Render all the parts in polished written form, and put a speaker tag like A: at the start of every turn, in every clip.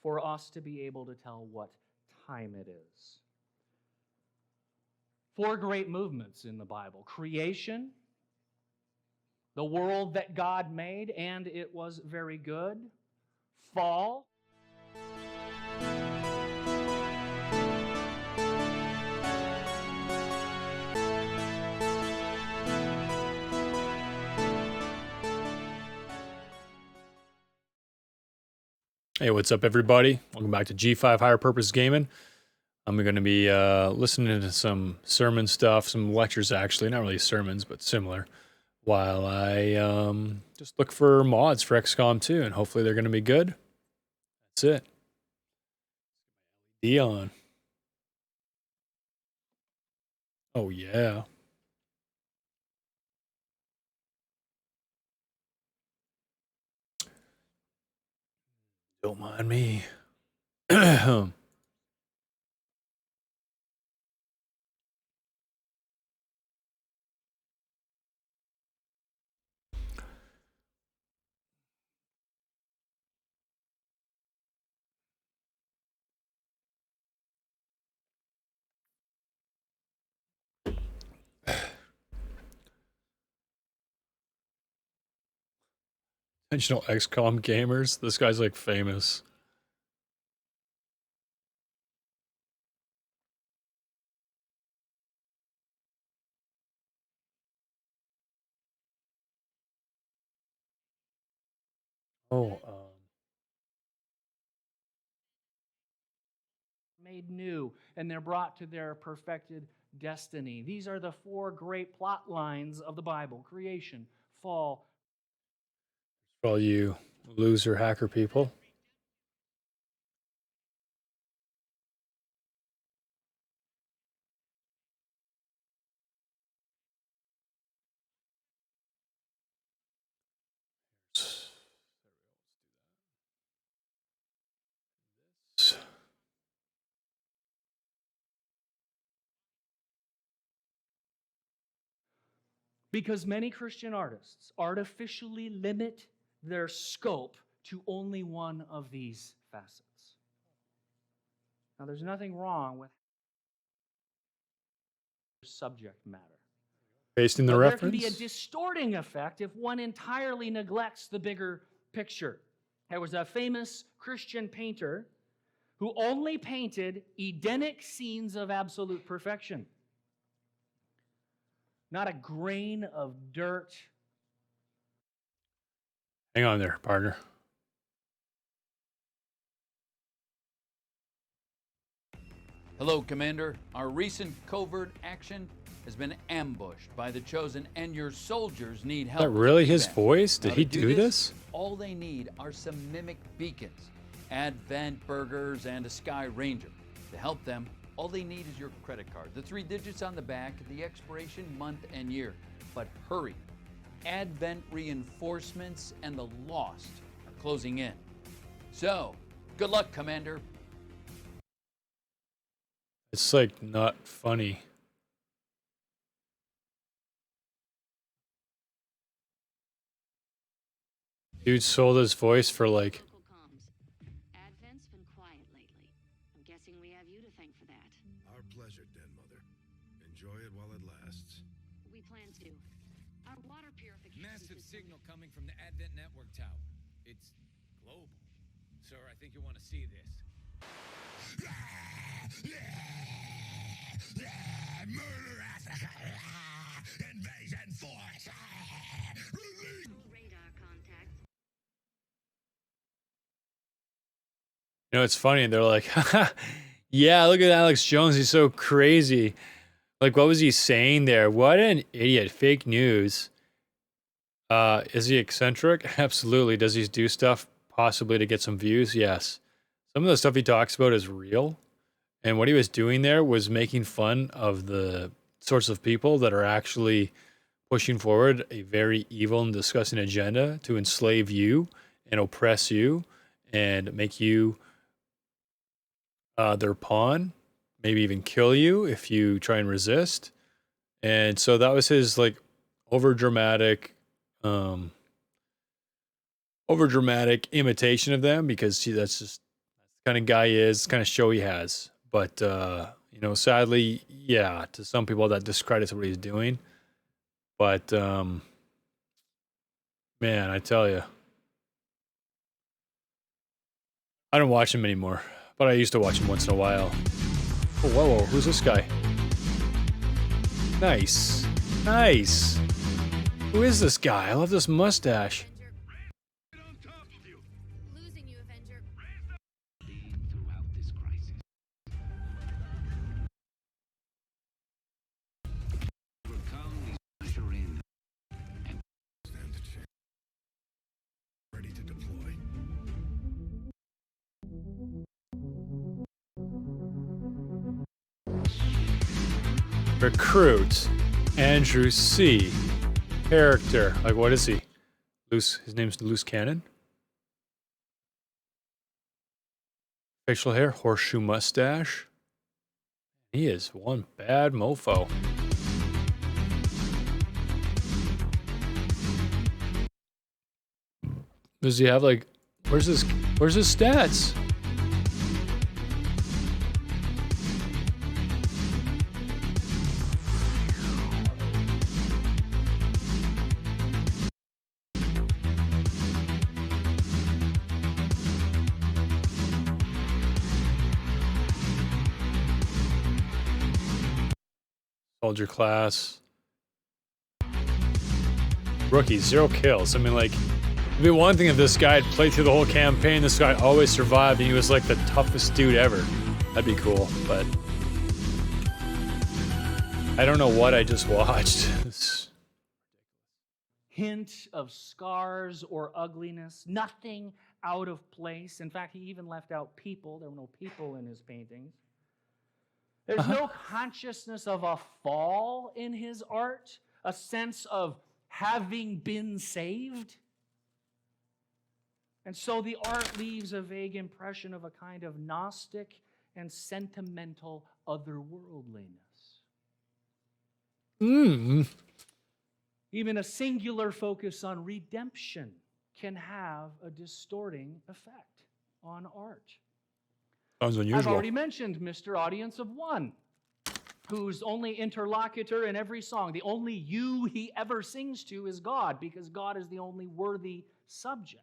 A: for us to be able to tell what time it is. 4 great movements in the Bible: creation, the world that God made, and it was very good; fall,
B: Hey, what's up, everybody? Welcome back to G5 Higher Purpose Gaming. I'm going to be listening to some sermon stuff, some lectures actually, not really sermons, but similar, while I just look for mods for XCOM2, and hopefully they're going to be good. That's it. Dion. Oh, yeah. Don't mind me. Intentional XCOM gamers. This guy's like famous. Oh,
A: made new, and they're brought to their perfected destiny. These are the 4 great plot lines of the Bible: creation, fall.
B: for all you loser hacker people.
A: Because many Christian artists artificially limit their scope to only one of these facets. Now, there's nothing wrong with subject matter.
B: Pasting the
A: But
B: reference.
A: there can be a distorting effect if one entirely neglects the bigger picture. There was a famous Christian painter who only painted Edenic scenes of absolute perfection. Not a grain of dirt.
B: Hang on there, partner.
C: Hello, Commander. Our recent covert action has been ambushed by the Chosen, and your soldiers need help.
B: Is that really his voice? Did he do this?
C: All they need are some mimic beacons, Advent burgers, and a Sky Ranger. To help them, all they need is your credit card, the 3 digits on the back, the expiration month and year. But hurry. Advent reinforcements and the Lost are closing in. So, good luck, Commander.
B: It's like not funny. Dude sold his voice for like.
D: Advent's been quiet lately. I'm guessing we have you to thank for that.
E: Our pleasure, Den Mother. Enjoy it while it lasts.
D: We plan to. Our water purification
F: Massive
D: system.
F: signal coming from the Advent Network Tower. It's global. Sir, I think you want to see this.
E: Murder! Invasion force!
D: Radar contact.
B: You know, it's funny. They're like, yeah, look at Alex Jones. He's so crazy. Like, what was he saying there? What an idiot. Fake news. Is he eccentric? Absolutely. Does he do stuff possibly to get some views? Yes. Some of the stuff he talks about is real. And what he was doing there was making fun of the sorts of people that are actually pushing forward a very evil and disgusting agenda to enslave you and oppress you and make you their pawn, maybe even kill you if you try and resist. And so that was his like over dramatic imitation of them, because see, that's kind of guy he is, kind of show he has. But you know, sadly, yeah, to some people that discredits what he's doing. But man, I tell you, I don't watch him anymore. But I used to watch him once in a while. Oh, whoa, who's this guy? Nice, nice. Who is this guy? I love this mustache.
G: Losing you, Avenger.
F: Throughout this crisis. Overcome these pressure in.
E: Stand a chance. Ready to deploy.
B: Recruit Andrew C. Character. Like, what is he? Loose. His name's Loose Cannon. Facial hair, horseshoe mustache. He is one bad mofo. Does he have like? Where's his stats? Soldier class. Rookie, 0 kills. I mean, like, it'd be one thing if this guy had played through the whole campaign, this guy always survived, and he was like the toughest dude ever. That'd be cool, but I don't know what I just watched.
A: Hint of scars or ugliness, nothing out of place. In fact, he even left out people. There were no people in his paintings. There's no consciousness of a fall in his art, a sense of having been saved. And so the art leaves a vague impression of a kind of Gnostic and sentimental otherworldliness. Even a singular focus on redemption can have a distorting effect on art.
B: Sounds unusual.
A: I've already mentioned Mr. Audience of One, whose only interlocutor in every song, the only you he ever sings to is God, because God is the only worthy subject.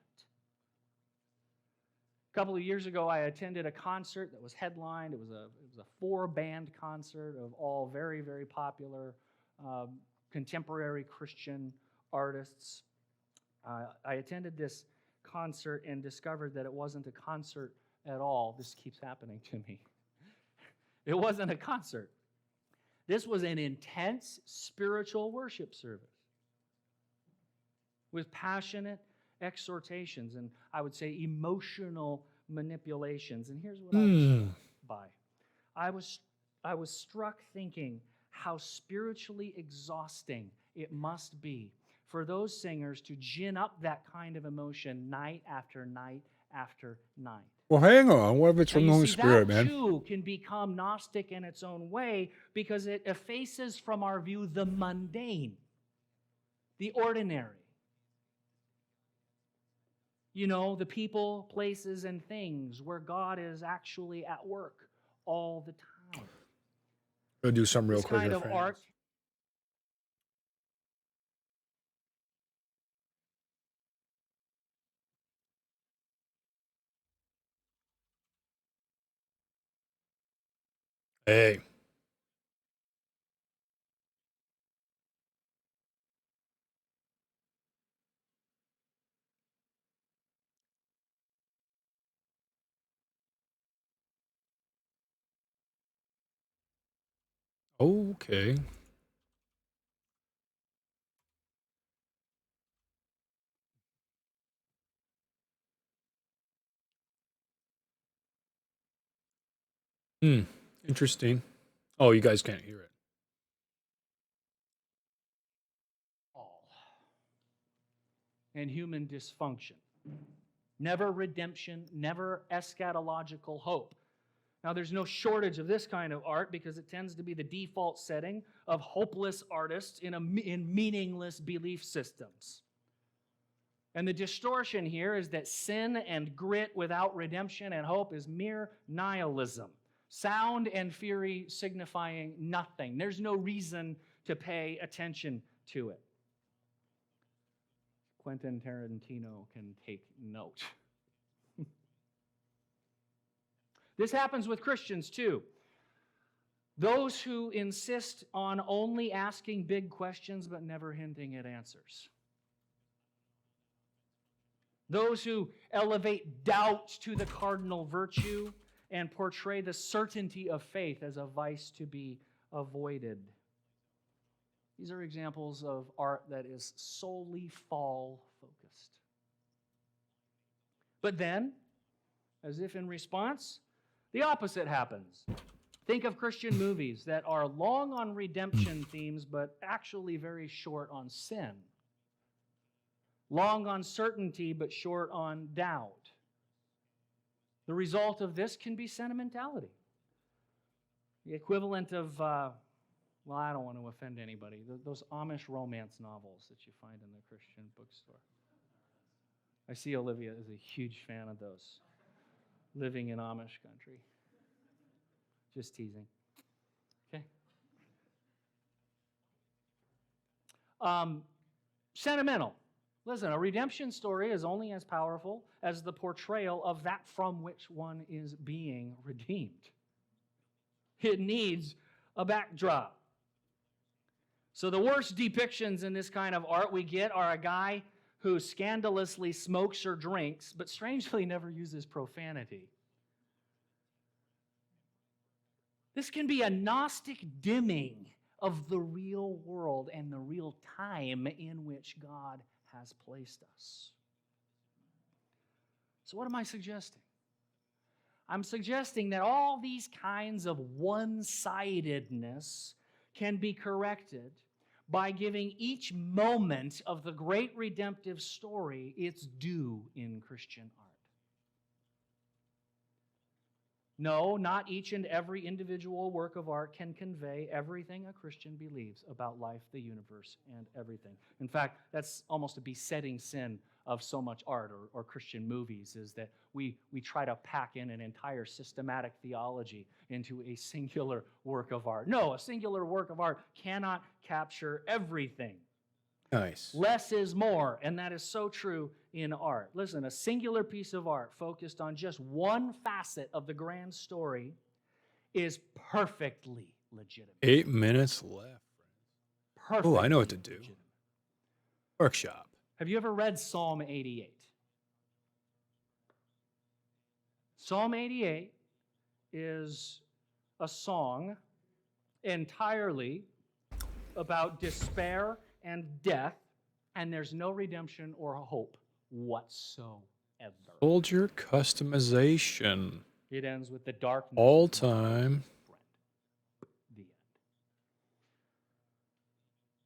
A: A couple of years ago, I attended a concert that was headlined. It was a 4-band concert of all very, very popular contemporary Christian artists. I attended this concert and discovered that it wasn't a concert at all. This keeps happening to me. It wasn't a concert. This was an intense spiritual worship service with passionate exhortations and, I would say, emotional manipulations. And here's what I was struck by. I was struck thinking how spiritually exhausting it must be for those singers to gin up that kind of emotion night after night after night.
B: Well, hang on. What if it's from the Holy Spirit,
A: that
B: man?
A: too can become Gnostic in its own way because it effaces from our view the mundane, the ordinary. You know, the people, places, and things where God is actually at work all the time.
B: Go do something real
A: This
B: quick.
A: kind
B: here,
A: of
B: friends.
A: art.
B: Hey. Okay. Interesting. Oh, you guys can't hear it.
A: And human dysfunction. Never redemption, never eschatological hope. Now, there's no shortage of this kind of art because it tends to be the default setting of hopeless artists in meaningless belief systems. And the distortion here is that sin and grit without redemption and hope is mere nihilism. Sound and fury signifying nothing. There's no reason to pay attention to it. Quentin Tarantino can take note. This happens with Christians too. Those who insist on only asking big questions but never hinting at answers. Those who elevate doubt to the cardinal virtue and portray the certainty of faith as a vice to be avoided. These are examples of art that is solely fall-focused. But then, as if in response, the opposite happens. Think of Christian movies that are long on redemption themes, but actually very short on sin. Long on certainty, but short on doubt. The result of this can be sentimentality. The equivalent of, well, I don't want to offend anybody, those Amish romance novels that you find in the Christian bookstore. I see Olivia is a huge fan of those. Living in Amish country. Just teasing. Okay. Sentimental. Listen, a redemption story is only as powerful as the portrayal of that from which one is being redeemed. It needs a backdrop. So the worst depictions in this kind of art we get are a guy who scandalously smokes or drinks, but strangely never uses profanity. This can be a Gnostic dimming of the real world and the real time in which God has placed us. So what am I suggesting? I'm suggesting that all these kinds of one-sidedness can be corrected by giving each moment of the great redemptive story its due in Christian art. No, not each and every individual work of art can convey everything a Christian believes about life, the universe, and everything. In fact, that's almost a besetting sin of so much art or Christian movies, is that we try to pack in an entire systematic theology into a singular work of art. No, a singular work of art cannot capture everything.
B: Nice.
A: Less is more, and that is so true in art. Listen, a singular piece of art focused on just one facet of the grand story is perfectly legitimate.
B: 8 minutes left.
A: Perfectly
B: I know what to do.
A: legitimate.
B: Workshop.
A: Have you ever read Psalm 88? Psalm 88 is a song entirely about despair and death, and there's no redemption or hope whatsoever.
B: Soldier customization.
A: It ends with the darkness.
B: All
A: of my
B: time.
A: friend. The end.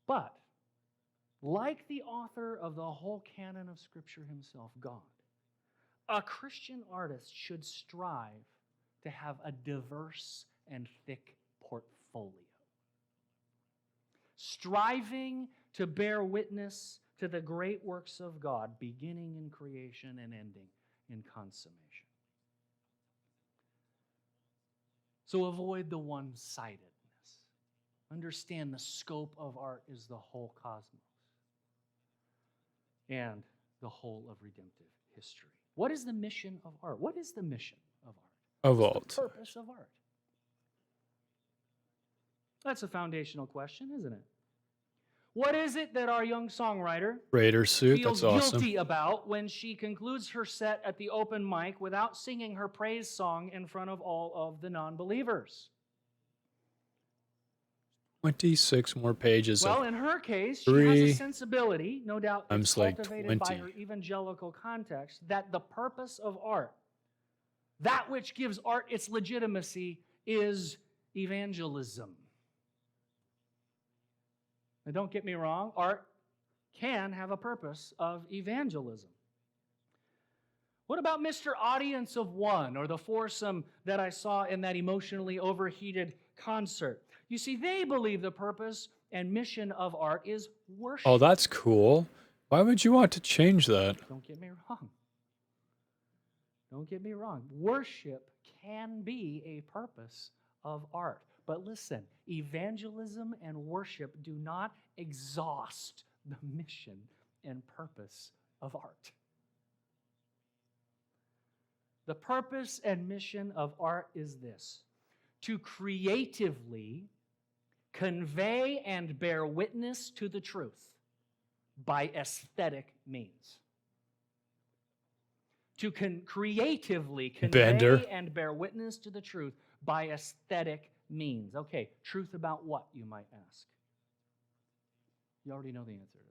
A: But, like the author of the whole canon of Scripture himself, God, a Christian artist should strive to have a diverse and thick portfolio. Striving to bear witness to the great works of God, beginning in creation and ending in consummation. So avoid the one-sidedness. Understand the scope of art is the whole cosmos and the whole of redemptive history. What is the mission of art? What is the mission of art?
B: Of all
A: What's the purpose of art? That's a foundational question, isn't it? What is it that our young songwriter
B: Raider suit.
A: feels
B: That's awesome.
A: guilty about when she concludes her set at the open mic without singing her praise song in front of all of the non-believers?
B: 26 more pages.
A: Well,
B: of
A: in her case, she has a
B: three
A: sensibility, no doubt it's
B: times like
A: cultivated by
B: 20.
A: her evangelical context, that the purpose of art, that which gives art its legitimacy, is evangelism. Now, don't get me wrong, art can have a purpose of evangelism. What about Mr. Audience of One, or the foursome that I saw in that emotionally overheated concert? You see, they believe the purpose and mission of art is worship.
B: Oh, that's cool. Why would you want to change that?
A: Don't get me wrong. Don't get me wrong. Worship can be a purpose of art. But listen, evangelism and worship do not exhaust the mission and purpose of art. The purpose and mission of art is this: to creatively convey and bear witness to the truth by aesthetic means. To creatively convey
B: Bender.
A: and bear witness to the truth by aesthetic means. Okay, truth about what, you might ask? You already know the answer to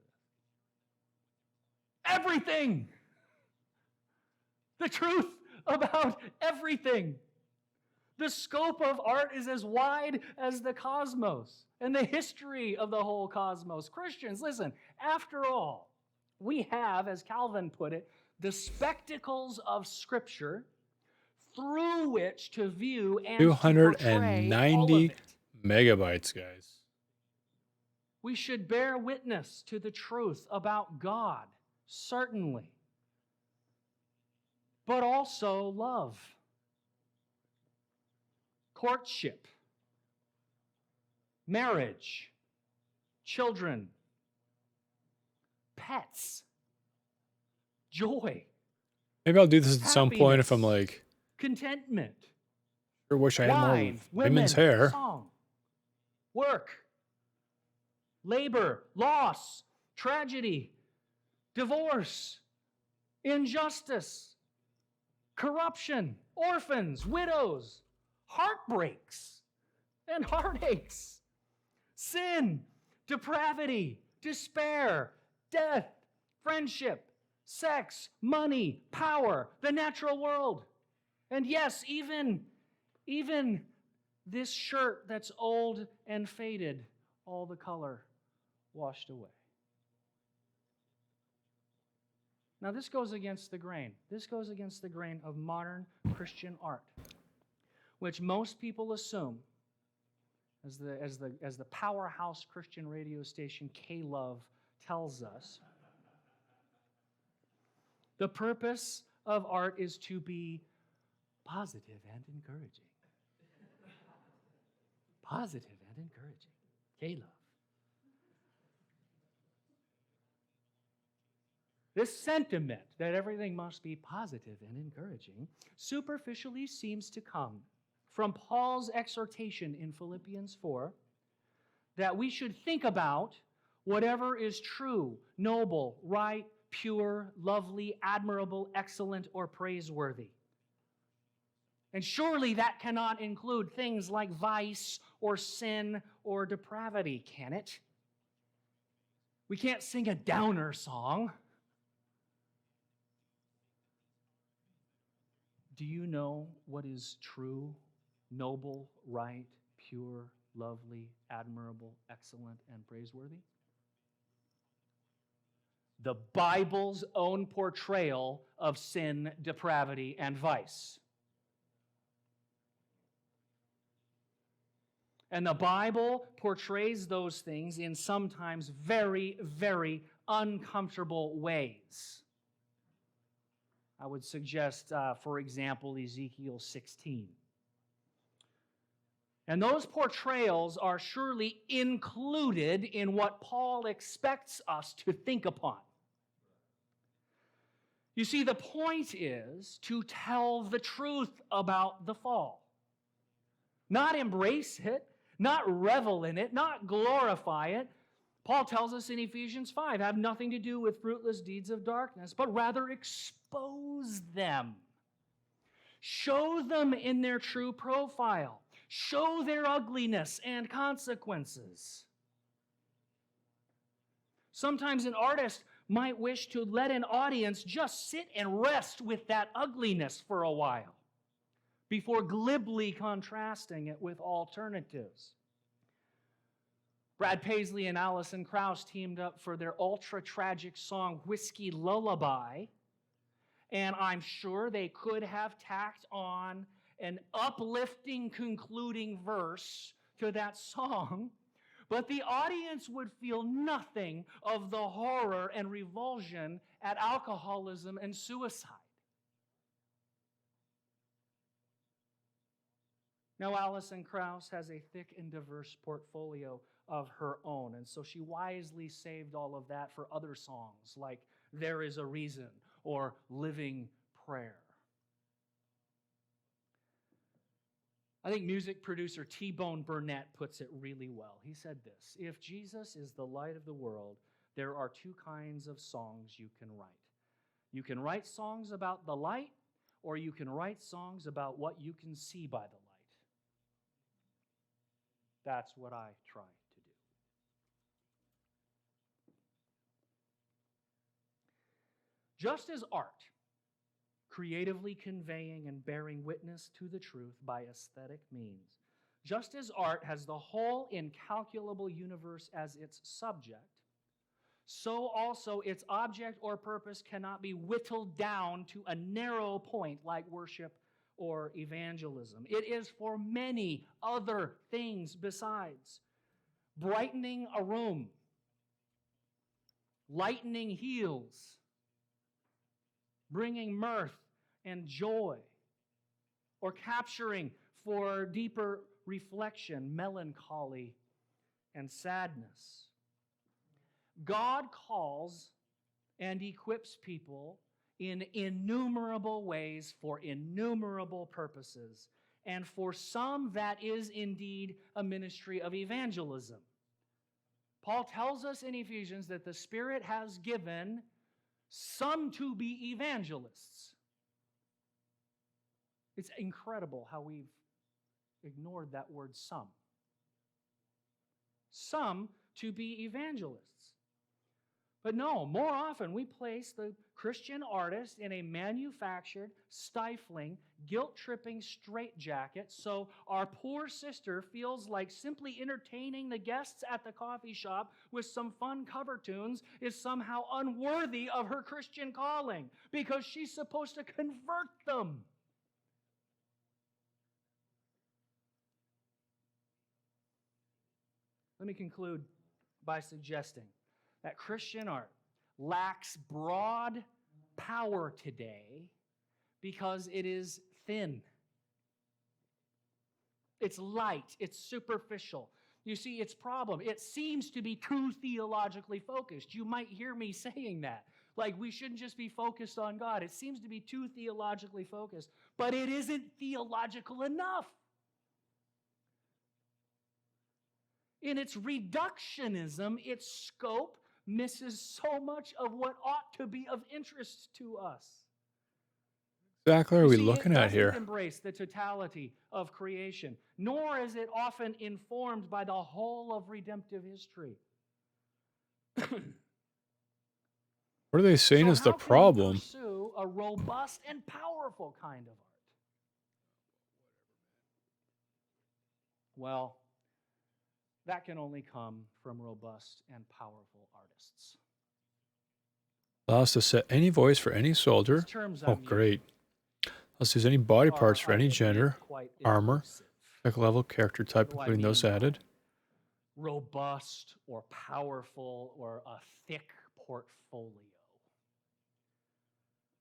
A: this. Everything! The truth about everything. The scope of art is as wide as the cosmos and the history of the whole cosmos. Christians, listen, after all, we have, as Calvin put it, the spectacles of Scripture through which to view and to portray all of
B: 290
A: it.
B: megabytes, guys.
A: We should bear witness to the truth about God, certainly, but also love, courtship, marriage, children, pets, joy,
B: Maybe I'll do this at some point if I'm
A: happiness,
B: like,
A: contentment,
B: I wish I had
A: wine,
B: more women's hair.
A: song, work, labor, loss, tragedy, divorce, injustice, corruption, orphans, widows, heartbreaks and heartaches, sin, depravity, despair, death, friendship, sex, money, power, the natural world. And yes, even this shirt that's old and faded, all the color washed away. Now, this goes against the grain. This goes against the grain of modern Christian art, which most people assume, as the powerhouse Christian radio station K-Love tells us, the purpose of art is to be positive and encouraging. Positive and encouraging. K-Love. This sentiment that everything must be positive and encouraging superficially seems to come from Paul's exhortation in Philippians 4 that we should think about whatever is true, noble, right, pure, lovely, admirable, excellent, or praiseworthy. And surely that cannot include things like vice or sin or depravity, can it? We can't sing a downer song. Do you know what is true, noble, right, pure, lovely, admirable, excellent, and praiseworthy? The Bible's own portrayal of sin, depravity, and vice. And the Bible portrays those things in sometimes very, very uncomfortable ways. I would suggest, for example, Ezekiel 16. And those portrayals are surely included in what Paul expects us to think upon. You see, the point is to tell the truth about the fall. Not embrace it, not revel in it, not glorify it. Paul tells us in Ephesians 5, have nothing to do with fruitless deeds of darkness, but rather expose them. Show them in their true profile. Show their ugliness and consequences. Sometimes an artist might wish to let an audience just sit and rest with that ugliness for a while before glibly contrasting it with alternatives. Brad Paisley and Alison Krauss teamed up for their ultra-tragic song, Whiskey Lullaby, and I'm sure they could have tacked on an uplifting concluding verse to that song, But the audience would feel nothing of the horror and revulsion at alcoholism and suicide. Now, Alison Krauss has a thick and diverse portfolio of her own, and so she wisely saved all of that for other songs like There Is a Reason or Living Prayer. I think music producer T-Bone Burnett puts it really well. He said this: if Jesus is the light of the world, there are two kinds of songs you can write. You can write songs about the light, or you can write songs about what you can see by the light. That's what I try to do. Just as art, creatively conveying and bearing witness to the truth by aesthetic means, just as art has the whole incalculable universe as its subject, so also its object or purpose cannot be whittled down to a narrow point like worship or evangelism. It is for many other things besides. Brightening a room, lightening heels, bringing mirth and joy, or capturing for deeper reflection, melancholy and sadness. God calls and equips people in innumerable ways for innumerable purposes, and for some that is indeed a ministry of evangelism. Paul tells us in Ephesians that the Spirit has given some to be evangelists. It's incredible how we've ignored that word some. Some to be evangelists. But no, more often we place the Christian artist in a manufactured, stifling, guilt-tripping straitjacket so our poor sister feels like simply entertaining the guests at the coffee shop with some fun cover tunes is somehow unworthy of her Christian calling because she's supposed to convert them. Let me conclude by suggesting that Christian art lacks broad power today because it is thin. It's light. It's superficial. You see, its problem, it seems to be too theologically focused. You might hear me saying that. Like, we shouldn't just be focused on God. It seems to be too theologically focused, but it isn't theological enough. In its reductionism, its scope misses so much of what ought to be of interest to us.
B: Exactly are
A: You
B: we
A: see,
B: looking
A: it
B: at
A: doesn't
B: here?
A: embrace the totality of creation, nor is it often informed by the whole of redemptive history.
B: What are they saying
A: So
B: is the
A: how can you
B: problem?
A: pursue a robust and powerful kind of art? Well, that can only come from robust and powerful artists.
B: Allow us to set any voice for any soldier.
A: These terms
B: Oh,
A: I'm
B: great. Let's use any body
A: using
B: parts
A: are,
B: for
A: I
B: any
A: admit,
B: gender,
A: quite
B: armor,
A: elusive.
B: tech level, character type,
A: What do I
B: including those
A: mean by
B: added.
A: robust or powerful or a thick portfolio?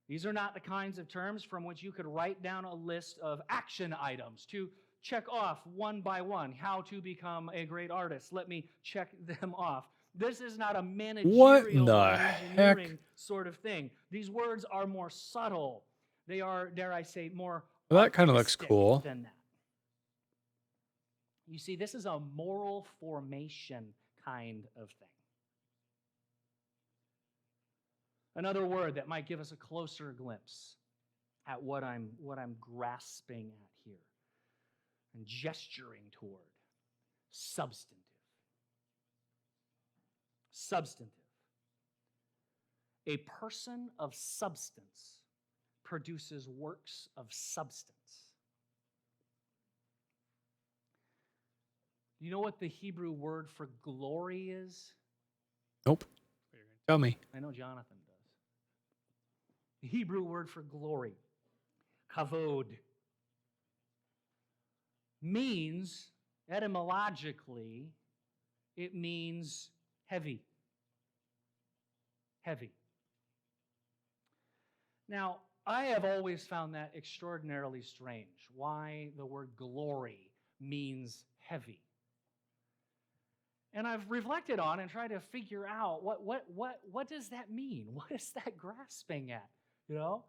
A: These are not the kinds of terms from which you could write down a list of action items to check off one by one. How to become a great artist. Let me check them off. This is not a managerial
B: the
A: or
B: heck?
A: engineering sort of thing. These words are more subtle. They are, dare I say, more
B: Well, that kind of looks
A: artistic
B: cool.
A: than that. You see, this is a moral formation kind of thing. Another word that might give us a closer glimpse at what I'm grasping at here and gesturing toward: substantive. Substantive. A person of substance produces works of substance. Do you know what the Hebrew word for glory is?
B: Nope. Tell me.
A: I know Jonathan does. The Hebrew word for glory, kavod, means etymologically It means heavy. Heavy. Now, I have always found that extraordinarily strange, why the word glory means heavy. And I've reflected on and tried to figure out what does that mean? What is that grasping at? You know,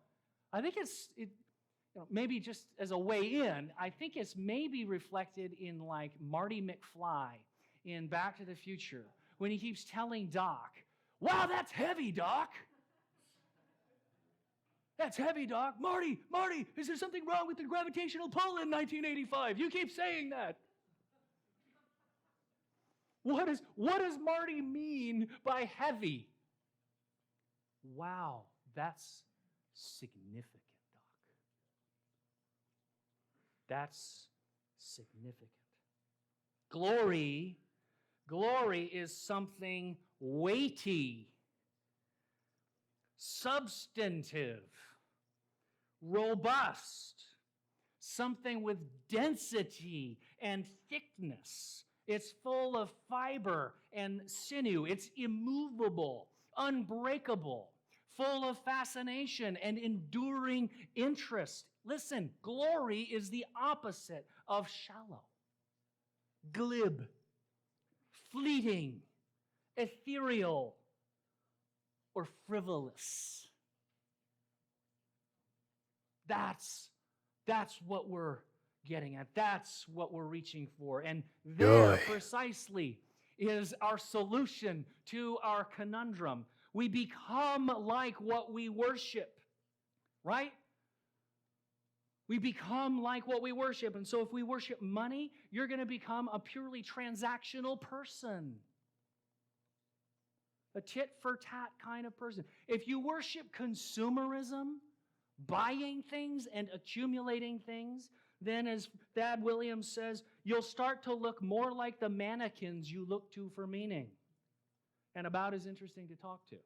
A: I think maybe just as a way in, I think it's maybe reflected in like Marty McFly in Back to the Future when he keeps telling Doc, "Wow, that's heavy, Doc. That's heavy, Doc. Marty, is there something wrong with the gravitational pull in 1985? You keep saying that." What does Marty mean by heavy? Wow, that's significant, Doc. That's significant. Glory is something weighty, substantive, robust, something with density and thickness. It's full of fiber and sinew. It's immovable, unbreakable, full of fascination and enduring interest. Listen, glory is the opposite of shallow, glib, fleeting, ethereal, or frivolous. That's what we're getting at. That's what we're reaching for. And there precisely is our solution to our conundrum. We become like what we worship, right? We become like what we worship. And so if we worship money, you're going to become a purely transactional person. A tit-for-tat kind of person. If you worship consumerism, buying things and accumulating things, then as Thad Williams says, you'll start to look more like the mannequins you look to for meaning. And about as interesting to talk to.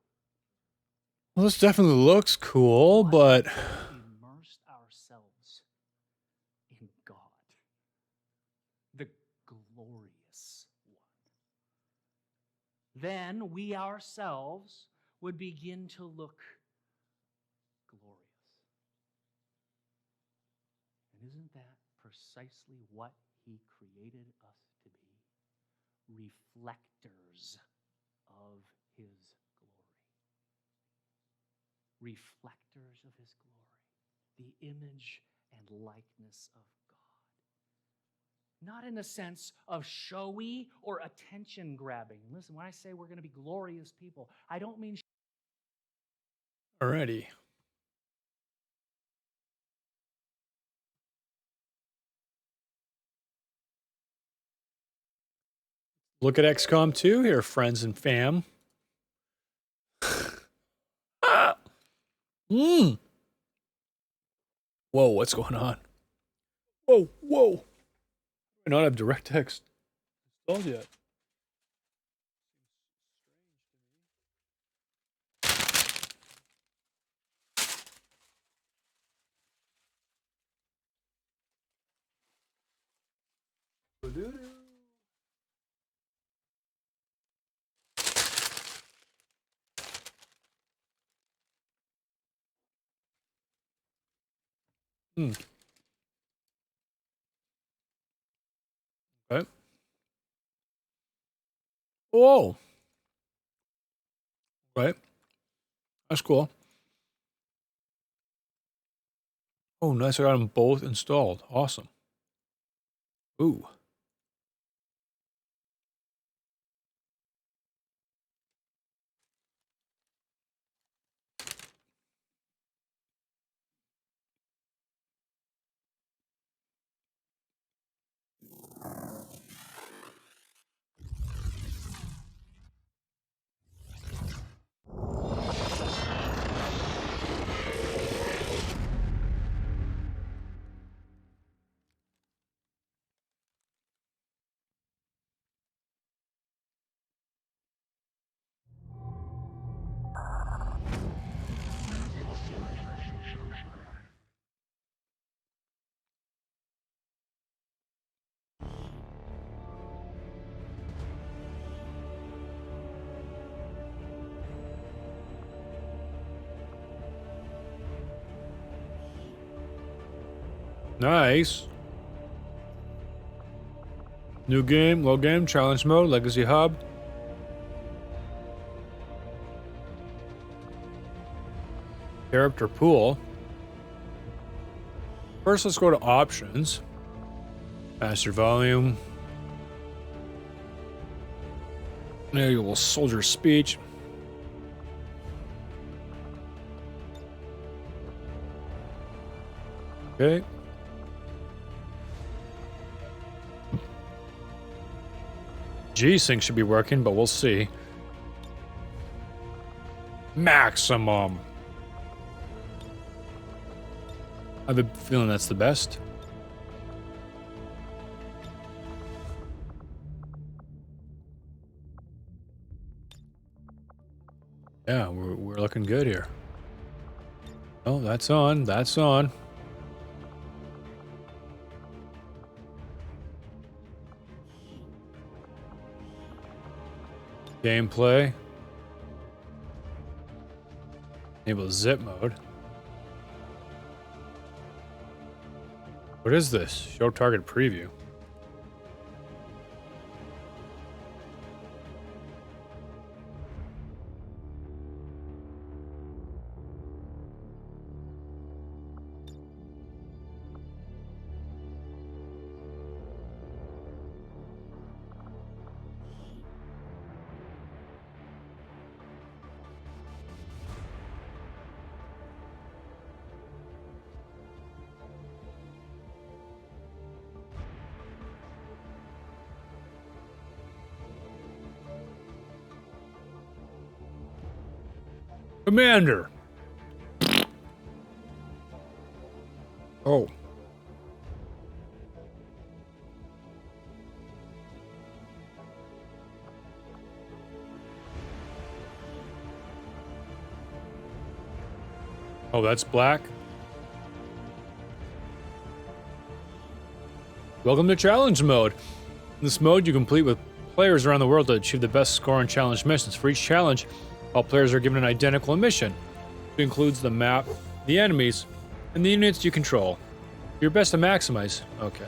B: Well, this definitely looks cool, but
A: immersed ourselves in God, the glorious one. Then we ourselves would begin to look glorious. And isn't that precisely what he created us to be? Reflectors of his glory. Reflectors of his glory. The image and likeness of God. Not in the sense of showy or attention grabbing. Listen, when I say we're going to be glorious people, I don't mean
B: alrighty. Look at XCOM2 here, friends and fam. Whoa, what's going on? Whoa. I don't have DirectX installed yet. Okay. Whoa. Right. That's cool. Oh, nice. I got them both installed. Awesome. Ooh. Nice. New game, low game, challenge mode, legacy hub. Character pool. First, let's go to options. Master volume. There you go, soldier speech. Okay. G-Sync should be working, but we'll see. Maximum. I have a feeling that's the best. Yeah, we're looking good here. Oh, that's on. That's on. Gameplay. Enable zip mode. What is this? Show target preview. Commander. Oh. Oh, that's black. Welcome to challenge mode. In this mode, you complete with players around the world to achieve the best score in challenge missions. For each challenge, all players are given an identical mission. It includes the map, the enemies, and the units you control. Do your best to maximize. Okay.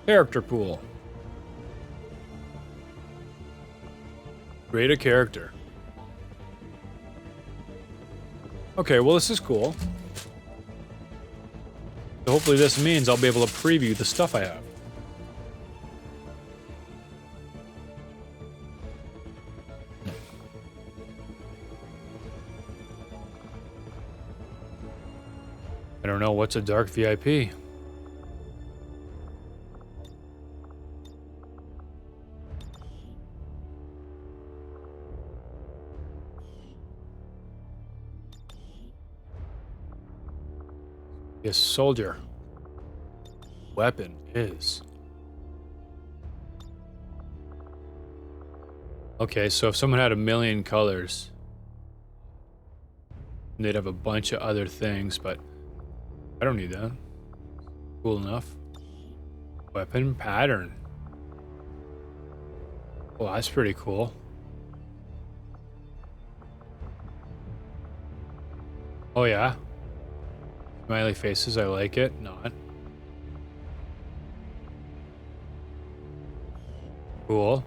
B: Character pool. Create a character. Okay, well this is cool. So hopefully this means I'll be able to preview the stuff I have. I don't know what's a dark VIP. Yes, soldier. Weapon is. Okay, so if someone had a million colors, they'd have a bunch of other things, but I don't need that. Cool enough. Weapon pattern. Well, that's pretty cool. Oh yeah. Smiley faces, I like it. Not. Cool.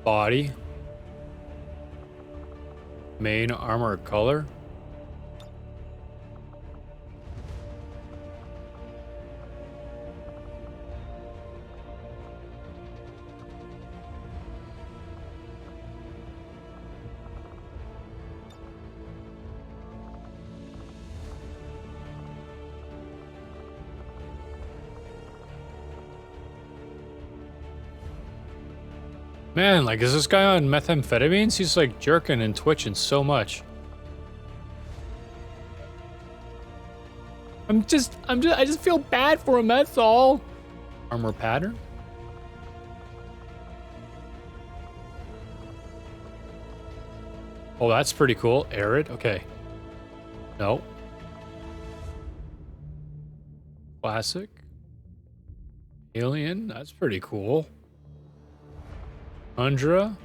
B: Body. Main armor color. Man, like, is this guy on methamphetamines? He's like jerking and twitching so much. I just feel bad for him, that's all. Armor pattern? Oh, that's pretty cool. Arid, okay. No. Classic. Alien, that's pretty cool. Tundra.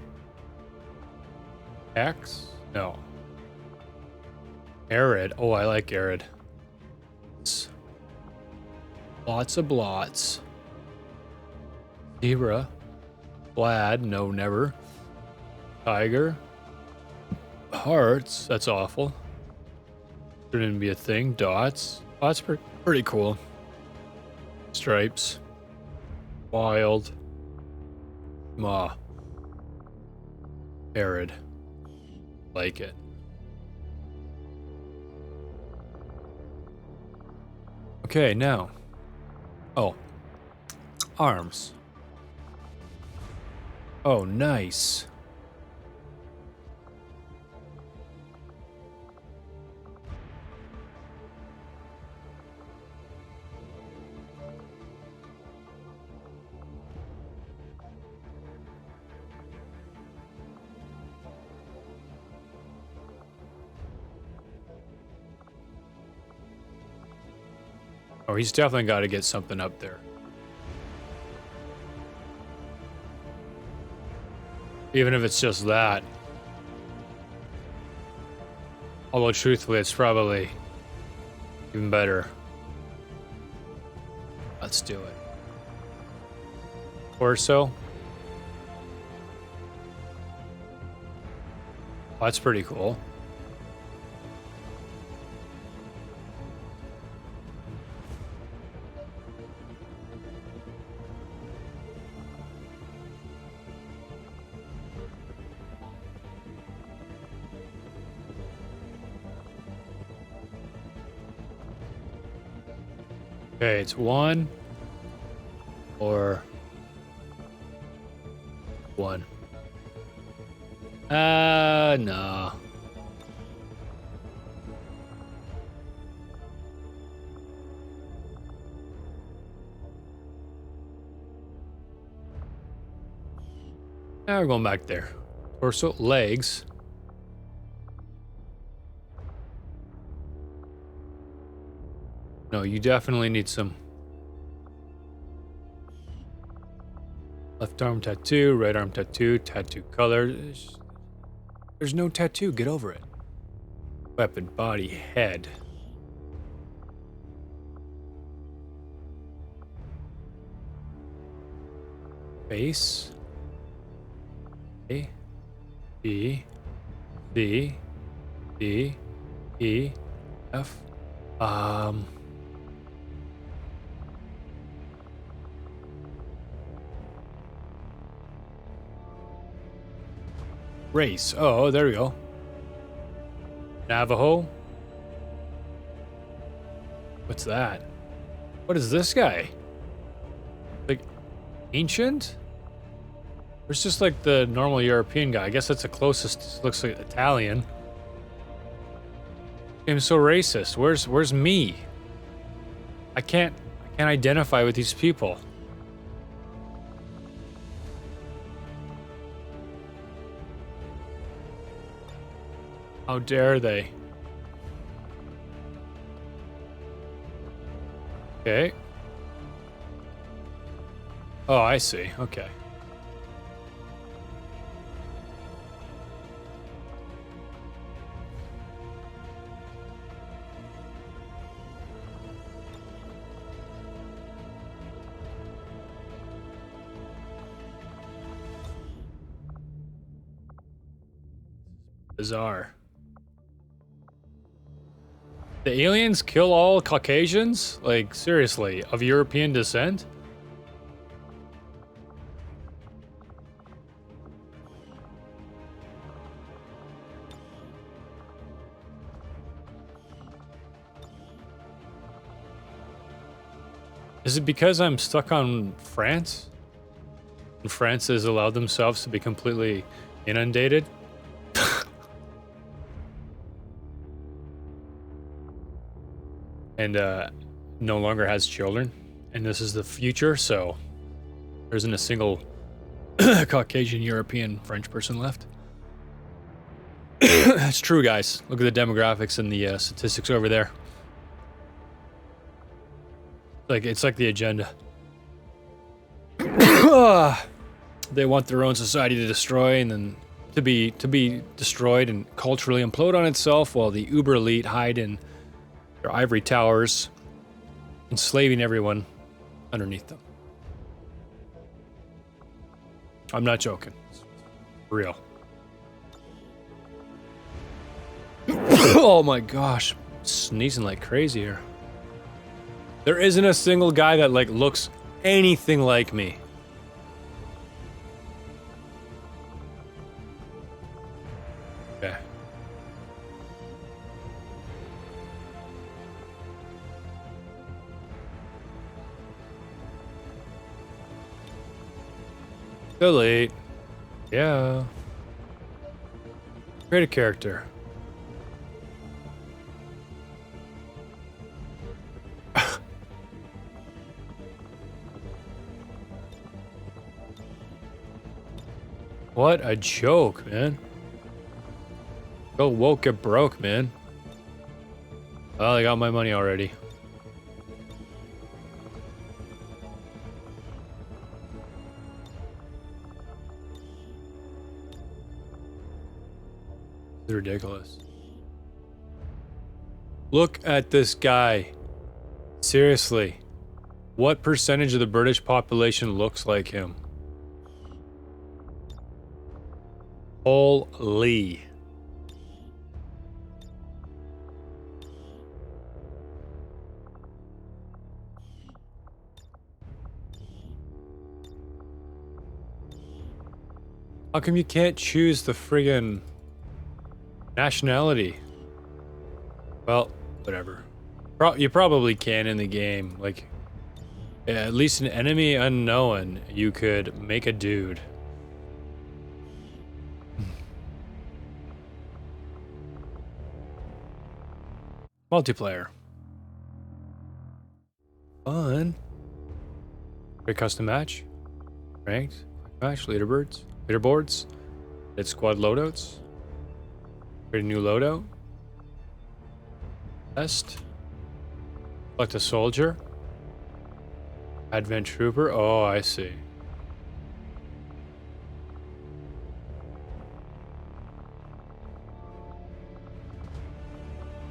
B: X? No. Arid. Oh, I like arid. Lots of blots. Zebra. Glad. No, never. Tiger. Hearts. That's awful. Shouldn't be a thing. Dots. Dots pretty cool. Stripes. Wild. Ma. Arid. Like it. Okay, now. Oh. Arms. Oh, nice. Oh, he's definitely got to get something up there. Even if it's just that. Although, truthfully, it's probably even better. Let's do it. Torso. Oh, that's pretty cool. Okay, it's one or one. No. Now we're going back there. Torso, legs. No, you definitely need some. Left arm tattoo, right arm tattoo, tattoo color. There's no tattoo, get over it. Weapon, body, head. Face. A, B, D, D, E, F. Race. Oh, there we go. Navajo. What's that? What is this guy? Like, ancient? There's just like the normal European guy. I guess that's the closest. Looks like Italian. I'm so racist. Where's me? I can't identify with these people. How dare they? Okay. Oh, I see. Okay. Bizarre. The aliens kill all Caucasians? Like, seriously, of European descent? Is it because I'm stuck on France? And France has allowed themselves to be completely inundated? And no longer has children, and this is the future, so there isn't a single Caucasian, European, French person left. That's true, guys. Look at the demographics and the statistics over there. Like, it's like the agenda. They want their own society to destroy and then to be destroyed and culturally implode on itself, while the uber elite hide in their ivory towers, enslaving everyone underneath them. I'm not joking. It's real. Oh my gosh. Sneezing like crazy here. There isn't a single guy that like looks anything like me. Okay. Delete. Yeah. Create a character. What a joke, man. Go woke, get broke, man. Well, I got my money already. It's ridiculous. Look at this guy. Seriously. What percentage of the British population looks like him? Holy. How come you can't choose the friggin' nationality? Well, whatever. You probably can in the game. Like, at least an enemy unknown, you could make a dude. Multiplayer. Fun. Great custom match. Ranked. Match. Leaderboards. Hit squad loadouts. Create a new loadout. Test. Select a soldier. Advent trooper. Oh, I see.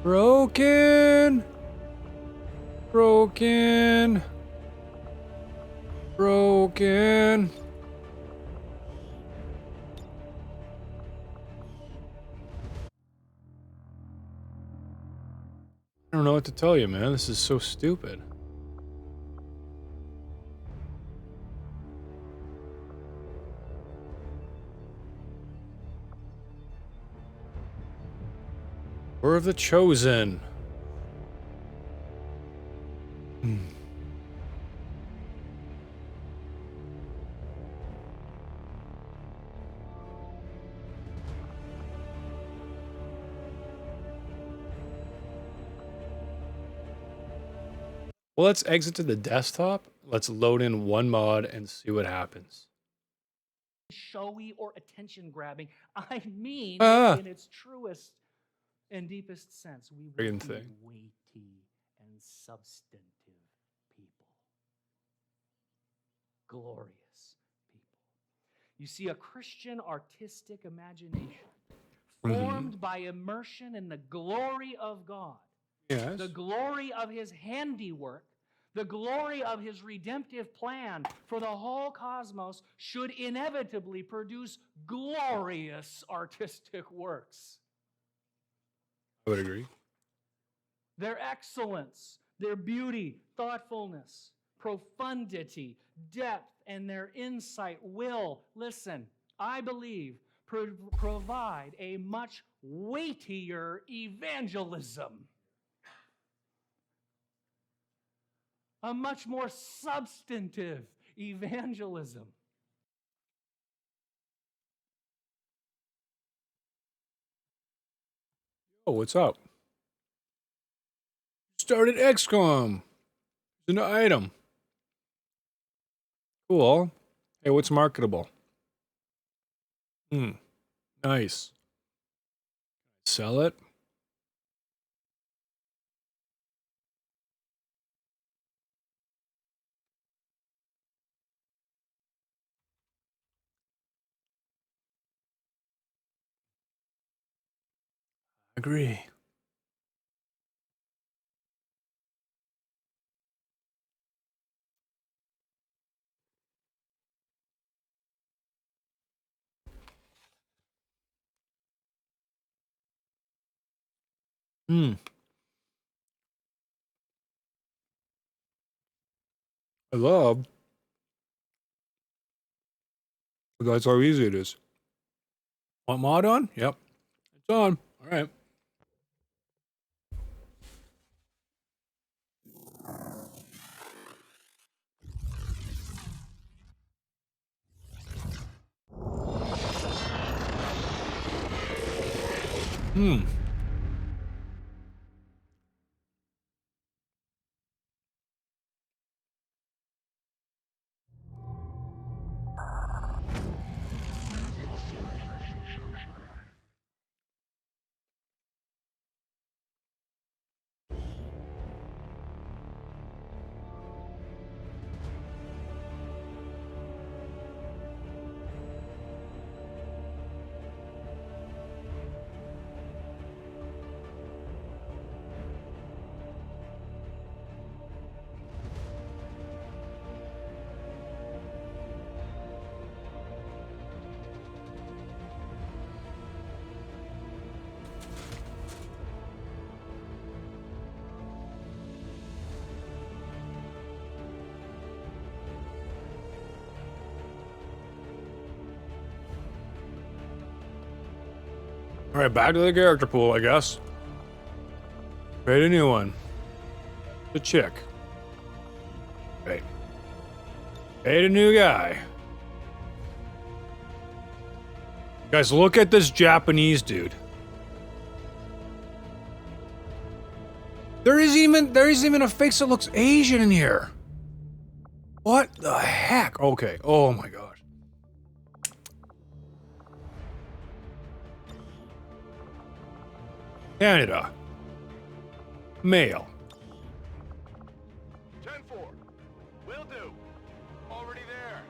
B: Broken. Broken. Broken. I don't know what to tell you, man. This is so stupid. We're the chosen. Well, let's exit to the desktop. Let's load in one mod and see what happens.
A: Showy or attention grabbing. I mean,
B: Ah.
A: in its truest and deepest sense, we
B: Friggin'
A: would be
B: thing.
A: weighty and substantive people. Glorious people. You see, a Christian artistic imagination formed by immersion in the glory of God,
B: Yes.
A: the glory of his handiwork, the glory of his redemptive plan for the whole cosmos should inevitably produce glorious artistic works.
B: I would agree.
A: Their excellence, their beauty, thoughtfulness, profundity, depth, and their insight will, listen, I believe, provide a much weightier evangelism. A much more substantive evangelism.
B: Oh, what's up? Started XCOM. It's an item. Cool. Hey, what's marketable? Nice. Sell it. Agree. Hmm. I love. That's how easy it is. Want mod on? Yep. It's on. All right. Hmm. All right, back to the character pool, I guess. Create a new one. The chick. Right. Create a new guy. Guys, look at this Japanese dude. There isn't even a face that looks Asian in here. What the heck? Okay. Oh my gosh. Canada. Male.
E: 10-4. Will do. Already there.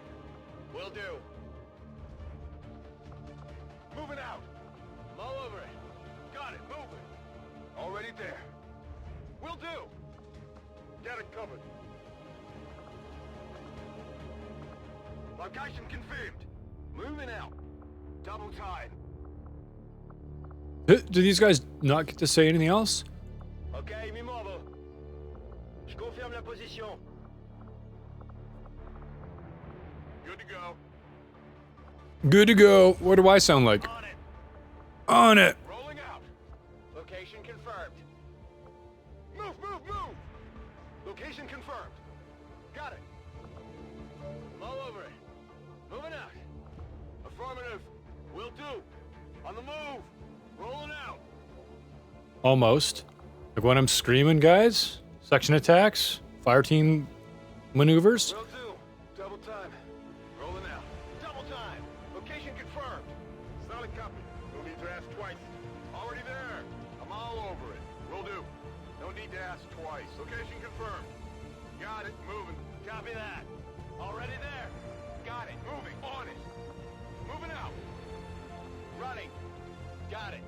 E: Will do. Moving out. I'm all over it. Got it. Moving. Already there. Will do. Got it covered. Location confirmed. Moving out. Double time.
B: Do these guys not get to say anything else?
E: Ok, mi muovo. Je confirme la position. Good to go.
B: Good to go. What do I sound like?
E: On it.
B: On it.
E: Rolling out. Location confirmed. Move, move, move! Location confirmed. Got it. I'm all over it. Moving out. Affirmative. Will do. On the move. Rolling out.
B: Almost. Like when I'm screaming, guys. Section attacks. Fire team maneuvers.
E: Will do. Double time. Rolling out. Double time. Location confirmed. Solid copy. No need to ask twice. Already there. I'm all over it. Will do. No need to ask twice. Location confirmed. Got it. Moving. Copy that. Already there. Got it. Moving. On it. Moving out. Running. Got it.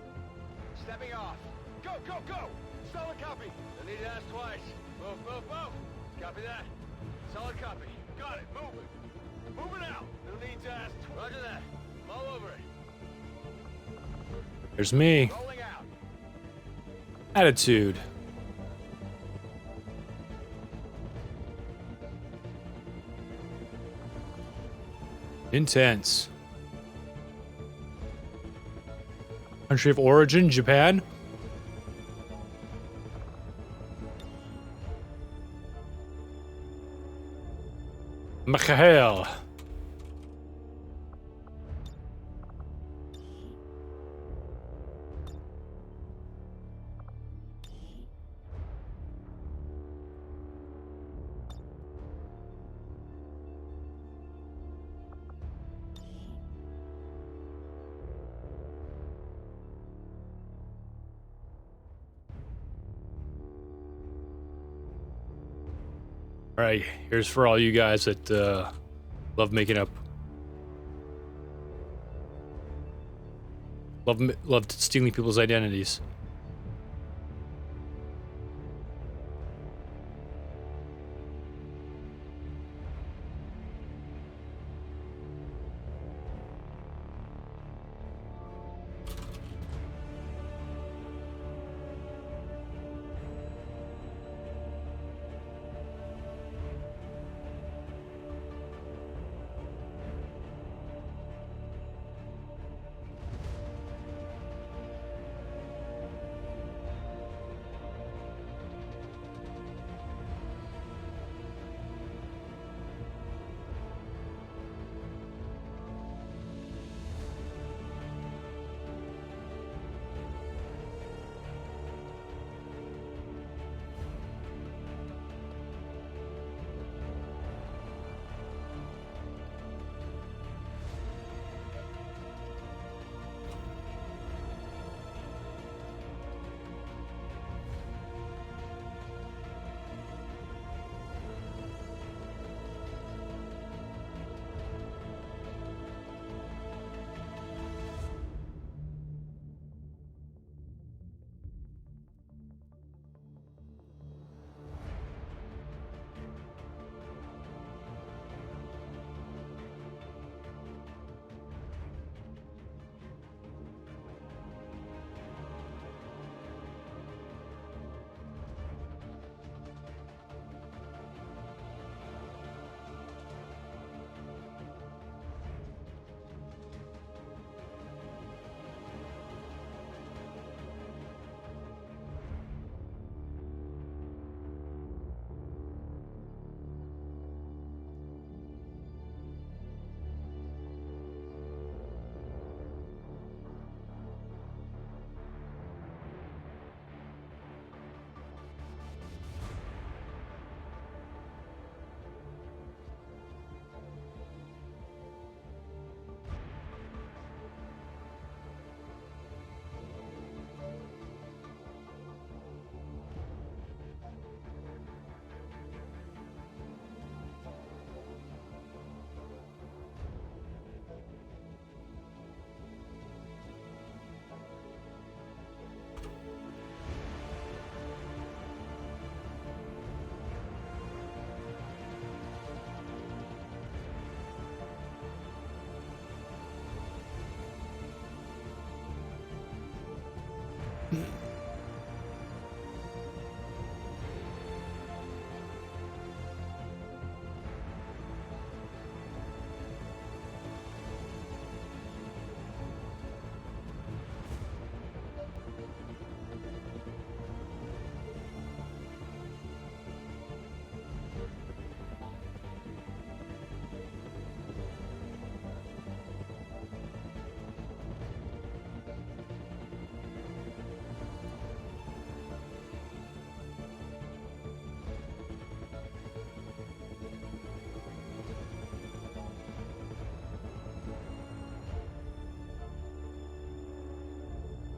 E: Stepping off. Go, go, go! Solid copy. No need to ask twice. Move, move, move. Copy that. Solid copy. Got it. Moving. Moving out. No need to ask. Roger that. I'm all over it.
B: There's me.
E: Rolling out.
B: Attitude. Intense. Country of origin, Japan. Michael. All right, here's for all you guys that love making up, love stealing people's identities.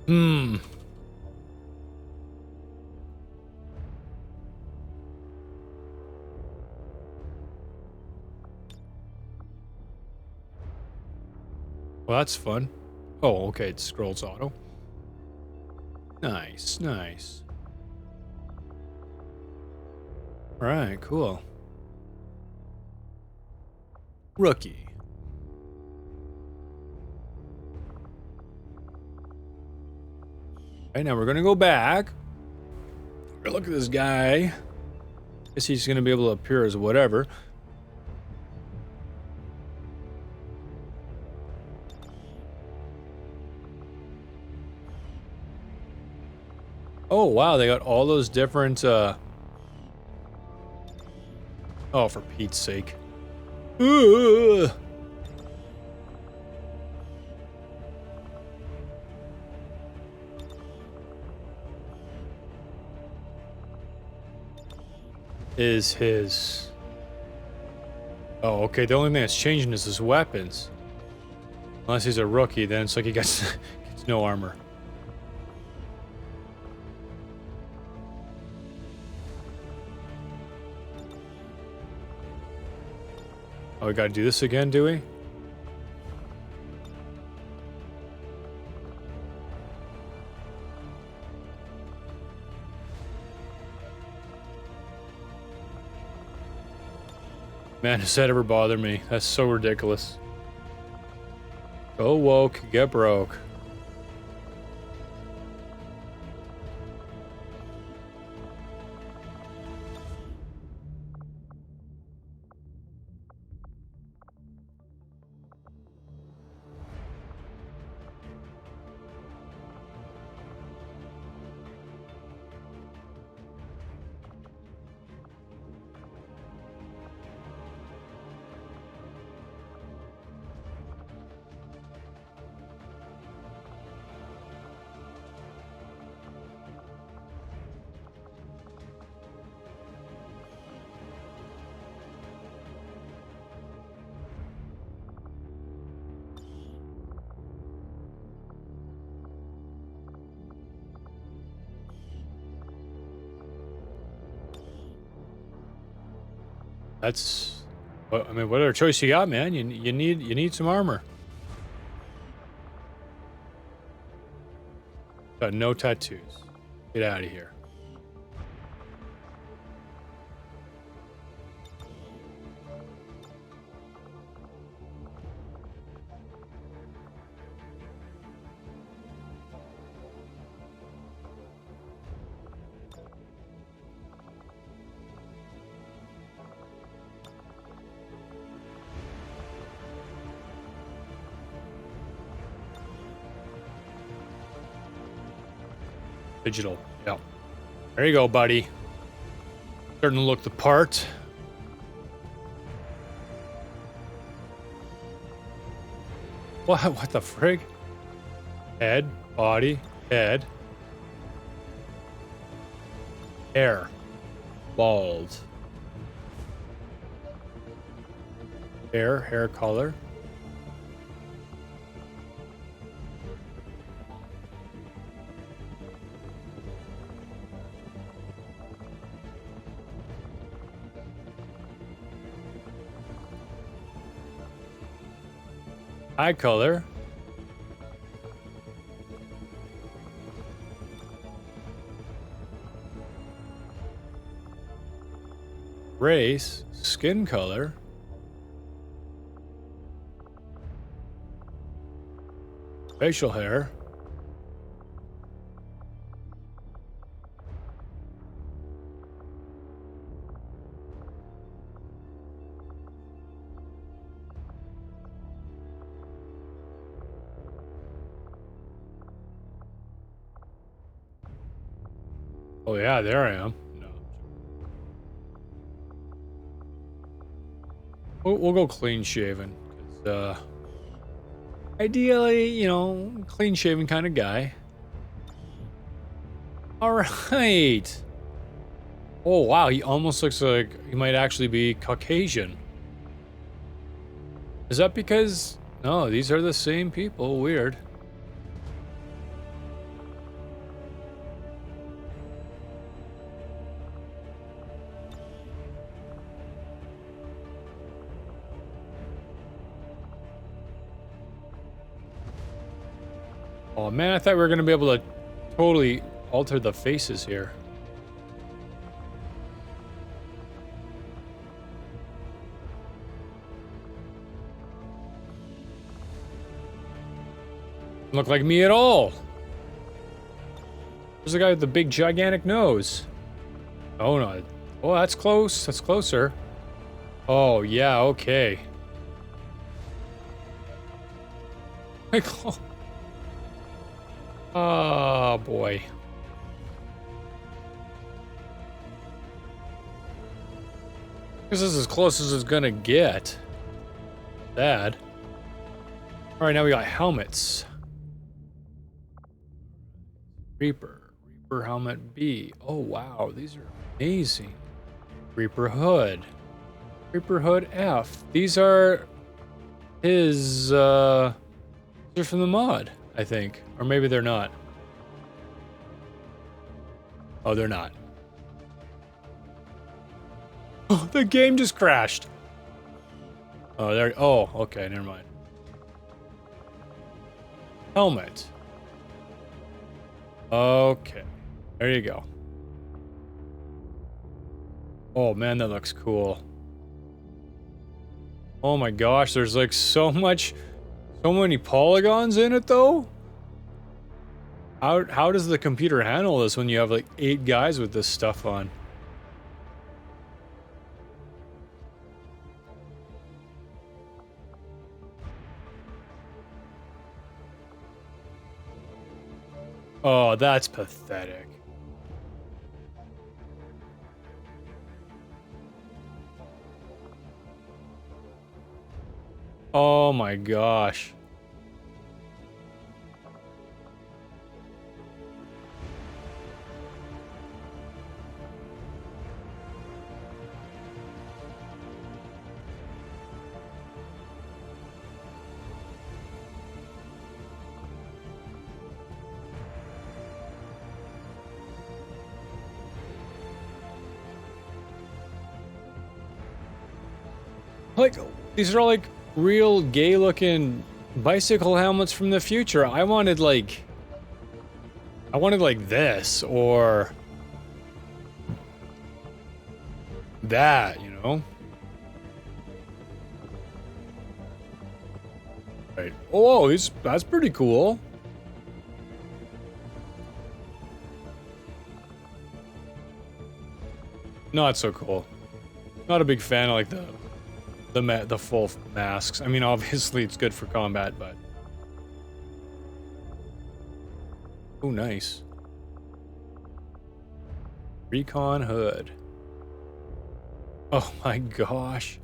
B: Hmm. Well, that's fun. Oh, okay, it scrolls auto. Nice, nice. All right, cool. Rookie. Okay, now we're gonna go back. We're gonna look at this guy. Guess he's gonna be able to appear as whatever. Oh wow, they got all those different oh, for Pete's sake. Ugh. Is his... Oh, okay, the only thing that's changing is his weapons. Unless he's a rookie, then it's like he gets, gets no armor. Oh, we gotta do this again, do we? Man, does that ever bother me? That's so ridiculous. Go woke, get broke. That's... I mean, what other choice you got, man? You need some armor. Got no tattoos. Get out of here. Digital. Yeah. There you go, buddy. Starting to look the part. What the frig? Head, body, head. Hair. Bald. Hair color. Eye color. Race, skin color. Facial hair. Oh yeah, there I am. No. We'll go clean shaven. Ideally, you know, clean shaven kind of guy. All right. Oh wow, he almost looks like he might actually be Caucasian. Is that because... No, these are the same people. Weird. Oh man, I thought we were gonna be able to totally alter the faces here. Look like me at all. There's a guy with the big gigantic nose. Oh no. Oh, that's close. That's closer. Oh yeah, okay. Oh boy. This is as close as it's gonna get. Bad. Alright, now we got helmets. Reaper helmet B. Oh wow, these are amazing. Reaper hood F. These are his they're from the mod, I think. Or maybe they're not. Oh, they're not. Oh, the game just crashed. Oh, there. Oh, okay, never mind. Helmet. Okay, there you go. Oh man, that looks cool. Oh my gosh, there's like so many polygons in it though. How does the computer handle this when you have like 8 guys with this stuff on? Oh, that's pathetic. Oh my gosh. Like, these are all like real gay looking bicycle helmets from the future. I wanted like this or that, you know? Right. Oh, that's pretty cool. Not so cool. Not a big fan of like the full masks. I mean, obviously it's good for combat, but oh, nice. Recon hood. Oh my gosh.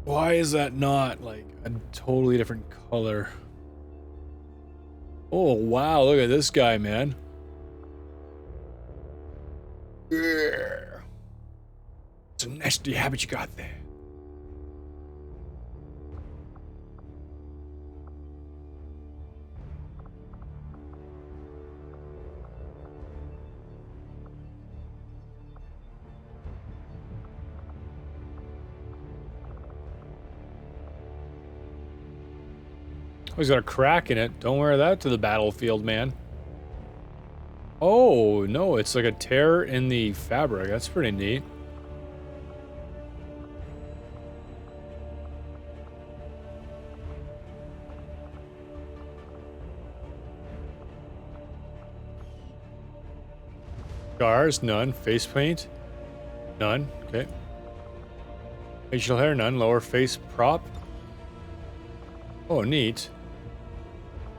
B: Why is that not like a totally different color? Oh wow, look at this guy, man. Yeah. It's a nasty habit you got there. Oh, he's got a crack in it. Don't wear that to the battlefield, man. Oh, no, it's like a tear in the fabric. That's pretty neat. Scars, none. Face paint, none. Okay. Facial hair, none. Lower face prop. Oh, neat.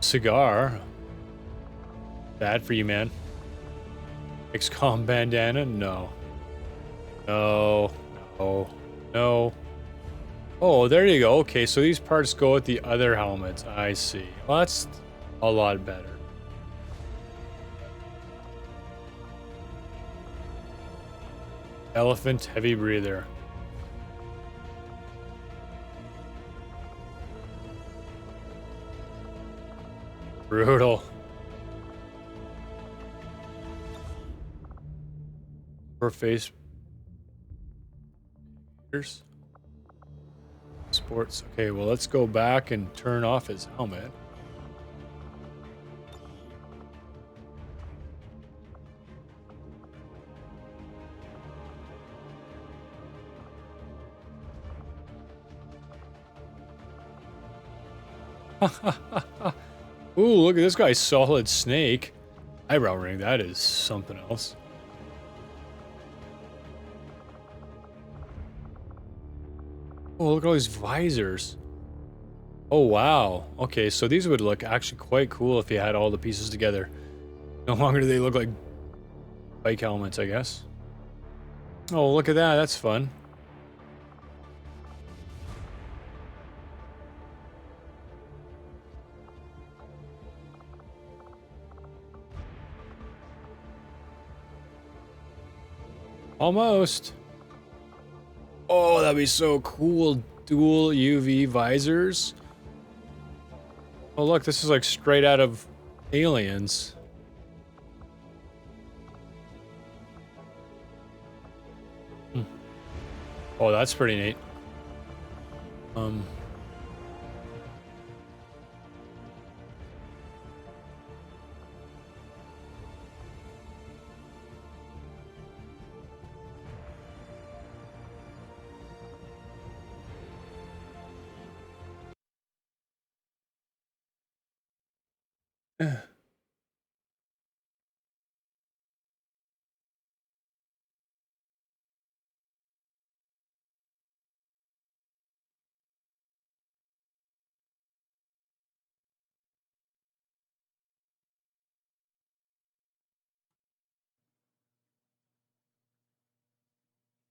B: Cigar. Bad for you, man. XCOM bandana, no. No. No. No. Oh, there you go. Okay, so these parts go with the other helmets. I see. Well, that's a lot better. Elephant heavy breather. Brutal. Her face. sports. Okay, well, let's go back and turn off his helmet. Ooh, look at this guy, Solid Snake. Eyebrow ring, that is something else. Oh, look at all these visors. Oh, wow. Okay, so these would look actually quite cool if you had all the pieces together. No longer do they look like bike helmets, I guess. Oh, look at that. That's fun. Almost. Oh, that'd be so cool. Dual UV visors. Oh, look, this is like straight out of Aliens. Hmm. Oh, that's pretty neat.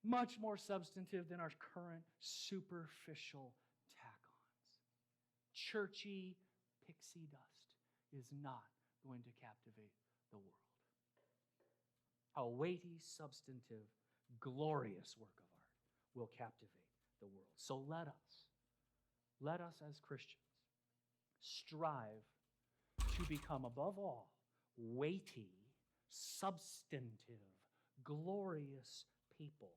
A: Much more substantive than our current superficial tack-ons. Churchy pixie dust is not going to captivate the world. A weighty, substantive, glorious work of art will captivate the world. So let us as Christians strive to become, above all, weighty, substantive, glorious people,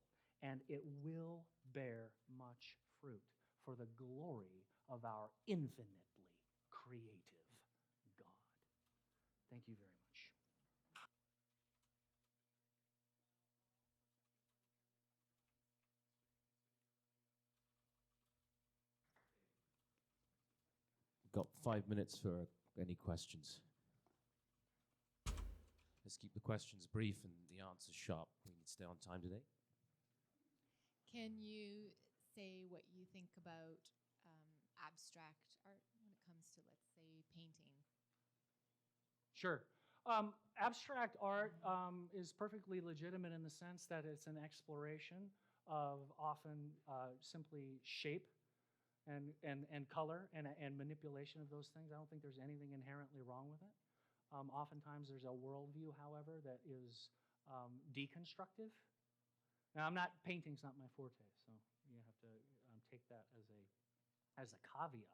A: and it will bear much fruit for the glory of our infinitely creative God. Thank you very much.
G: Got 5 minutes for any questions. Let's keep the questions brief and the answers sharp. We need to stay on time today.
H: Can you say what you think about abstract art when it comes to, let's say, painting?
A: Sure. Abstract art is perfectly legitimate in the sense that it's an exploration of often simply shape and color and manipulation of those things. I don't think there's anything inherently wrong with it. Oftentimes there's a worldview, however, that is deconstructive. Now, painting's not my forte, so you have to take that as a caveat.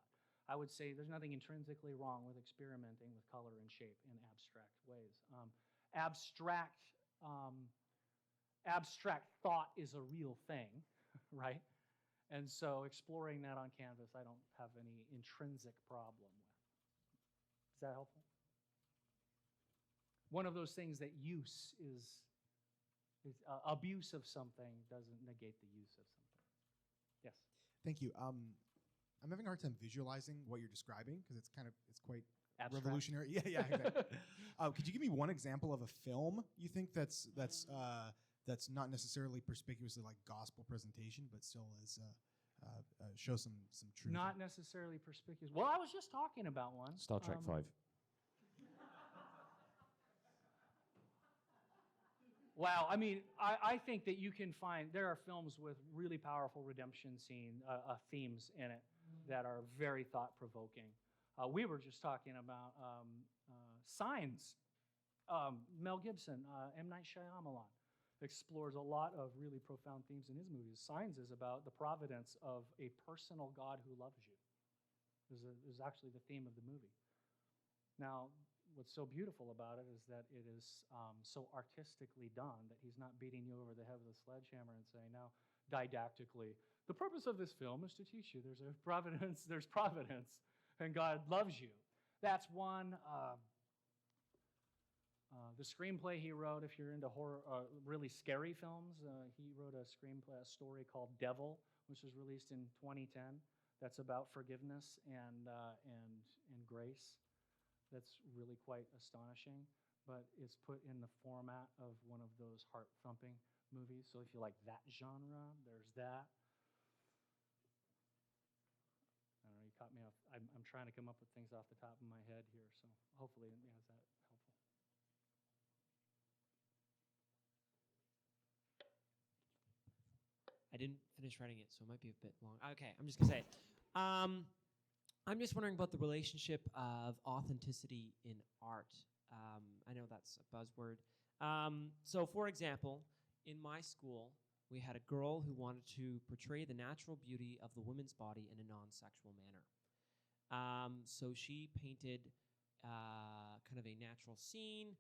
A: I would say there's nothing intrinsically wrong with experimenting with color and shape in abstract ways. Abstract thought is a real thing, right? And so exploring that on canvas, I don't have any intrinsic problem with. Is that helpful? One of those things that use is abuse of something doesn't negate the use of something. Yes.
I: Thank you. I'm having a hard time visualizing what you're describing because it's quite
A: Abstract.
I: revolutionary. Yeah, exactly. Could you give me one example of a film you think that's not necessarily perspicuously like gospel presentation, but still is show some truth?
A: Not necessarily perspicuous. Well, I was just talking about one.
G: Star Trek 5.
A: Wow, I mean, I think that you can find, there are films with really powerful redemption themes in it that are very thought-provoking. We were just talking about Signs. Mel Gibson, M. Night Shyamalan explores a lot of really profound themes in his movies. Signs is about the providence of a personal God who loves you. Is actually the theme of the movie. Now, what's so beautiful about it is that it is so artistically done that he's not beating you over the head with a sledgehammer and saying, now, didactically, The purpose of this film is to teach you there's providence, and God loves you. That's one. The screenplay he wrote, if you're into horror, really scary films, he wrote a screenplay, a story called Devil, which was released in 2010. That's about forgiveness and grace. That's really quite astonishing, but it's put in the format of one of those heart-thumping movies. So if you like that genre, there's that. I don't know, you caught me off. I'm trying to come up with things off the top of my head here, so hopefully, is that helpful?
J: I didn't finish writing it, so it might be a bit long. Okay, I'm just gonna say it. I'm just wondering about the relationship of authenticity in art. I know that's a buzzword. So, for example, in my school, we had a girl who wanted to portray the natural beauty of the woman's body in a non-sexual manner. So she painted kind of a natural scene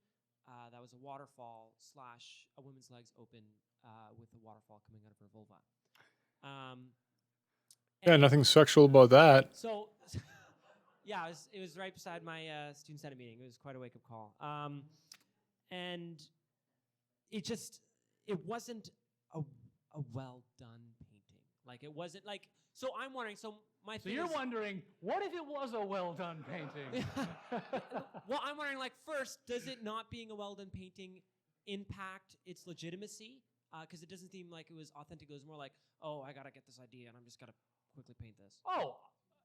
J: that was a waterfall / a woman's legs open with a waterfall coming out of her vulva.
B: Yeah, nothing sexual about that.
J: So, yeah, it was right beside my student senate meeting. It was quite a wake-up call. And it wasn't a well-done painting. Like, it wasn't like, so I'm wondering, so you're
A: wondering, what if it was a well-done painting?
J: Well, I'm wondering, like, first, does it not being a well-done painting impact its legitimacy? Because it doesn't seem like it was authentic. It was more like, oh, I gotta get this idea, and I'm just gotta quickly paint this.
A: Oh,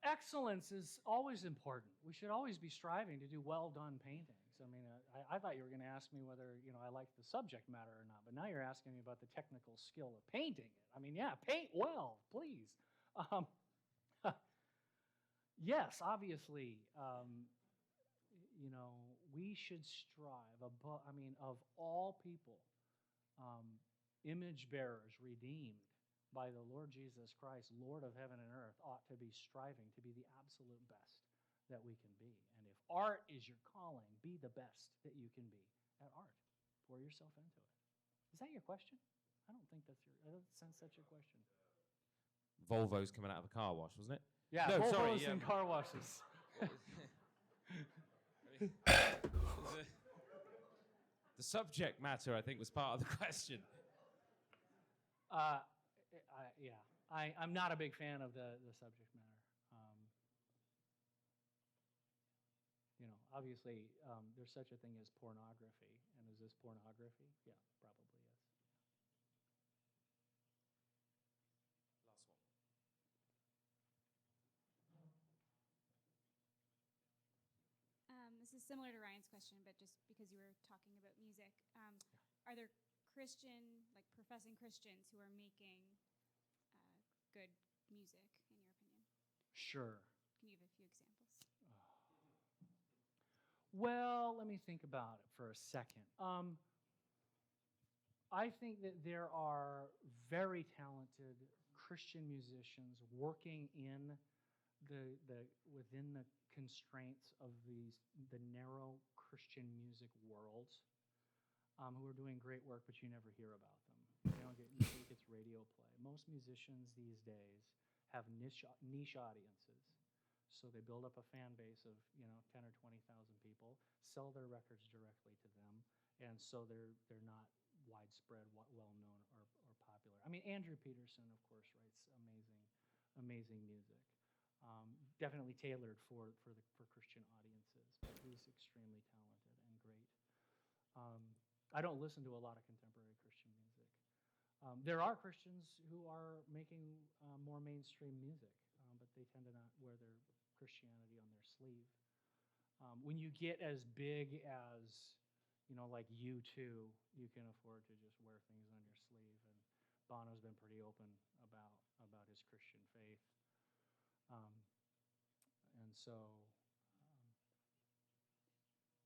A: excellence is always important. We should always be striving to do well-done paintings. I mean, I thought you were going to ask me whether I liked the subject matter or not, but now you're asking me about the technical skill of painting it. I mean, yeah, paint well, please. Yes, obviously, we should strive above. I mean, of all people, image bearers redeemed by the Lord Jesus Christ, Lord of heaven and earth, ought to be striving to be the absolute best that we can be. And if art is your calling, be the best that you can be at art. Pour yourself into it. Is that your question? I don't sense that's your question.
G: Volvo's coming out of a car wash, wasn't it?
A: Yeah,
G: No,
A: Volvos
G: sorry,
A: and car washes.
G: The subject matter, I think, was part of the question.
A: Yeah, I'm not a big fan of the subject matter. Obviously, there's such a thing as pornography, and is this pornography? Yeah, probably is.
K: This is similar to Ryan's question, but just because you were talking about music, are there professing Christians who are making good music, in your opinion?
A: Sure.
K: Can you give a few examples?
A: Well, let me think about it for a second. I think that there are very talented Christian musicians working in within the constraints of the narrow Christian music world, who are doing great work, but you never hear about them. Usually it gets radio play. Most musicians these days have niche audiences. So they build up a fan base of 10 or 20,000 people, sell their records directly to them, and so they're not widespread, well-known, or popular. I mean, Andrew Peterson, of course, writes amazing music, definitely tailored for Christian audiences, but he's extremely talented and great. I don't listen to a lot of contemporary Christian music. There are Christians who are making more mainstream music, but they tend to not wear their Christianity on their sleeve. When you get as big as, like U2, you can afford to just wear things on your sleeve. And Bono's been pretty open about his Christian faith. And so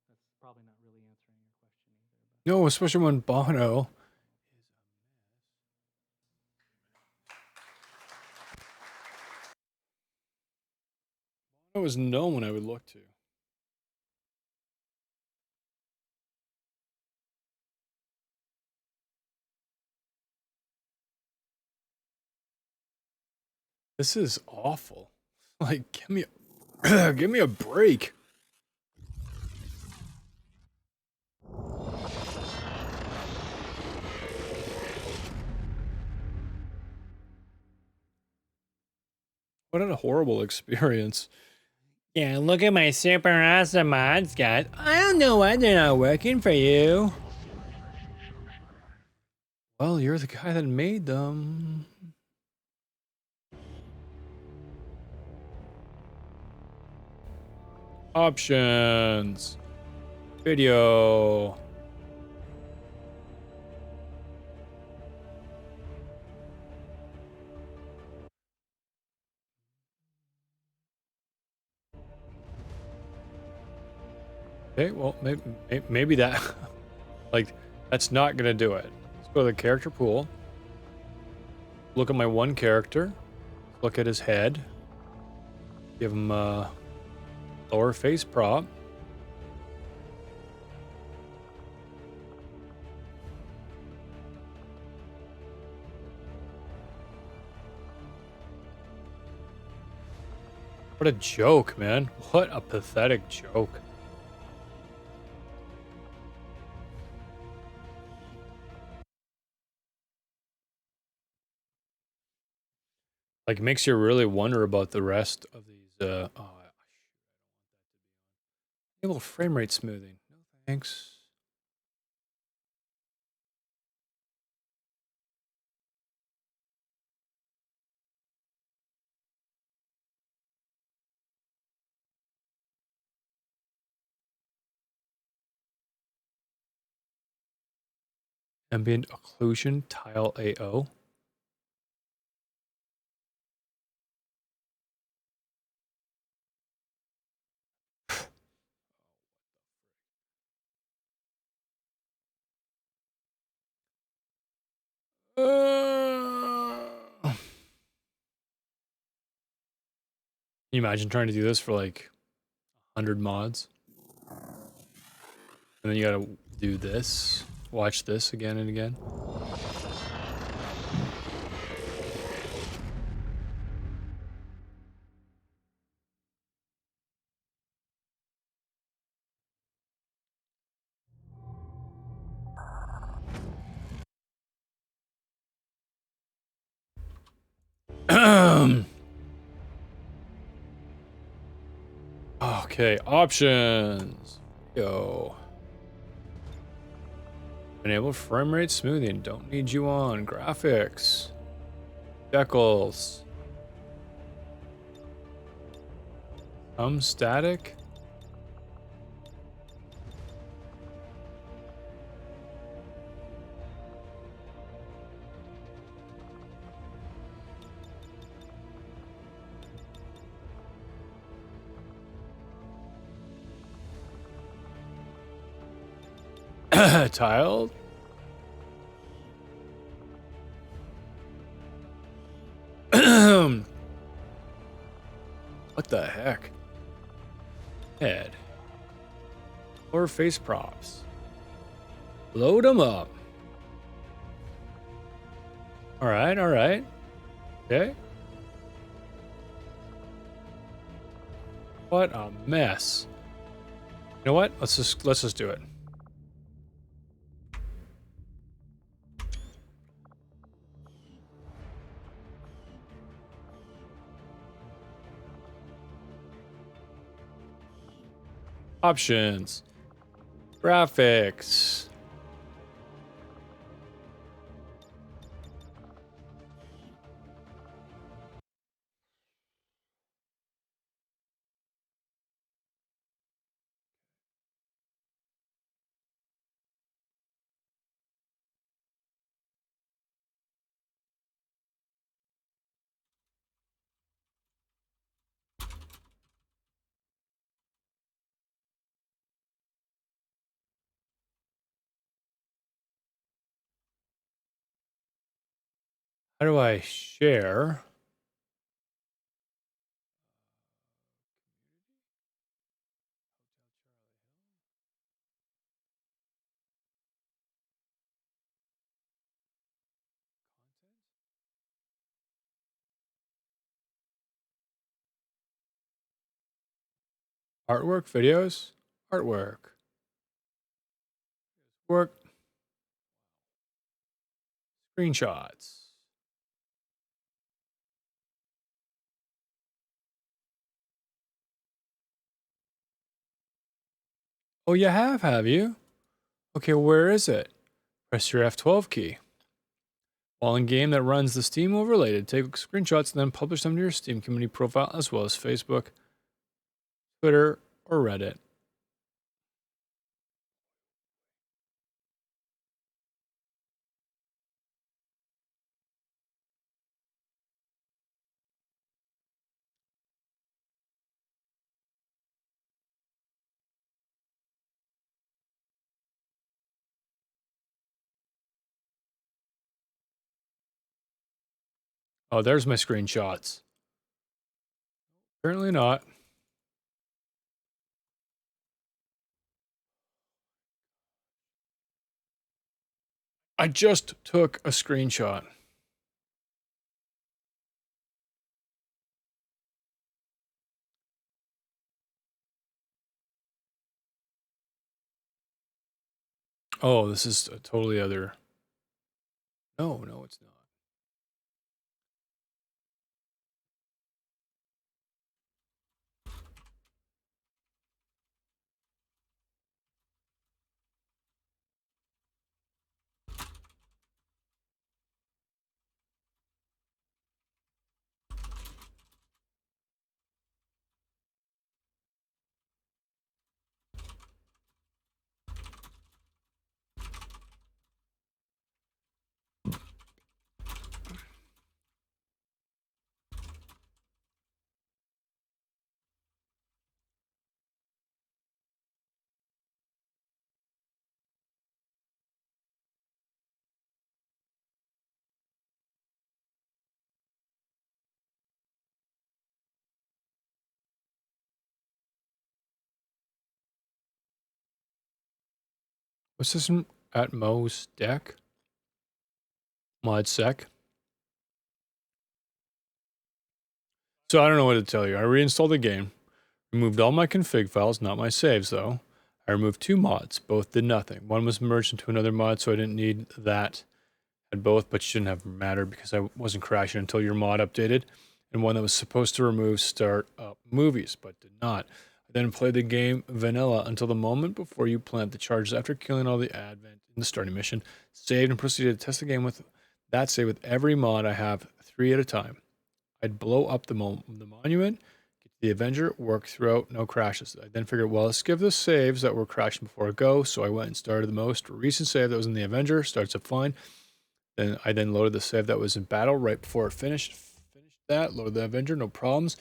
A: that's probably not really answering your question either.
B: No, especially when Bono. Bono was no one I would look to. This is awful. Like, give me give me a break. What a horrible experience. Yeah, look at my super awesome mods, guys. I don't know why they're not working for you. Well, you're the guy that made them. Options. Video. Okay, well, maybe that, like, that's not gonna do it. Let's go to the character pool. Look at my one character. Look at his head. Give him a lower face prop. What a joke, man. What a pathetic joke. Like, makes you really wonder about the rest of these, enable frame rate smoothing. No thanks. Ambient occlusion, tile AO. Can you imagine trying to do this for like 100 mods? And then you gotta do this, watch this again and again. Okay, options. Yo. Enable frame rate smoothing. Don't need you on. Graphics. Decals. Static. Tiled. What the heck? Head. Or face props. Load them up. All right, all right. Okay. What a mess. You know what? Let's just do it. Options. Graphics. How do I share? Artwork, videos, artwork, work, screenshots. Oh, you have you? Okay, where is it? Press your F12 key. While in game that runs the Steam overlay to take screenshots and then publish them to your Steam community profile as well as Facebook, Twitter, or Reddit. Oh, there's my screenshots. Apparently not. I just took a screenshot. Oh, this is a totally other. No, no, it's not. What's this at Mo's deck? Mod sec. So I don't know what to tell you. I reinstalled the game, removed all my config files, not my saves though. I removed 2 mods, both did nothing. One was merged into another mod, so I didn't need that. Had both, but shouldn't have mattered because I wasn't crashing until your mod updated. And one that was supposed to remove start up movies, but did not. I then played the game vanilla until the moment before you plant the charges after killing all the advent in the starting mission. Saved and proceeded to test the game with that save with every mod I have 3 at a time. I'd blow up the monument, get to the Avenger, work throughout, no crashes. I then figured, well, let's skip the saves that were crashing before I go. So I went and started the most recent save that was in the Avenger, starts up fine. Then I loaded the save that was in battle right before it finished. Finished that, loaded the Avenger, no problems.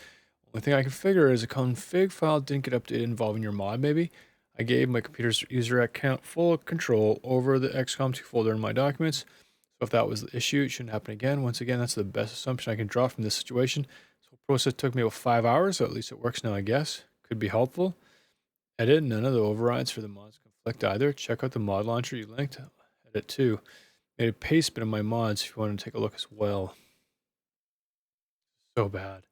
B: Only thing I can figure is a config file didn't get updated involving your mod, maybe. I gave my computer's user account full control over the XCOM2 folder in my documents. So if that was the issue, it shouldn't happen again. Once again, that's the best assumption I can draw from this situation. So the process took me about 5 hours, so at least it works now, I guess. Could be helpful. Edit, none of the overrides for the mods conflict either. Check out the mod launcher you linked. Edit too. Made a paste bin of my mods if you want to take a look as well. So bad.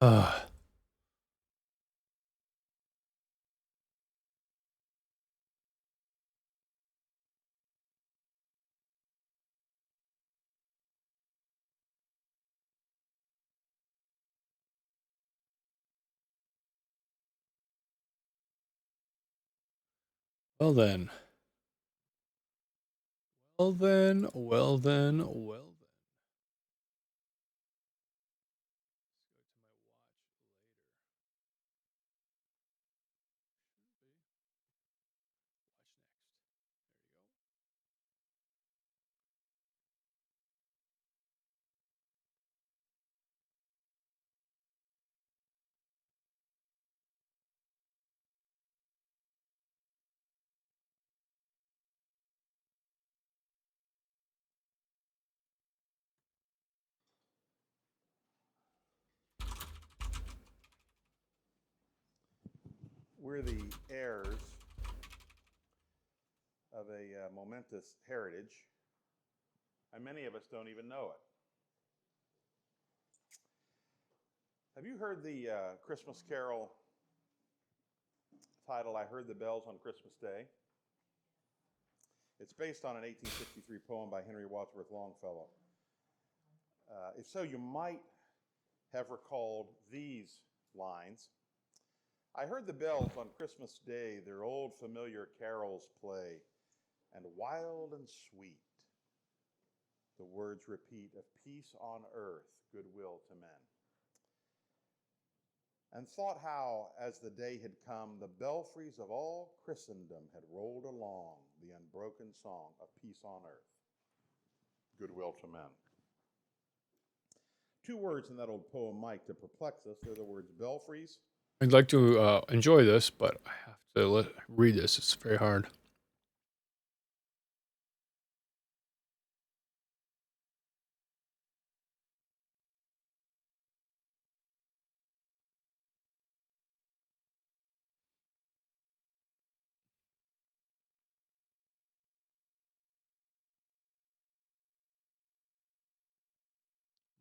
B: Ah. Well then. Well then, well then, well then.
L: we're the heirs of a momentous heritage, and many of us don't even know it. Have you heard the Christmas Carol titled, I Heard the Bells on Christmas Day? It's based on an 1863 poem by Henry Wadsworth Longfellow. If so, you might have recalled these lines. I heard the bells on Christmas Day, their old familiar carols play, and wild and sweet the words repeat of peace on earth, goodwill to men. And thought how, as the day had come, the belfries of all Christendom had rolled along the unbroken song of peace on earth, goodwill to men. Two words in that old poem, Mike, to perplex us. They're the words belfries.
B: I'd like to enjoy this, but I have to read this. It's very hard.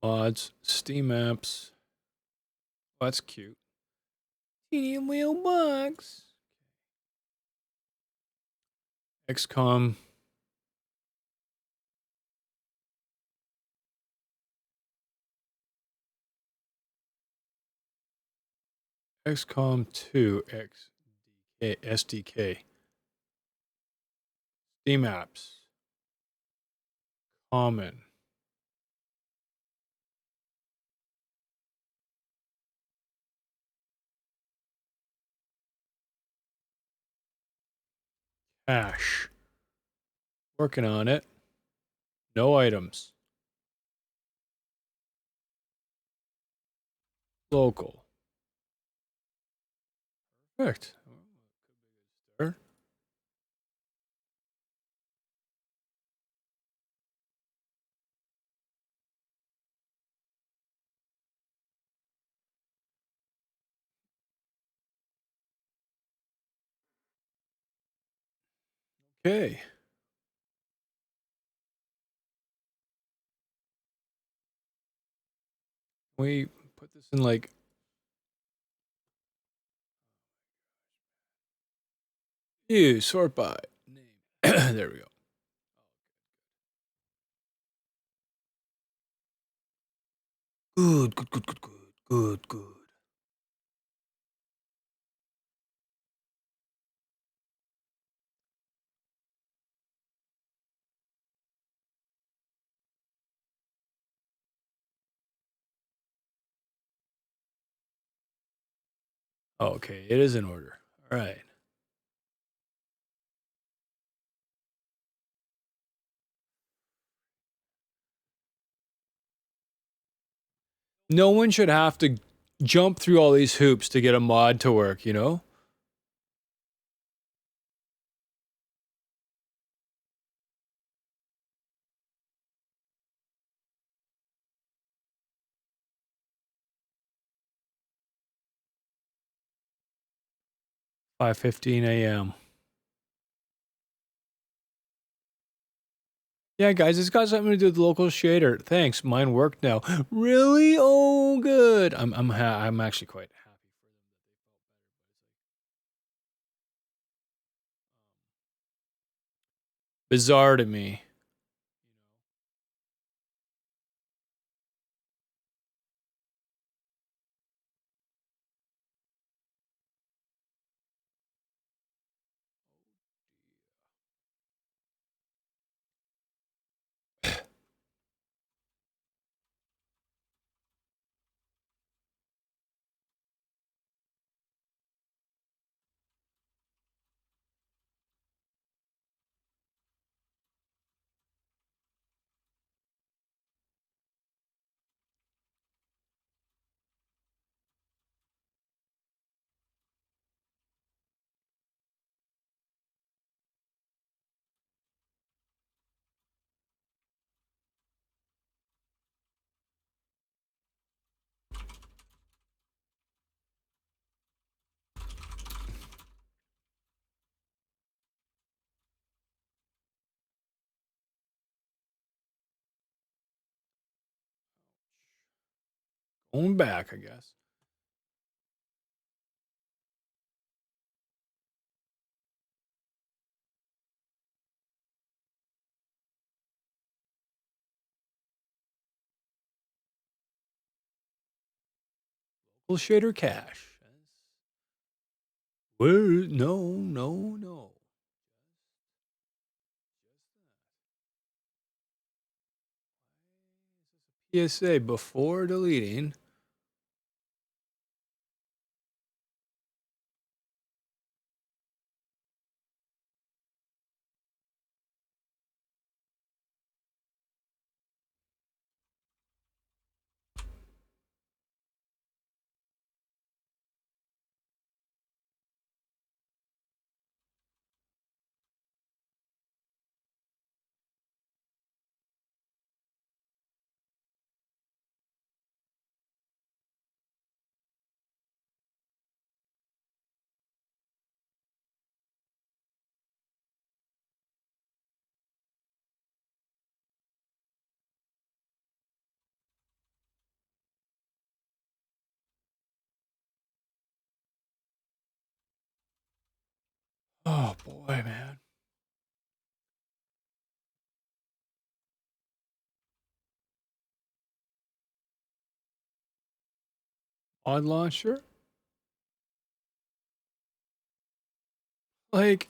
B: Mods, Steam apps. Oh, that's cute. Teeny wheel box. XCOM. XCOM2 SDK. Steam apps. Common. Cache. Working on it. No items. Local. Perfect. Start. Okay. We put this in like. Ew, sort by name. There we go. Good, good, good, good, good, good, good. Okay, it is in order. All right. No one should have to jump through all these hoops to get a mod to work, you know? $5:15 a.m. Yeah, guys, it's got something to do with the local shader. Thanks, mine worked now. Really? Oh, good. I'm actually quite happy for them that they felt better. But it's like bizarre to me. Going back, I guess. Local shader cache. Where? No, no, no. PSA before deleting. Oh boy, man. Mod launcher? Like,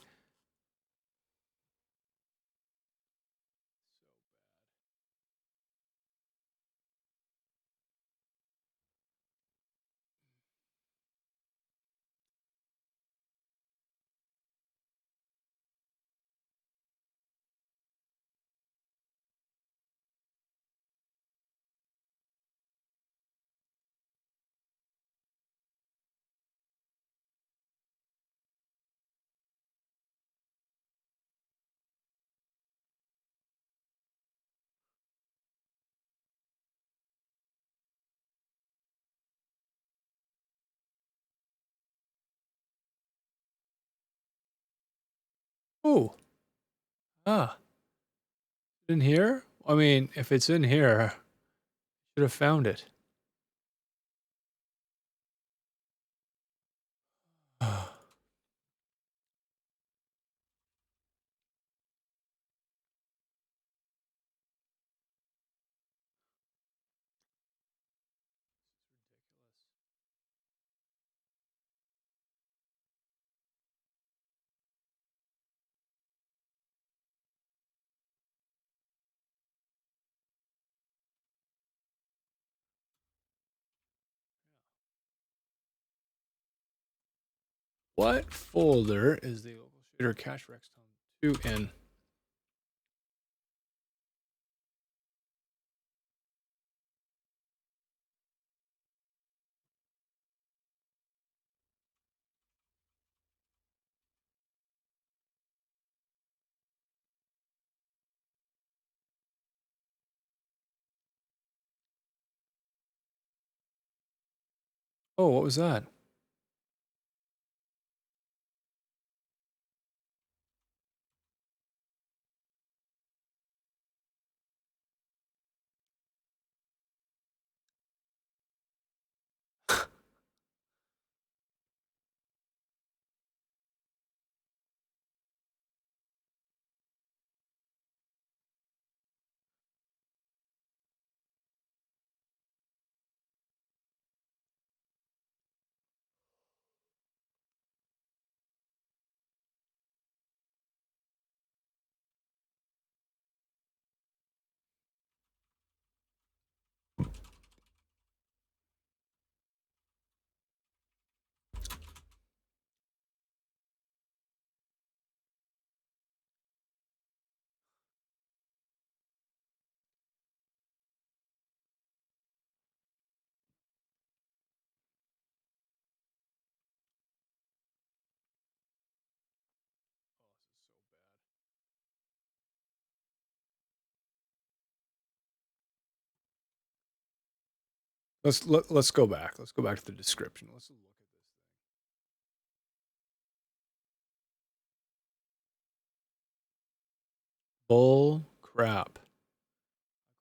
B: oh, ah, in here? I mean, if it's in here, should have found it. What folder is the local shader cache Rextone 2 in? Oh, what was that? Let's go back. Let's go back to the description. Let's look at this thing. Bull crap.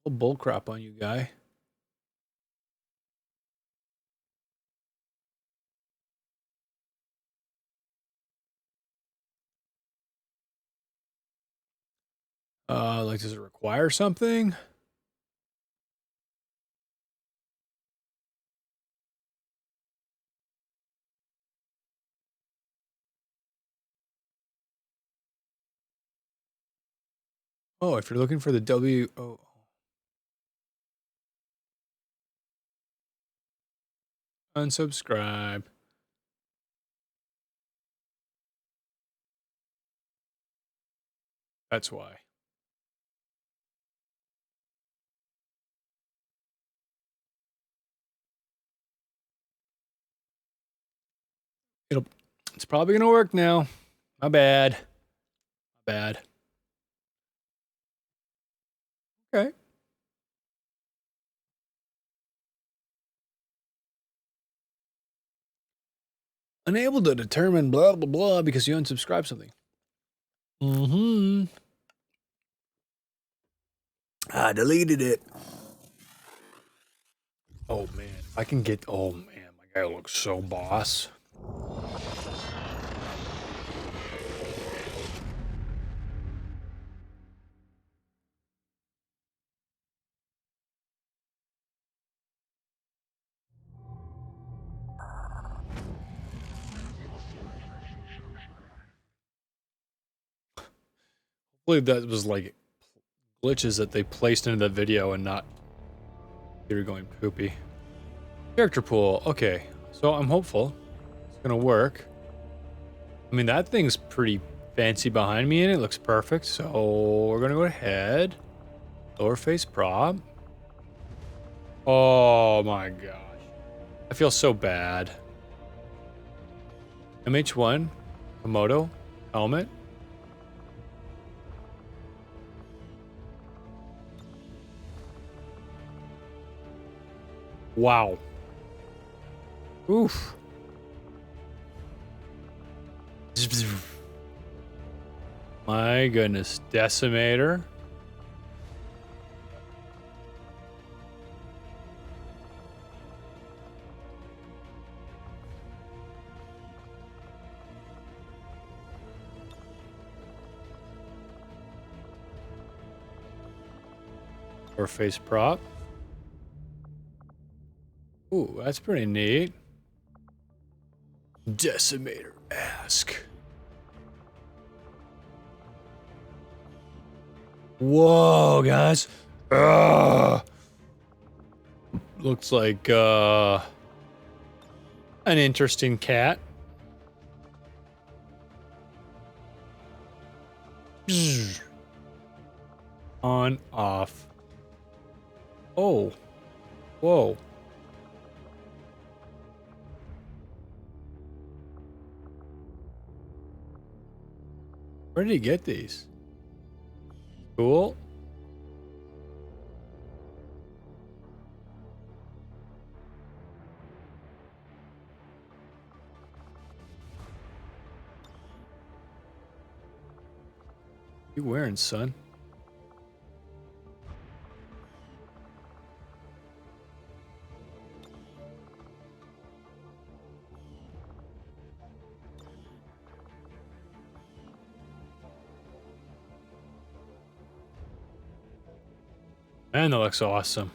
B: Bull crap on you, guy. Like, does it require something? Oh, if you're looking for the WO. Unsubscribe. That's why. It's probably gonna work now. My bad. My bad. Okay. Unable to determine blah blah blah because you unsubscribed something. Mm-hmm. I deleted it. Oh man, I can get. Oh man, my guy looks so boss. I believe that was like glitches that they placed into the video and not they were going poopy. Character pool. Okay, so I'm hopeful it's gonna work. I mean, that thing's pretty fancy behind me and it looks perfect. So we're gonna go ahead. Lower face prop. Oh my gosh. I feel so bad. MH1. Komodo. Helmet. Wow. Oof. My goodness. Decimator. Or face prop. Ooh, that's pretty neat. Decimator mask. Whoa, guys. Looks like an interesting cat. On, off. Oh. Whoa. Where did he get these? Cool. You wearing, son? Man, that looks awesome.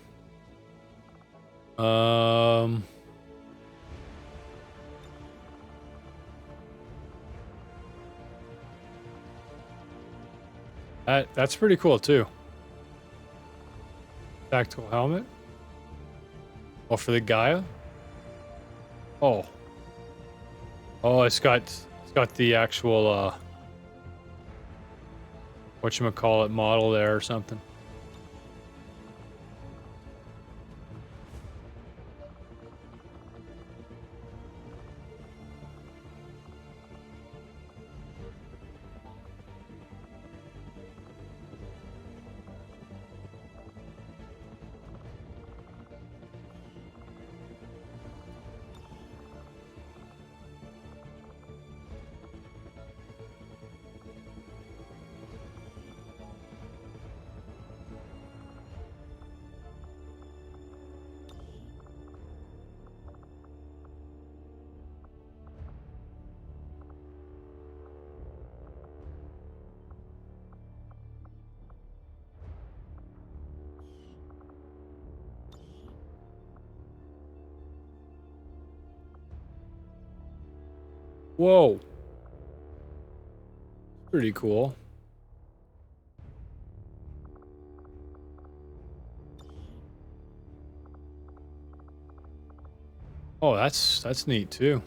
B: That's pretty cool too. Tactical helmet. Oh, for the Gaia. Oh. Oh, it's got the actual whatchamacallit model there or something. Whoa. Pretty cool. Oh, that's neat too.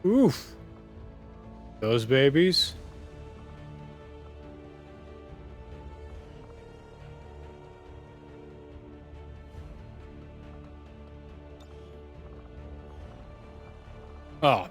B: Oof. Those babies. Oh.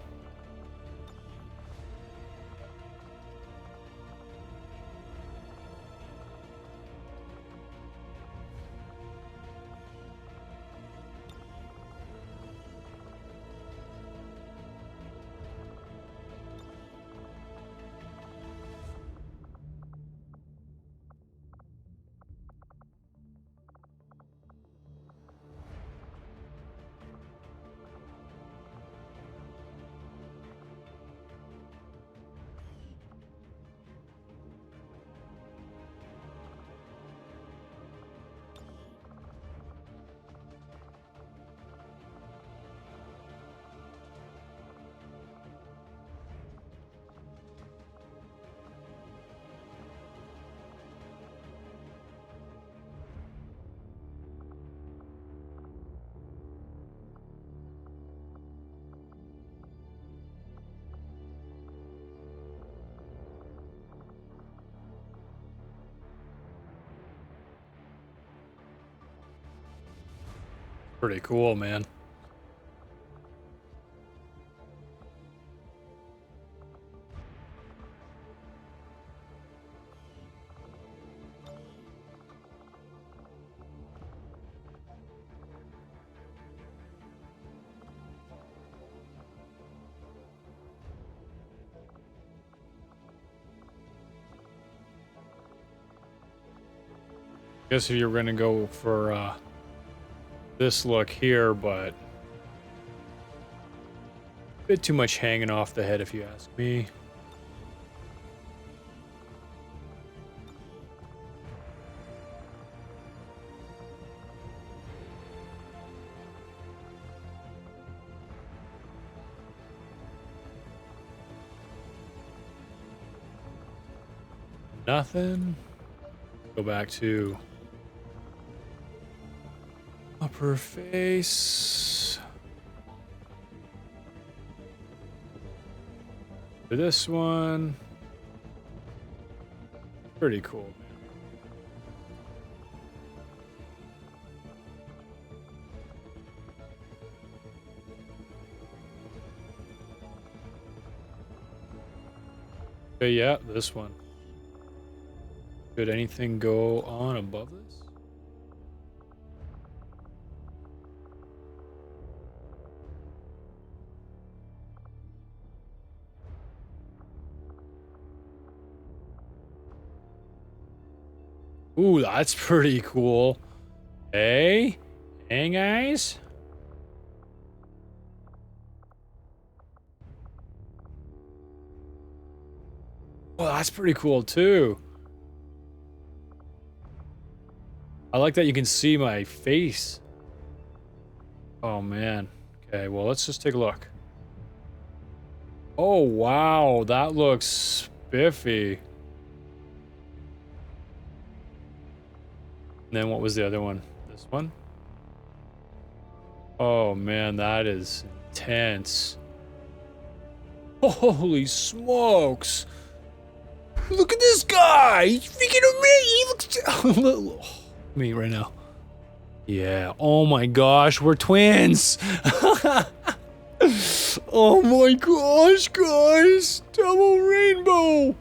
B: Pretty cool, man. Guess if you're gonna go for this look here, but a bit too much hanging off the head if you ask me. Nothing. Go back to upper face. For this one. Pretty cool. Okay, yeah, this one. Could anything go on above this? Ooh, that's pretty cool. Hey? Hey, guys? Well, that's pretty cool, too. I like that you can see my face. Oh, man. Okay, well, let's just take a look. Oh, wow. That looks spiffy. And then what was the other one? This one? Oh, man, that is intense. Holy smokes. Look at this guy. He's freaking amazing. He looks... me right now. Yeah. Oh my gosh, we're twins. Oh my gosh, guys. Double rainbow.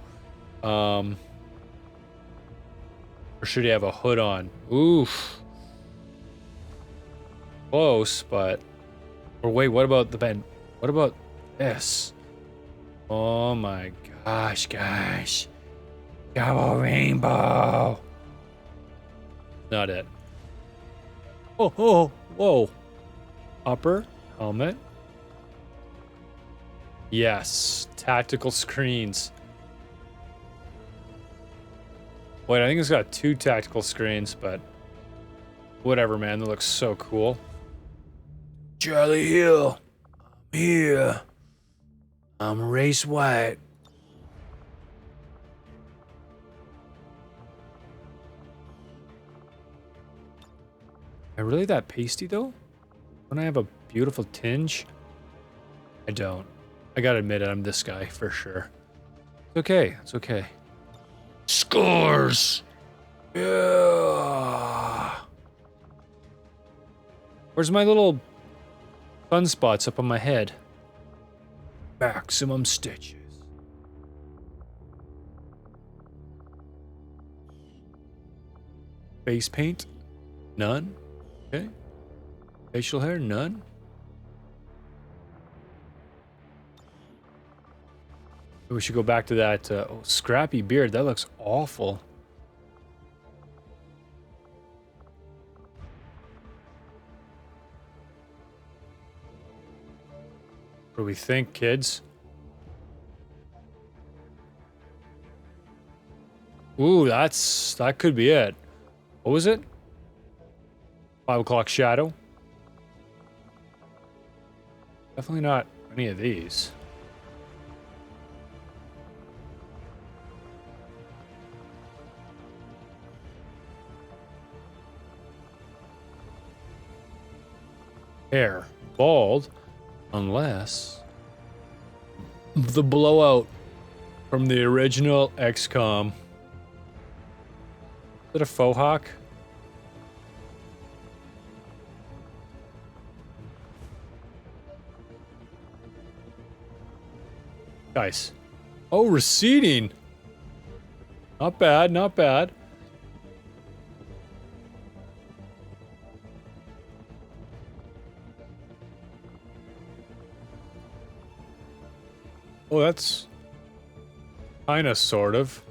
B: Or should he have a hood on? Oof. Close, but... Or wait, what about the bend? What about this? Oh my gosh, guys. Double rainbow. Not it. Oh, whoa. Upper helmet. Yes, tactical screens. Wait, I think it's got 2 tactical screens, but whatever, man. That looks so cool. Charlie Hill, I'm here. I'm Race White. Am I really that pasty, though? Don't I have a beautiful tinge? I don't. I gotta admit it, I'm this guy, for sure. It's okay, it's okay. Scores! Yeah! Where's my little sunspots up on my head? Maximum stitches. Face paint? None? Okay. Facial hair? None? We should go back to that scrappy beard. That looks awful. What do we think, kids? Ooh, that could be it. What was it? 5 o'clock shadow? Definitely not any of these. Hair. Bald. Unless... the blowout from the original XCOM. Is it a faux hawk? Guys. Oh, receding. Not bad, not bad. Oh, that's kinda, sort of.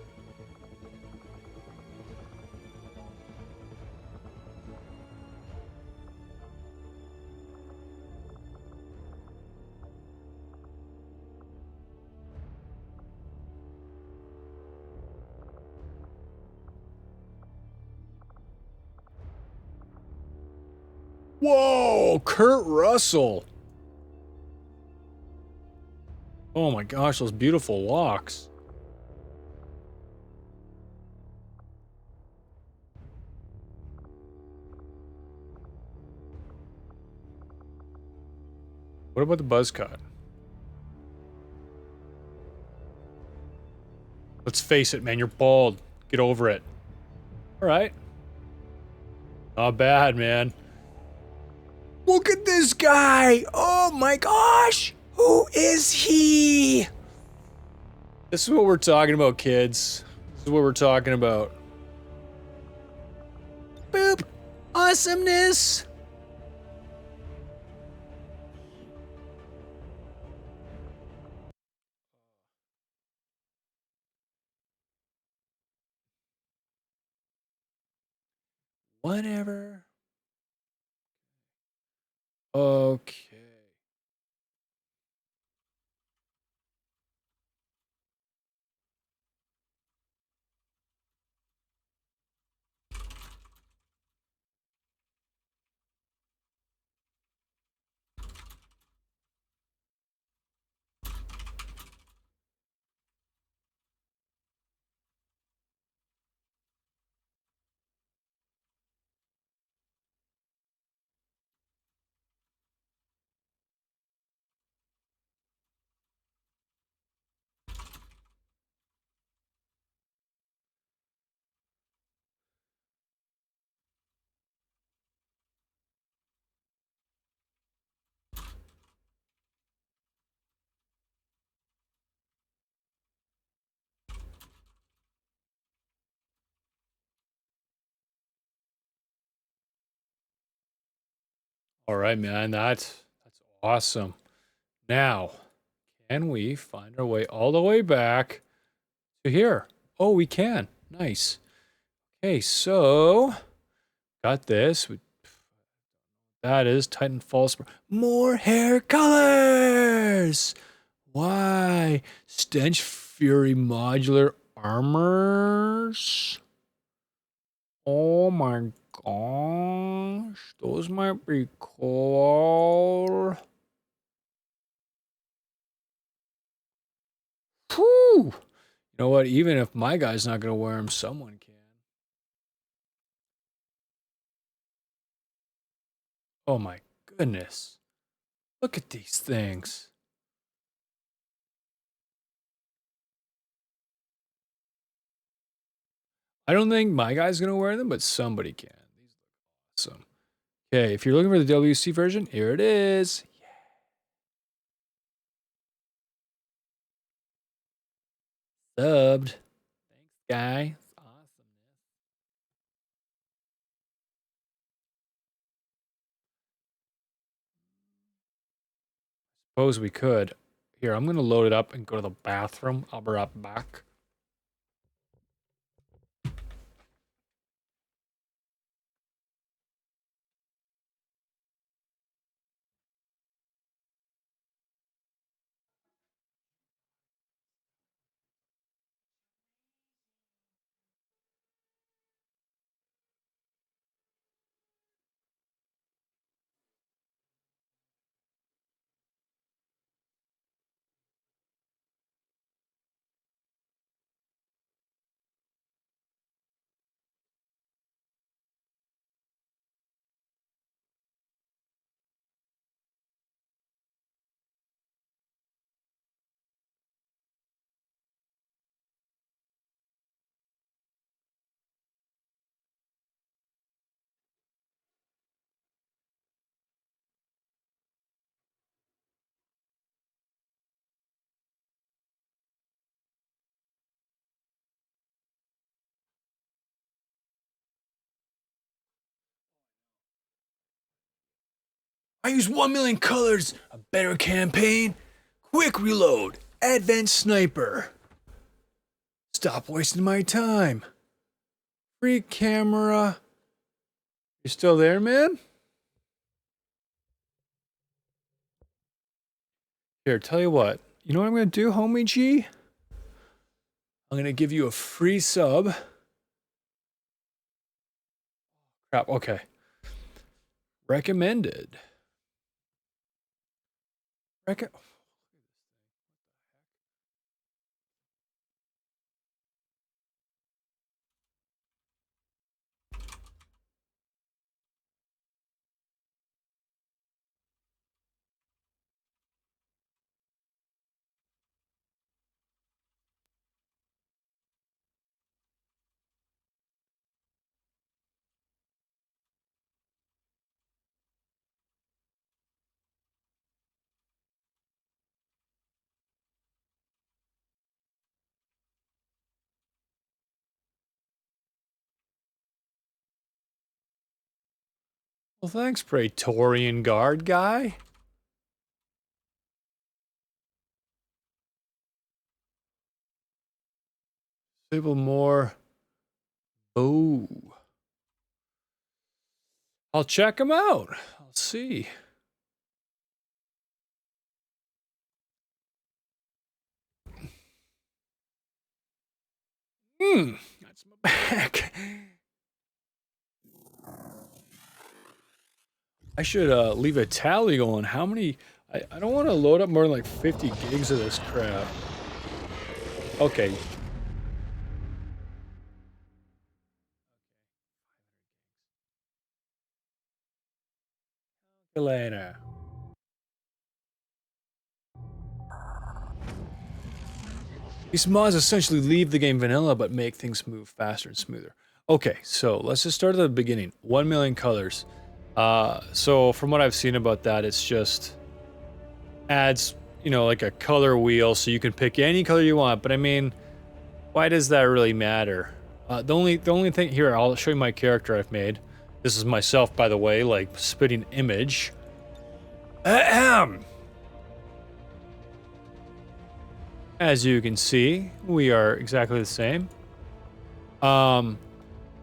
B: Whoa, Kurt Russell. Oh my gosh, those beautiful locks. What about the buzz cut? Let's face it, man, you're bald. Get over it. All right. Not bad, man. Look at this guy! Oh my gosh! Who is he? This is what we're talking about, kids. This is what we're talking about. Boop! Awesomeness! Whatever. Okay. All right, man. That's awesome. Now, can we find our way all the way back to here? Oh, we can. Nice. Okay, so got this. That is Titanfall. More hair colors. Why? Stench Fury modular armors. Oh my gosh, those might be cool. Whew. You know what? Even if my guy's not gonna wear them, someone can. Oh my goodness. Look at these things. I don't think my guy's gonna wear them, but somebody can. These look awesome. Okay, if you're looking for the WC version, here it is. Yeah. Subbed. Thanks, guy. Awesome. Suppose we could. Here, I'm gonna load it up and go to the bathroom. I'll be right back. I use 1 million colors, a better campaign, quick reload, advanced sniper. Stop wasting my time. Free camera. You still there, man? Here, tell you what. You know what I'm gonna do, homie G? I'm gonna give you a free sub. Crap, okay. Recommended. Well, thanks, Praetorian Guard guy. Disable more. Oh. I'll check them out. I'll see. That's my back. I should leave a tally going. How many? I don't want to load up more than like 50 gigs of this crap. Okay. Later. These mods essentially leave the game vanilla but make things move faster and smoother. Okay, so let's just start at the beginning. 1 million colors. So from what I've seen about that, it's just adds, you know, like a color wheel so you can pick any color you want. But I mean, why does that really matter? The only thing here, I'll show you my character I've made. This is myself, by the way, like spitting image. Ahem. As you can see, we are exactly the same.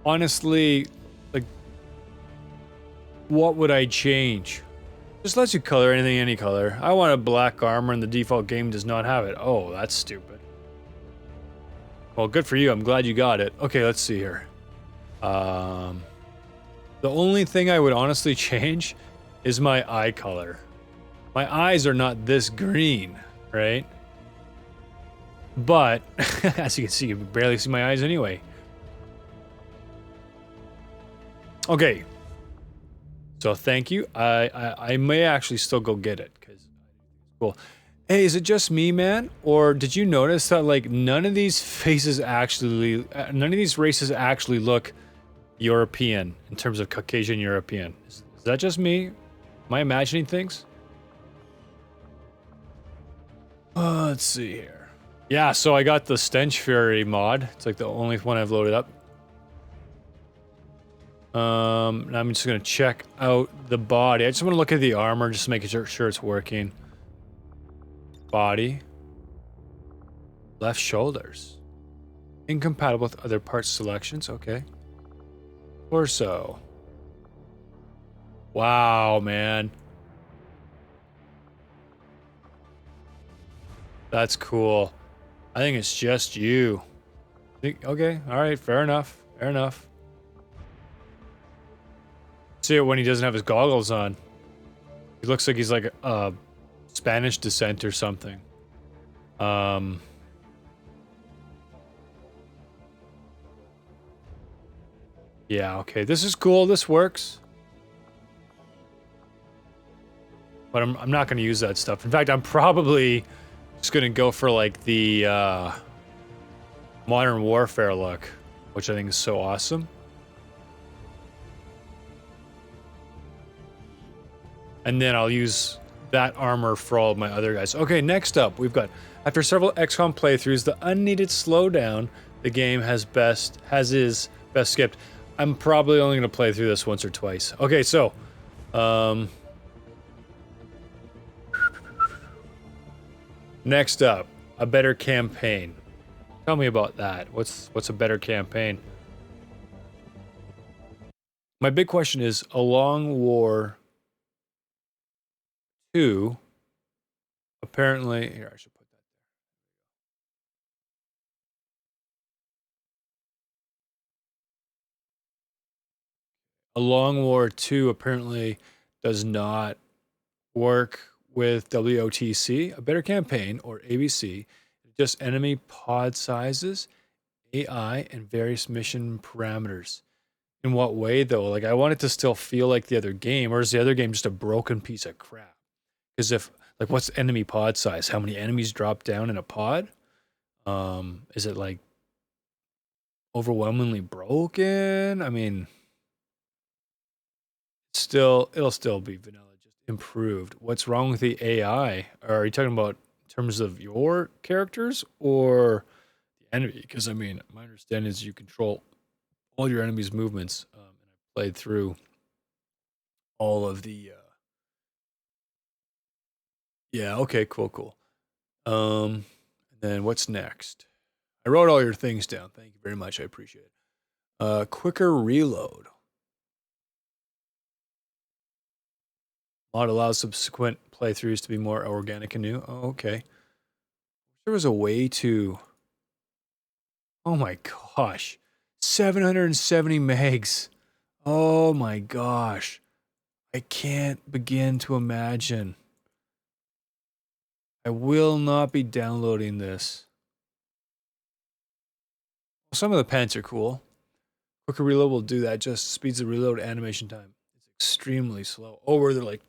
B: Honestly, like, what would I change? Just lets you color anything, any color. I want a black armor and the default game does not have it. Oh, that's stupid. Well, good for you. I'm glad you got it. Okay, let's see here. The only thing I would honestly change is my eye color. My eyes are not this green, right? But, as you can see, you can barely see my eyes anyway. Okay. So thank you. I may actually still go get it, because cool. Hey, is it just me, man? Or did you notice that, like, none of these races actually look European in terms of Caucasian European? Is that just me? Am I imagining things? Let's see here. Yeah, so I got the Stench Fury mod. It's like the only one I've loaded up. Now I'm just gonna check out the body. I just want to look at the armor, just making sure it's working. Body. Left shoulders. Incompatible with other parts selections. Okay. Torso. Wow, man. That's cool. I think it's just you. Okay, alright, fair enough. Fair enough. See it when he doesn't have his goggles on. He looks like he's like a Spanish descent or something. Yeah, okay, this is cool. This works. But I'm not going to use that stuff. In fact, I'm probably just going to go for like the Modern Warfare look, which I think is so awesome. And then I'll use that armor for all of my other guys. Okay, next up, we've got, after several XCOM playthroughs, the unneeded slowdown the game has best skipped. I'm probably only going to play through this once or twice. Okay, so, next up, a better campaign. Tell me about that. What's a better campaign? My big question is, A Long War 2, apparently, here, I should put that there. A Long War 2 apparently does not work with WOTC, a better campaign, or ABC, just enemy pod sizes, AI, and various mission parameters. In what way, though? Like, I want it to still feel like the other game, or is the other game just a broken piece of crap? Because if, like, what's enemy pod size? How many enemies drop down in a pod? Is it, like, overwhelmingly broken? I mean, it'll still be vanilla, just improved. What's wrong with the AI? Are you talking about in terms of your characters or the enemy? Because, I mean, my understanding is you control all your enemies' movements, and I played through all of the... Yeah, okay, cool. And then what's next? I wrote all your things down. Thank you very much. I appreciate it. Quicker reload. Mod allows subsequent playthroughs to be more organic and new. Oh, okay. There was a way to... Oh my gosh. 770 megs. Oh my gosh. I can't begin to imagine. I will not be downloading this. Some of the pants are cool. Quicker reload will do that. Just speeds the reload animation time. It's extremely slow. Oh, where they're like...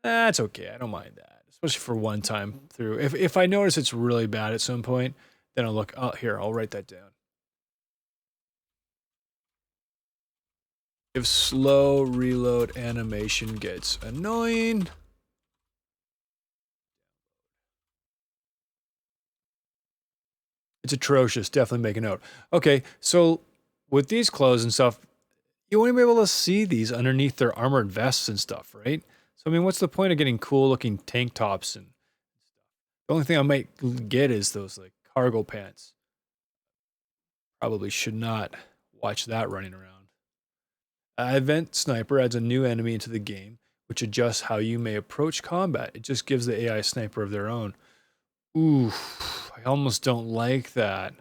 B: That's okay. I don't mind that. Especially for one time through. If I notice it's really bad at some point, then I'll look... Oh, here, I'll write that down. If slow reload animation gets annoying... It's atrocious. Definitely make a note. Okay, so with these clothes and stuff, you won't be able to see these underneath their armored vests and stuff, right? So I mean, what's the point of getting cool looking tank tops? And the only thing I might get is those like cargo pants. Probably should not watch that running around. Event Sniper adds a new enemy into the game, which adjusts how you may approach combat. It just gives the AI sniper of their own. Ooh, I almost don't like that.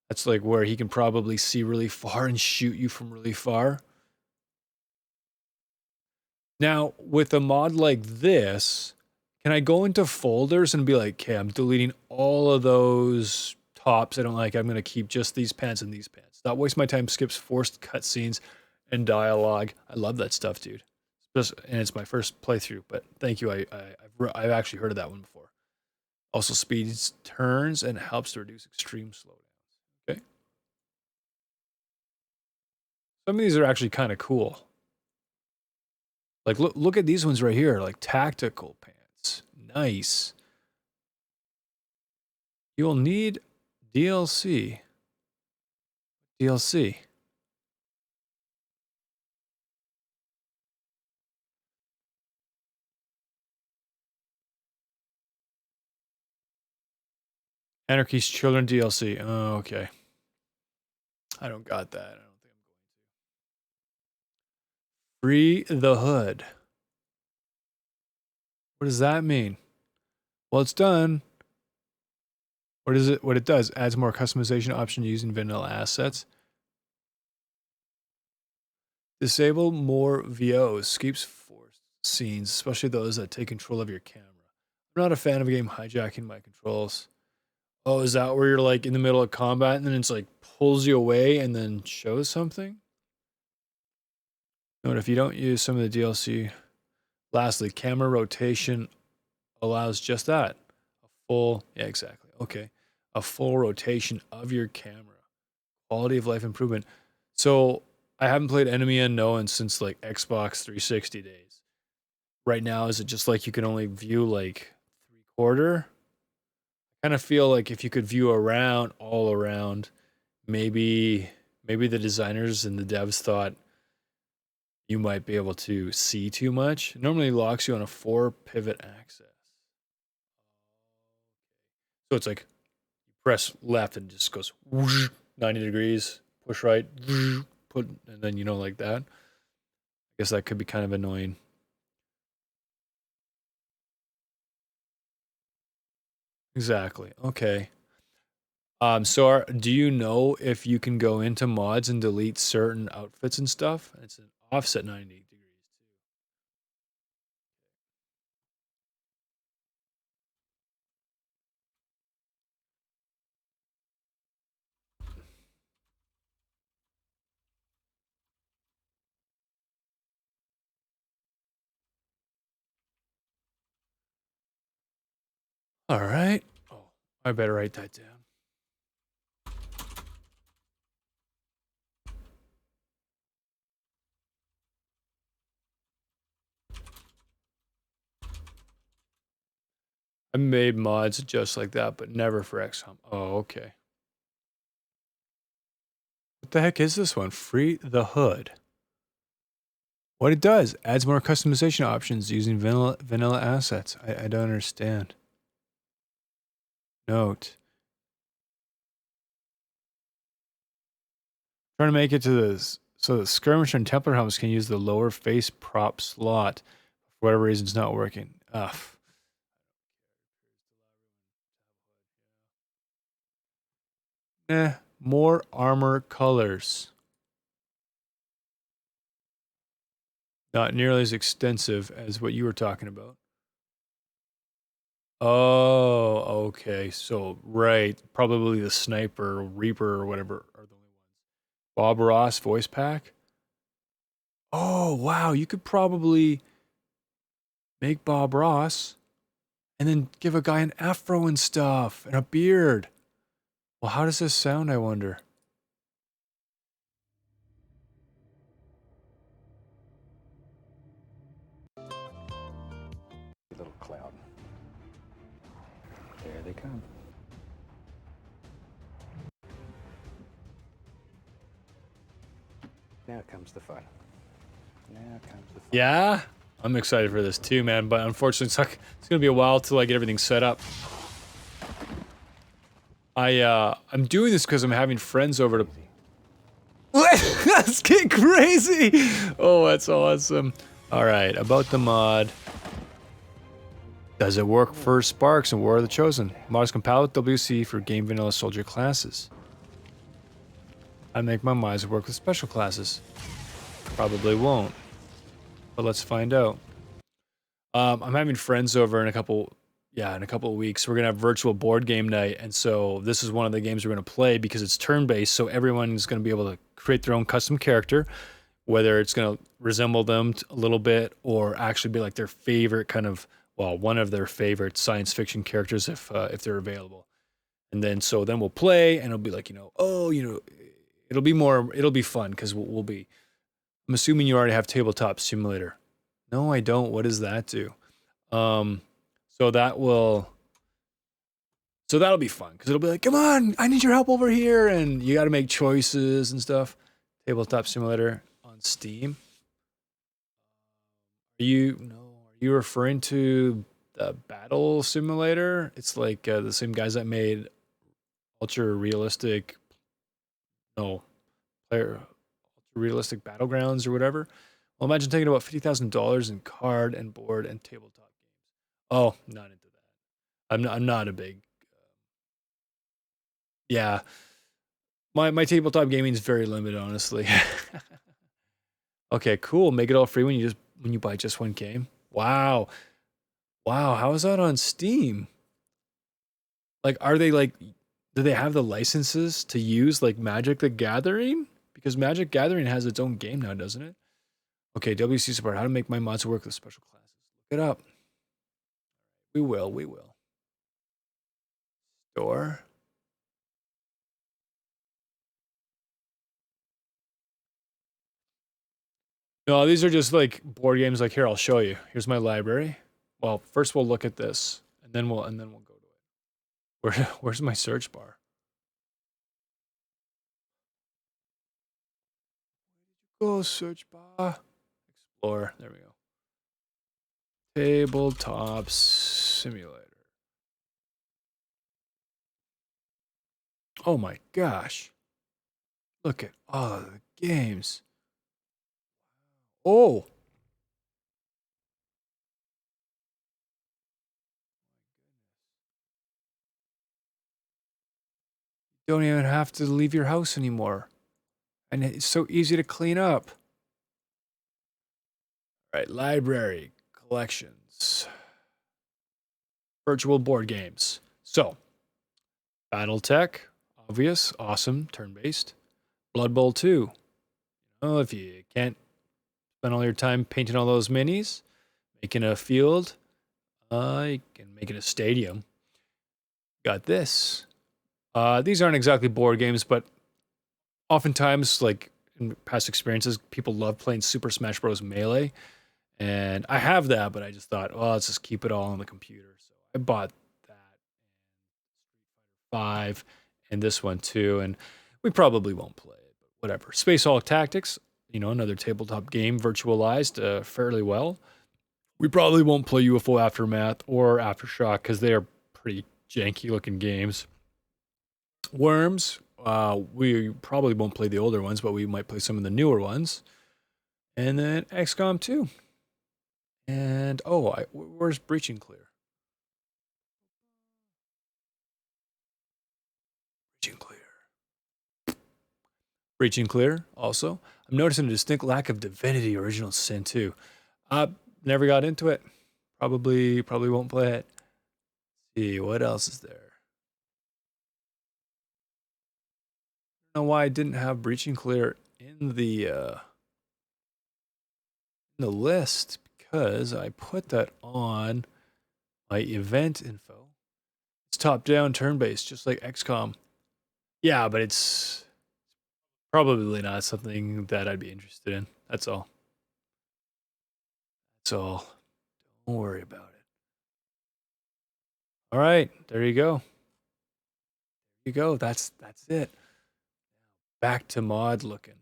B: That's like where he can probably see really far and shoot you from really far. Now, with a mod like this, can I go into folders and be like, okay, I'm deleting all of those tops I don't like. I'm going to keep just these pants and these pants. Not waste my time, skips forced cutscenes and dialogue. I love that stuff, dude. And it's my first playthrough, but thank you. I've actually heard of that one before. Also speeds turns and helps to reduce extreme slowdowns. Okay. Some of these are actually kind of cool. Like, look at these ones right here, like tactical pants. Nice. You will need DLC. DLC. Anarchy's Children DLC. Oh, okay. I don't got that. I don't think I'm going to. Free the Hood. What does that mean? Well, it's done. What is it? What it does? Adds more customization option using vanilla assets. Disable more VOs. Keeps forced scenes, especially those that take control of your camera. I'm not a fan of a game hijacking my controls. Oh, is that where you're like in the middle of combat and then it's like pulls you away and then shows something? Note if you don't use some of the DLC. Lastly, camera rotation allows just that. A full, yeah, exactly. Okay. A full rotation of your camera. Quality of life improvement. So I haven't played Enemy Unknown since like Xbox 360 days. Right now, is it just like you can only view like 3/4? I kind of feel like if you could view around, all around, maybe the designers and the devs thought you might be able to see too much. It normally locks you on a 4 pivot axis. So it's like you press left and it just goes whoosh, 90 degrees, push right, whoosh, put, and then like that. I guess that could be kind of annoying. Exactly. Okay. So do you know if you can go into mods and delete certain outfits and stuff? It's an offset 90 degrees too. All right. Oh, I better write that down. I made mods just like that, but never for XCOM. Oh, okay. What the heck is this one? Free the Hood. What it does, adds more customization options using vanilla assets. I don't understand. Note. Trying to make it to this. So the skirmisher and Templar helmets can use the lower face prop slot. For whatever reason, it's not working. Ugh. More armor colors. Not nearly as extensive as what you were talking about. Oh, okay. So, right. Probably the Sniper, Reaper, or whatever are the only ones. Bob Ross voice pack. Oh, wow. You could probably make Bob Ross and then give a guy an afro and stuff and a beard. Well, how does this sound, I wonder?
M: Little cloud. There they come. Now comes the fun. Now comes the fun.
B: Yeah, I'm excited for this too, man. But unfortunately, it's gonna be a while till I get everything set up. I'm doing this because I'm having friends over to. Let's get crazy! Oh, that's awesome. All right, about the mod. Does it work for Sparks and War of the Chosen? Mod is compatible with WC for game vanilla soldier classes. I make my mods work with special classes. Probably won't, but let's find out. I'm having friends over in a couple of weeks. We're gonna have virtual board game night, and so this is one of the games we're gonna play because it's turn-based. So everyone's gonna be able to create their own custom character, whether it's gonna resemble them a little bit or actually be like their favorite kind of, well, one of their favorite science fiction characters if they're available. And then we'll play, and it'll be like, it'll be fun because we'll be. I'm assuming you already have Tabletop Simulator. No, I don't. What does that do? So that'll be fun because it'll be like, come on, I need your help over here, and you got to make choices and stuff. Tabletop Simulator on Steam. Are you referring to the Battle Simulator? It's like the same guys that made ultra realistic Battlegrounds or whatever. Well, imagine taking about $50,000 in card and board and tabletop games. Oh, not into that. I'm not a big. Yeah, my tabletop gaming is very limited, honestly. Okay, cool. Make it all free when you buy just one game. Wow. How is that on Steam? Like, do they have the licenses to use like Magic the Gathering? Because Magic Gathering has its own game now, doesn't it? Okay, WC support. How to make my mods work with special classes. Look it up. We will. Store. No, these are just like board games. Like, here, I'll show you. Here's my library. Well, first we'll look at this, and then we'll go to it. Where's my search bar? Go search bar. Explore. There we go. Tabletop Simulator. Oh my gosh. Look at all of the games. Oh. You don't even have to leave your house anymore. And it's so easy to clean up. All right, library, collections, virtual board games. So, Battletech, obvious, awesome, turn-based. Blood Bowl 2. If you can't spend all your time painting all those minis, making a field, you can make it a stadium. Got this. These aren't exactly board games, but oftentimes, like in past experiences, people love playing Super Smash Bros. Melee. And I have that, but I just thought, well, let's just keep it all on the computer. So I bought that, and 5, and this one too. And we probably won't play it, but whatever. Space Hulk Tactics, another tabletop game, virtualized fairly well. We probably won't play UFO Aftermath or Aftershock because they are pretty janky looking games. Worms, we probably won't play the older ones, but we might play some of the newer ones. And then XCOM2. And, where's Breaching Clear? Breaching Clear, also. I'm noticing a distinct lack of Divinity Original Sin 2. Never got into it. Probably won't play it. Let's see, what else is there? I don't know why I didn't have Breaching Clear in the list, because I put that on my event info. It's top-down, turn-based, just like XCOM. Yeah, but it's probably not something that I'd be interested in. That's all. Don't worry about it. All right, there you go. That's it. Back to mod looking.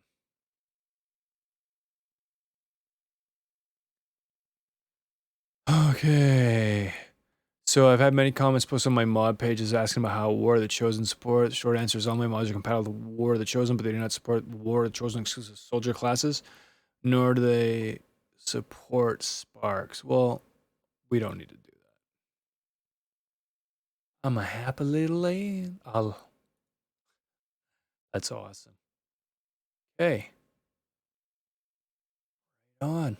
B: Okay. So I've had many comments posted on my mod pages asking about how War of the Chosen support. The short answer is all my mods are compatible with War of the Chosen, but they do not support War of the Chosen exclusive soldier classes, nor do they support Sparks. Well, we don't need to do that. I'm a happy little lad. That's awesome. Okay. On.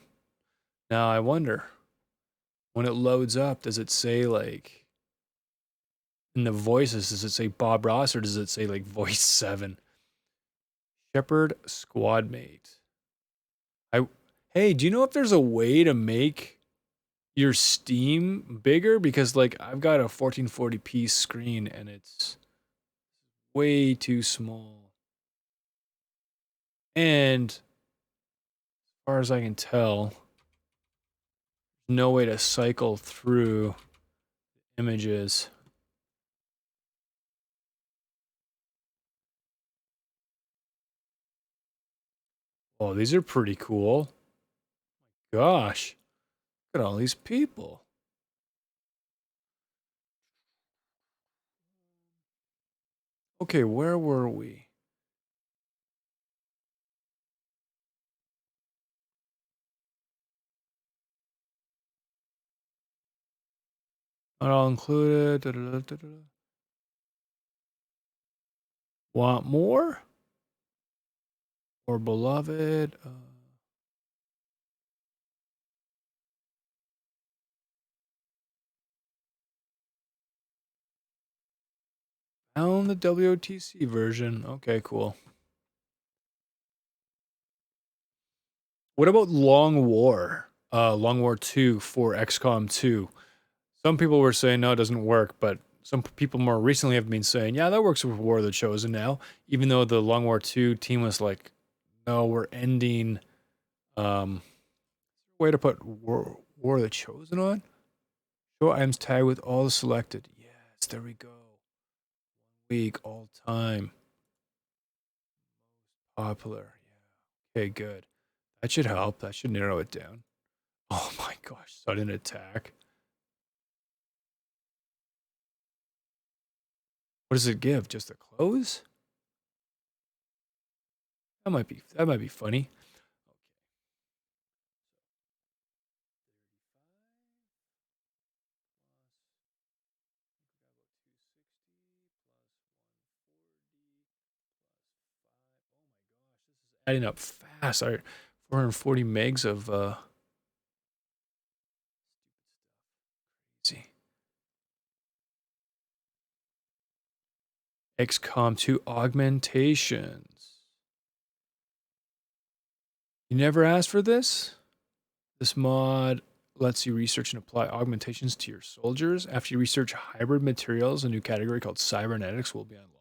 B: Now I wonder, when it loads up, does it say like in the voices, does it say Bob Ross or does it say like voice 7? Shepherd squad mate. Hey, do you know if there's a way to make your Steam bigger? Because like I've got a 1440p screen and it's way too small. And as far as I can tell, no way to cycle through images. Oh, these are pretty cool. Gosh, look at all these people. Okay, where were we? Not all included. Want more? Or beloved? Found the WOTC version. Okay, cool. What about Long War? Long War 2 for XCOM 2. Some people were saying no, it doesn't work, but some people more recently have been saying, yeah, that works with War of the Chosen now. Even though the Long War 2 team was like, no, we're ending. Way to put War of the Chosen on? Show items tagged with all the selected. Yes, there we go. 1 week, all time. Popular. Yeah. Okay, good. That should help. That should narrow it down. Oh my gosh, sudden attack. What does it give? Just a close? That might be funny. Adding up fast. 440 megs of see. XCOM2 augmentations. You never asked for this? This mod lets you research and apply augmentations to your soldiers. After you research hybrid materials, a new category called cybernetics will be unlocked.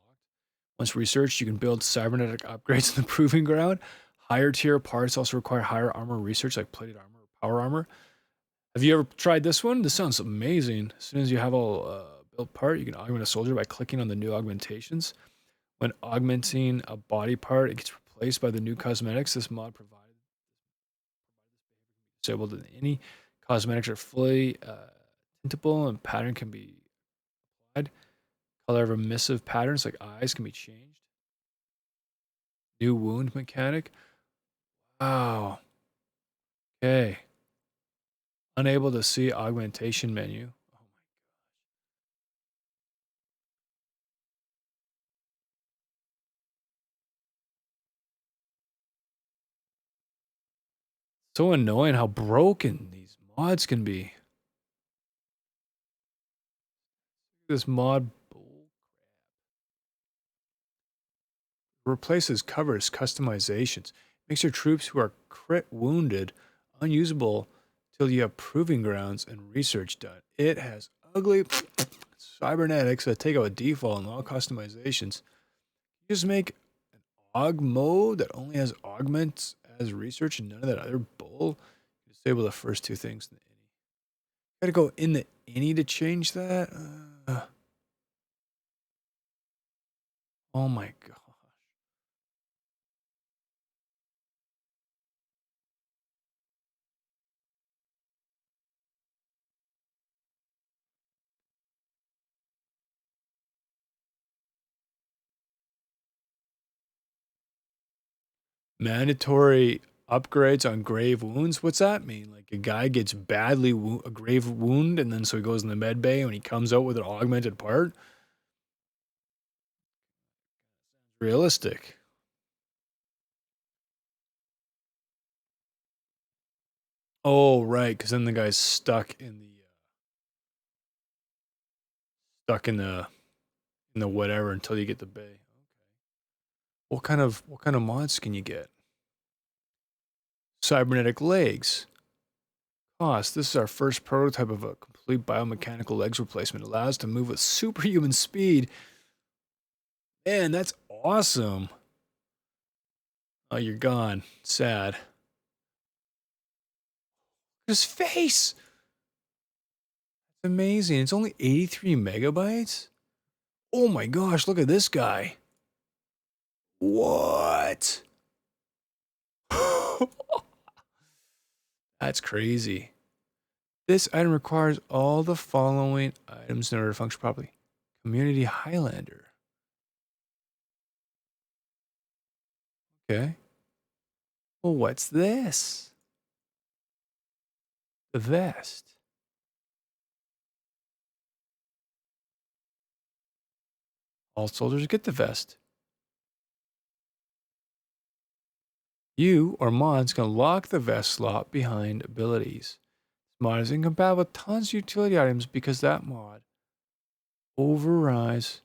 B: Once researched, you can build cybernetic upgrades in the proving ground. Higher tier parts also require higher armor research, like plated armor or power armor. Have you ever tried this one? This sounds amazing. As soon as you have all built part, you can augment a soldier by clicking on the new augmentations. When augmenting a body part, it gets replaced by the new cosmetics. This mod provided disabled in any cosmetics are fully tintable and pattern can be applied. Color of emissive patterns like eyes can be changed. New wound mechanic. Wow. Okay. Unable to see augmentation menu. Oh my gosh. So annoying how broken these mods can be. This mod replaces covers customizations. Makes your troops who are crit wounded unusable till you have proving grounds and research done. It has ugly cybernetics that take out a default in all customizations. You just make an aug mode that only has augments as research and none of that other bull. Disable the first two things in the ini. Gotta go in the ini to change that? Oh my god. Mandatory upgrades on grave wounds. What's that mean? Like a guy gets badly a grave wound, and then so he goes in the med bay, and when he comes out with an augmented part. Realistic. Oh, right, because then the guy's stuck in the whatever until you get the bay. What kind of mods can you get? Cybernetic legs. Cost. This is our first prototype of a complete biomechanical legs replacement. It allows us to move with superhuman speed. Man, that's awesome. Oh, you're gone. Sad. His face. It's amazing. It's only 83 megabytes. Oh my gosh, look at this guy. What? That's crazy. This item requires all the following items in order to function properly. Community Highlander. Okay. Well, what's this? The vest. All soldiers get the vest. You or mods can lock the vest slot behind abilities. This mod is incompatible with tons of utility items because that mod overrides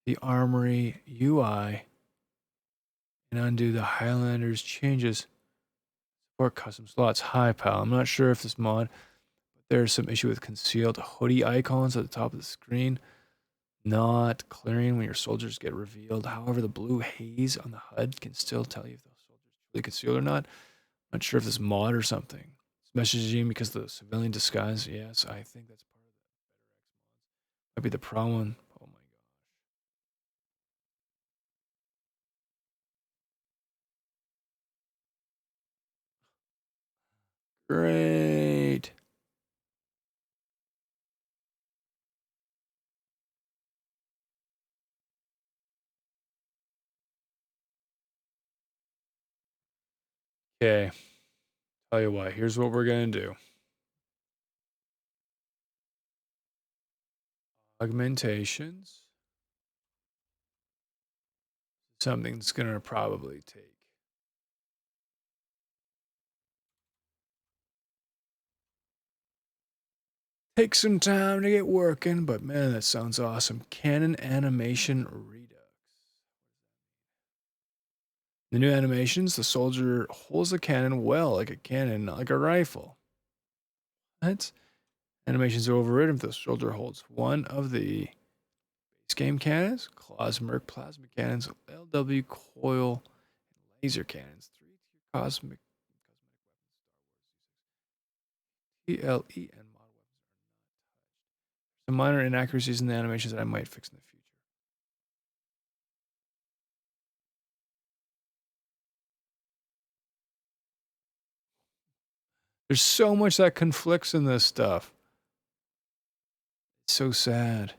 B: the armory UI and undo the Highlander's changes. Support custom slots. Hi, pal. I'm not sure if this mod, but there's some issue with concealed hoodie icons at the top of the screen. Not clearing when your soldiers get revealed. However, the blue haze on the HUD can still tell you if those soldiers are really concealed or not. Not sure if this mod or something. It's messaging because the civilian disguise. Yes, I think that's part of the better X mods. Might be the problem. Oh my gosh. Great. Okay. Tell you what, here's what we're going to do. Augmentations. Something that's going to probably take some time to get working, but man, that sounds awesome. Cannon animation redux. The new animations, the soldier holds the cannon well like a cannon, not like a rifle. What? Animations are overridden if the soldier holds one of the base game cannons, claws, merc, plasma cannons, LW coil, and laser cannons. 3-tier cosmic weapons, TLE, and mod weapons are not touched. Some minor inaccuracies in the animations that I might fix in the future. There's so much that conflicts in this stuff. It's so sad.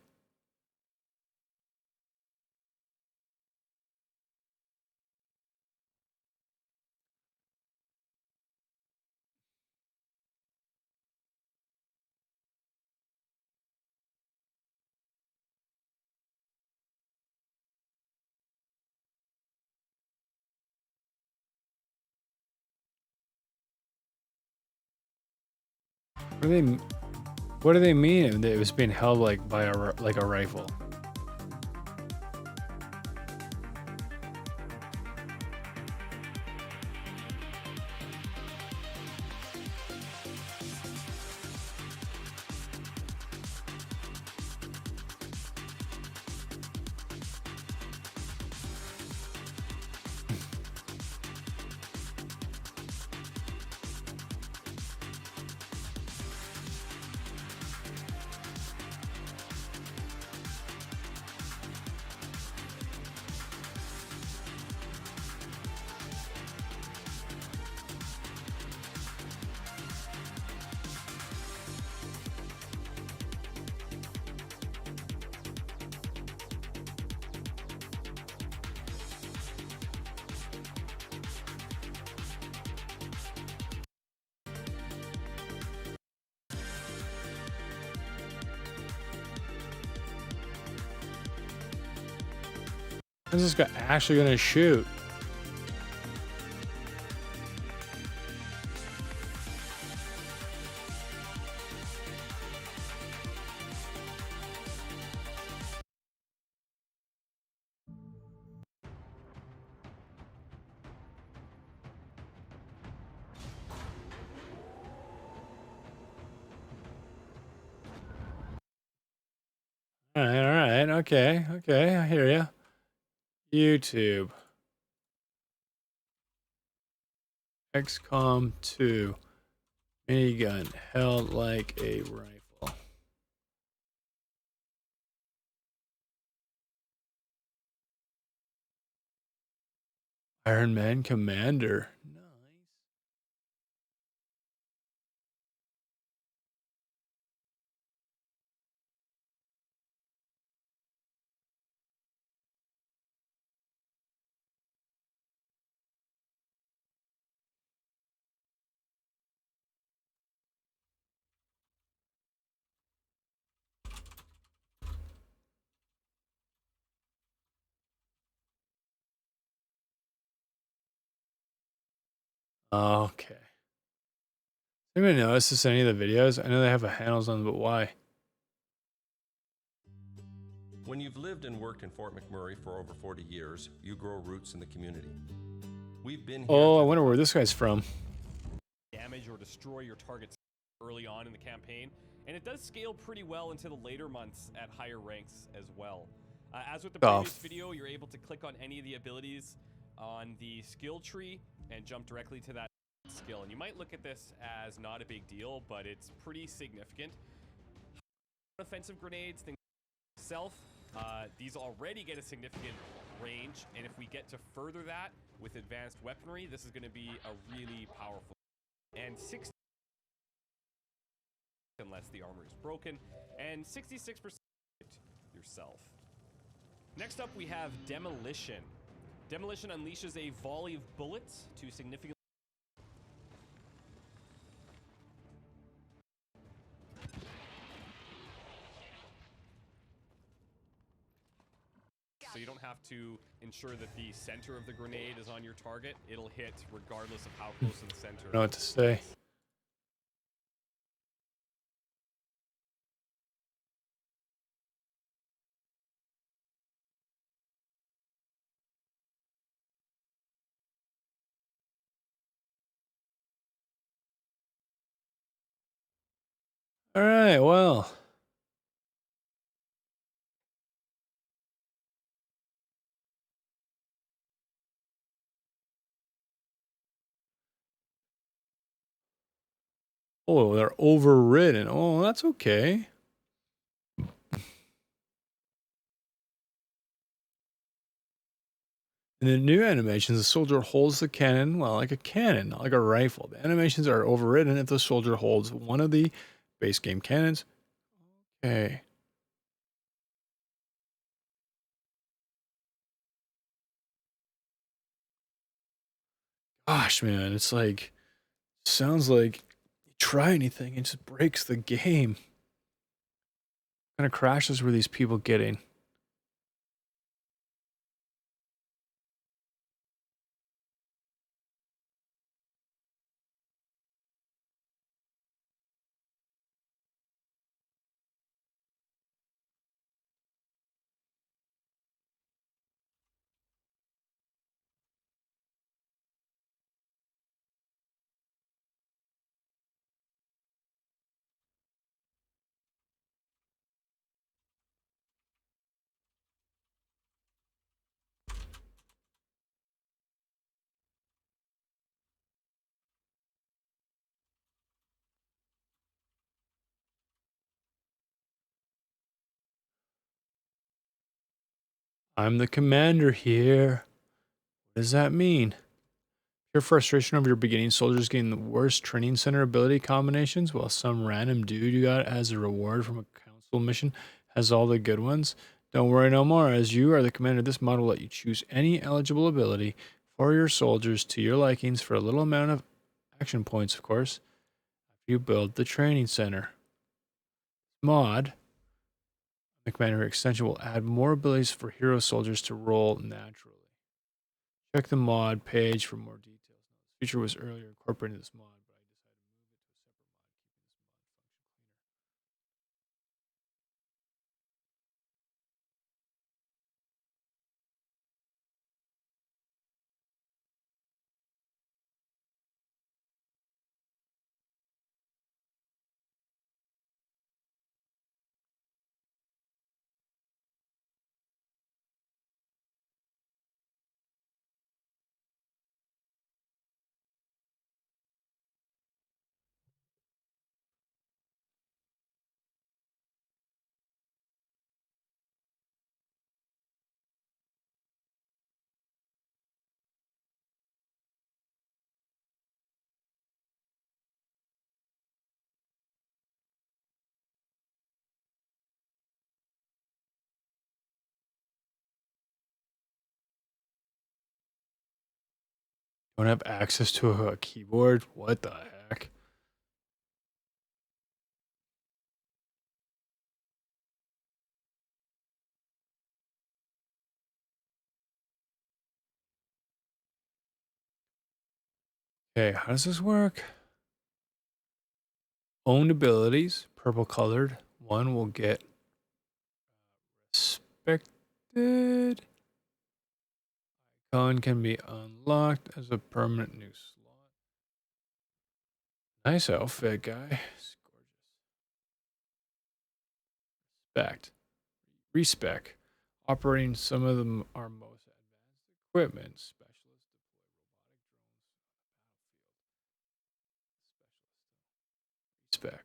B: What do they mean that it was being held like by a rifle? When's this guy actually gonna shoot? All right, okay, I hear ya. YouTube. XCOM2 minigun held like a rifle. Iron Man Commander. Okay. Anybody notice this in any of the videos? I know they have handles on them, but why?
N: When you've lived and worked in Fort McMurray for over 40 years, you grow roots in the community. We've been here.
B: Oh, I wonder where this guy's from.
O: Damage or destroy your targets early on in the campaign, and it does scale pretty well into the later months at higher ranks as well. As with the previous video, you're able to click on any of the abilities on the skill tree and jump directly to that skill. And you might look at this as not a big deal, but it's pretty significant. Offensive grenades, things like self, these already get a significant range, and if we get to further that with advanced weaponry, this is going to be a really powerful. And 60 unless the armor is broken, and 66% yourself. Next up, we have Demolition. Demolition unleashes a volley of bullets to significantly. So you don't have to ensure that the center of the grenade is on your target. It'll hit regardless of how close to the center.
B: I don't know what to say. All right, well. Oh, they're overridden. Oh, that's okay. In the new animations, the soldier holds the cannon, well, like a cannon, not like a rifle. The animations are overridden if the soldier holds one of the base game cannons. Okay. Gosh, man, it's like, sounds like you try anything, it just breaks the game. What kind of crashes were these people getting? I'm the commander here. What does that mean? Your frustration over your beginning soldiers getting the worst training center ability combinations, while some random dude you got as a reward from a council mission has all the good ones. Don't worry no more, as you are the commander. This mod will let you choose any eligible ability for your soldiers to your likings for a little amount of action points, of course, after you build the training center. Mod The commander extension will add more abilities for hero soldiers to roll naturally. Check the mod page for more details. This feature was earlier incorporated in this mod, but I decided to move it to a separate mod, Don't have access to a keyboard? What the heck? Okay, how does this work? Owned abilities, purple colored. One will get respected. Icon can be unlocked as a permanent new slot. Nice outfit, guy. It's gorgeous. Respect. Respec. Operating some of them are most advanced equipment. Specialists deploy robotic drones on the battlefield. Spec.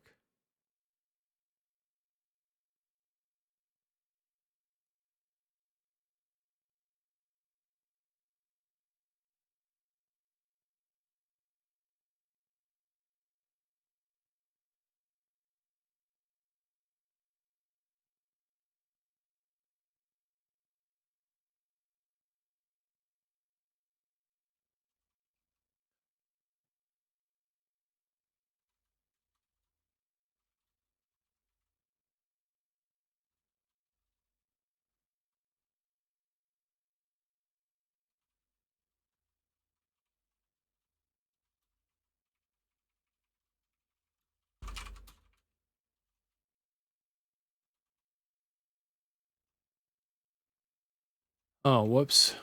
B: Oh, whoops.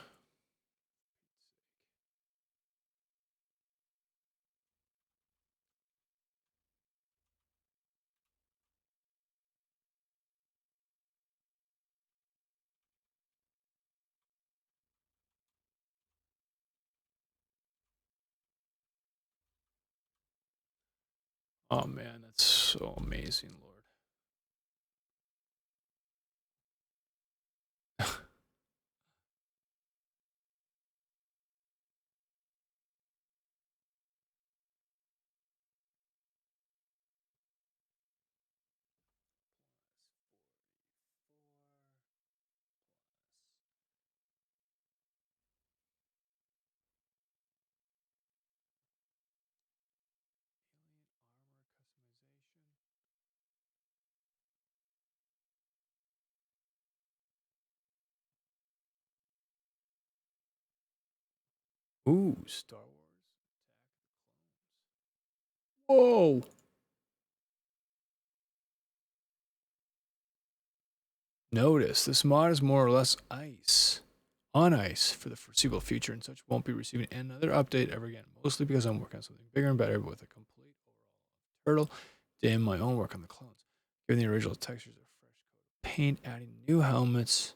B: Oh man, that's so amazing, Lord. Ooh, Star Wars. Whoa. Notice this mod is more or less on ice for the foreseeable future, and such won't be receiving another update ever again. Mostly because I'm working on something bigger and better with a complete overall turtle. Damn my own work on the clones. Giving the original textures a fresh coat of paint, adding new helmets.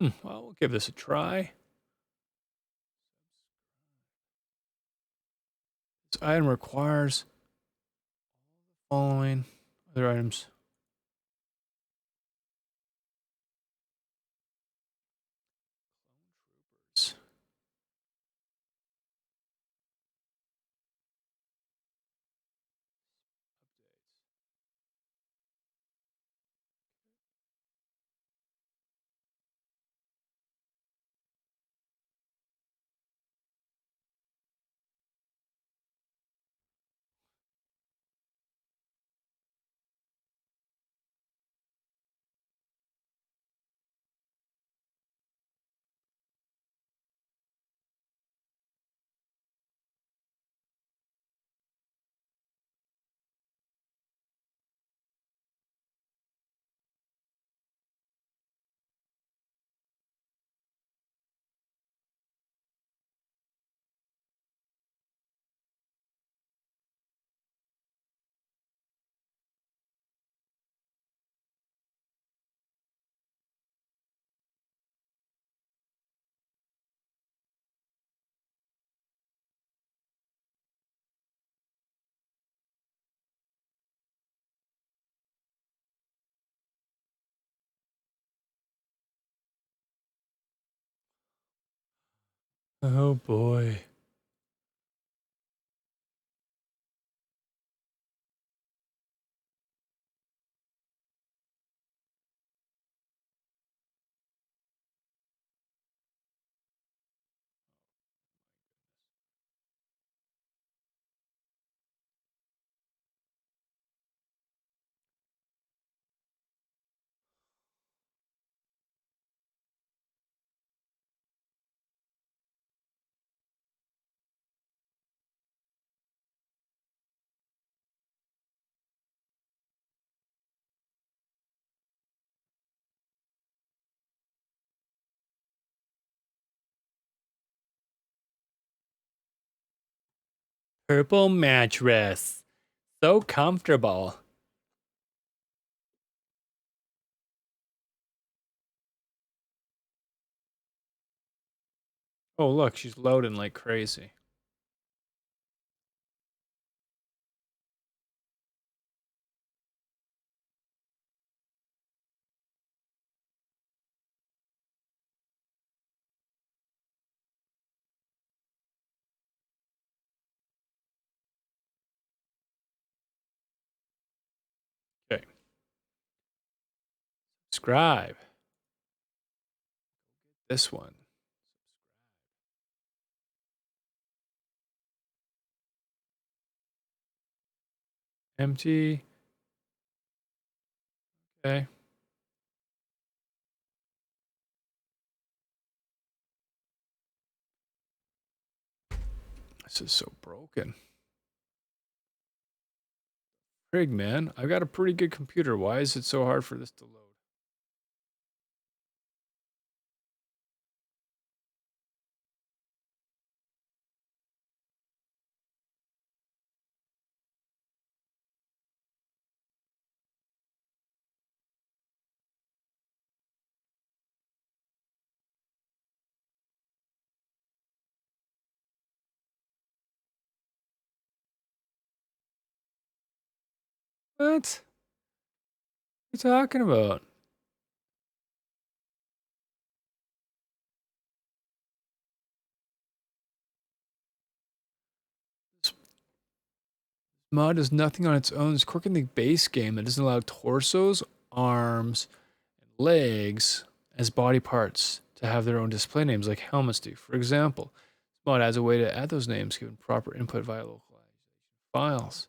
B: Well, we'll give this a try. This item requires following other items. Oh boy. Purple mattress. So comfortable. Oh, look, she's loading like crazy. Okay. Subscribe. This one. Empty. Okay. This is so broken. Frig, man. I've got a pretty good computer. Why is it so hard for this to load? What? What are you talking about? This mod does nothing on its own. It's quirking the base game that doesn't allow torsos, arms, and legs as body parts to have their own display names like helmets do. For example, this mod adds a way to add those names given proper input via localization files.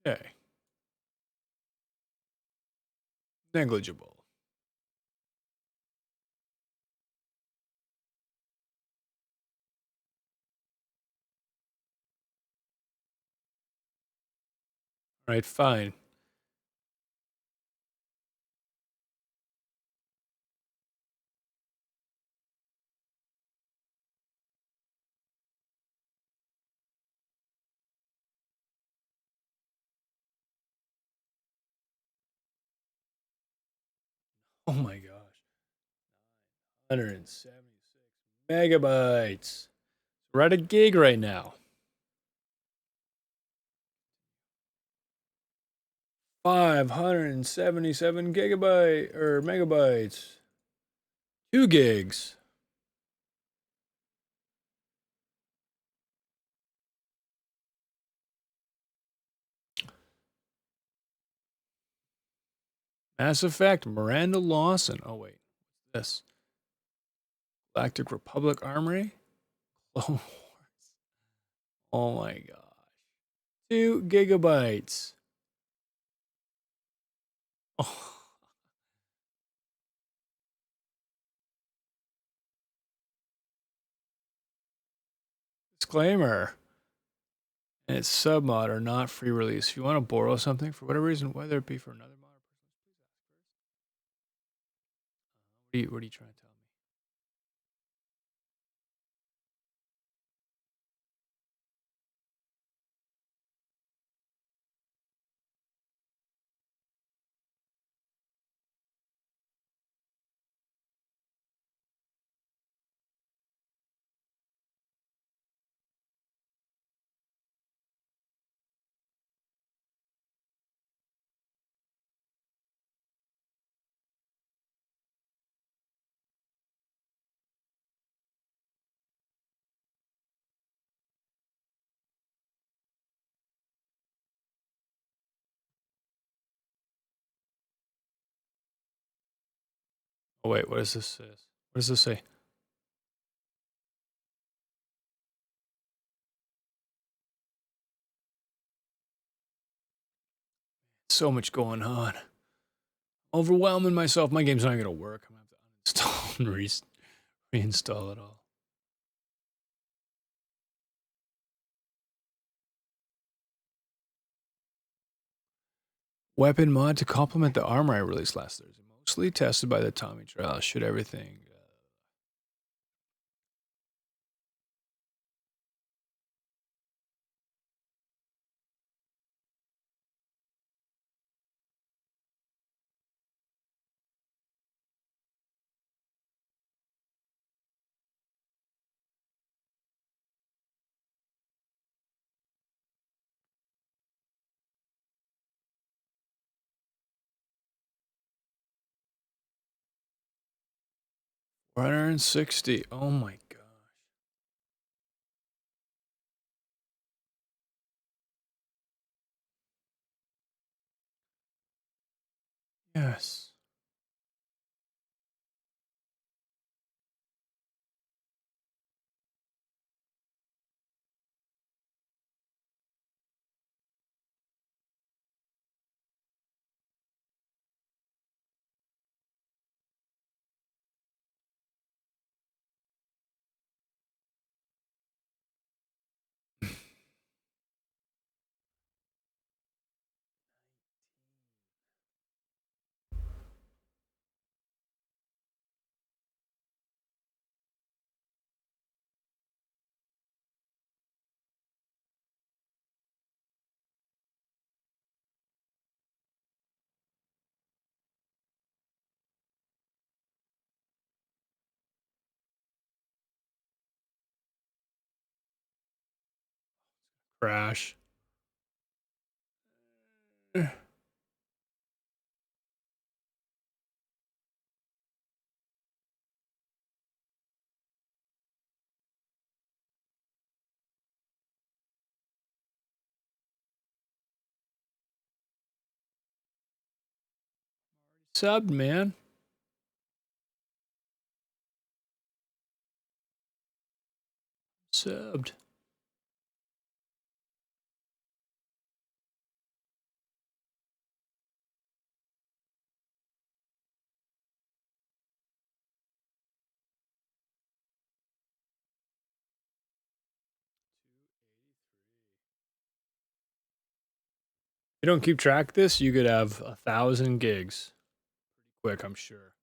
B: Okay. Negligible. All right, fine. Oh my gosh. 176 megabytes. We're at a gig right now. 577 gigabyte or megabytes. 2 gigs. Mass Effect, Miranda Lawson. Oh wait, what's this? Galactic Republic Armory? Clone Wars. Oh my gosh. 2 gigabytes. Oh. Disclaimer. And its submod are not free release. If you want to borrow something for whatever reason, whether it be for another mod or what are you trying to tell me? Oh wait, what does this say? What does this say? So much going on. Overwhelming myself. My game's not gonna work. I'm gonna have to uninstall and reinstall it all. Weapon mod to complement the armor I released last Thursday. Mostly tested by the Tommy trial. Should everything. 460. Oh my gosh. Yes. Crash. Subbed, man. Subbed. If you don't keep track of this, you could have 1,000 gigs. Pretty quick, I'm sure.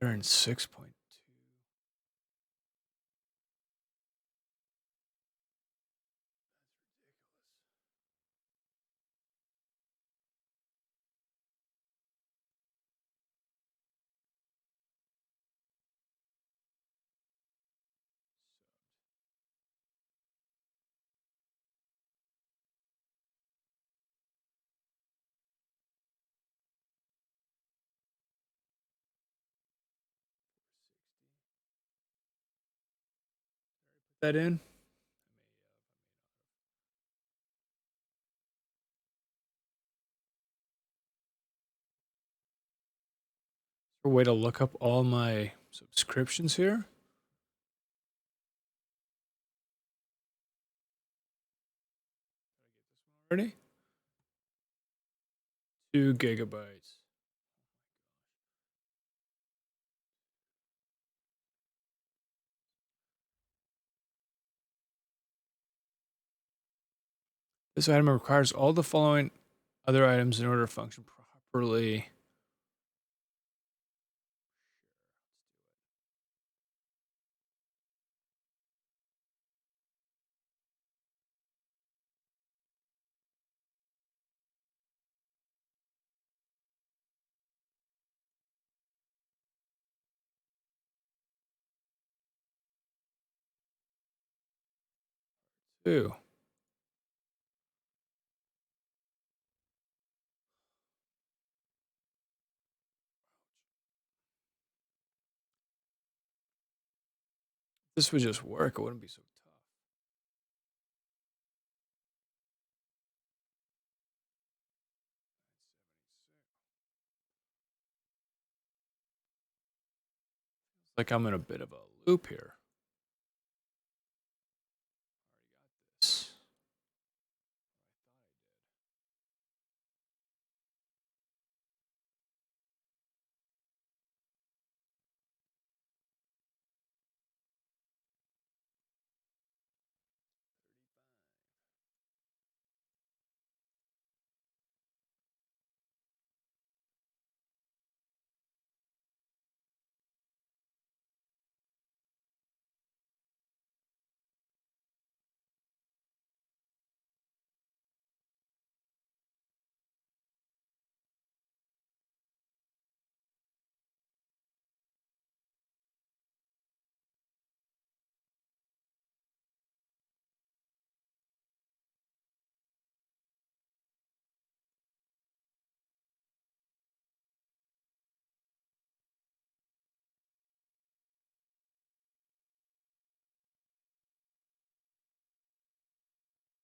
B: Oh my gosh. 506 point. that in? Is there a way to look up all my subscriptions here? Already? 2 gigabytes. This item requires all the following other items in order to function properly. Two. If this would just work, it wouldn't be so tough. It's like I'm in a bit of a loop here. This.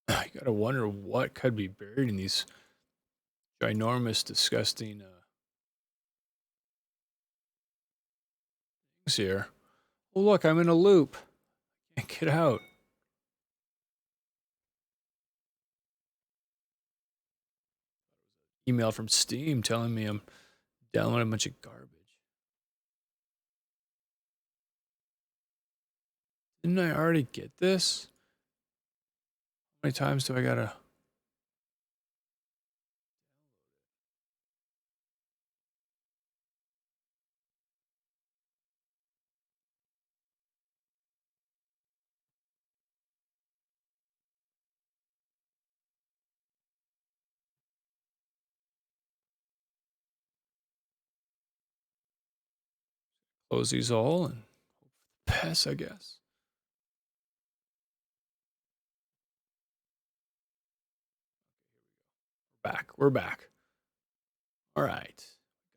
B: I gotta wonder what could be buried in these ginormous, disgusting things here. Oh, look, I'm in a loop. Can't get out. Email from Steam telling me I'm downloading a bunch of garbage. Didn't I already get this? How many times do I gotta... Close these all and pass, I guess. We're back. All right.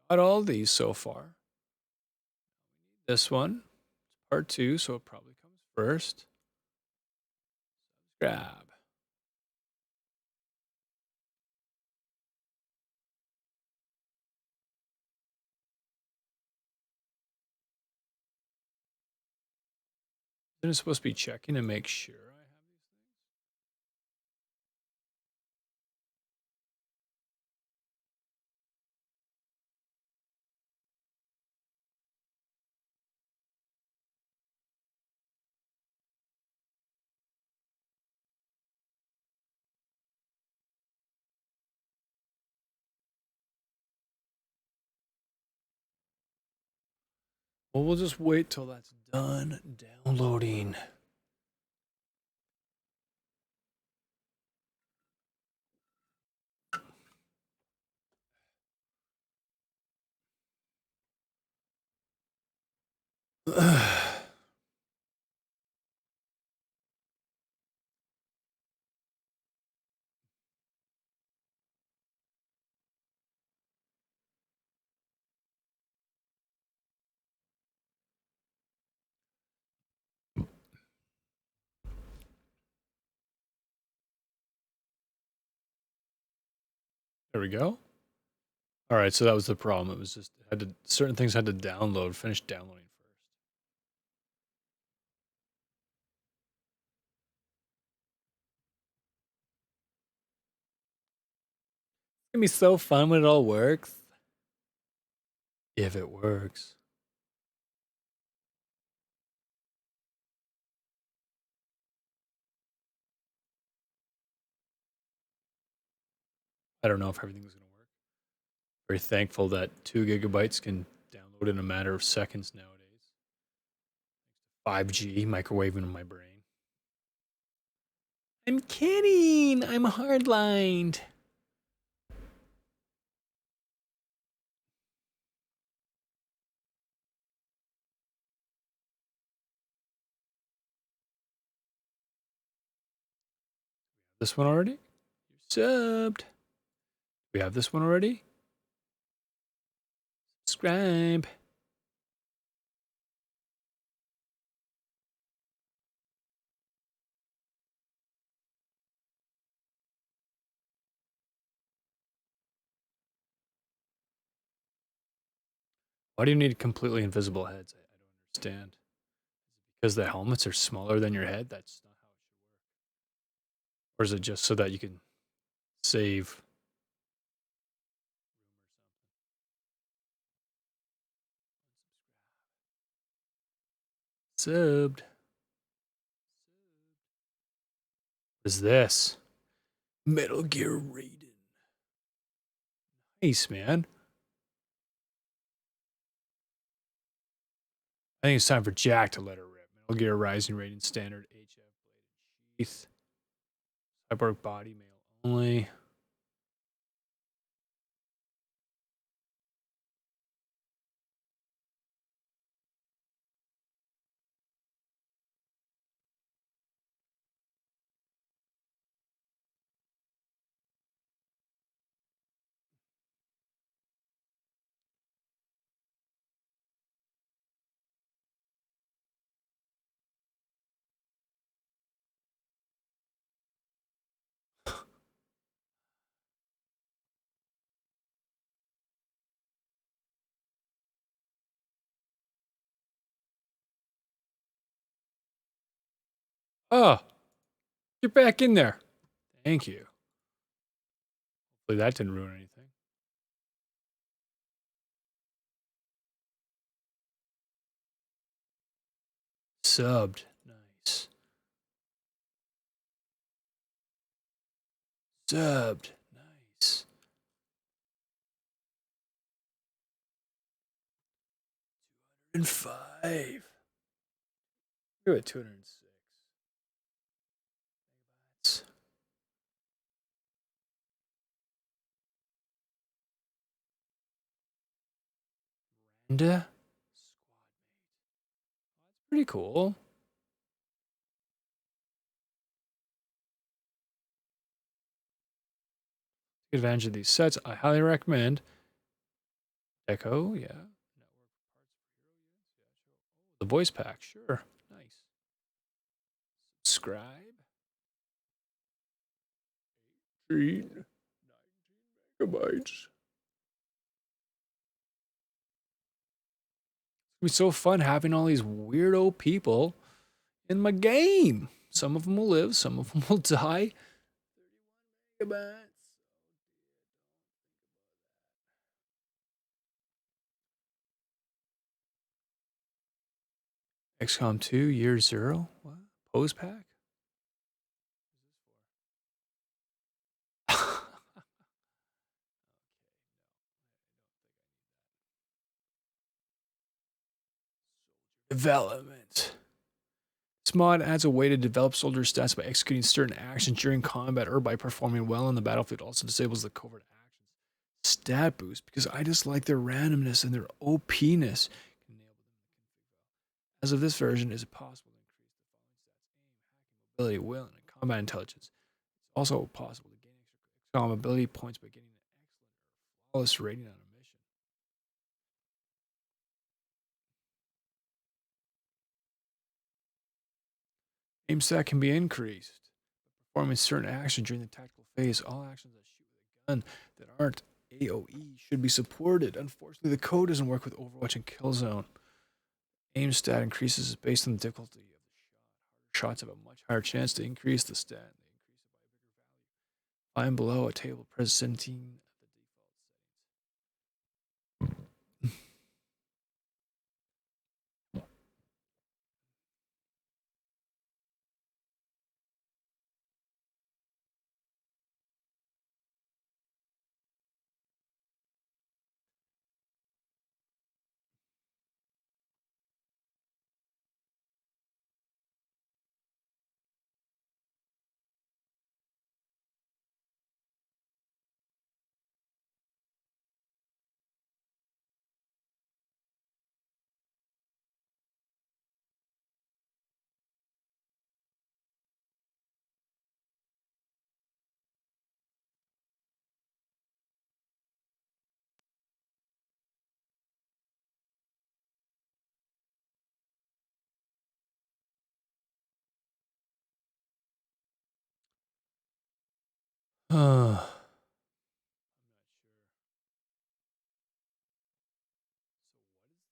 B: Got all these so far. This one, part 2, so it probably comes first. Grab. Isn't it supposed to be checking to make sure I have these things? Well, we'll just wait till that's done downloading. There we go. All right, so that was the problem. It was just certain things had to download, finish downloading first. It's gonna be so fun when it all works. If it works. I don't know if everything's gonna work. Very thankful that 2 gigabytes can download in a matter of seconds nowadays. 5G microwaving in my brain. I'm kidding. I'm hardlined. This one already? You're subbed. We have this one already? Subscribe. Why do you need completely invisible heads? I don't understand. Because the helmets are smaller than your head? That's not how it should work. Or is it just so that you can save? Subbed. What is this? Metal Gear Raiden. Nice, man. I think it's time for Jack to let her rip. Metal Gear Rising Raiden Standard HF Bladed Sheath. Cyborg body, male only. Oh, you're back in there. Thank you. Hopefully that didn't ruin anything. Subbed. Nice. Subbed. Nice. 205. You're at 206. Randa? Pretty cool. Take advantage of these sets. I highly recommend. Echo, yeah. The voice pack, sure. Nice. Subscribe. 19 megabytes. It's gonna be so fun having all these weirdo people in my game. Some of them will live, some of them will die. 31 megabytes. XCOM2 Year Zero? What? Pose pack? Development. This mod adds a way to develop soldier stats by executing certain actions during combat or by performing well on the battlefield. Also disables the covert actions. Stat boost, because I just like their randomness and their OP-ness. As of this version, is it possible to increase the following stats: aim, hacking, mobility, will, and combat intelligence. It's also possible to gain extra XCOM ability points by getting an excellent or flawless rating on a mission. Aim stat can be increased. Performing certain actions during the tactical phase. All actions that shoot with a done that aren't AoE should be supported. Unfortunately, the code doesn't work with Overwatch and Killzone. Aim stat increases based on the difficulty of the shot. Shots have a much higher chance to increase the stat. Find below a table presenting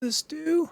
B: this do?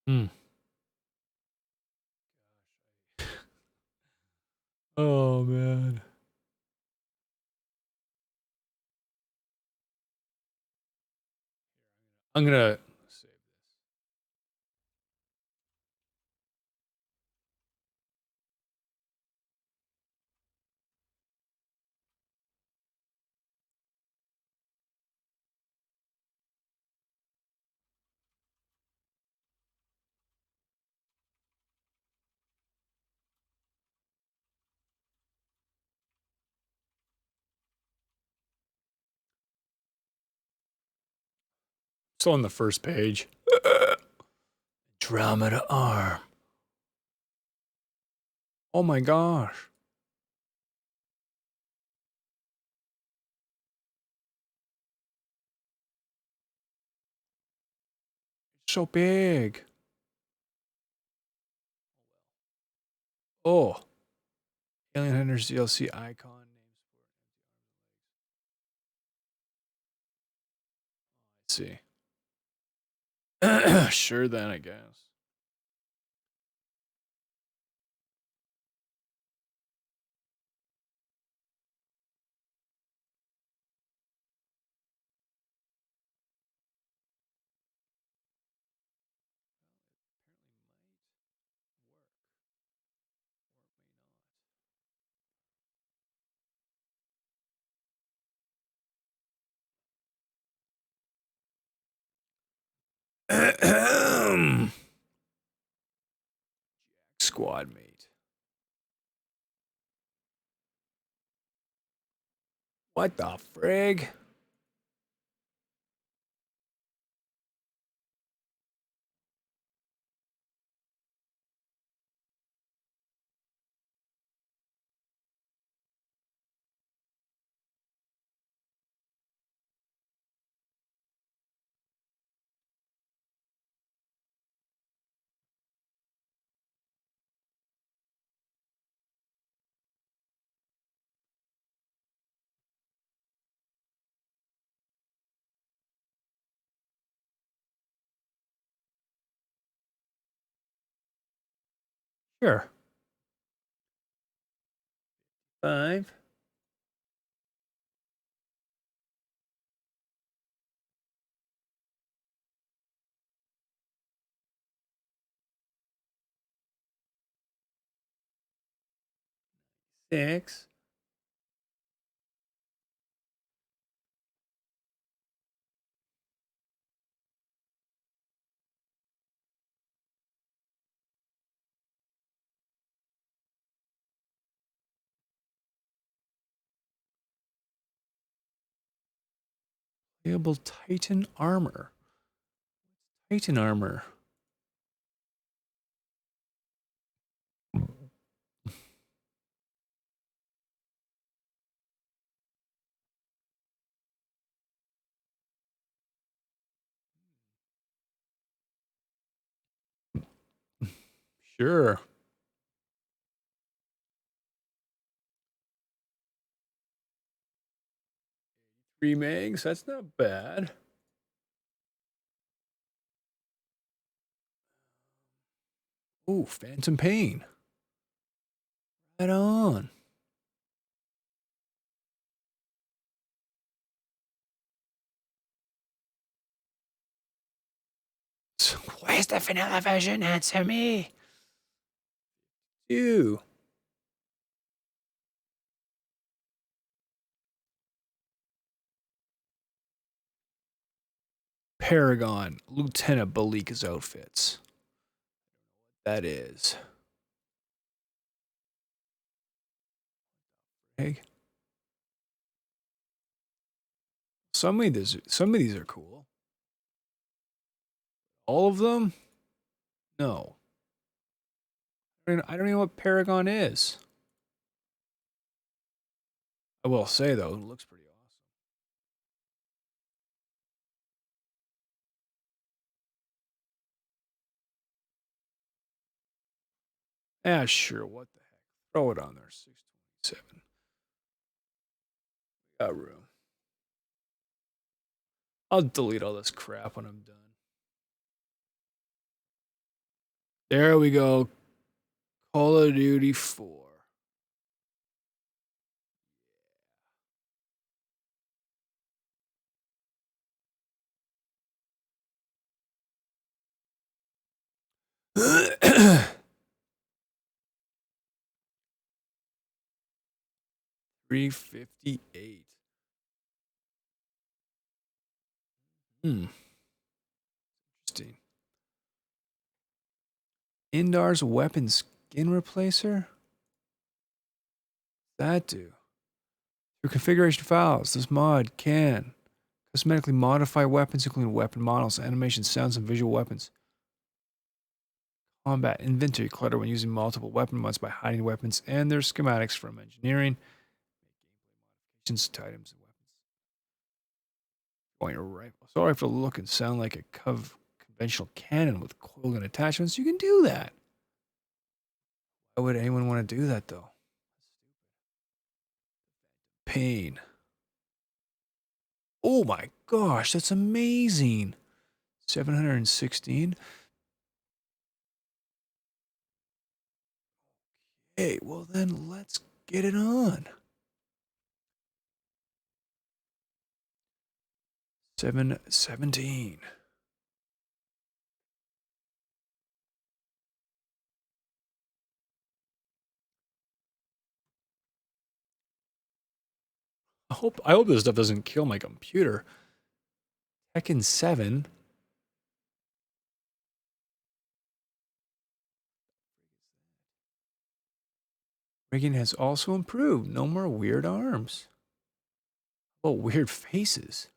B: Hmm. Oh man. I'm gonna save this. Still on the first page. Andromeda arm. Oh my gosh. It's so big. Oh. Alien Hunters DLC icon. Let's see. Sure then, I guess. Squad mate. What the frig? Sure. 5. 6. Playable Titan armor. Titan armor. Sure. 3 megs, that's not bad. Ooh, Phantom Pain. Right on. Where's the vanilla version? Answer me. You. Paragon, Lieutenant Balika's outfits. That is. Hey. Some of these are cool. All of them? No. I don't even know what Paragon is. I will say though, it looks pretty awesome. Yeah, sure. What the heck? Throw it on there. 627. Got room. I'll delete all this crap when I'm done. There we go. Call of Duty 4. $358. Interesting. Indar's weapon skin replacer? That do? Through configuration files, this mod can cosmetically modify weapons, including weapon models, animations, sounds, and visual weapons. Combat inventory clutter when using multiple weapon mods by hiding weapons and their schematics from engineering. Modifications to items and weapons. Point your rifle. So rifle look and sound like a conventional cannon with coil gun attachments. You can do that. Why would anyone want to do that though? Pain. Oh my gosh, that's amazing. 716. Okay, well then let's get it on. 717. I hope this stuff doesn't kill my computer. Tekken 7. Rigging has also improved. No more weird arms. Oh, weird faces.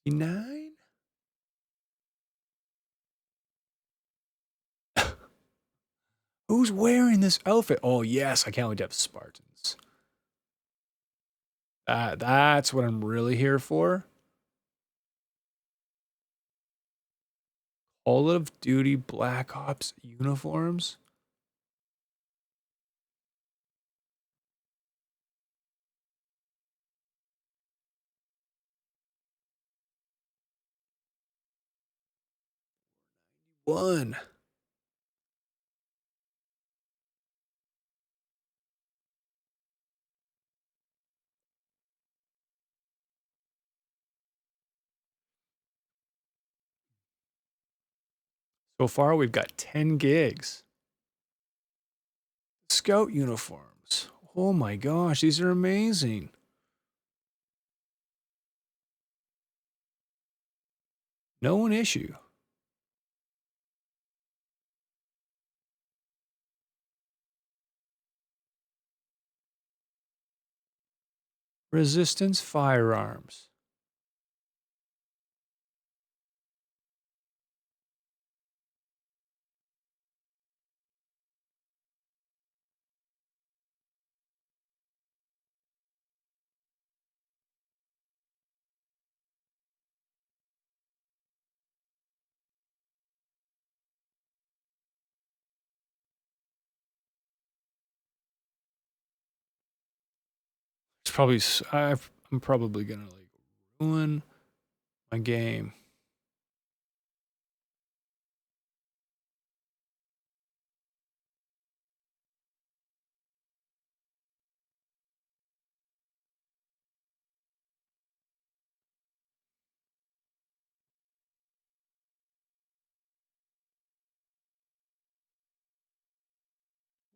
B: Nine. Who's wearing this outfit? Oh yes, I can't wait to have Spartans. That's what I'm really here for. Call of Duty Black Ops uniforms. one. So far, we've got 10 gigs. Scout uniforms. Oh my gosh, these are amazing. No an issue. Resistance firearms. It's probably I'm probably gonna like ruin my game.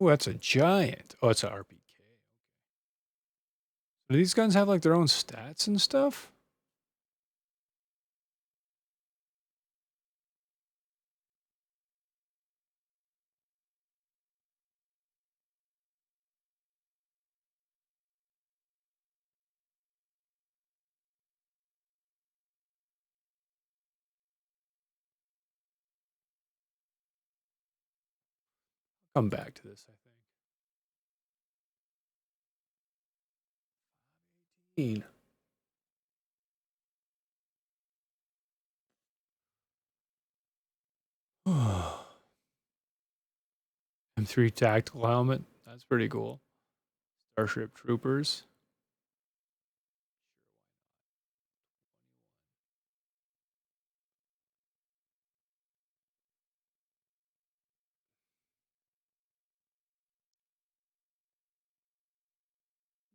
B: Oh, that's a giant. Oh, it's an RPK. Do these guns have like their own stats and stuff? I'll come back to this, I think. M3 tactical helmet. That's pretty cool. Starship Troopers.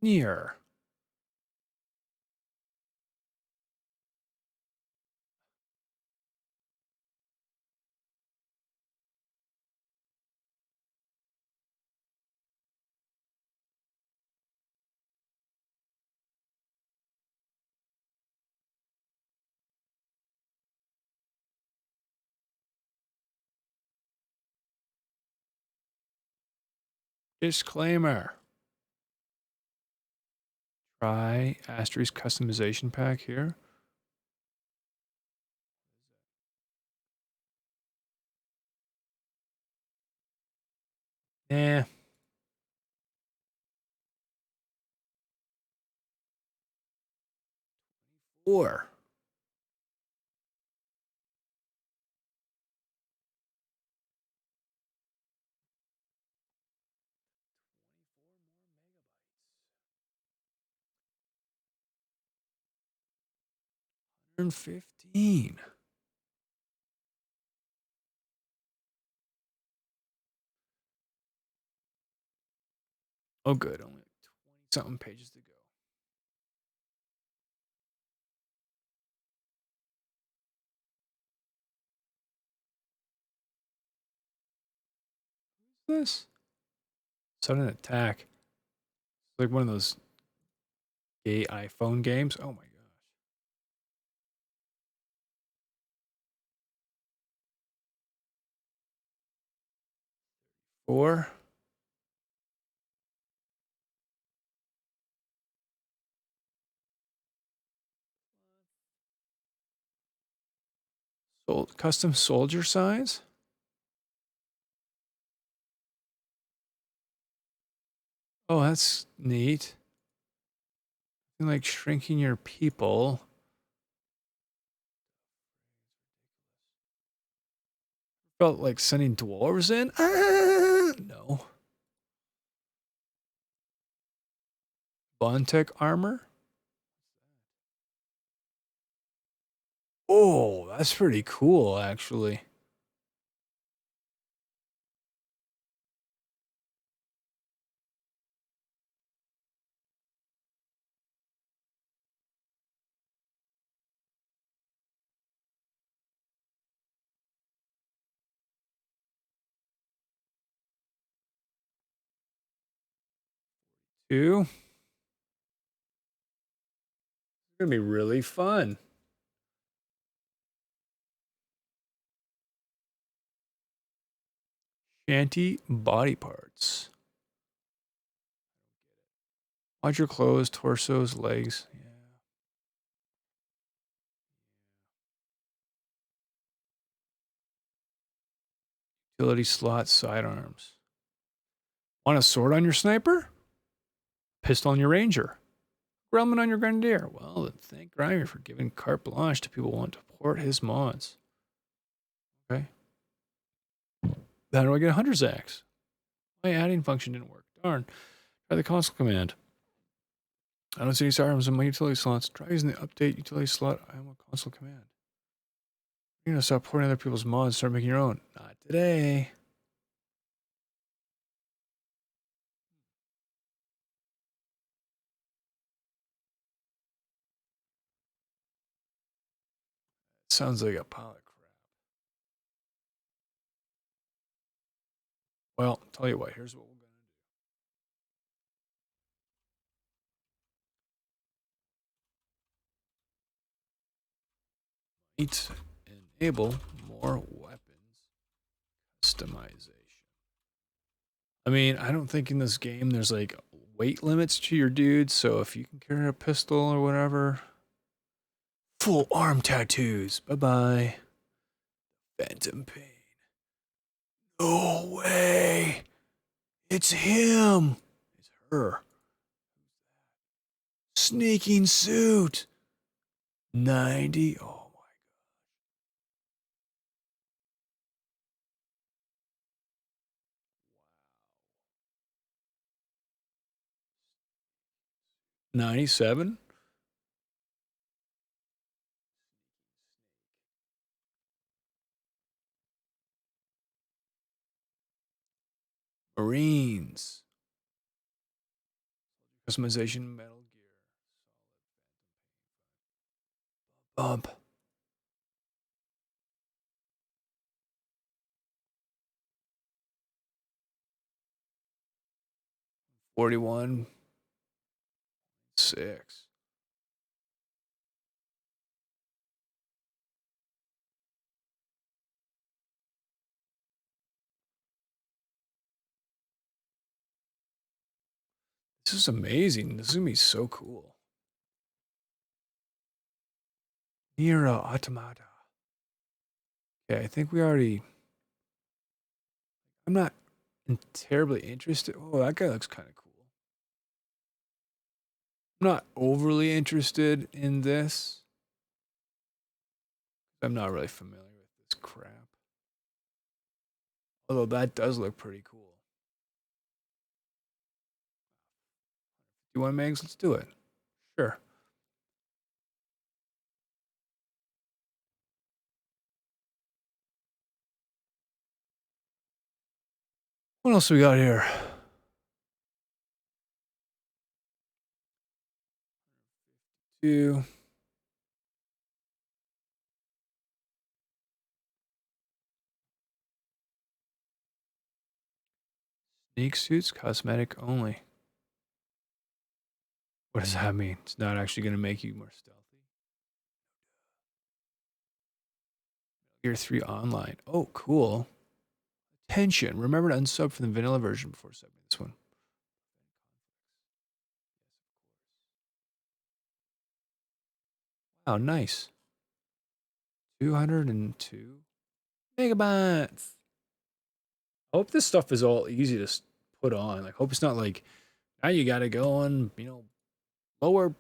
B: Near. Disclaimer. Try Asterisk customization pack here. Nah. Or $115. Oh, good. Only 20-something pages to go. What's this? Sudden attack. It's like one of those gay iPhone games. Oh my gosh. 4. Custom soldier size. Oh, that's neat. Like shrinking your people. Felt like sending dwarves in? No. Bontech armor? Oh, that's pretty cool, actually. 2. It's gonna be really fun. Shanty body parts. Watch your clothes, torsos, legs. Yeah. Utility slot, sidearms. Want a sword on your sniper? Pistol on your ranger? Grumman on your grenadier? Well, then thank Grimy for giving carte blanche to people who want to port his mods. Okay. How do I get a hunter's axe? My adding function didn't work. Darn. Try the console command. I don't see any sidearms in my utility slots. Try using the update utility slot ammo console command. You're gonna stop porting other people's mods and start making your own. Not today. Sounds like a pile of crap. Well, tell you what, here's what we're gonna do. Enable more weapons customization. I mean, I don't think in this game there's like weight limits to your dudes, so if you can carry a pistol or whatever. Full arm tattoos. Bye-bye. Phantom pain. No way. It's him. It's her. Sneaking suit. 90. Oh my god. 97? Marines. Customization Metal Gear. Bump. 41. 6. This is amazing. This is gonna be so cool. Nier Automata. Okay, I think we already. I'm not terribly interested. Oh, that guy looks kind of cool. I'm not overly interested in this. I'm not really familiar with this crap. Although that does look pretty cool. You want Megs? Let's do it. Sure. What else we got here? Two. Sneak suits, cosmetic only. What does that mean? It's not actually going to make you more stealthy. Gear 3 online. Oh, cool. Attention. Remember to unsub from the vanilla version before subbing this one. Wow, nice. 202 megabytes. I hope this stuff is all easy to put on. Like, hope it's not like, now you got to go on, lower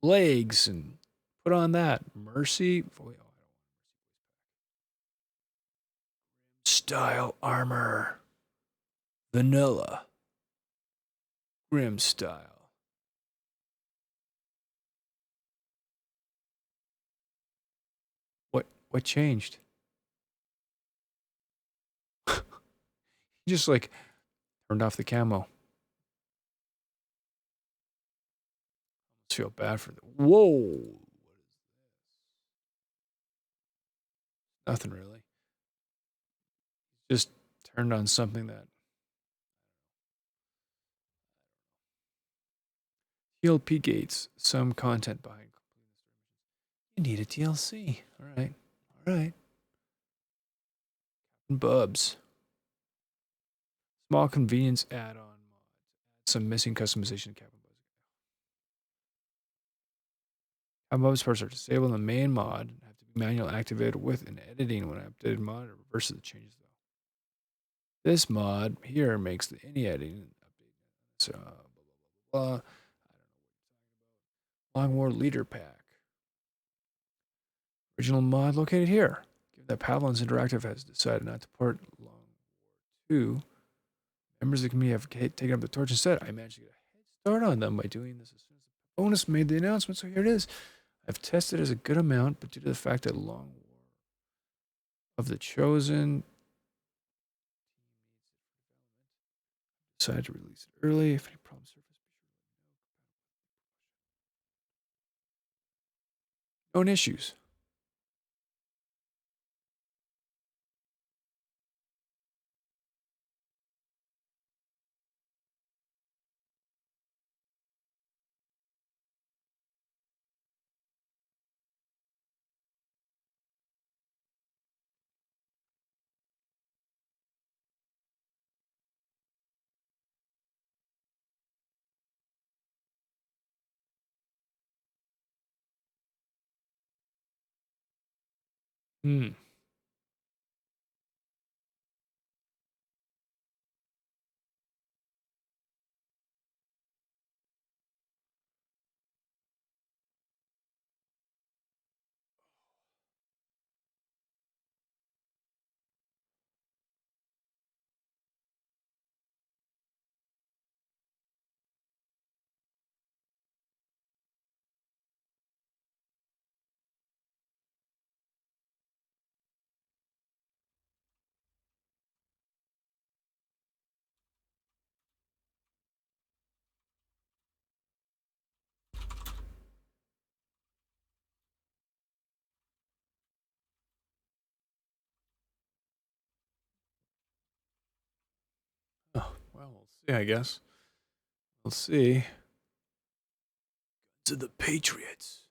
B: legs and put on that. Mercy. Style armor. Vanilla. Grim style. What changed? He just like turned off the camo. I feel bad for them. Whoa. What is this? Nothing really. Just turned on something that. PLP gates. Some content behind. You need a DLC. All right. All right. Bubs. Small convenience add-on mods. Some missing customization of Captain Bubs. Captain Bubs parts are disabled in the main mod and have to be manually activated with an editing when updated mod reverses the changes though. This mod here makes any editing and update. So blah blah blah blah. Long War Leader Pack. Original mod located here. Given that Pavlon's Interactive has decided not to port Long War 2, members of the community have taken up the torch instead. I managed to get a head start on them by doing this as soon as the bonus made the announcement, so here it is. I've tested as a good amount, but due to the fact that Long War of the Chosen decided to release it early. If any problems surface, be sure to let me know. Known issues. Hmm. Oh, well, we'll see, I guess. We'll see. To the Patriots.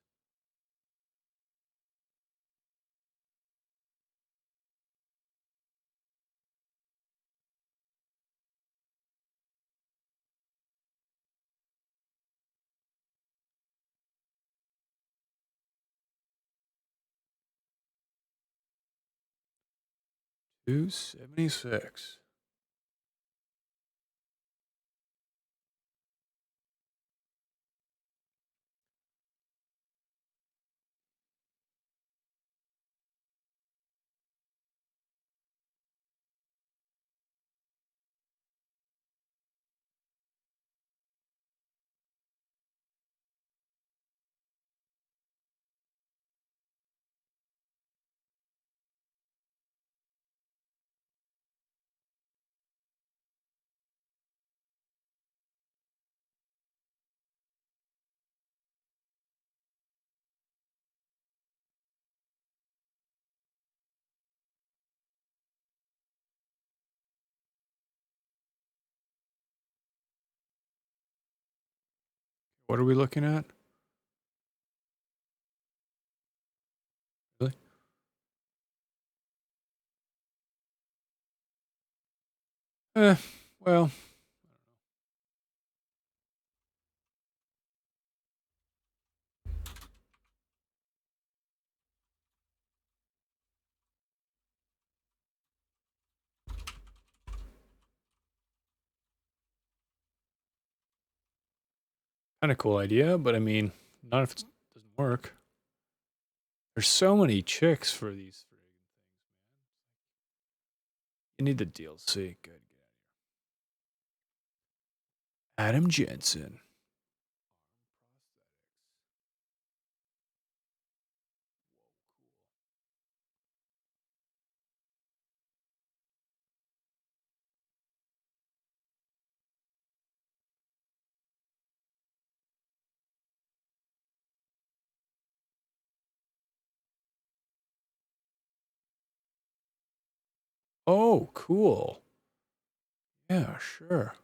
B: $276. What are we looking at? Really? Well. Kind of cool idea, but I mean, not if it doesn't work. There's so many chicks for these friggin' things, man. You need the DLC. Good. Adam Jensen. Oh, cool. Yeah, sure.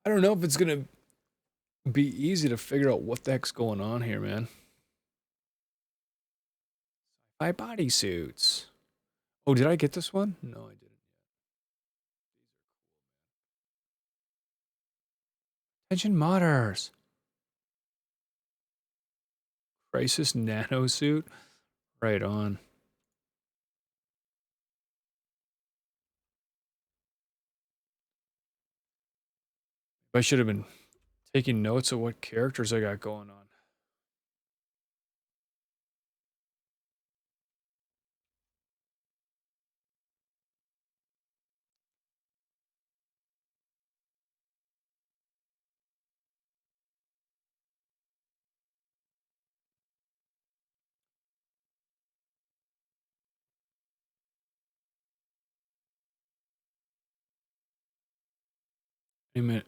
B: I don't know if it's gonna be easy to figure out what the heck's going on here, man. My bodysuits. Oh, did I get this one? No, I didn't. Attention modders. Crisis nano suit. Right on. I should have been taking notes of what characters I got going on.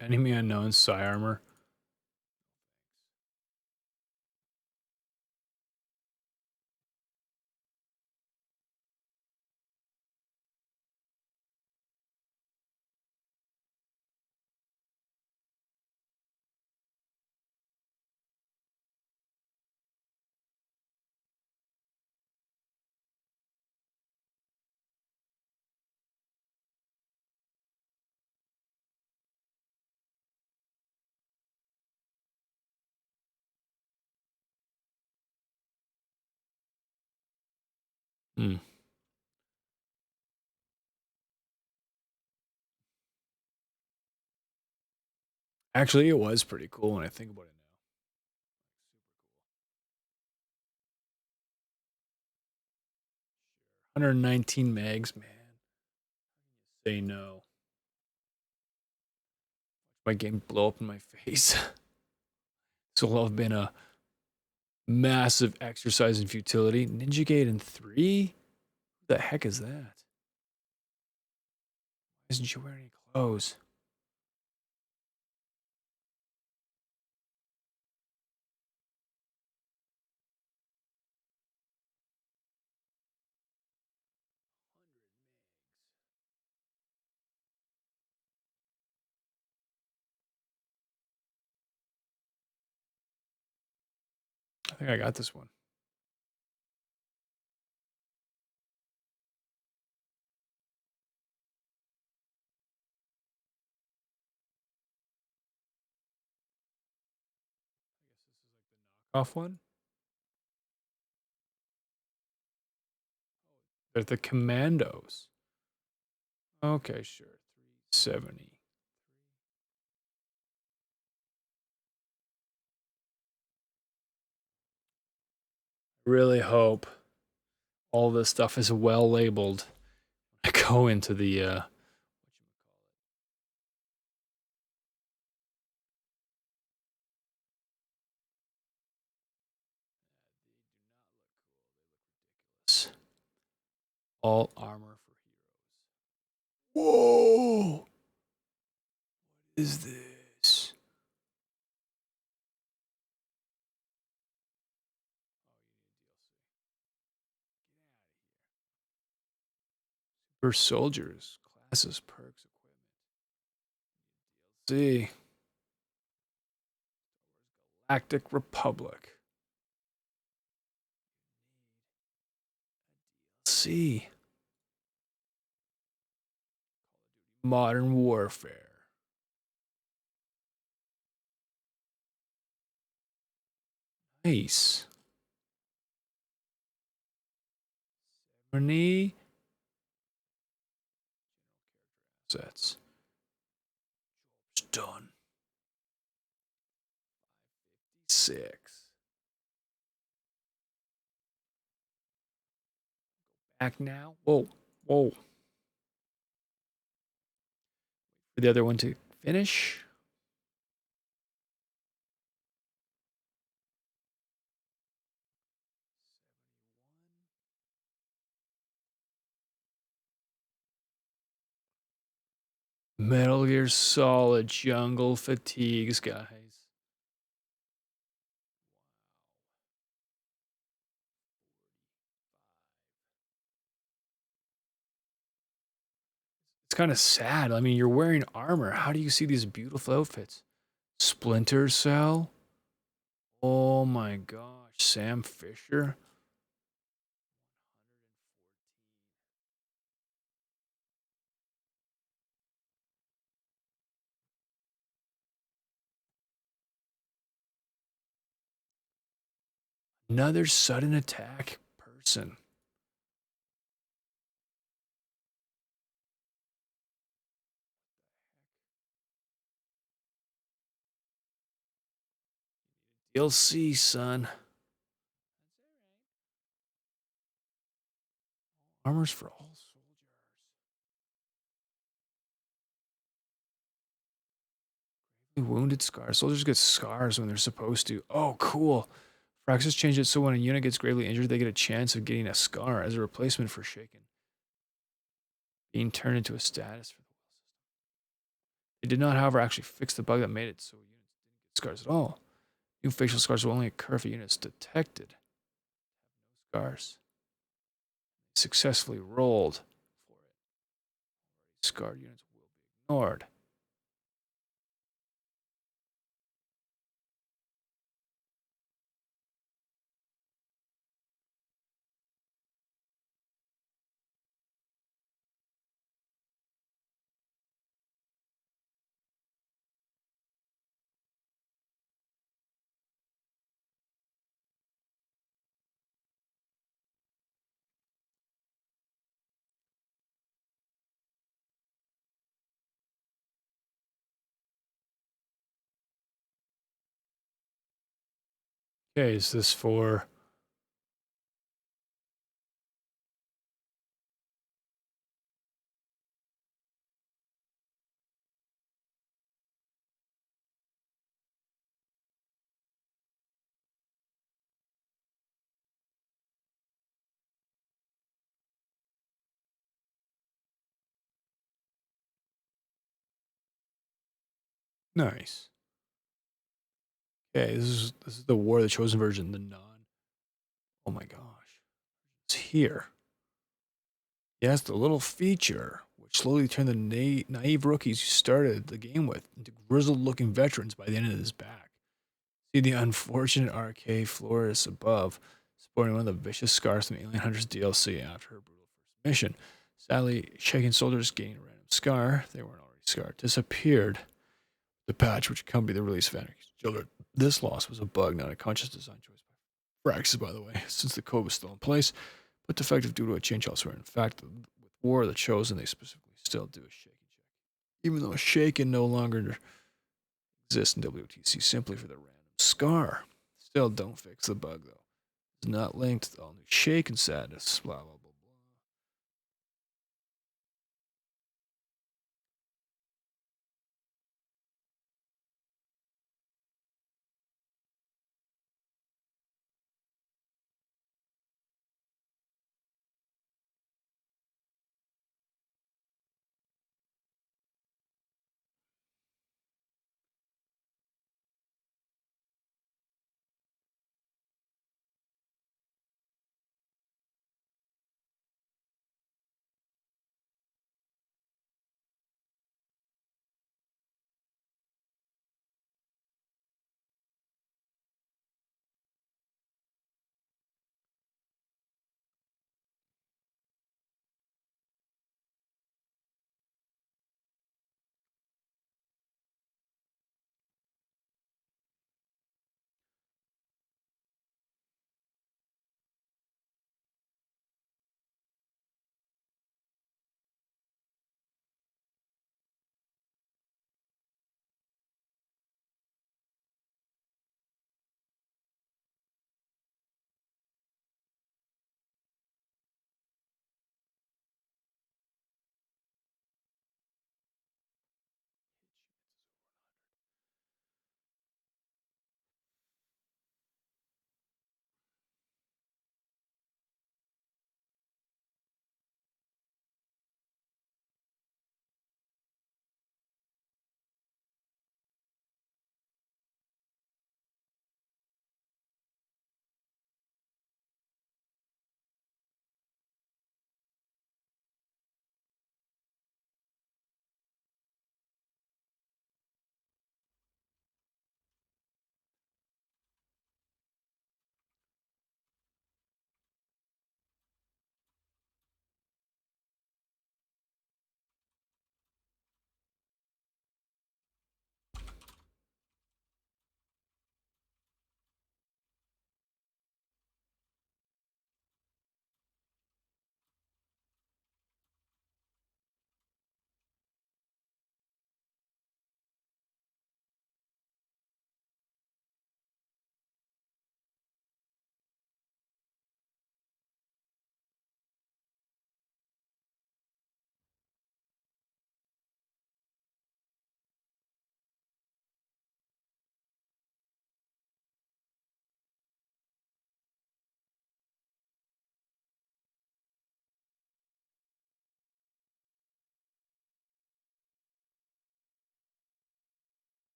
B: Enemy unknown, psi armor. Hmm. Actually, it was pretty cool when I think about it now. 119 megs, man. Say no. My game blow up in my face. This will have been a massive exercise in futility. Ninja Gaiden 3? Who the heck is that? Why isn't she wearing any clothes? I think I got this one. Off one? They're the Commandos. Okay, sure. 370. Really hope all this stuff is well labeled. I go into the all armor for heroes. Whoa! What is this? For soldiers, classes, perks, equipment. See. Galactic Republic. See. Modern Warfare. Nice. 70 sets. Done. 6. Back now. Whoa. Whoa. For the other one to finish. Metal Gear Solid Jungle Fatigues, guys. It's kind of sad. I mean, you're wearing armor. How do you see these beautiful outfits? Splinter Cell? Oh my gosh, Sam Fisher? Another sudden attack person. You'll see, son. Armors for all soldiers. Wounded scars. Soldiers get scars when they're supposed to. Oh, cool. Fraxis changed it so when a unit gets gravely injured, they get a chance of getting a scar as a replacement for shaken. Being turned into a status for the will system. They did not, however, actually fix the bug that made it so units didn't get scars at all. New facial scars will only occur if a unit's detected. No scars. Successfully rolled for it. Scarred units will be ignored. Okay, is this for... Nice. Okay, this is the War of the Chosen version, the non. Oh my gosh. It's here. Yes, the little feature, which slowly turned the naive rookies you started the game with into grizzled-looking veterans by the end of this pack. See the unfortunate RK Flores above, sporting one of the vicious scars from Alien Hunters DLC after her brutal first mission. Sadly, shaken soldiers gaining a random scar, they weren't already scarred, disappeared. The patch which accompanied the release of Anarchy's Children. This loss was a bug, not a conscious design choice by Fraxis, by the way, since the code was still in place, but defective due to a change elsewhere. In fact, with War of the Chosen, they specifically still do a shaken check. Even though a shaken no longer exists in WTC simply for the random scar. Still don't fix the bug, though. It's not linked to all new shaken status, blah, blah, blah.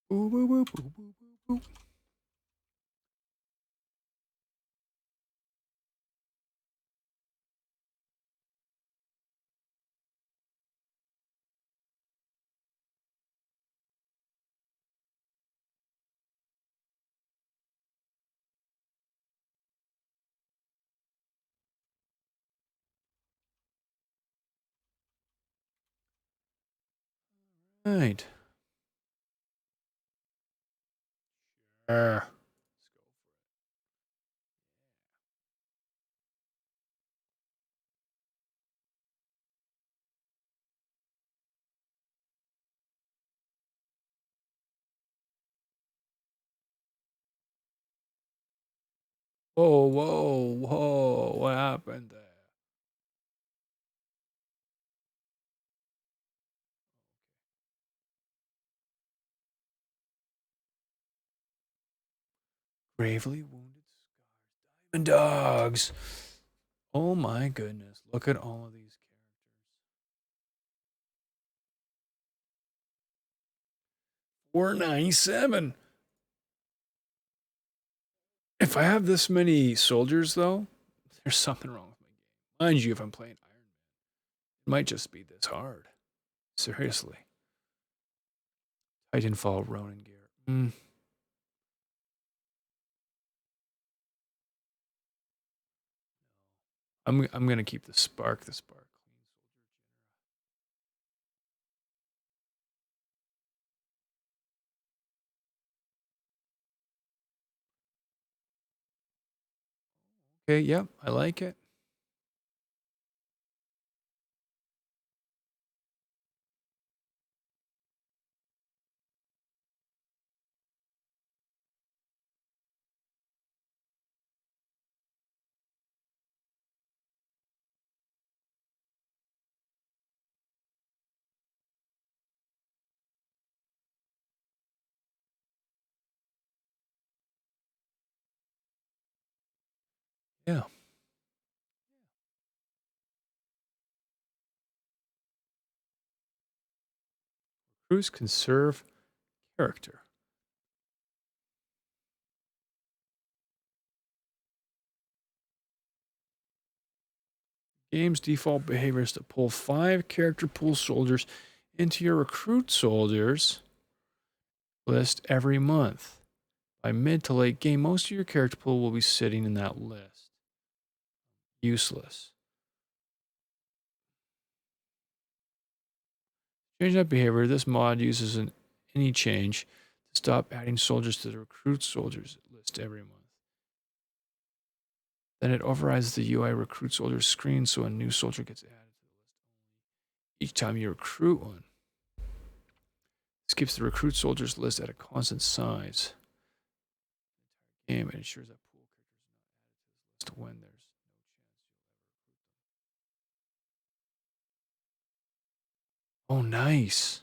B: Boo, boo, boo, boo, boo, boo, boo. Right. Sure. Whoa, whoa, whoa. What happened there? Gravely wounded and dogs. Oh my goodness. Look at all of these characters. 497. If I have this many soldiers, though, there's something wrong with my game. Mind you, if I'm playing Iron Man, it might just be this hard. Seriously. Titanfall, Ronin gear. I'm gonna keep the spark. The spark. Okay, yep, I like it. Yeah. Recruits conserve character. Game's default behavior is to pull 5 character pool soldiers into your recruit soldiers list every month. By mid to late game, most of your character pool will be sitting in that list. Useless. Change that behavior. This mod uses any change to stop adding soldiers to the recruit soldiers list every month. Then it overrides the UI recruit soldiers screen so a new soldier gets added to the list each time you recruit one. This keeps the recruit soldiers list at a constant size. Game and ensures that pool characters are not added to this list when there's no chance you'll ever recruit them. Oh, nice.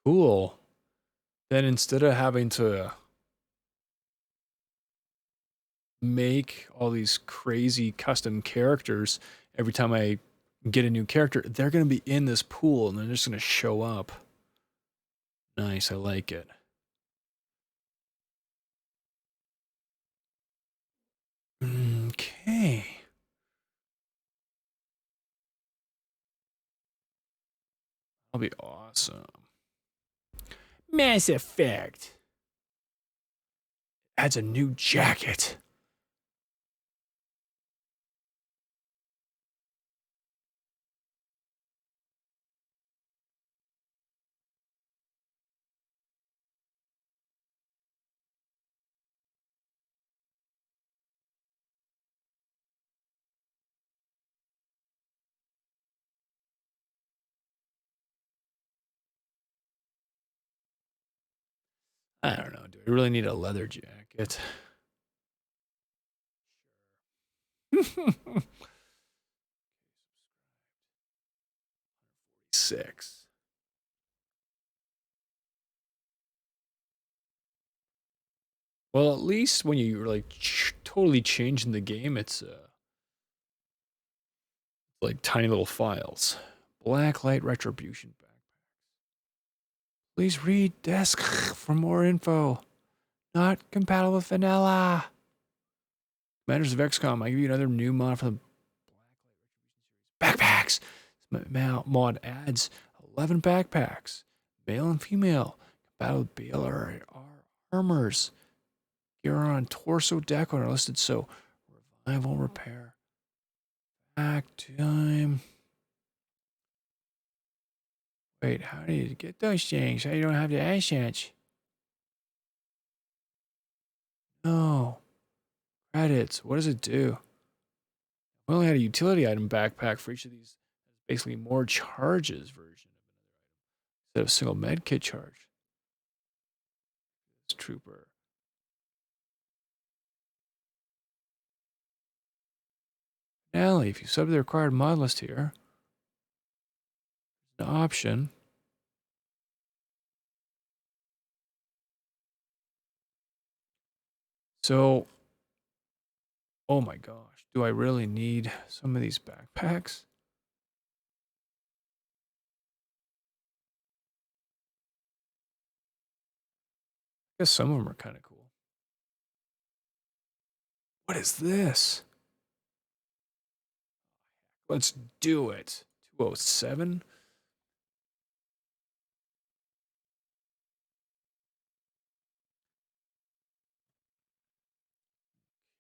B: Cool. Then instead of having to make all these crazy custom characters every time I get a new character, they're going to be in this pool and they're just going to show up. Nice, I like it. Okay. That'll be awesome. Mass Effect adds a new jacket. I don't know. Do I really need a leather jacket? 6. Well, at least when you're like totally changing the game, it's like tiny little files. Blacklight retribution backpacks. Please read desk for more info. Not compatible with vanilla. Commanders of XCOM, I give you another new mod for the backpacks. Mod adds 11 backpacks, male and female, compatible with BLR armors. Gear on torso deck are listed, so revival repair. Back time. Wait, how do you get those things? How you don't have the assets? No. Credits. What does it do? We only had a utility item backpack for each of these. Basically more charges version of another item instead of a single med kit charge. This trooper. Finale, if you sub the required mod list here, an option. So, oh my gosh, do I really need some of these backpacks? I guess some of them are kind of cool. What is this? Let's do it. 207?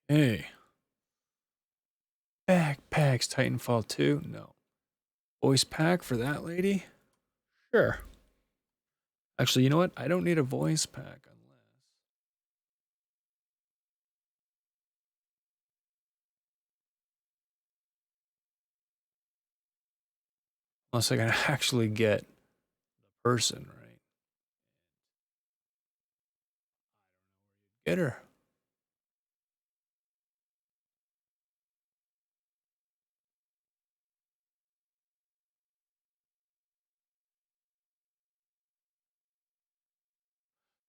B: Hey. Backpacks, Titanfall 2? No. Voice pack for that lady? Sure. Actually, you know what? I don't need a voice pack unless I can actually get the person, right? Get her.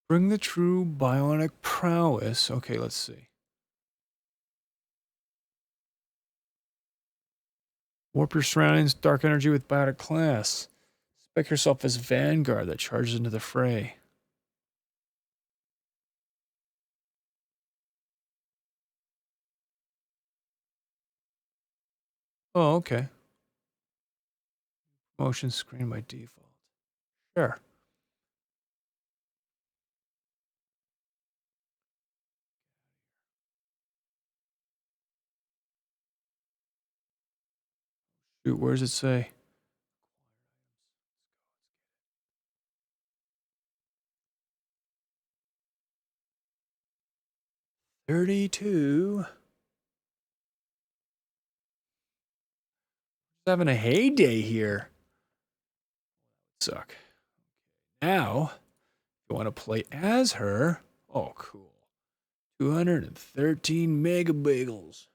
B: Bring the true bionic prowess. Okay, let's see. Warp your surroundings, dark energy with biotic class. Spec yourself as Vanguard that charges into the fray. Oh, okay. Motion screen by default. Sure. Shoot, where does it say? $32. Having a heyday here. Suck. Now, if you want to play as her, oh, cool. 213 megabagels.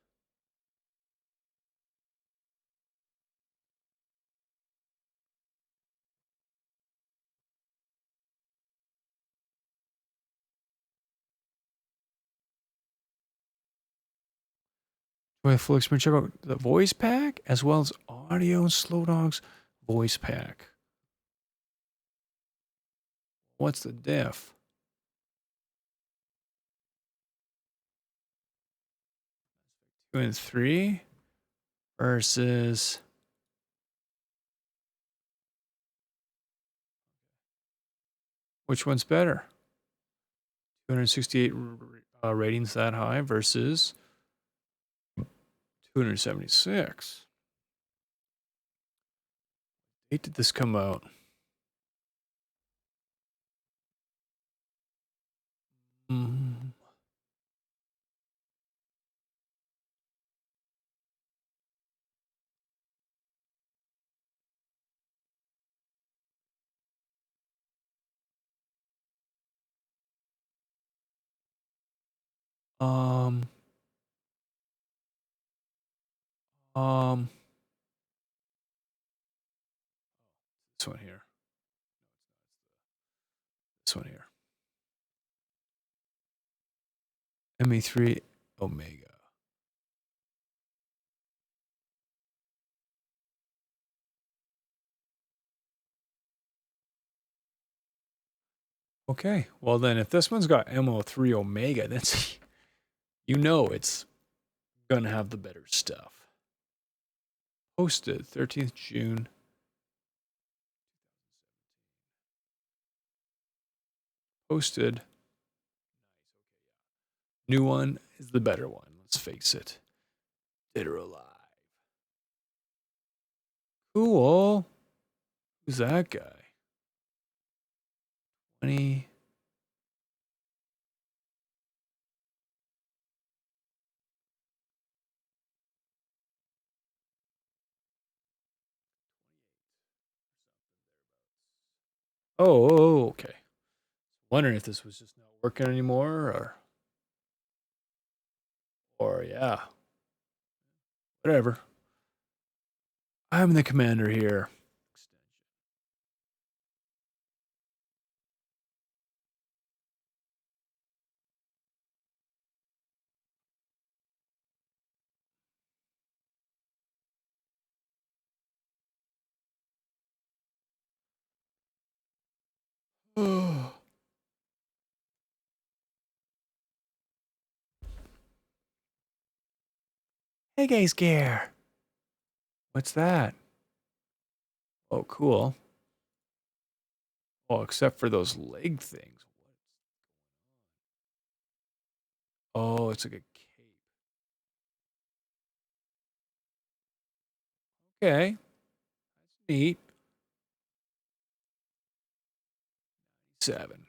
B: With full experience, check out the voice pack as well as audio and Slow Dog's voice pack. What's the diff? Two and three versus which one's better? 268 ratings that high versus 276. Date did this come out? Um, um, this one here. This one here. ME3 Omega. Okay, well then if this one's got MO3 Omega, that's you know it's gonna have the better stuff. Posted 13th June. Posted. New one is the better one, let's face it. Dead or alive. Cool. Who's that guy? 20. Oh, okay. Wondering if this was just not working anymore or yeah. Whatever. I'm the commander here. Oh. Hey, gay scare. What's that? Oh, cool. Oh, except for those leg things. Oh, it's like a cape. Okay. That's neat. 7.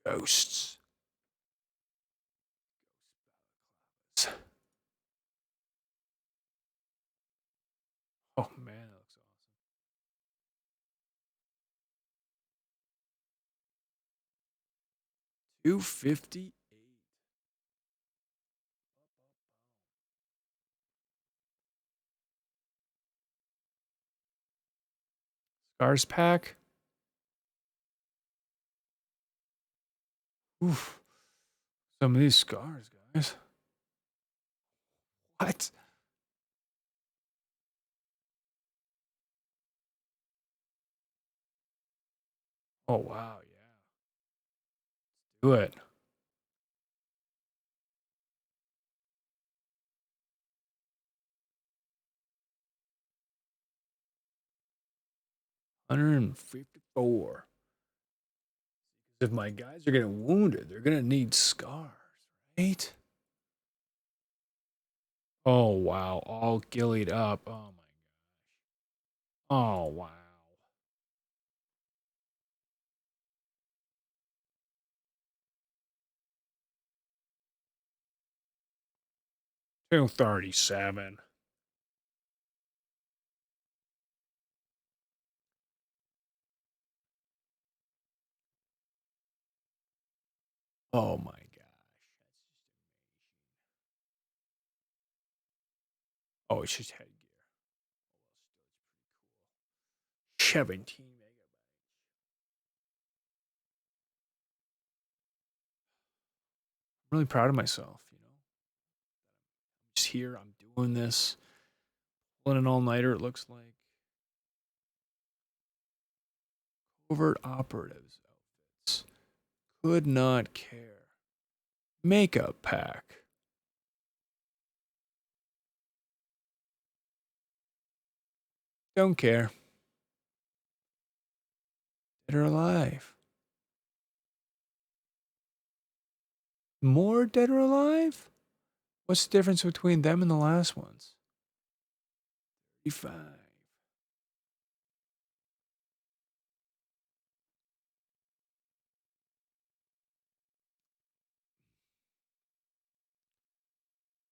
B: Ghosts. Oh, man, that looks awesome. 258. Scars pack. Oof. Some of these scars, guys. What? Oh, wow, yeah. Do it. $154. If my guys are getting wounded, they're gonna need scars, right? Oh wow, all gillied up. Oh my gosh. Oh wow. 237. Oh my gosh. Oh, it's just headgear. 17 megabytes. I'm really proud of myself, you know. I'm just here, I'm doing this. Pulling an all-nighter, it looks like. Covert operatives outfits. Could not care. Makeup pack. Don't care. Dead or alive. More dead or alive? What's the difference between them and the last ones? 35.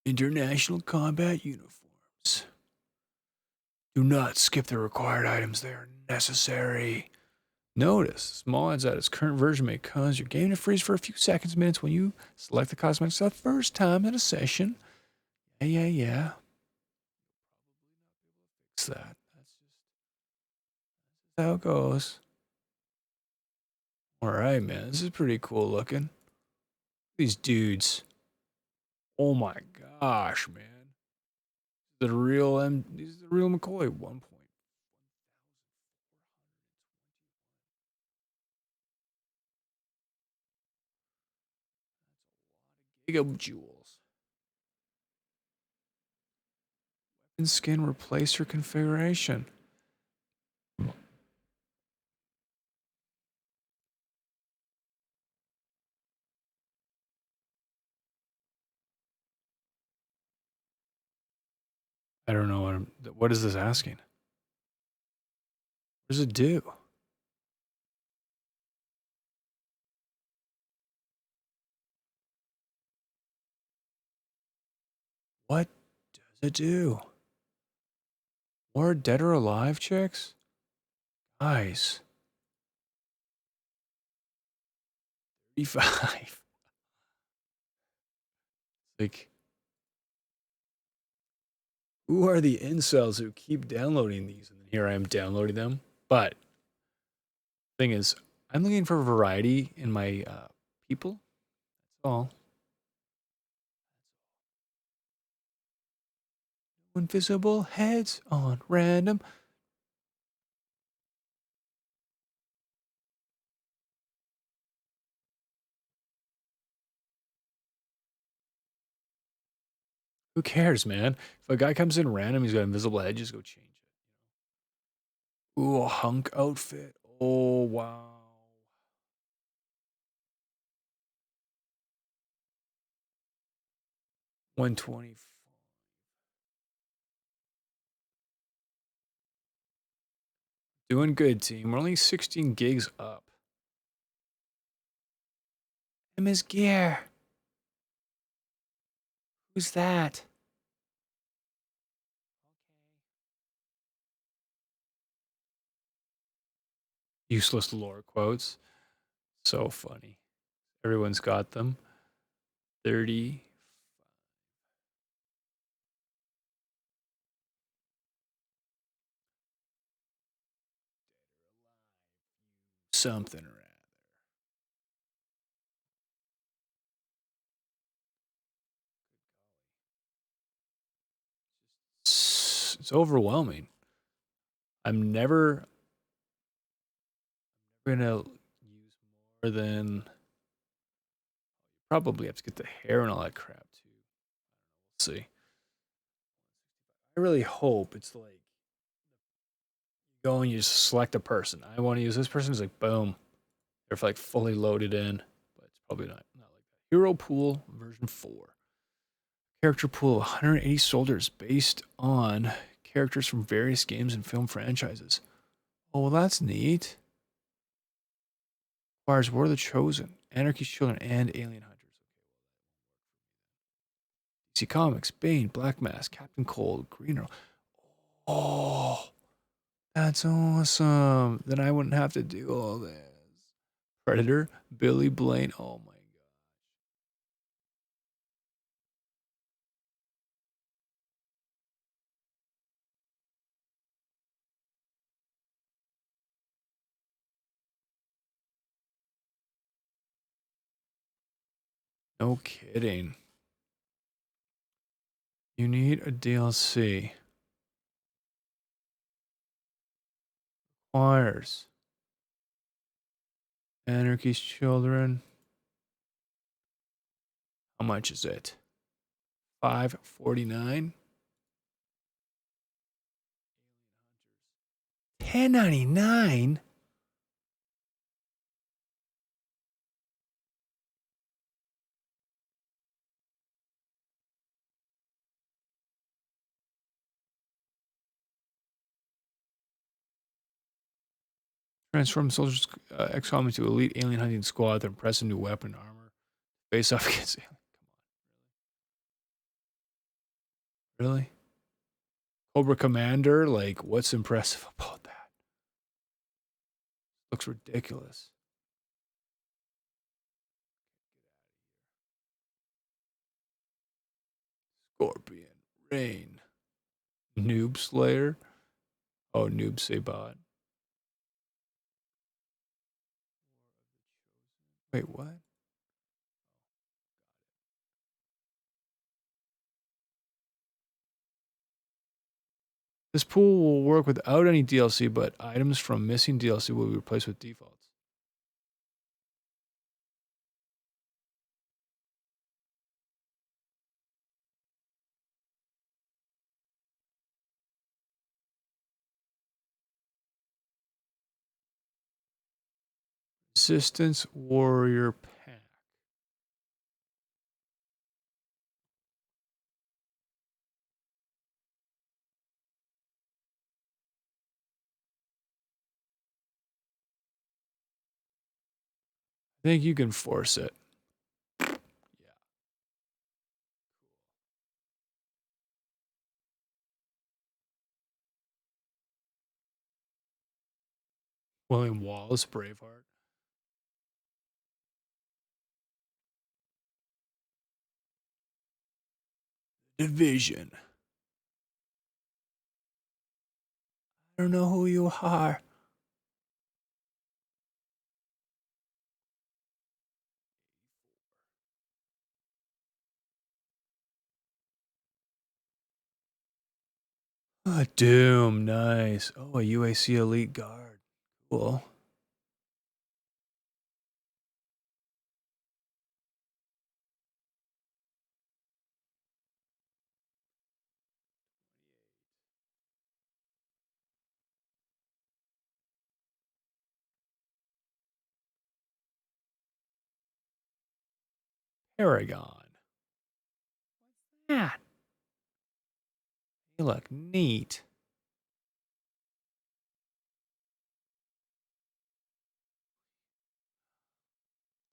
B: International combat uniforms. Do not skip the required items. They are necessary. Notice, mods at its current version may cause your game to freeze for a few seconds, minutes when you select the cosmetics for the first time in a session. Yeah. Fix that. That's just how it goes. All right, man. This is pretty cool looking. These dudes. Oh my gosh, man. These are the real McCoy 1 point. Gigajoules. Weapon skin replace your configuration. I don't know what is this asking? What does it do? What does it do? More dead or alive chicks? Guys. 35. Like, who are the incels who keep downloading these? And here I am downloading them. But thing is, I'm looking for variety in my people. That's all. Invisible heads on random. Who cares, man? If a guy comes in random, he's got invisible head, just go change it. Ooh, a hunk outfit. Oh, wow. $125. Doing good, team. We're only 16 gigs up. Miss Gear. Who's that? Useless lore quotes. So funny. Everyone's got them. 30. Something or other. It's overwhelming. I'm never gonna use more than probably have to get the hair and all that crap too. We'll see. I really hope it's like you go and you just select a person. I want to use this person. It's like boom, they're like fully loaded in, but it's probably not like that. Hero pool version 4. Character pool 180 soldiers based on characters from various games and film franchises. Oh, well, that's neat. Requires War of the Chosen, Anarchy's Children, and Alien Hunters. DC Comics, Bane, Black Mask, Captain Cold, Green Arrow. Oh, that's awesome. Then I wouldn't have to do all this. Predator, Billy Blaine. Oh my god. No kidding. You need a DLC. Requires Anarchy's Children. How much is it? $5.49. $10.99. Transform soldiers XCOM into elite alien hunting squad with impressive new weapon armor. Face off against alien. Come on. Really? Cobra Commander, like, what's impressive about that? Looks ridiculous. Scorpion, Rain, Noob Slayer. Oh, Noob Saibot. Wait, what? This pool will work without any DLC, but items from missing DLC will be replaced with defaults. Resistance Warrior Pack. I think you can force it. William Wallace, Braveheart. Division. I don't know who you are. Doom, nice. Oh, a UAC Elite Guard. Cool. Paragon. Yeah. You look neat.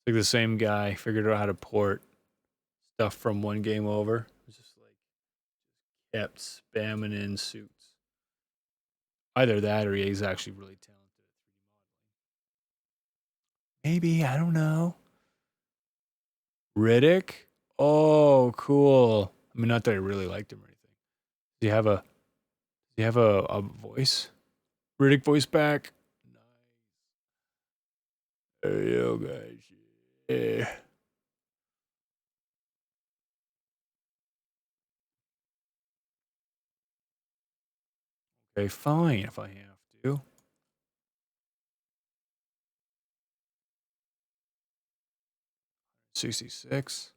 B: Like the same guy figured out how to port stuff from one game over. It's just like kept spamming in suits. Either that or he's actually really talented at 3D modeling. Maybe, I don't know. Riddick? Oh, cool. I mean, not that I really liked him or anything. Do you have a voice? Riddick voice back? Nice. Hey, yo, guys. Yeah. Okay, fine if I have to. 66.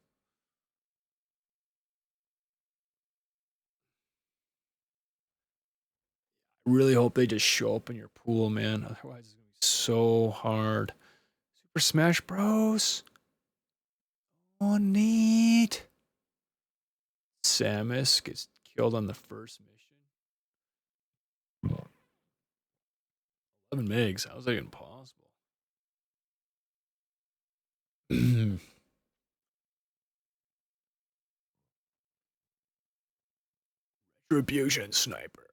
B: I really hope they just show up in your pool, man. Otherwise, it's going to be so hard. Super Smash Bros. Oh, neat. Samus gets killed on the first mission. 11 megs. How's that even possible? Retribution Sniper.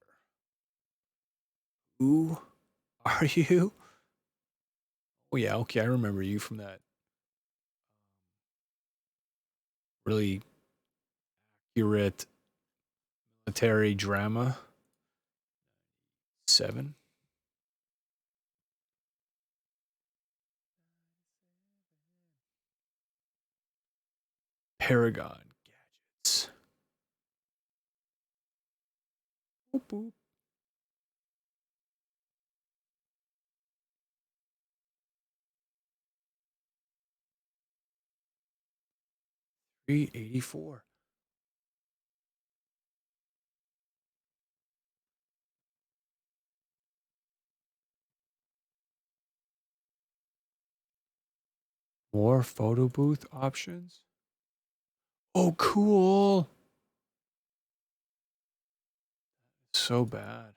B: Who are you? Oh, yeah. Okay, I remember you from that really accurate military drama. 7. Paragon gadgets. Boop, boop. $384. More photo booth options. Oh, cool. So bad.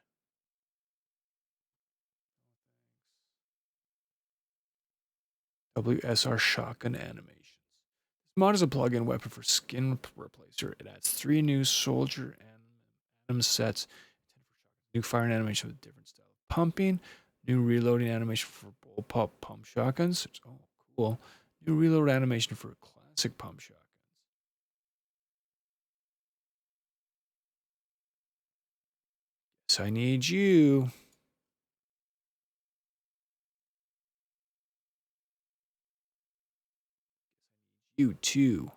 B: WSR shotgun animations. This mod is a plug-in weapon for skin replacer. It adds 3 new soldier anim sets, New firing animation with different style of pumping. New reloading animation for bullpup pump shotguns. Oh, cool. New reload animation for classic pump shotguns. So I need you. You too.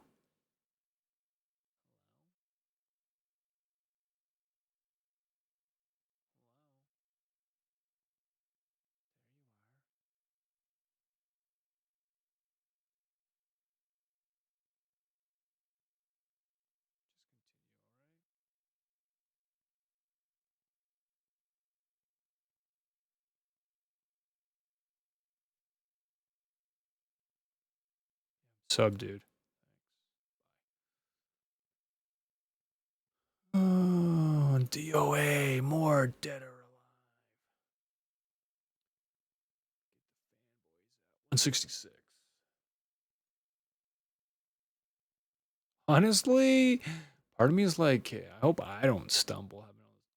B: Sub, dude. Oh, DOA, more dead or alive. 166. Honestly, part of me is like, hey, I hope I don't stumble having all this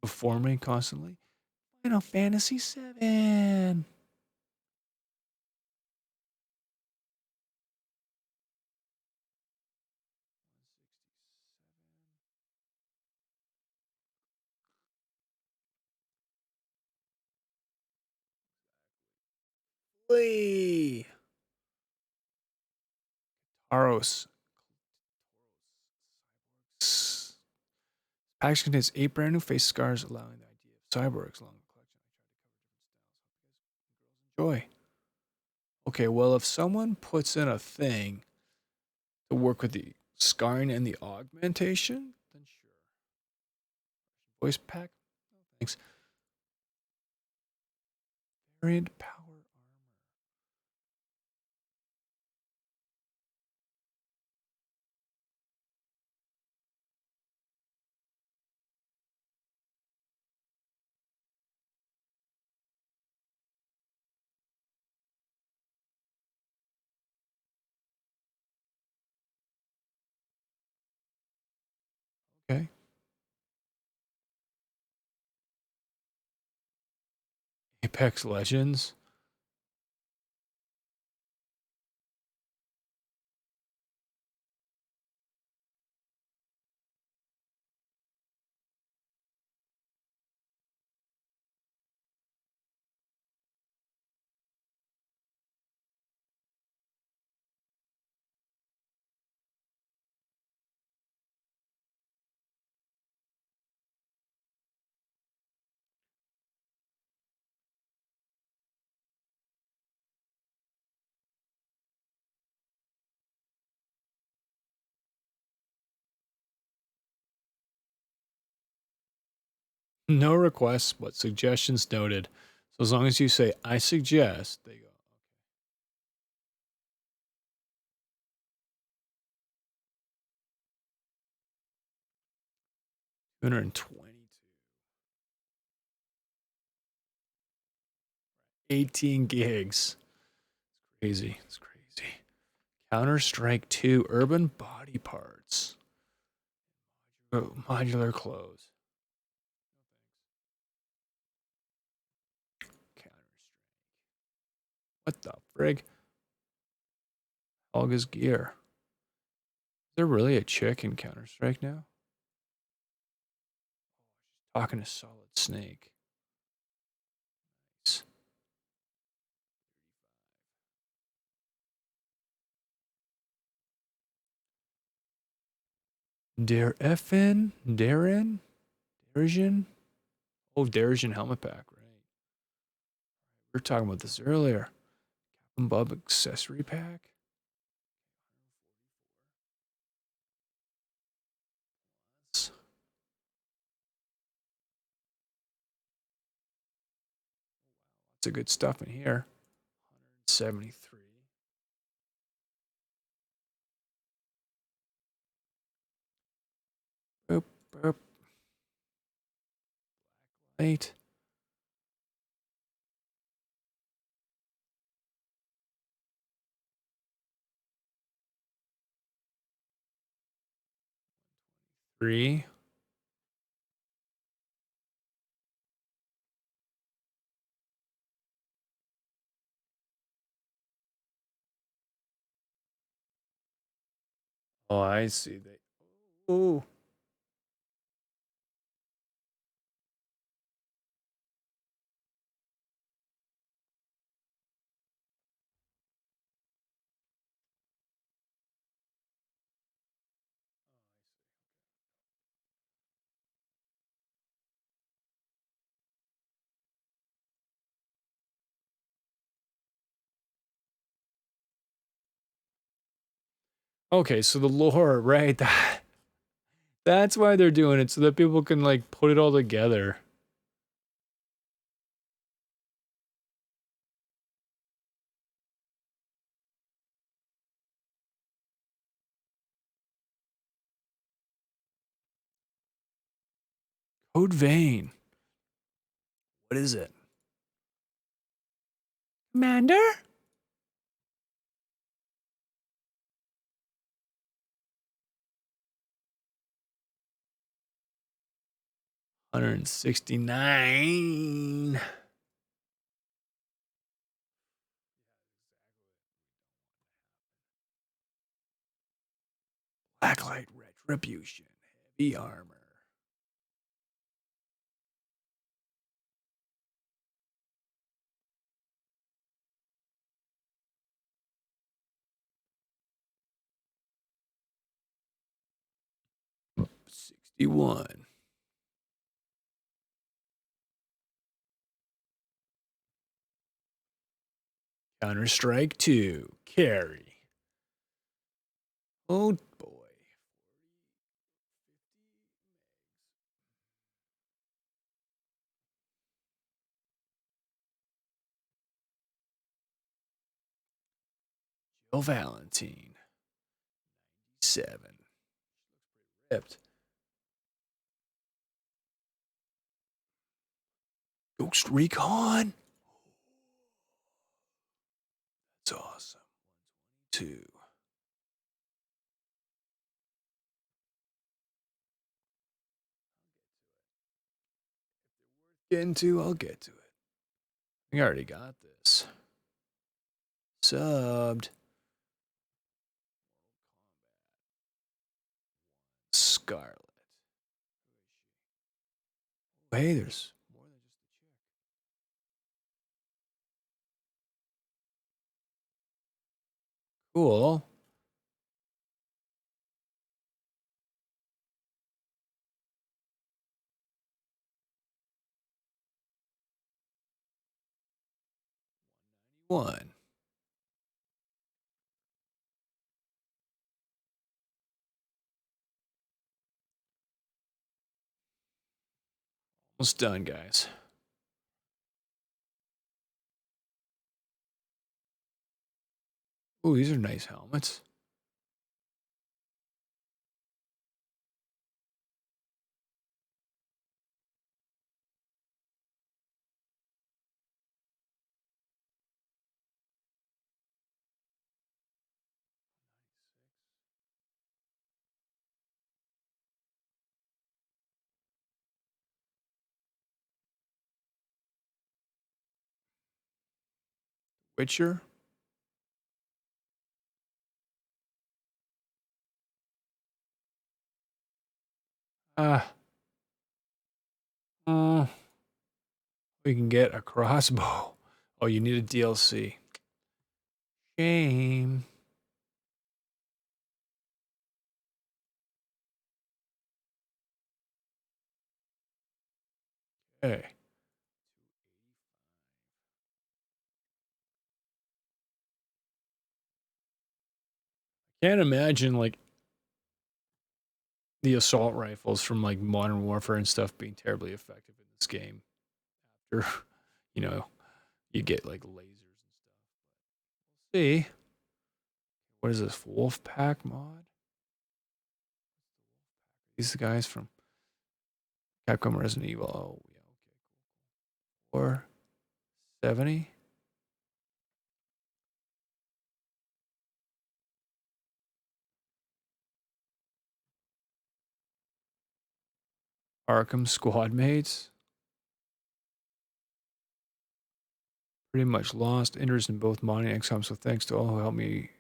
B: crap before me constantly. Final Fantasy 7. Lee. Taros. Package contains 8 brand new face scars, allowing the idea of cyborgs along the collection. Enjoy. Okay, well, if someone puts in a thing to work with the scarring and the augmentation, then sure. Voice pack? No, thanks. Variant power armor. Okay. Apex Legends. No requests, but suggestions noted. So as long as you say, I suggest, they go. 222. 18 gigs. It's crazy. It's crazy. Counter-Strike 2 Urban Body Parts. Modular clothes. Counter-Strike. What the frig? Olga's gear. Is there really a chick in Counter-Strike now? Talking to Solid Snake. Nice. Darren? Oh, Darian helmet pack, right. We were talking about this earlier. Captain Bub accessory pack. Lots of good stuff in here. 173. Boop, boop. Light. Three. Oh, I see. Ooh. Okay, so the lore, right? That's why they're doing it, so that people can like put it all together. Code Vein. What is it? Commander? $169. Blacklight Retribution. Heavy armor. $61. Counter-Strike 2. Carry. Oh boy. Jill Valentine. 7. Ripped. Ghost Recon. That's awesome. 2. Get into, I'll get to it. I think I already got this. Subbed. Scarlet. Oh, hey, there's more than just the chick. Cool. One. Almost done, guys. Oh, these are nice helmets. Witcher. We can get a crossbow. Oh, you need a DLC. Shame. Okay. Can't imagine like the assault rifles from like Modern Warfare and stuff being terribly effective in this game. After, you know, you get like lasers and stuff. See, what is this Wolfpack mod? These guys from Capcom Resident Evil. Oh, yeah, okay, cool. 470. Arkham squad mates. Pretty much lost interest in both modding and XCOM, so thanks to all who helped me,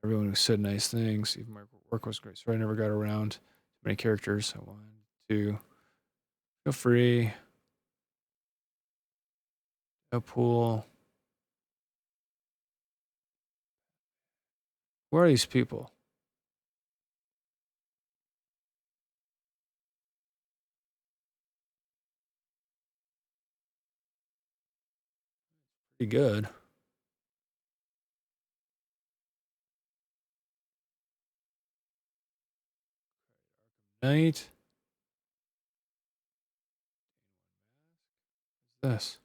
B: everyone who said nice things, even my Work was great. Sorry I never got around to many characters. I wanted to feel free. A pool. Where are these people? Pretty good. Night. What's this?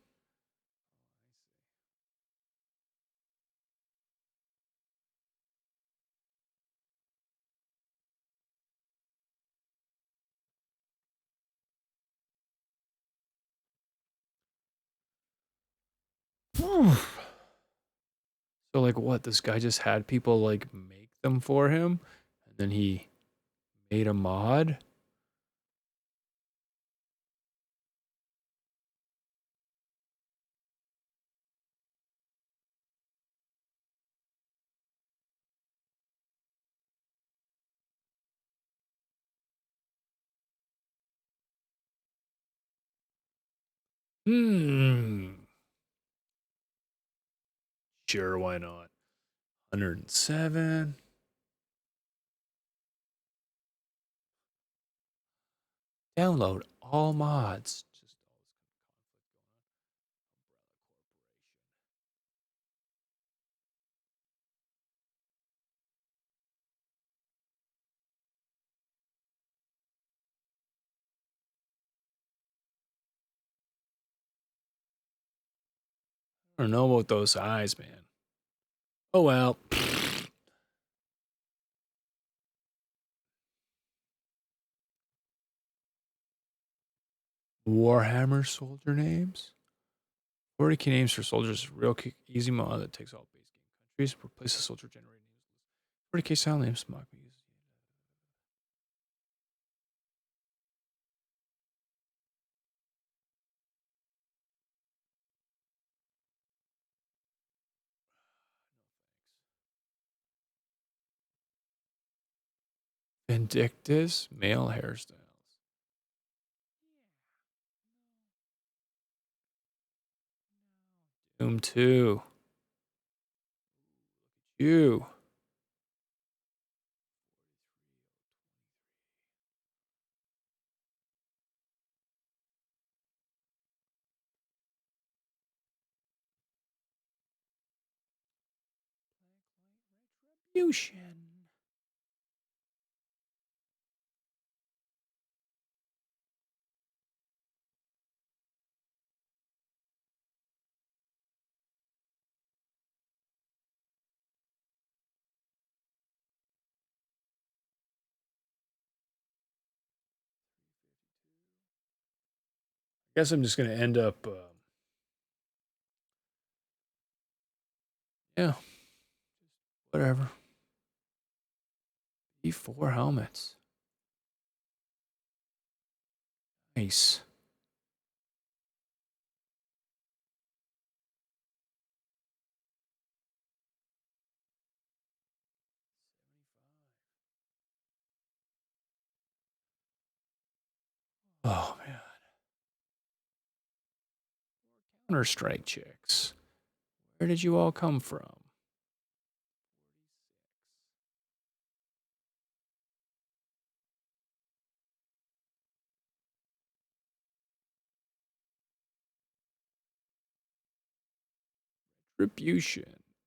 B: So like what? This guy just had people like make them for him, and then he made a mod? Sure, why not? 107. Download all mods. I don't know about those eyes, man. Oh well. Warhammer soldier names? 40 key names for soldiers. Real easy mod that takes all base game countries. Replace the soldier generated names. 40k style names. Mock me. Vindictus male hairstyles. Doom 2. You. Retribution. I guess I'm just gonna end up. Yeah. Whatever. E4 helmets. Nice. Oh man. Counter-Strike chicks. Where did you all come from? Retribution.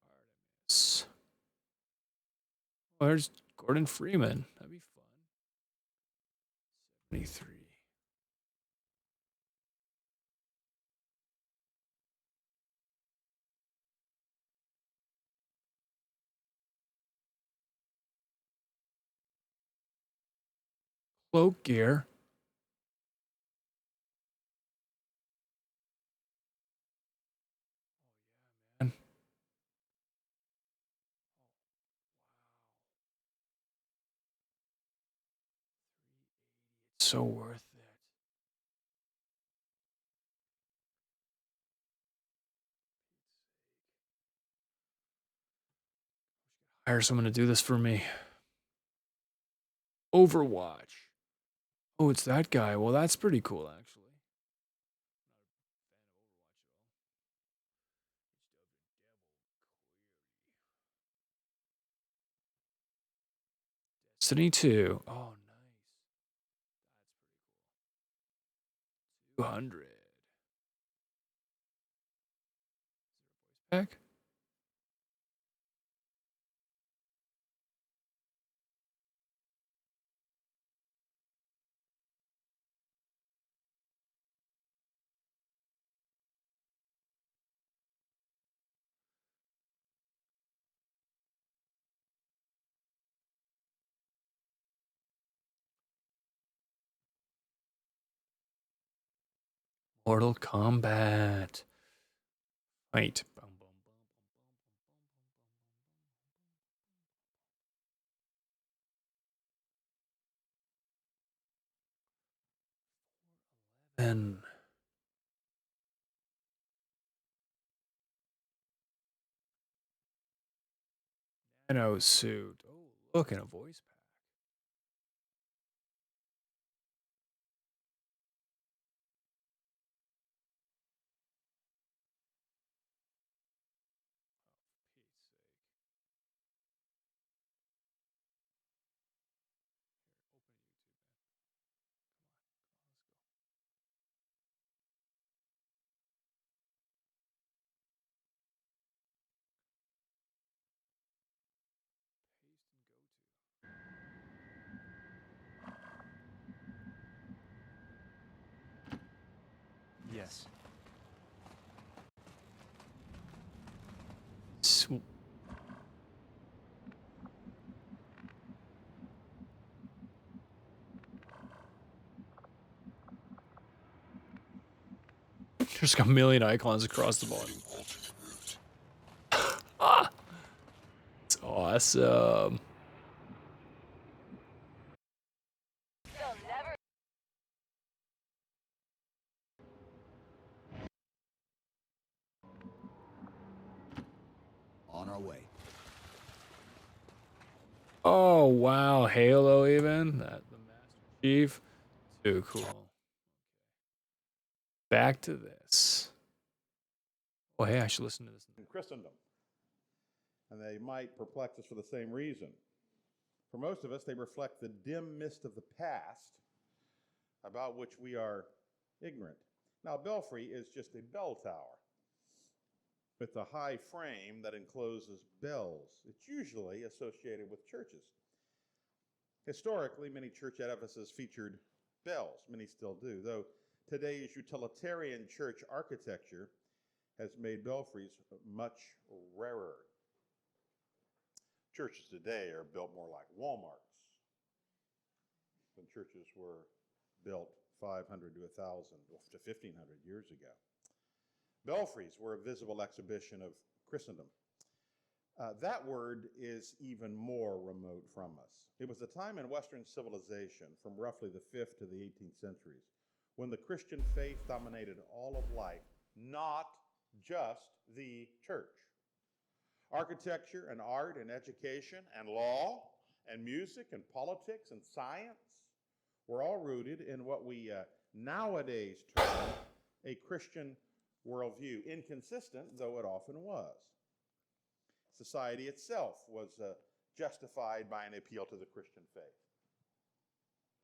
B: Artemis. Oh, there's Gordon Freeman. That'd be fun. 73. Cloak gear. Man. It's so worth it. Hire someone to do this for me. Overwatch. Oh, it's that guy. Well, that's pretty cool, actually. Destiny 2. Oh, nice. 200. Pack? Mortal Kombat. Wait. Then Nano suit. Oh, look, and a voice pack.
M: Yes.
B: There's like a million icons across the bottom. Ah! It's awesome.
P: On our way.
B: Oh, wow. Halo, even. That the Master Chief. Too cool. Back to this. Oh, hey, I should listen to this.
L: In Christendom. And they might perplex us for the same reason. For most of us, they reflect the dim mist of the past about which we are ignorant. Now, belfry is just a bell tower with a high frame that encloses bells. It's usually associated with churches. Historically, many church edifices featured bells. Many still do, though today's utilitarian church architecture has made belfries much rarer. Churches today are built more like Walmarts than churches were built 500 to 1,000 to 1,500 years ago. Belfries were a visible exhibition of Christendom. That word is even more remote from us. It was a time in Western civilization, from roughly the 5th to the 18th centuries, when the Christian faith dominated all of life, not just the church. Architecture and art and education and law and music and politics and science were all rooted in what we nowadays term a Christian worldview, inconsistent though it often was. Society itself was justified by an appeal to the Christian faith.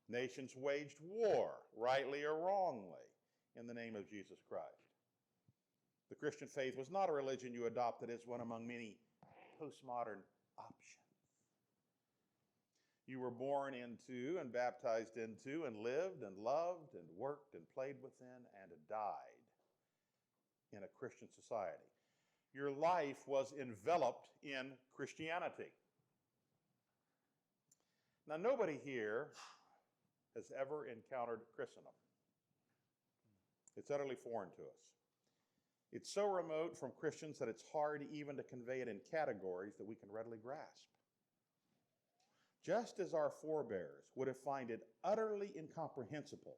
L: Nations waged war, rightly or wrongly, in the name of Jesus Christ. The Christian faith was not a religion you adopted as one among many postmodern options. You were born into and baptized into and lived and loved and worked and played within and died in a Christian society. Your life was enveloped in Christianity. Now, nobody here has ever encountered Christendom. It's utterly foreign to us. It's so remote from Christians that it's hard even to convey it in categories that we can readily grasp. Just as our forebears would have found it utterly incomprehensible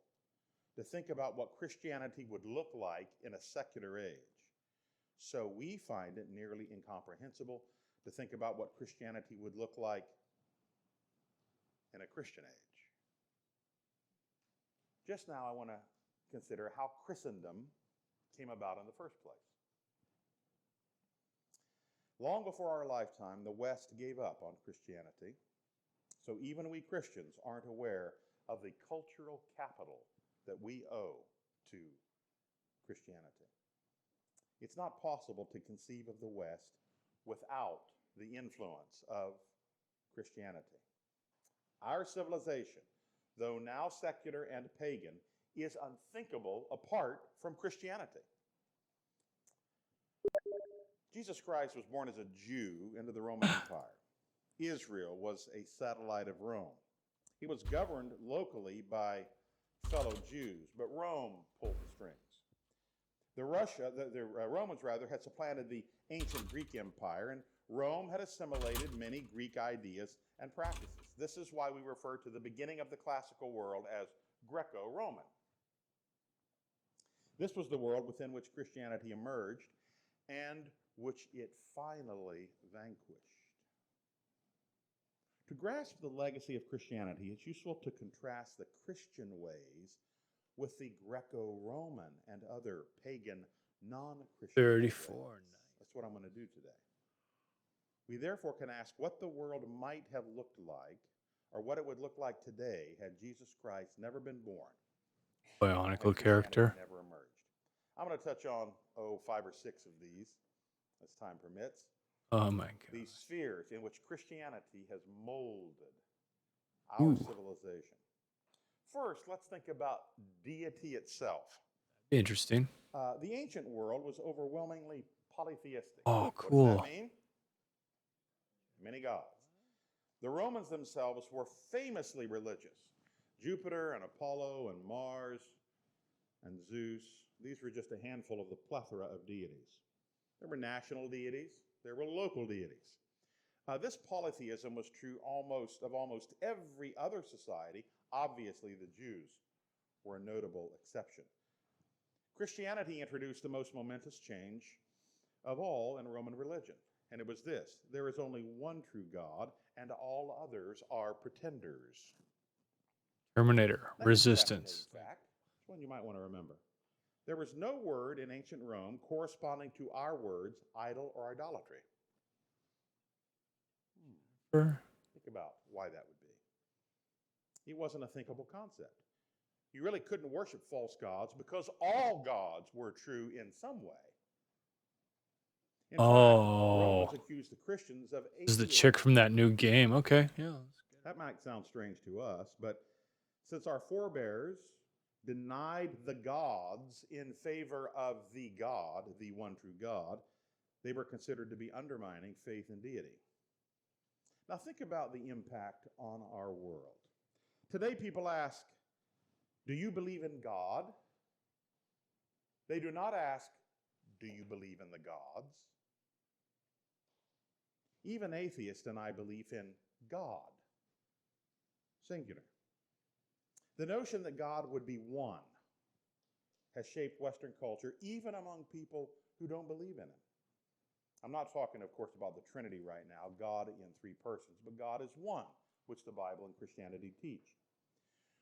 L: to think about what Christianity would look like in a secular age, so we find it nearly incomprehensible to think about what Christianity would look like in a Christian age. Just now, I want to consider how Christendom came about in the first place. Long before our lifetime, the West gave up on Christianity, so even we Christians aren't aware of the cultural capital that we owe to Christianity. It's not possible to conceive of the West without the influence of Christianity. Our civilization, though now secular and pagan, is unthinkable apart from Christianity. Jesus Christ was born as a Jew into the Roman Empire. Israel was a satellite of Rome. He was governed locally by fellow Jews, but Rome pulled the strings. The Romans had supplanted the ancient Greek Empire, and Rome had assimilated many Greek ideas and practices. This is why we refer to the beginning of the classical world as Greco-Roman. This was the world within which Christianity emerged and which it finally vanquished. To grasp the legacy of Christianity, it's useful to contrast the Christian ways with the Greco-Roman and other pagan non-Christian
B: 34.
L: ways. That's what I'm going to do today. We therefore can ask what the world might have looked like, or what it would look like today had Jesus Christ never been born.
B: Bionicle character.
L: Never emerged. I'm going to touch on, 5 or 6 of these, as time permits.
B: Oh my God.
L: These spheres in which Christianity has molded our civilization. First, let's think about deity itself.
B: Interesting.
L: The ancient world was overwhelmingly polytheistic.
B: Oh,
L: What
B: cool.
L: does that mean? Many gods. The Romans themselves were famously religious. Jupiter and Apollo and Mars and Zeus, these were just a handful of the plethora of deities. There were national deities. There were local deities. This polytheism was true of almost every other society. Obviously, the Jews were a notable exception. Christianity introduced the most momentous change of all in Roman religion, and it was this: there is only one true God, and all others are pretenders.
B: Terminator.
L: Now,
B: Resistance.
L: fact, it's one you might want to remember. There was no word in ancient Rome corresponding to our words idol or idolatry. Think about why that would be. It wasn't a thinkable concept. You really couldn't worship false gods because all gods were true in some way. In fact, Romans accused the Christians of
B: This is the
L: atheism.
B: chick from that new game. Okay. Yeah.
L: That might sound strange to us, but since our forebears denied the gods in favor of the God, the one true God, they were considered to be undermining faith in deity. Now think about the impact on our world. Today people ask, do you believe in God? They do not ask, do you believe in the gods? Even atheists deny belief in God, singular. The notion that God would be one has shaped Western culture, even among people who don't believe in Him. I'm not talking, of course, about the Trinity right now, God in 3 persons, but God is one, which the Bible and Christianity teach.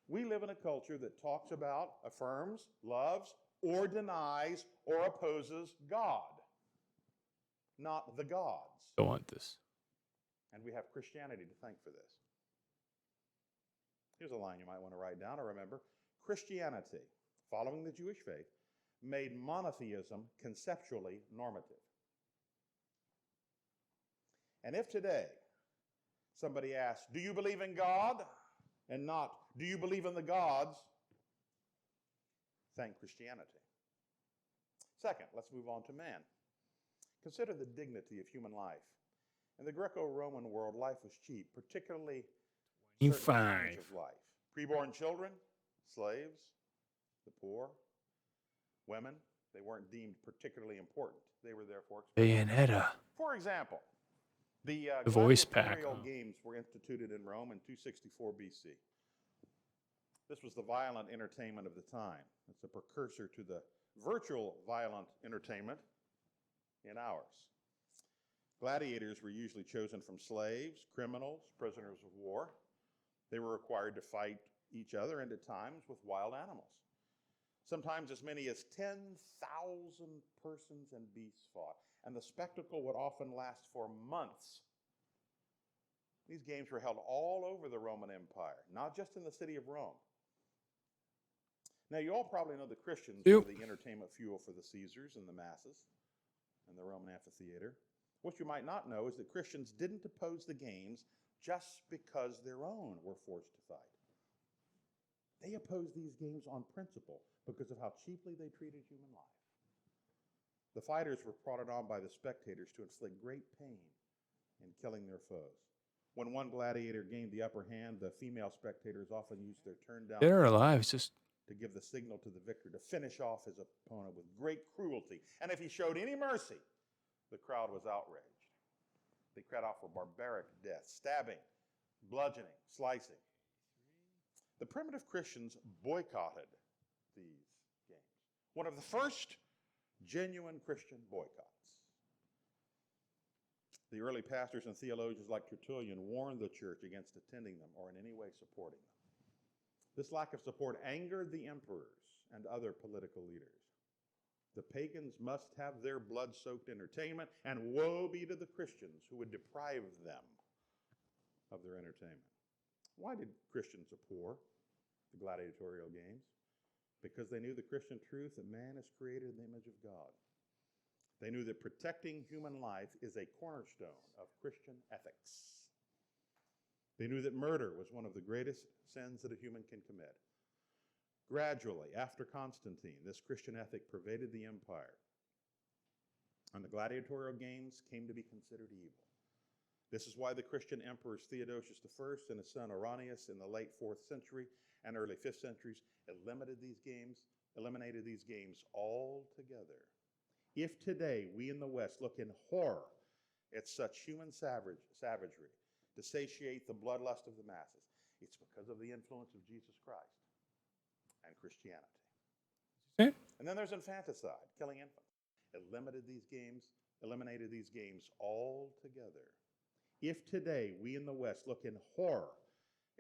L: We live in a culture that talks about, affirms, loves, or denies, or opposes God, not the gods.
B: Don't want this.
L: And we have Christianity to thank for this. Here's a line you might want to write down or remember. Christianity, following the Jewish faith, made monotheism conceptually normative. And if today somebody asks, do you believe in God? And not, do you believe in the gods? Thank Christianity. Second, let's move on to man. Consider the dignity of human life. In the Greco-Roman world, life was cheap, particularly certain kinds of life. Preborn children, slaves, the poor, women, they weren't deemed particularly important. They were therefore expendable.
B: Bayonetta.
L: For example, the
B: voice pack.
L: gladiatorial games were instituted in Rome in 264 BC. This was the violent entertainment of the time. It's a precursor to the virtual violent entertainment in ours. Gladiators were usually chosen from slaves, criminals, prisoners of war. They were required to fight each other and at times with wild animals. Sometimes as many as 10,000 persons and beasts fought, and the spectacle would often last for months. These games were held all over the Roman Empire, not just in the city of Rome. Now, you all probably know the Christians were the entertainment fuel for the Caesars and the masses and the Roman amphitheater. What you might not know is that Christians didn't oppose the games just because their own were forced to fight. They opposed these games on principle because of how cheaply they treated human life. The fighters were prodded on by the spectators to inflict great pain in killing their foes. When one gladiator gained the upper hand, the female spectators often used their turned down
B: Dead or alive, it's just
L: to give the signal to the victor to finish off his opponent with great cruelty. And if he showed any mercy, the crowd was outraged. They cried out for barbaric death, stabbing, bludgeoning, slicing. The primitive Christians boycotted these games. One of the first genuine Christian boycotts. The early pastors and theologians like Tertullian warned the church against attending them or in any way supporting them. This lack of support angered the emperors and other political leaders. The pagans must have their blood-soaked entertainment, and woe be to the Christians who would deprive them of their entertainment. Why did Christians abhor the gladiatorial games? Because they knew the Christian truth that man is created in the image of God. They knew that protecting human life is a cornerstone of Christian ethics. They knew that murder was one of the greatest sins that a human can commit. Gradually, after Constantine, this Christian ethic pervaded the empire, and the gladiatorial games came to be considered evil. This is why the Christian emperors Theodosius I and his son Irenaeus in the late 4th century and early 5th centuries eliminated these games altogether. If today we in the West look in horror at such human savagery to satiate the bloodlust of the masses, it's because of the influence of Jesus Christ and Christianity.
B: Okay.
L: And then there's infanticide, killing infants. Eliminated these games altogether. If today we in the West look in horror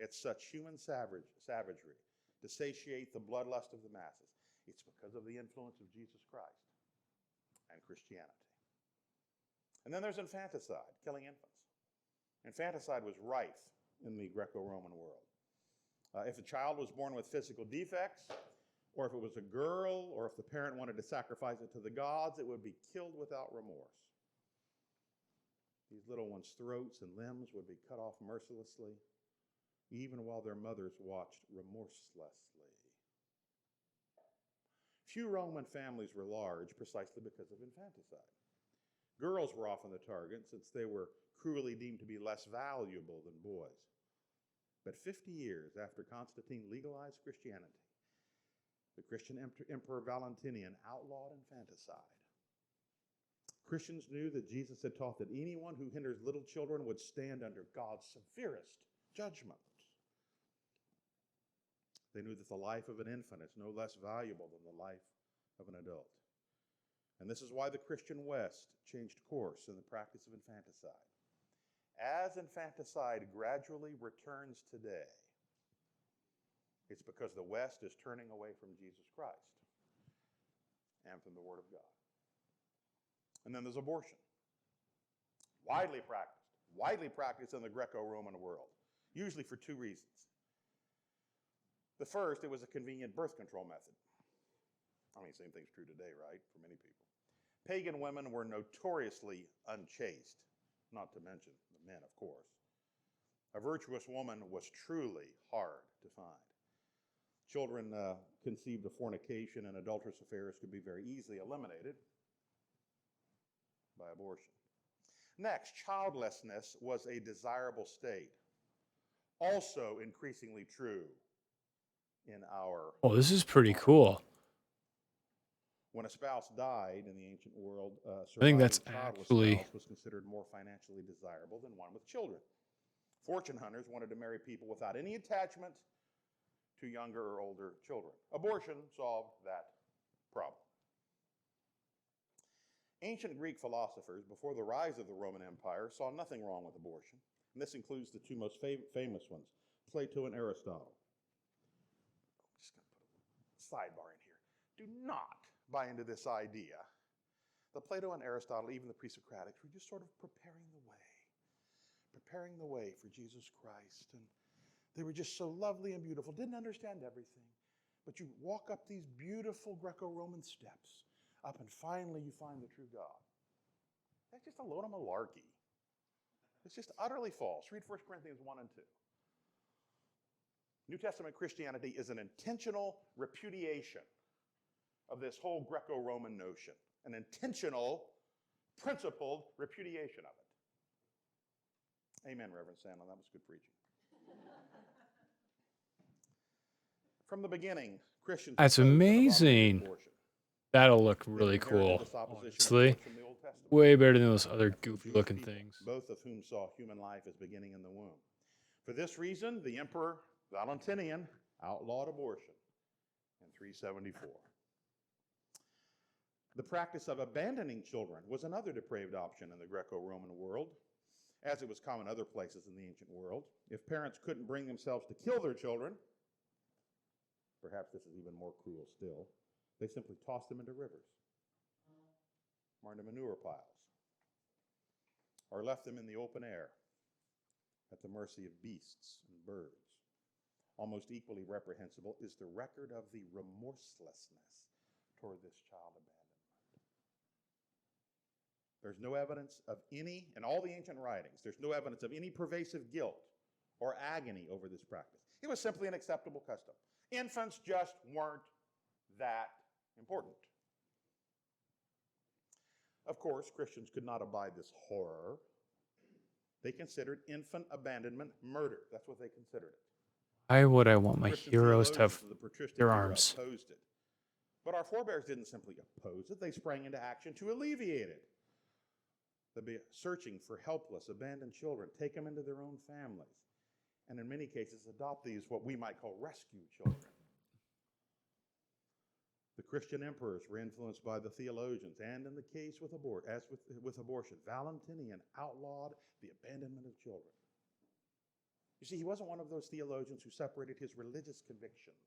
L: at such human savagery to satiate the bloodlust of the masses, it's because of the influence of Jesus Christ and Christianity. And then there's infanticide, killing infants. Infanticide was rife in the Greco-Roman world. If a child was born with physical defects, or if it was a girl, or if the parent wanted to sacrifice it to the gods, it would be killed without remorse. These little ones' throats and limbs would be cut off mercilessly, even while their mothers watched remorselessly. Few Roman families were large precisely because of infanticide. Girls were often the target since they were cruelly deemed to be less valuable than boys. But 50 years after Constantine legalized Christianity, the Christian Emperor Valentinian outlawed infanticide. Christians knew that Jesus had taught that anyone who hinders little children would stand under God's severest judgment. They knew that the life of an infant is no less valuable than the life of an adult. And this is why the Christian West changed course in the practice of infanticide. As infanticide gradually returns today, it's because the West is turning away from Jesus Christ and from the Word of God. And then there's abortion. Widely practiced in the Greco-Roman world, usually for two reasons. The first, it was a convenient birth control method. I mean, same thing's true today, right, for many people. Pagan women were notoriously unchaste, not to mention the men, of course. A virtuous woman was truly hard to find. Children conceived of fornication and adulterous affairs could be very easily eliminated by abortion. Next, childlessness was a desirable state, also increasingly true in our...
B: Oh, this is pretty cool.
L: When a spouse died in the ancient world,
B: I think that's
L: childless
B: actually
L: spouse was considered more financially desirable than one with children. Fortune hunters wanted to marry people without any attachment to younger or older children. Abortion solved that problem. Ancient Greek philosophers, before the rise of the Roman Empire, saw nothing wrong with abortion. And this includes the two most famous ones, Plato and Aristotle. Just going to put a sidebar in here. Do not buy into this idea that Plato and Aristotle, even the pre-Socratics, were just sort of preparing the way for Jesus Christ. And they were just so lovely and beautiful, didn't understand everything. But you walk up these beautiful Greco-Roman steps up, and finally you find the true God. That's just a load of malarkey. It's just utterly false. Read 1 Corinthians 1 and 2. New Testament Christianity is an intentional repudiation of this whole Greco-Roman notion, an intentional, principled repudiation of it. Amen, Reverend Sandlin. That was good preaching. From the beginning, Christians...
B: That's amazing. That'll look really cool, honestly. Way better than those other goofy-looking things.
L: Both of whom saw human life as beginning in the womb. For this reason, the Emperor Valentinian outlawed abortion in 374. The practice of abandoning children was another depraved option in the Greco-Roman world, as it was common other places in the ancient world. If parents couldn't bring themselves to kill their children, perhaps this is even more cruel still, they simply tossed them into rivers or into manure piles, or left them in the open air at the mercy of beasts and birds. Almost equally reprehensible is the record of the remorselessness toward this child abandonment. There's no evidence of any, in all the ancient writings, there's no evidence of any pervasive guilt or agony over this practice. It was simply an acceptable custom. Infants just weren't that important. Of course, Christians could not abide this horror. They considered infant abandonment murder. That's what they considered it.
B: Why would I want my
L: Christian
B: heroes to have
L: theologians of the patristic
B: their
L: era
B: arms?
L: opposed it. But our forebears didn't simply oppose it, they sprang into action to alleviate it. They'd be searching for helpless, abandoned children, take them into their own families, and in many cases adopt these, what we might call rescue children. The Christian emperors were influenced by the theologians, and in the case with abortion, Valentinian outlawed the abandonment of children. You see, he wasn't one of those theologians who separated his religious convictions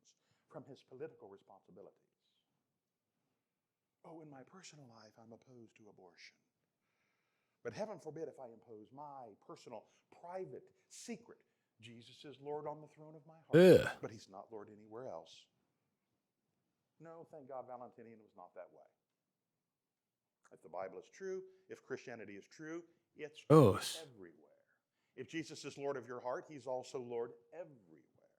L: from his political responsibilities. Oh, in my personal life, I'm opposed to abortion. But heaven forbid if I impose my personal, private, secret. Jesus is Lord on the throne of my heart, but he's not Lord anywhere else. No, thank God Valentinian was not that way. If the Bible is true, if Christianity is true, it's true everywhere. If Jesus is Lord of your heart, he's also Lord everywhere.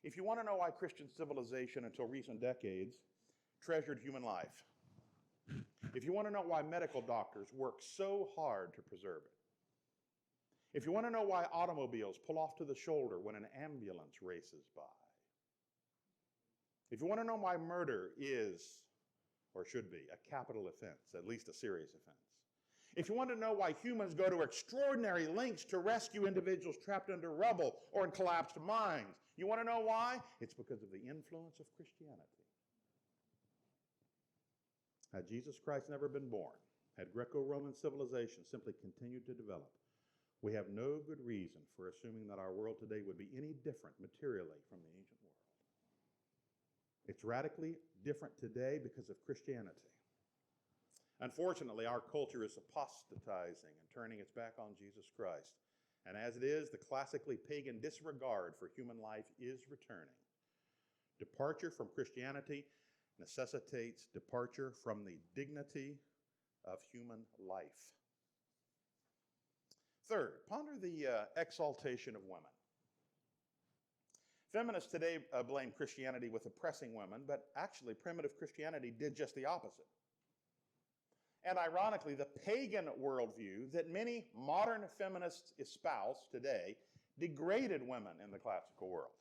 L: If you want to know why Christian civilization until recent decades treasured human life, if you want to know why medical doctors work so hard to preserve it, if you want to know why automobiles pull off to the shoulder when an ambulance races by, if you want to know why murder is, or should be, a capital offense, at least a serious offense, if you want to know why humans go to extraordinary lengths to rescue individuals trapped under rubble or in collapsed mines, you want to know why? It's because of the influence of Christianity. Had Jesus Christ never been born, had Greco-Roman civilization simply continued to develop, we have no good reason for assuming that our world today would be any different materially from the ancient world. It's radically different today because of Christianity. Unfortunately, our culture is apostatizing and turning its back on Jesus Christ. And as it is, the classically pagan disregard for human life is returning. Departure from Christianity necessitates departure from the dignity of human life. Third, ponder the exaltation of women. Feminists today blame Christianity with oppressing women, but actually primitive Christianity did just the opposite. And ironically, the pagan worldview that many modern feminists espouse today degraded women in the classical world.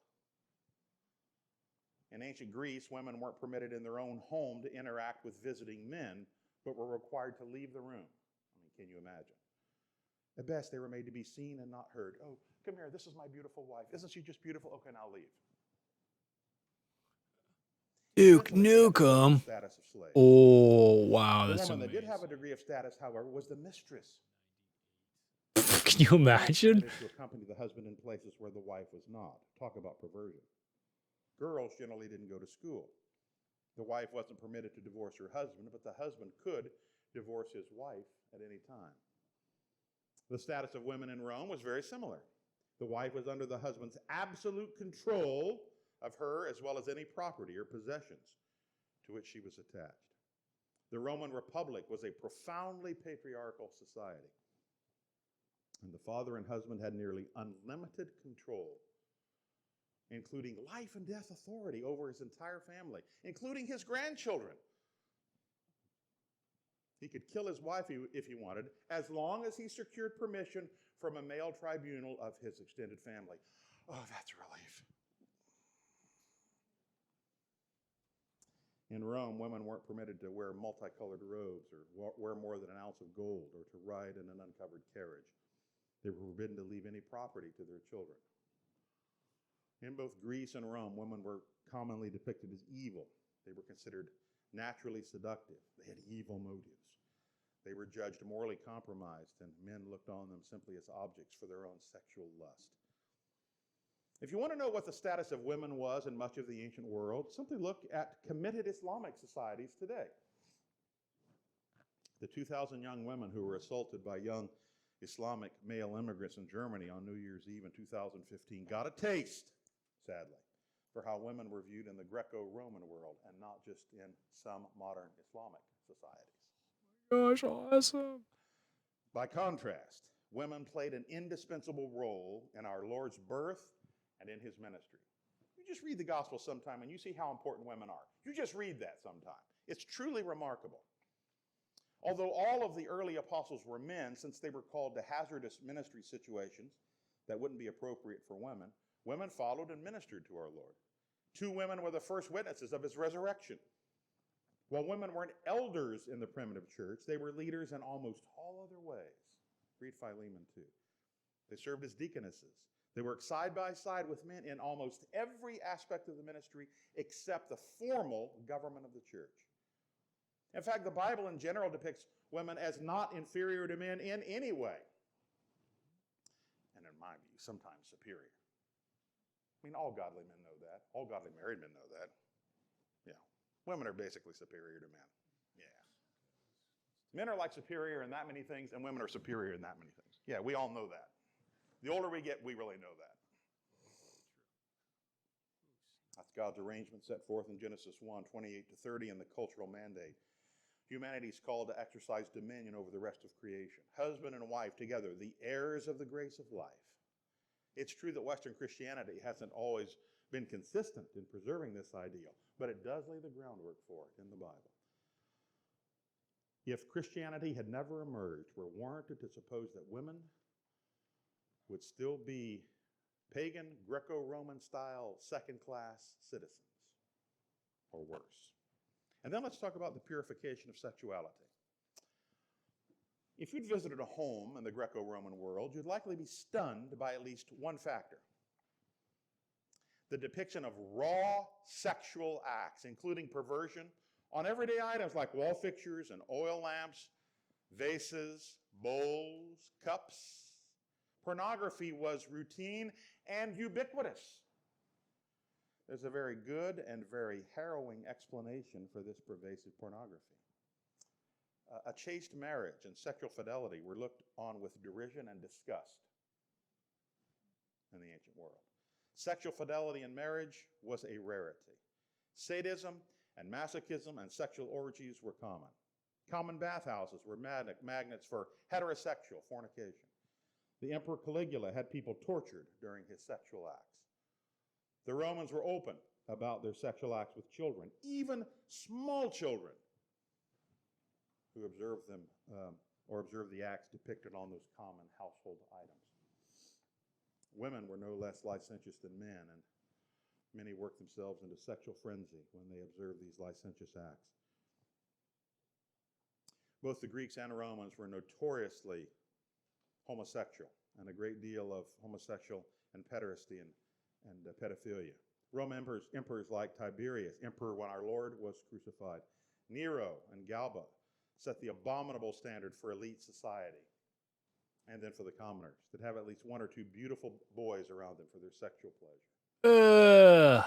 L: In ancient Greece, women weren't permitted in their own home to interact with visiting men, but were required to leave the room. I mean, can you imagine? At best, they were made to be seen and not heard. Oh, come here, this is my beautiful wife. Isn't she just beautiful? Okay, now leave.
B: Duke Nukem. Oh, wow,
L: The
B: that's
L: woman that
B: amazing.
L: did have a degree of status, however, was the mistress.
B: Can you imagine?
L: To accompany the husband in places where the wife was not. Talk about perversion. Girls generally didn't go to school. The wife wasn't permitted to divorce her husband, but the husband could divorce his wife at any time. The status of women in Rome was very similar. The wife was under the husband's absolute control of her as well as any property or possessions to which she was attached. The Roman Republic was a profoundly patriarchal society. And the father and husband had nearly unlimited control, including life and death authority over his entire family, including his grandchildren. He could kill his wife if he wanted, as long as he secured permission from a male tribunal of his extended family. Oh, that's relief. In Rome, women weren't permitted to wear multicolored robes or wear more than an ounce of gold or to ride in an uncovered carriage. They were forbidden to leave any property to their children. In both Greece and Rome, women were commonly depicted as evil. They were considered naturally seductive. They had evil motives. They were judged morally compromised, and men looked on them simply as objects for their own sexual lust. If you want to know what the status of women was in much of the ancient world, simply look at committed Islamic societies today. The 2,000 young women who were assaulted by young Islamic male immigrants in Germany on New Year's Eve in 2015 got a taste, sadly, for how women were viewed in the Greco-Roman world and not just in some modern Islamic societies.
B: Gosh, awesome.
L: By contrast, women played an indispensable role in our Lord's birth and in his ministry. You just read the gospel sometime and you see how important women are. You just read that sometime. It's truly remarkable. Although all of the early apostles were men, since they were called to hazardous ministry situations that wouldn't be appropriate for women, women followed and ministered to our Lord. 2 women were the first witnesses of his resurrection. While women weren't elders in the primitive church, they were leaders in almost all other ways. Read Philemon 2. They served as deaconesses. They worked side by side with men in almost every aspect of the ministry except the formal government of the church. In fact, the Bible in general depicts women as not inferior to men in any way. And in my view, sometimes superior. I mean, all godly men know that. All godly married men know that. Yeah. Women are basically superior to men. Yeah. Men are like superior in that many things, and women are superior in that many things. Yeah, we all know that. The older we get, we really know that. That's God's arrangement set forth in Genesis 1, 28 to 30 in the cultural mandate. Humanity's called to exercise dominion over the rest of creation. Husband and wife together, the heirs of the grace of life. It's true that Western Christianity hasn't always been consistent in preserving this ideal, but it does lay the groundwork for it in the Bible. If Christianity had never emerged, we're warranted to suppose that women would still be pagan, Greco-Roman style, second-class citizens, or worse. And then let's talk about the purification of sexuality. If you'd visited a home in the Greco-Roman world, you'd likely be stunned by at least one factor: the depiction of raw sexual acts, including perversion, on everyday items like wall fixtures and oil lamps, vases, bowls, cups. Pornography was routine and ubiquitous. There's a very good and very harrowing explanation for this pervasive pornography. A chaste marriage and sexual fidelity were looked on with derision and disgust in the ancient world. Sexual fidelity in marriage was a rarity. Sadism and masochism and sexual orgies were common. Common bathhouses were magnets for heterosexual fornication. The Emperor Caligula had people tortured during his sexual acts. The Romans were open about their sexual acts with children, even small children who observed them or observed the acts depicted on those common household items. Women were no less licentious than men, and many worked themselves into sexual frenzy when they observed these licentious acts. Both the Greeks and Romans were notoriously homosexual, and a great deal of homosexual and pederasty and pedophilia. Roman emperors like Tiberius, emperor when our Lord was crucified, Nero and Galba set the abominable standard for elite society. and then for the commoners that have at least one or two beautiful boys around them for their sexual pleasure.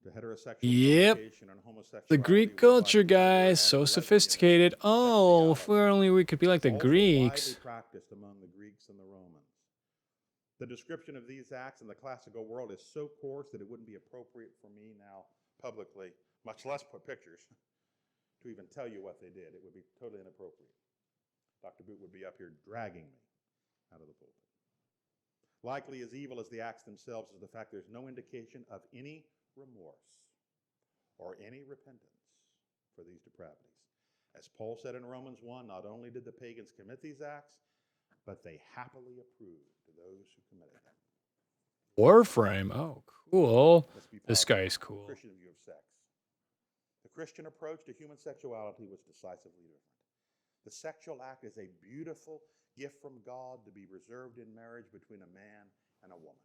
L: The heterosexual
B: Yep.
L: fornication and homosexuality
B: The Greek culture, guys, so sophisticated. Oh, if only we could be like the
L: also
B: Greeks.
L: widely practiced among the Greeks and the Romans. The description of these acts in the classical world is so coarse that it wouldn't be appropriate for me now publicly, much less put pictures, to even tell you what they did. It would be totally inappropriate. Dr. Boot would be up here dragging me out of the pulpit. Likely as evil as the acts themselves is the fact there's no indication of any remorse or any repentance for these depravities. As Paul said in Romans 1, not only did the pagans commit these acts, but they happily approved to those who committed them.
B: Warframe. Oh, cool. This guy's cool.
L: Christian view of sex. The Christian approach to human sexuality was decisively different. The sexual act is a beautiful gift from God to be reserved in marriage between a man and a woman.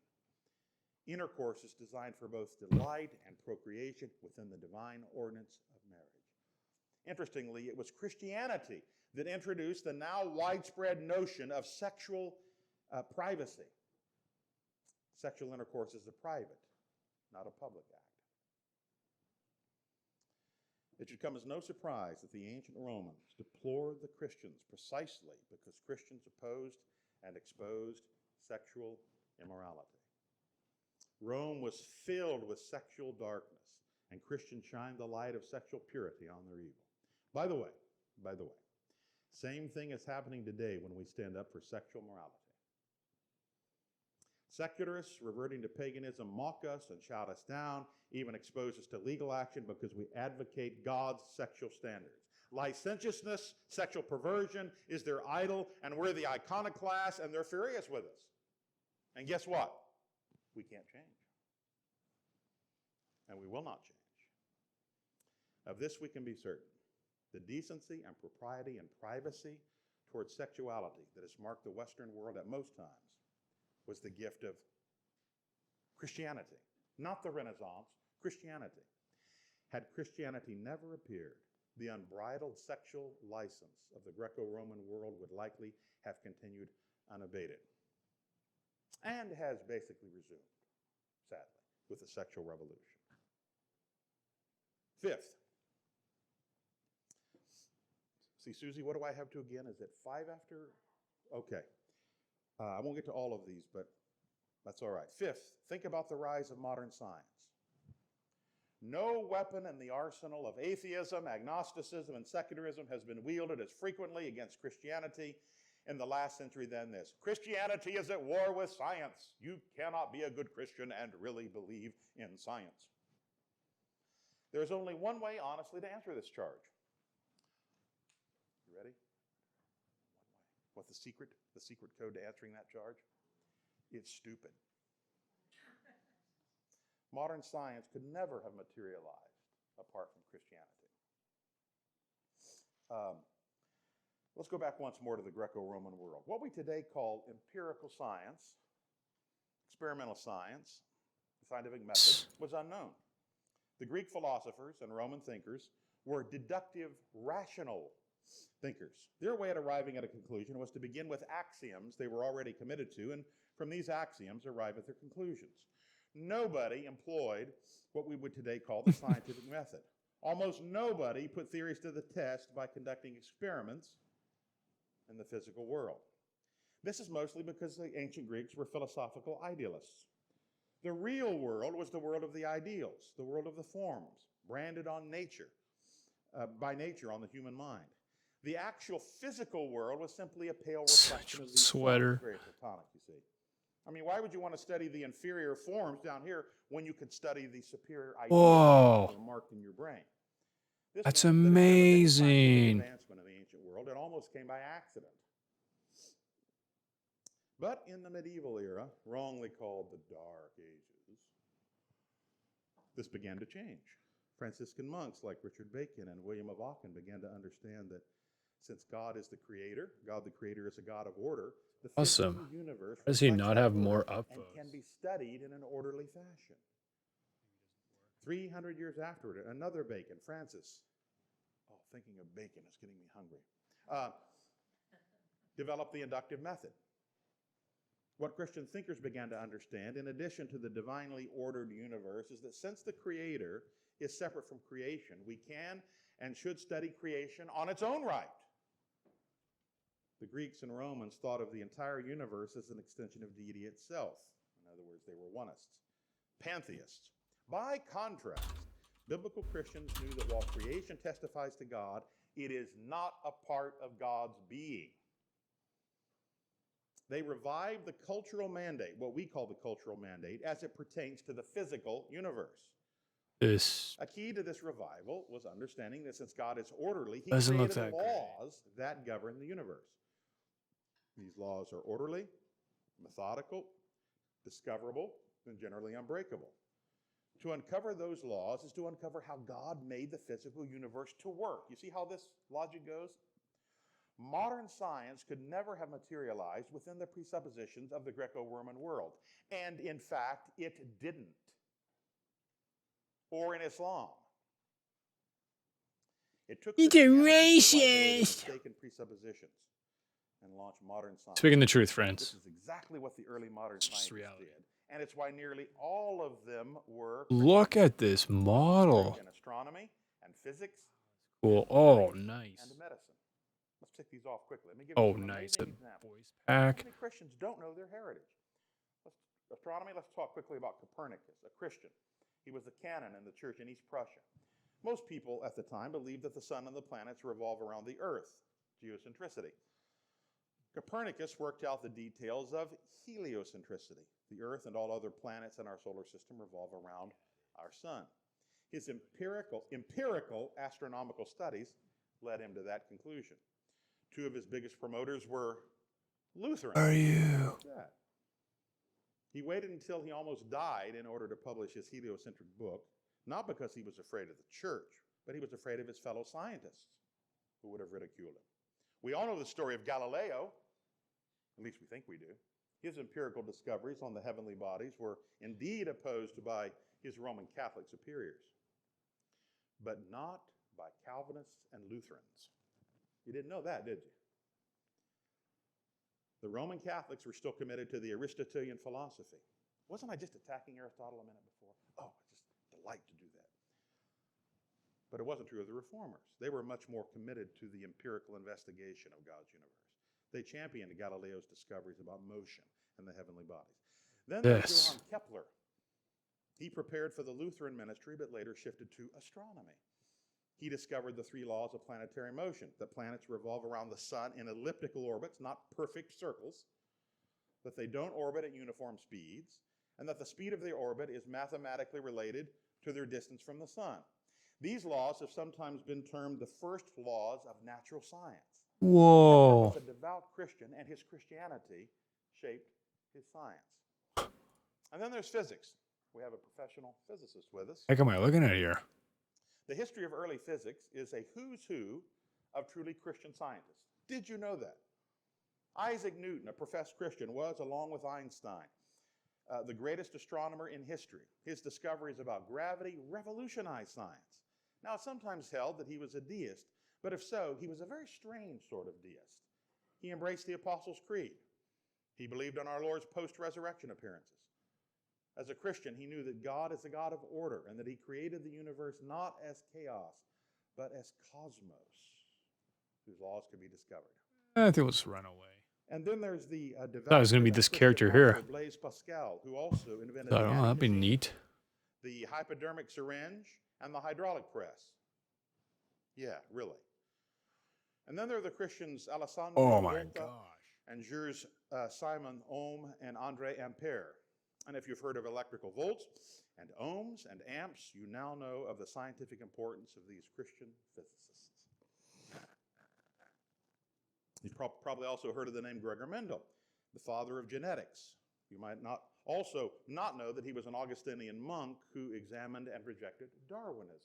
L: Intercourse is designed for both delight and procreation within the divine ordinance of marriage. Interestingly, it was Christianity that introduced the now widespread notion of sexual privacy. Sexual intercourse is a private, not a public act. It should come as no surprise that the ancient Romans deplored the Christians precisely because Christians opposed and exposed sexual immorality. Rome was filled with sexual darkness, and Christians shined the light of sexual purity on their evil. By the way, same thing is happening today when we stand up for sexual morality. Secularists reverting to paganism mock us and shout us down, even expose us to legal action because we advocate God's sexual standards. Licentiousness, sexual perversion is their idol, and we're the iconoclasts, and they're furious with us. And guess what? We can't change. And we will not change. Of this we can be certain. The decency and propriety and privacy towards sexuality that has marked the Western world at most times was the gift of Christianity, not the Renaissance, Christianity. Had Christianity never appeared, the unbridled sexual license of the Greco-Roman world would likely have continued unabated, and has basically resumed, sadly, with the sexual revolution. Fifth, see, Susie, what do I have to again? Is it 5 after? Okay. I won't get to all of these, but that's all right. Fifth, think about the rise of modern science. No weapon in the arsenal of atheism, agnosticism, and secularism has been wielded as frequently against Christianity in the last century than this. Christianity is at war with science. You cannot be a good Christian and really believe in science. There's only one way, honestly, to answer this charge. You ready? What's the secret code to answering that charge? It's stupid. Modern science could never have materialized apart from Christianity. Let's go back once more to the Greco-Roman world. What we today call empirical science, experimental science, the scientific method, was unknown. The Greek philosophers and Roman thinkers were deductive, rational thinkers. Their way at arriving at a conclusion was to begin with axioms they were already committed to, and from these axioms arrive at their conclusions. Nobody employed what we would today call the scientific method. Almost nobody put theories to the test by conducting experiments in the physical world. This is mostly because the ancient Greeks were philosophical idealists. The real world was the world of the ideals, the world of the forms, branded on nature, by nature on the human mind. The actual physical world was simply a pale reflection of these
B: sweater.
L: forms. Very platonic, you see. I mean, why would you want to study the inferior forms down here when you could study the superior ideas that were marked in your brain?
B: That's amazing.
L: Advancement in the ancient world, it almost came by accident. But in the medieval era, wrongly called the Dark Ages, this began to change. Franciscan monks like Richard Bacon and William of Ockham began to understand that since God is the creator, God the creator is a God of order, the physical universe
B: Does he not have more
L: and
B: upvotes?
L: can be studied in an orderly fashion. 300 years afterward, another Bacon, Francis. Oh, thinking of bacon is getting me hungry. developed the inductive method. What Christian thinkers began to understand, in addition to the divinely ordered universe, is that since the Creator is separate from creation, we can and should study creation on its own right. The Greeks and Romans thought of the entire universe as an extension of deity itself. In other words, they were oneists, pantheists. By contrast, biblical Christians knew that while creation testifies to God, it is not a part of God's being. They revived the cultural mandate, what we call the cultural mandate, as it pertains to the physical universe. A key to this revival was understanding that since God is orderly, he
B: Doesn't look
L: created
B: that
L: laws that govern the universe. These laws are orderly, methodical, discoverable, and generally unbreakable. To uncover those laws is to uncover how God made the physical universe to work. You see how this logic goes? Modern science could never have materialized within the presuppositions of the Greco-Roman world. And in fact, it didn't. Or in Islam. It took mistaken presuppositions and launched modern science.
B: Speaking the truth, friends.
L: This is exactly what the early modern scientists did. And it's why nearly all of them were
B: Look at this model.
L: in astronomy and physics.
B: Cool. Oh, nice.
L: And medicine. Let's tick these off quickly. Let me give
B: Oh,
L: you some
B: nice.
L: amazing examples.
B: Voice pack.
L: Many Christians don't know their heritage. Astronomy, let's talk quickly about Copernicus, a Christian. He was a canon in the church in East Prussia. Most people at the time believed that the sun and the planets revolve around the earth, geocentricity. Copernicus worked out the details of heliocentricity. The earth and all other planets in our solar system revolve around our sun. His empirical astronomical studies led him to that conclusion. Two of his biggest promoters were Lutherans.
B: Are you?
L: He waited until he almost died in order to publish his heliocentric book, not because he was afraid of the church, but he was afraid of his fellow scientists who would have ridiculed him. We all know the story of Galileo, at least we think we do. His empirical discoveries on the heavenly bodies were indeed opposed by his Roman Catholic superiors, but not by Calvinists and Lutherans. You didn't know that, did you? The Roman Catholics were still committed to the Aristotelian philosophy. Wasn't I just attacking Aristotle a minute before? Oh, I just delight to do that. But it wasn't true of the Reformers. They were much more committed to the empirical investigation of God's universe. They championed Galileo's discoveries about motion and the heavenly bodies. Then there's Johann Kepler. He prepared for the Lutheran ministry, but later shifted to astronomy. He discovered the three laws of planetary motion, that planets revolve around the sun in elliptical orbits, not perfect circles, that they don't orbit at uniform speeds, and that the speed of their orbit is mathematically related to their distance from the sun. These laws have sometimes been termed the first laws of natural science.
B: Whoa.
L: Kepler was a devout Christian, and his Christianity shaped his science. And then there's physics. We have a professional physicist with us.
B: Heck am I looking at here?
L: The history of early physics is a who's who of truly Christian scientists. Did you know that? Isaac Newton, a professed Christian, was, along with Einstein, the greatest astronomer in history. His discoveries about gravity revolutionized science. Now, it's sometimes held that he was a deist, but if so, he was a very strange sort of deist. He embraced the Apostles' Creed. He believed in our Lord's post-resurrection appearances. As a Christian, he knew that God is a God of order and that he created the universe not as chaos, but as cosmos, whose laws could be discovered.
B: I think we'll just run away.
L: And then there's the devout,
B: Thought it was going to be this character here.
L: Blaise Pascal, who also invented
B: Thought, oh, that'd be neat.
L: the hypodermic syringe, and the hydraulic press. Yeah, really. And then there are the Christians Alessandro Volta and Jules Simon Ohm and André Ampère. And if you've heard of electrical volts and ohms and amps, you now know of the scientific importance of these Christian physicists. You've probably also heard of the name Gregor Mendel, the father of genetics. You might also not know that he was an Augustinian monk who examined and rejected Darwinism.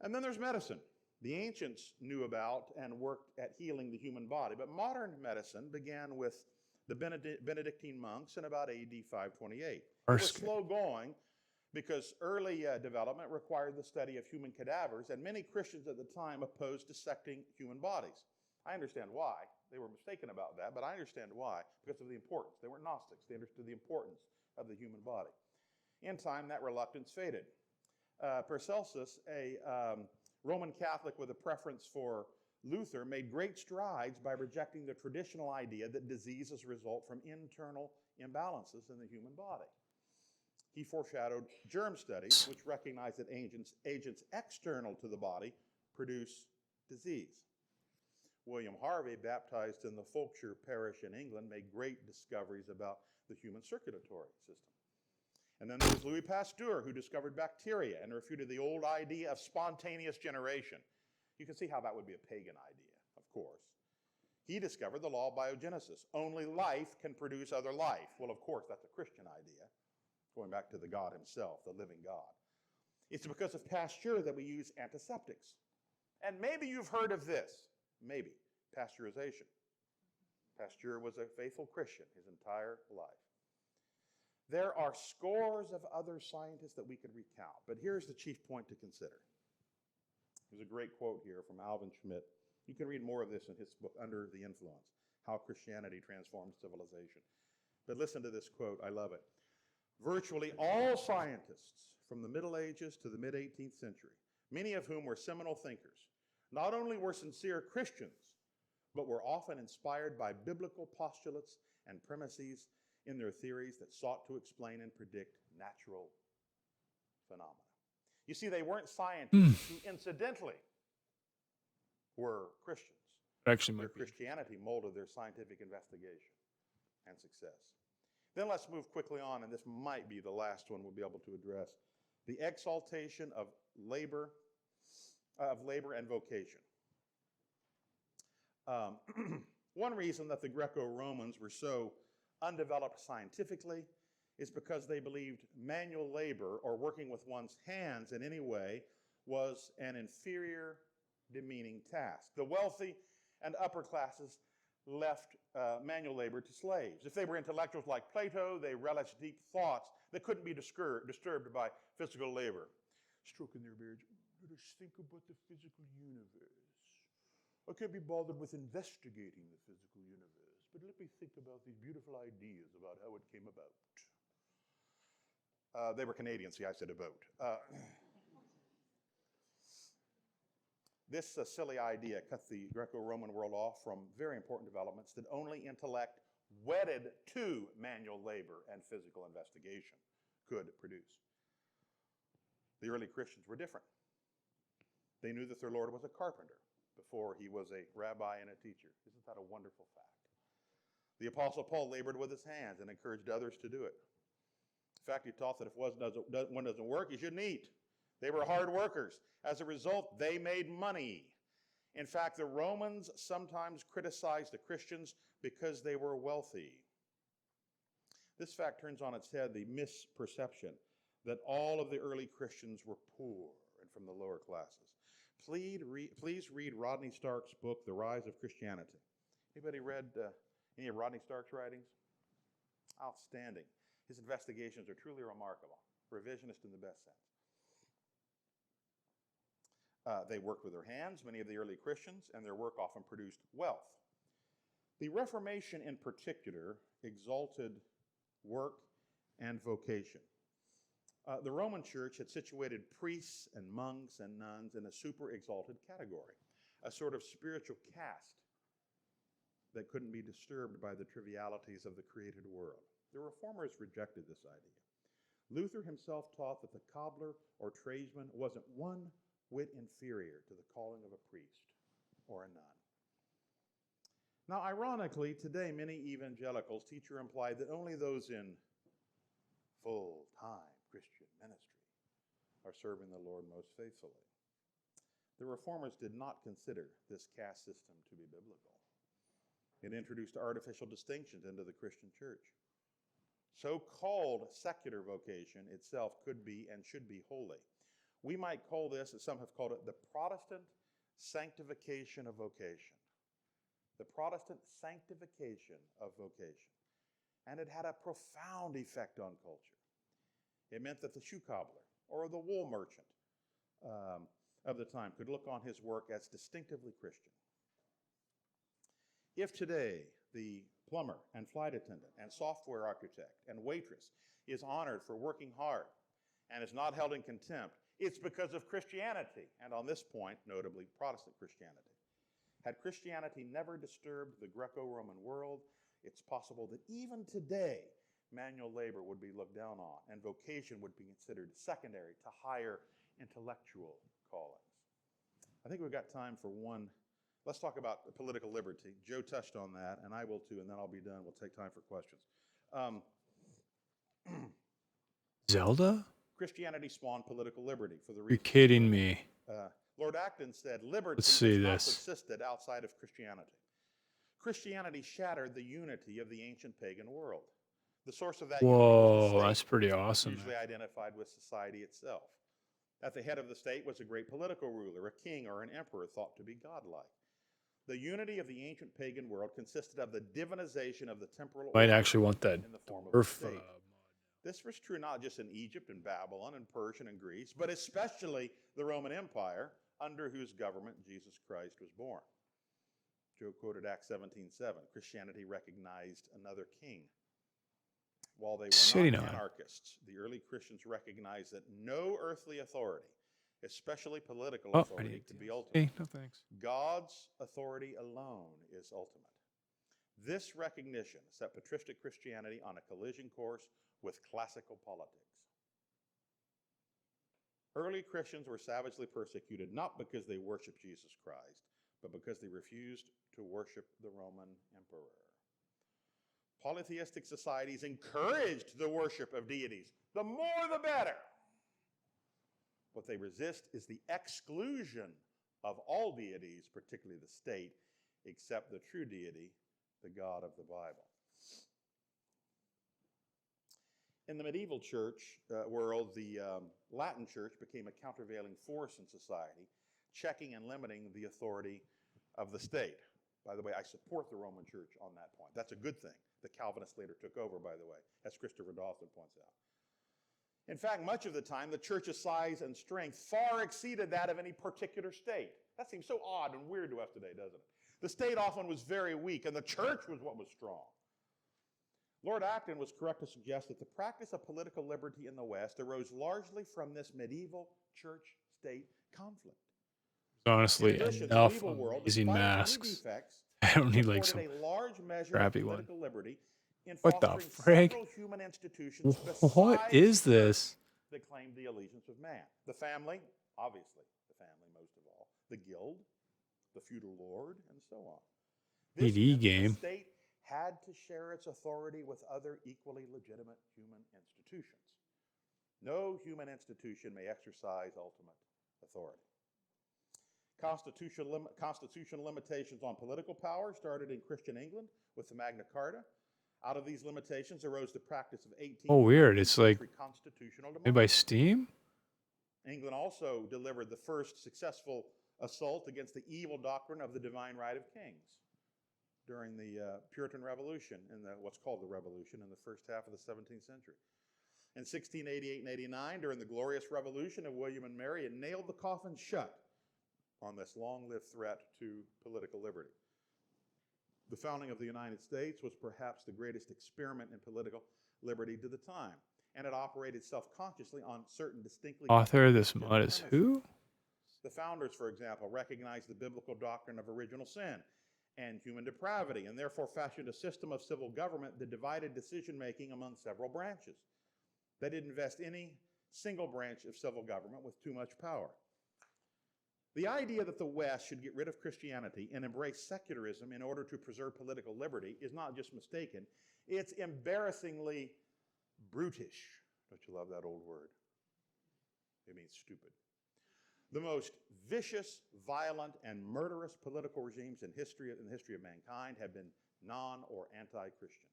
L: And then there's medicine. The ancients knew about and worked at healing the human body, but modern medicine began with the Benedictine monks in about AD 528. It was slow going because early development required the study of human cadavers, and many Christians at the time opposed dissecting human bodies. I understand why. They were mistaken about that, but I understand why, because of the importance. They weren't Gnostics. They understood the importance of the human body. In time, that reluctance faded. Paracelsus, a Roman Catholic with a preference for Luther, made great strides by rejecting the traditional idea that diseases result from internal imbalances in the human body. He foreshadowed germ studies, which recognize that agents external to the body produce disease. William Harvey, baptized in the Fulkshire parish in England, made great discoveries about the human circulatory system. And then there was Louis Pasteur, who discovered bacteria and refuted the old idea of spontaneous generation. You can see how that would be a pagan idea, of course. He discovered the law of biogenesis. Only life can produce other life. Well, of course, that's a Christian idea, going back to the God himself, the living God. It's because of Pasteur that we use antiseptics. And maybe you've heard of this. Maybe. Pasteurization. Pasteur was a faithful Christian his entire life. There are scores of other scientists that we could recount, but here's the chief point to consider. There's a great quote here from Alvin Schmidt. You can read more of this in his book, Under the Influence, How Christianity Transformed Civilization. But listen to this quote, I love it. Virtually all scientists from the Middle Ages to the mid-18th century, many of whom were seminal thinkers, not only were sincere Christians, but were often inspired by biblical postulates and premises in their theories that sought to explain and predict natural phenomena. You see, they weren't scientists who incidentally were Christians.
B: Actually,
L: their Christianity molded their scientific investigation and success. Then let's move quickly on, and this might be the last one we'll be able to address. The exaltation of labor and vocation. One reason that the Greco-Romans were so undeveloped scientifically is because they believed manual labor, or working with one's hands in any way, was an inferior, demeaning task. The wealthy and upper classes left manual labor to slaves. If they were intellectuals like Plato, they relished deep thoughts that couldn't be disturbed by physical labor. Stroking their beards, let us think about the physical universe. I can't be bothered with investigating the physical universe, but let me think about these beautiful ideas about how it came about. They were Canadian, see, I said about. This silly idea cut the Greco-Roman world off from very important developments that only intellect wedded to manual labor and physical investigation could produce. The early Christians were different. They knew that their Lord was a carpenter before he was a rabbi and a teacher. Isn't that a wonderful fact? The Apostle Paul labored with his hands and encouraged others to do it. In fact, he taught that if one doesn't work, he shouldn't eat. They were hard workers. As a result, they made money. In fact, the Romans sometimes criticized the Christians because they were wealthy. This fact turns on its head the misperception that all of the early Christians were poor and from the lower classes. Please read Rodney Stark's book, The Rise of Christianity. Anybody read any of Rodney Stark's writings? Outstanding. His investigations are truly remarkable, revisionist in the best sense. They worked with their hands, many of the early Christians, and their work often produced wealth. The Reformation in particular exalted work and vocation. The Roman Church had situated priests and monks and nuns in a super exalted category, a sort of spiritual caste that couldn't be disturbed by the trivialities of the created world. The Reformers rejected this idea. Luther himself taught that the cobbler or tradesman wasn't one whit inferior to the calling of a priest or a nun. Now, ironically, today many evangelicals teach or imply that only those in full-time Christian ministry are serving the Lord most faithfully. The Reformers did not consider this caste system to be biblical. It introduced artificial distinctions into the Christian church. So-called secular vocation itself could be and should be holy. We might call this, as some have called it, the Protestant sanctification of vocation. The Protestant sanctification of vocation. And it had a profound effect on culture. It meant that the shoe cobbler or the wool merchant of the time could look on his work as distinctively Christian. If today the plumber and flight attendant and software architect and waitress is honored for working hard and is not held in contempt, it's because of Christianity, and on this point, notably Protestant Christianity. Had Christianity never disturbed the Greco-Roman world, it's possible that even today, manual labor would be looked down on, and vocation would be considered secondary to higher intellectual callings. I think we've got time for one. Let's talk about political liberty. Joe touched on that, and I will too, and then I'll be done. We'll take time for questions.
B: Zelda?
L: Christianity spawned political liberty for the
B: You're
L: reason.
B: kidding me.
L: Lord Acton said, liberty
B: Let's
L: has
B: see
L: not
B: this.
L: persisted outside of Christianity. Christianity shattered the unity of the ancient pagan world. The source of that unity was the
B: Whoa,
L: state,
B: that's pretty awesome.
L: usually identified with society itself. At the head of the state was a great political ruler, a king or an emperor thought to be godlike. The unity of the ancient pagan world consisted of the divinization of the temporal
B: Might
L: order
B: actually want that
L: in the form of a
B: dwarf.
L: state. This was true not just in Egypt and Babylon and Persia and Greece, but especially the Roman Empire, under whose government Jesus Christ was born. Joe quoted Acts 17:7. Christianity recognized another king. While they were not anarchists, the early Christians recognized that no earthly authority, especially political authority, could be ultimate.
B: Hey, no thanks.
L: God's authority alone is ultimate. This recognition set patristic Christianity on a collision course with classical politics. Early Christians were savagely persecuted not because they worshiped Jesus Christ, but because they refused to worship the Roman emperor. Polytheistic societies encouraged the worship of deities. The more the better. What they resist is the exclusion of all deities, particularly the state, except the true deity, the God of the Bible. In the medieval church world, the Latin church became a countervailing force in society, checking and limiting the authority of the state. By the way, I support the Roman church on that point. That's a good thing. The Calvinists later took over, by the way, as Christopher Dawson points out. In fact, much of the time, the church's size and strength far exceeded that of any particular state. That seems so odd and weird to us today, doesn't it? The state often was very weak, and the church was what was strong. Lord Acton was correct to suggest that the practice of political liberty in the West arose largely from this medieval church-state conflict.
B: Honestly,
L: addition, the
B: enough
L: medieval world,
B: amazing
L: despite its many
B: masks.
L: defects,
B: I don't need like some
L: supported a large measure
B: crappy
L: of
B: one.
L: political liberty in
B: What the
L: fostering
B: frig?
L: several human institutions
B: What
L: besides
B: is
L: the church
B: this?
L: that claimed the allegiance of man. The family, obviously, the family most of all. The guild, the feudal lord, and so on. This
B: PD
L: meant that
B: game.
L: the state had to share its authority with other equally legitimate human institutions. No human institution may exercise ultimate authority. Constitutional limitations on political power started in Christian England with the Magna Carta. Out of these limitations arose the practice of 18th
B: Oh, weird. It's like
L: constitutional
B: made by
L: democracy.
B: Steam?
L: England also delivered the first successful assault against the evil doctrine of the divine right of kings during the Puritan Revolution, in what's called the Revolution, in the first half of the 17th century. In 1688 and 89, during the Glorious Revolution of William and Mary, it nailed the coffin shut on this long-lived threat to political liberty. The founding of the United States was perhaps the greatest experiment in political liberty to the time, and it operated self-consciously on certain distinctly
B: Author of this
L: Christian
B: mod is
L: premises.
B: who?
L: The founders, for example, recognized the biblical doctrine of original sin and human depravity, and therefore fashioned a system of civil government that divided decision-making among several branches. They didn't invest any single branch of civil government with too much power. The idea that the West should get rid of Christianity and embrace secularism in order to preserve political liberty is not just mistaken, it's embarrassingly brutish. Don't you love that old word? It means stupid. The most vicious, violent, and murderous political regimes in the history of mankind have been non- or anti-Christian.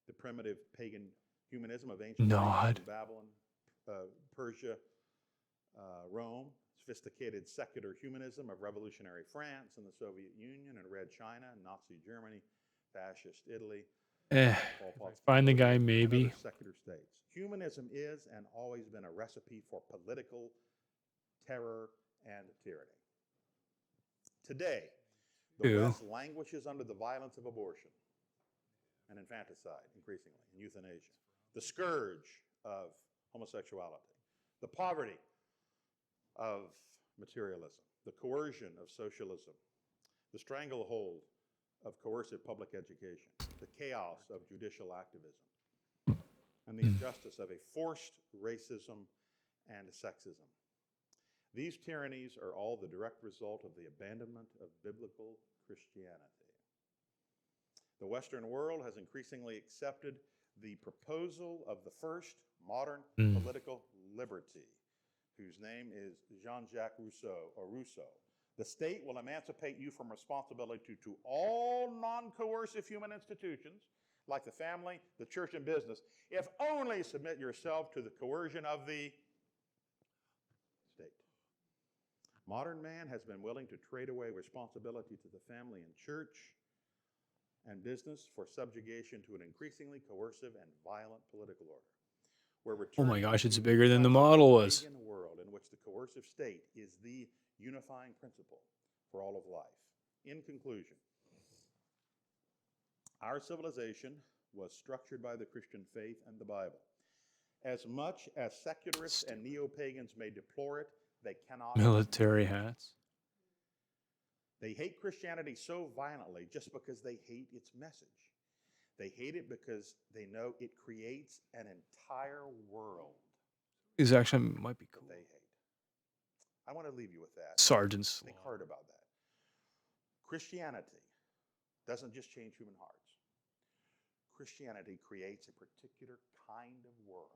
L: The primitive pagan humanism of ancient
B: Nod.
L: Greece, Babylon, Persia, Rome, sophisticated secular humanism of revolutionary France and the Soviet Union and Red China, Nazi Germany, fascist Italy, Pol Pot's
B: Find the guy,
L: Cambodia, and
B: maybe.
L: other secular states. Humanism is and always been a recipe for political terror and tyranny. Today, The
B: Ew.
L: West languishes under the violence of abortion and infanticide, increasingly, and euthanasia. The scourge of homosexuality. The poverty of materialism. The coercion of socialism. The stranglehold of coercive public education. The chaos of judicial activism. And the injustice of a forced racism and sexism. These tyrannies are all the direct result of the abandonment of biblical Christianity. The Western world has increasingly accepted the proposal of the first modern political liberty, whose name is Jean-Jacques Rousseau, or Rousseau. The state will emancipate you from responsibility to all non-coercive human institutions, like the family, the church, and business, if only submit yourself to the coercion of the state. Modern man has been willing to trade away responsibility to the family and church and business for subjugation to an increasingly coercive and violent political order.
B: Oh my gosh, it's bigger than the model was.
L: In a world in which the coercive state is the unifying principle for all of life. In conclusion, our civilization was structured by the Christian faith and the Bible. As much as secularists and neo-pagans may deplore it, they cannot.
B: Military hats.
L: They hate Christianity so violently just because they hate its message. They hate it because they know it creates an entire world.
B: These actually might be cool.
L: They hate. I want to leave you with that.
B: Sergeants.
L: Think hard about that. Christianity doesn't just change human hearts. Christianity creates a particular kind of world.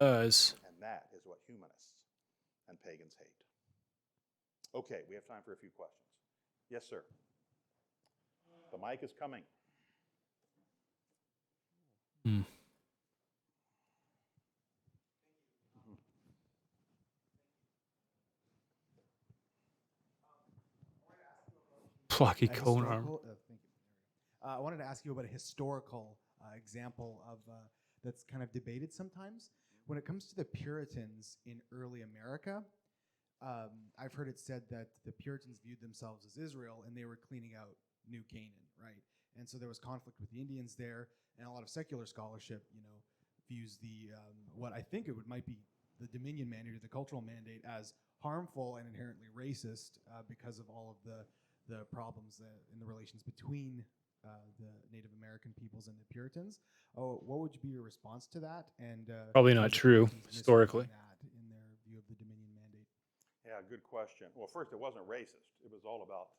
B: It does.
L: And that is what humanists and pagans hate. Okay, we have time for a few questions. Yes, sir. The mic is coming.
B: Plucky cone arm.
I: Thank you. I wanted to ask you about a historical example of that's kind of debated sometimes. When it comes to the Puritans in early America, I've heard it said that the Puritans viewed themselves as Israel and they were cleaning out New Canaan, right? And so there was conflict with the Indians there, and a lot of secular scholarship, views the what I think might be the Dominion Mandate or the cultural mandate as harmful and inherently racist because of all of the problems in the relations between the Native American peoples and the Puritans. What would be your response to that? And
B: probably not true historically.
I: That in their view of the Dominion Mandate.
L: Yeah, good question. Well, first, it wasn't racist. It was all about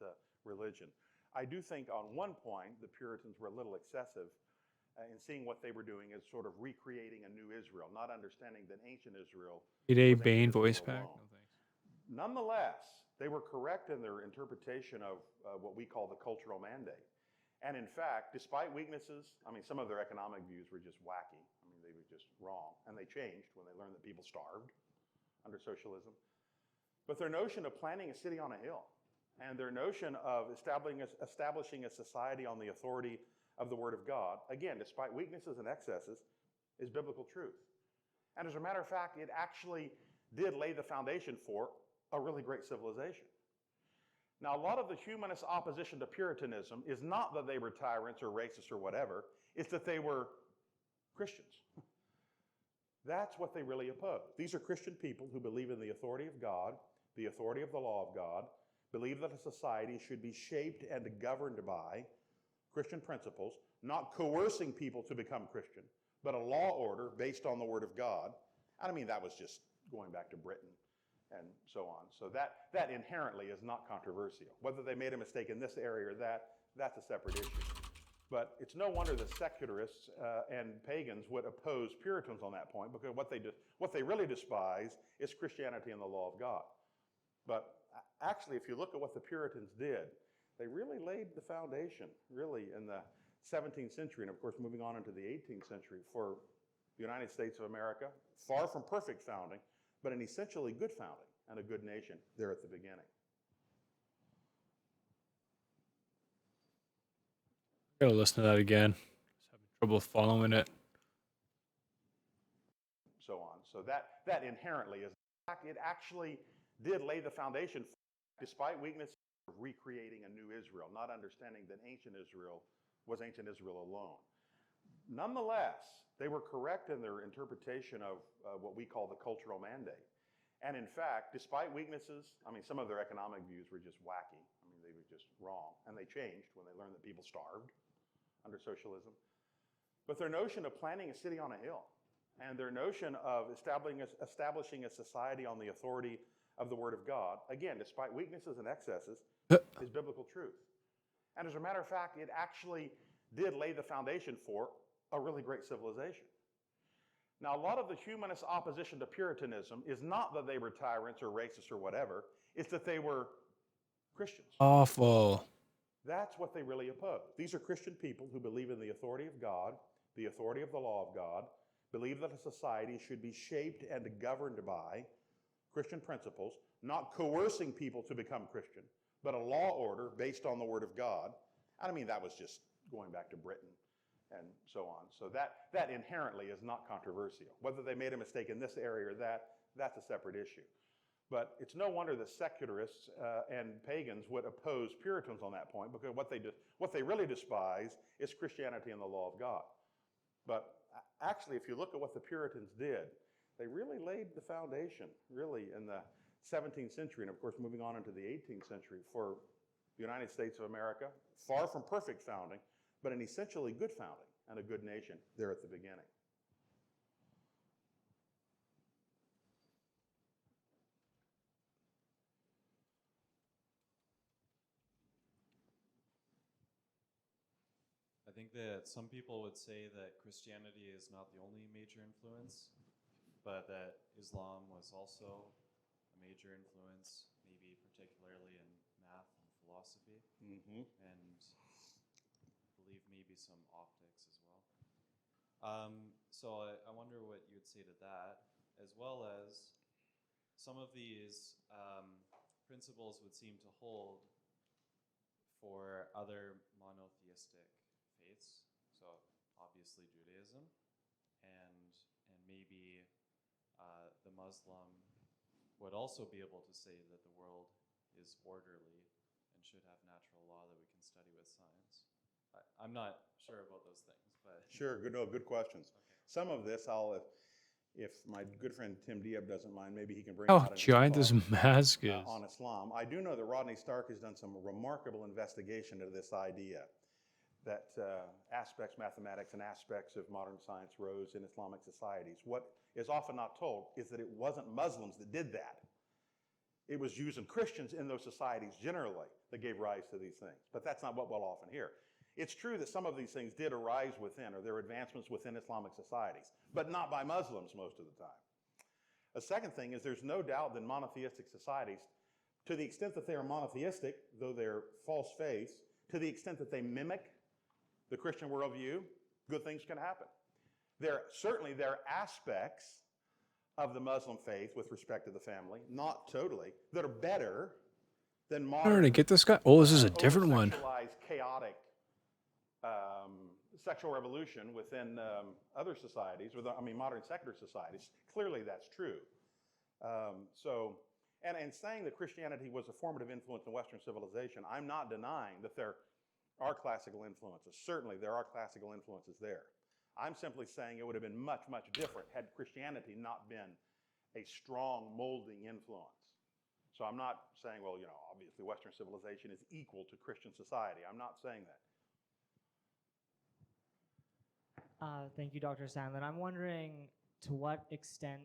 L: religion. I do think on one point the Puritans were a little excessive in seeing what they were doing as sort of recreating a new Israel, not understanding that ancient Israel.
B: A Bane voice pack. No, thanks.
L: Nonetheless, they were correct in their interpretation of what we call the cultural mandate. And in fact, despite weaknesses, some of their economic views were just wacky. They were just wrong. And they changed when they learned that people starved under socialism. But their notion of planting a city on a hill and their notion of establishing a society on the authority of the Word of God, again, despite weaknesses and excesses, is biblical truth. And as a matter of fact, it actually did lay the foundation for a really great civilization. Now, a lot of the humanist opposition to Puritanism is not that they were tyrants or racists or whatever, it's that they were Christians. That's what they really oppose. These are Christian people who believe in the authority of God, the authority of the law of God, believe that a society should be shaped and governed by Christian principles, not coercing people to become Christian, but a law order based on the Word of God. And that was just going back to Britain and so on. So that inherently is not controversial. Whether they made a mistake in this area or that's a separate issue. But it's no wonder that secularists and pagans would oppose Puritans on that point, because what they really despise is Christianity and the law of God. But actually, if you look at what the Puritans did, they really laid the foundation, really, in the 17th century, and of course moving on into the 18th century, for the United States of America. Far from perfect founding, but an essentially good founding and a good nation there at the beginning.
B: I gotta listen to that again. Just having trouble following it.
L: So on. So that inherently is, in fact, it actually did lay the foundation, despite weakness recreating a new Israel, not understanding that ancient Israel was ancient Israel alone. Nonetheless, they were correct in their interpretation of what we call the cultural mandate. And in fact, despite weaknesses, I mean, some of their economic views were just wacky. I mean, they were just wrong. And they changed when they learned that people starved under socialism. But their notion of planting a city on a hill and their notion of establishing a society on the authority of the Word of God, again, despite weaknesses and excesses, is biblical truth. And as a matter of fact, it actually did lay the foundation for a really great civilization. Now, a lot of the humanist opposition to Puritanism is not that they were tyrants or racists or whatever, it's that they were Christians.
B: Awful.
L: That's what they really oppose. These are Christian people who believe in the authority of God, the authority of the law of God, believe that a society should be shaped and governed by Christian principles, not coercing people to become Christian, but a law order based on the Word of God. And I mean, that was just going back to Britain and so on. So that inherently is not controversial. Whether they made a mistake in this area or that's a separate issue. But it's no wonder that secularists and pagans would oppose Puritans on that point, because what they really despise is Christianity and the law of God. But actually, if you look at what the Puritans did, they really laid the foundation, really, in the 17th century, and of course moving on into the 18th century, for the United States of America. Far from perfect founding, but an essentially good founding and a good nation there at the beginning.
P: I think that some people would say that Christianity is not the only major influence, but that Islam was also a major influence, maybe particularly in math and philosophy, and I believe maybe some optics as well. So I wonder what you would say to that, as well as some of these principles would seem to hold for other monotheistic faiths, so obviously Judaism, and maybe the Muslim would also be able to say that the world is orderly and should have natural law that we can study with science. I'm not sure about those things, but...
L: Sure, good questions. Okay. Some of this, if my good friend Tim Diab doesn't mind, maybe he can bring
B: How
L: out in
B: giant
L: his
B: this
L: talk,
B: mask is.
L: on Islam. I do know that Rodney Stark has done some remarkable investigation into this idea that aspects, mathematics and aspects of modern science rose in Islamic societies. What is often not told is that it wasn't Muslims that did that. It was Jews and Christians in those societies generally that gave rise to these things. But that's not what we'll often hear. It's true that some of these things did arise within, or there were advancements within Islamic societies, but not by Muslims most of the time. A second thing is there's no doubt that monotheistic societies, to the extent that they are monotheistic, though they're false faiths, to the extent that they mimic the Christian worldview, good things can happen. Certainly there are aspects of the Muslim faith with respect to the family, not totally, that are better than modern.
B: Where did I get this guy? Oh, this is a different one.
L: Over-sexualized, chaotic sexual revolution within other societies, modern secular societies. Clearly that's true. And saying that Christianity was a formative influence in Western civilization, I'm not denying that there are classical influences. Certainly there are classical influences there. I'm simply saying it would have been much, much different had Christianity not been a strong molding influence. So I'm not saying, well, obviously Western civilization is equal to Christian society. I'm not saying that.
Q: Thank you, Dr. Sandlin. I'm wondering, to what extent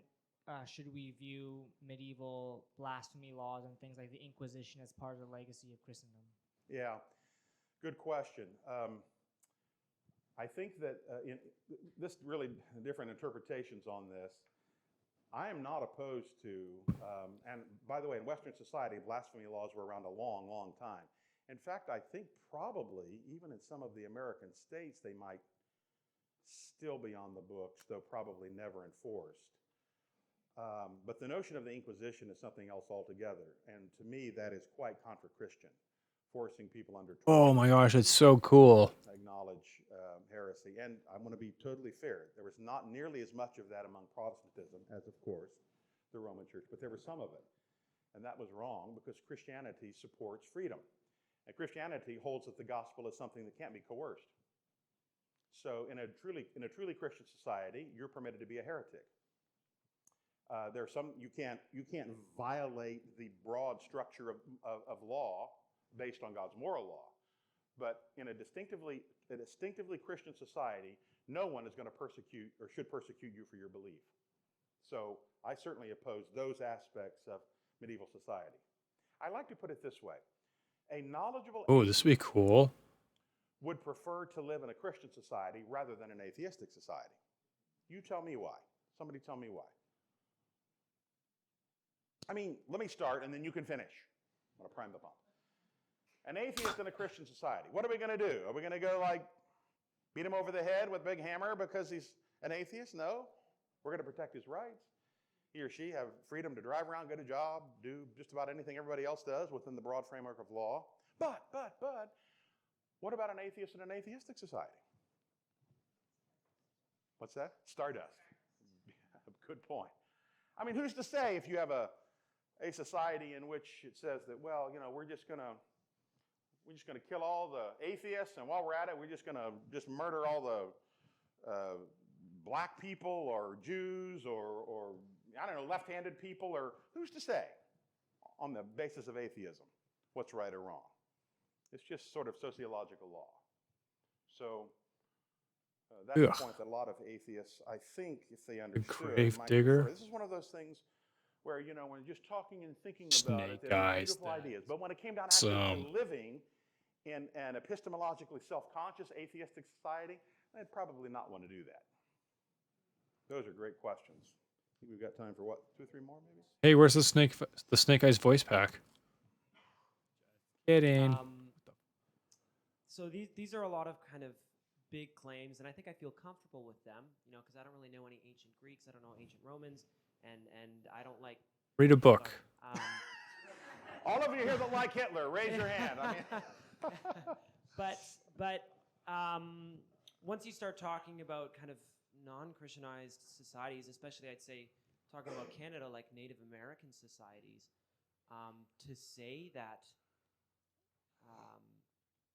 Q: should we view medieval blasphemy laws and things like the Inquisition as part of the legacy of Christendom?
L: Yeah, good question. I think that this really different interpretations on this. I am not opposed to, and by the way, in Western society, blasphemy laws were around a long, long time. In fact, I think probably, even in some of the American states, they might still be on the books, though probably never enforced. But the notion of the Inquisition is something else altogether, and to me, that is quite contra-Christian, forcing people under trial.
B: Oh my gosh, it's so cool.
L: Acknowledge heresy. And I want to be totally fair. There was not nearly as much of that among Protestantism as, of course, the Roman Church, but there was some of it. And that was wrong because Christianity supports freedom. And Christianity holds that the gospel is something that can't be coerced. So in a truly Christian society, you're permitted to be a heretic. There are some you can't violate the broad structure of law based on God's moral law. But in a distinctively Christian society, no one is going to persecute or should persecute you for your belief. So I certainly oppose those aspects of medieval society. I like to put it this way. A knowledgeable
B: Oh, this would be cool.
L: would prefer to live in a Christian society rather than an atheistic society. You tell me why. Somebody tell me why. I mean, let me start and then you can finish. I'm going to prime the pump. An atheist in a Christian society. What are we going to do? Are we going to go like beat him over the head with a big hammer because he's an atheist? No. We're going to protect his rights. He or she have freedom to drive around, get a job, do just about anything everybody else does within the broad framework of law. But, what about an atheist in an atheistic society? What's that? Stardust. Good point. I mean, who's to say if you have a society in which it says that, well, you know, we're just going to kill all the atheists, and while we're at it, we're just going to just murder all the black people or Jews or I don't know, left-handed people, or who's to say on the basis of atheism what's right or wrong? It's just sort of sociological law. So that's the point that a lot of atheists, I think, if they understood,
B: grave
L: might
B: digger.
L: prefer. This is one of those things where, you know, when you're just talking and thinking about
B: Snake
L: it, they're
B: eyes,
L: beautiful
B: that
L: ideas. But when it came down actually
B: some.
L: to living in an epistemologically self-conscious atheistic society, they'd probably not want to do that. Those are great questions. I think we've got time for what, 2 or 3 more maybe?
B: Hey, where's the Snake Eyes voice pack? Get in.
J: So these are a lot of kind of big claims, and I think I feel comfortable with them, you know, because I don't really know any ancient Greeks, I don't know ancient Romans, and I don't like.
B: Read a book.
L: All of you here that like Hitler, raise your hand. I mean.
J: but once you start talking about kind of non-Christianized societies, especially I'd say talking about Canada, like Native American societies, to say that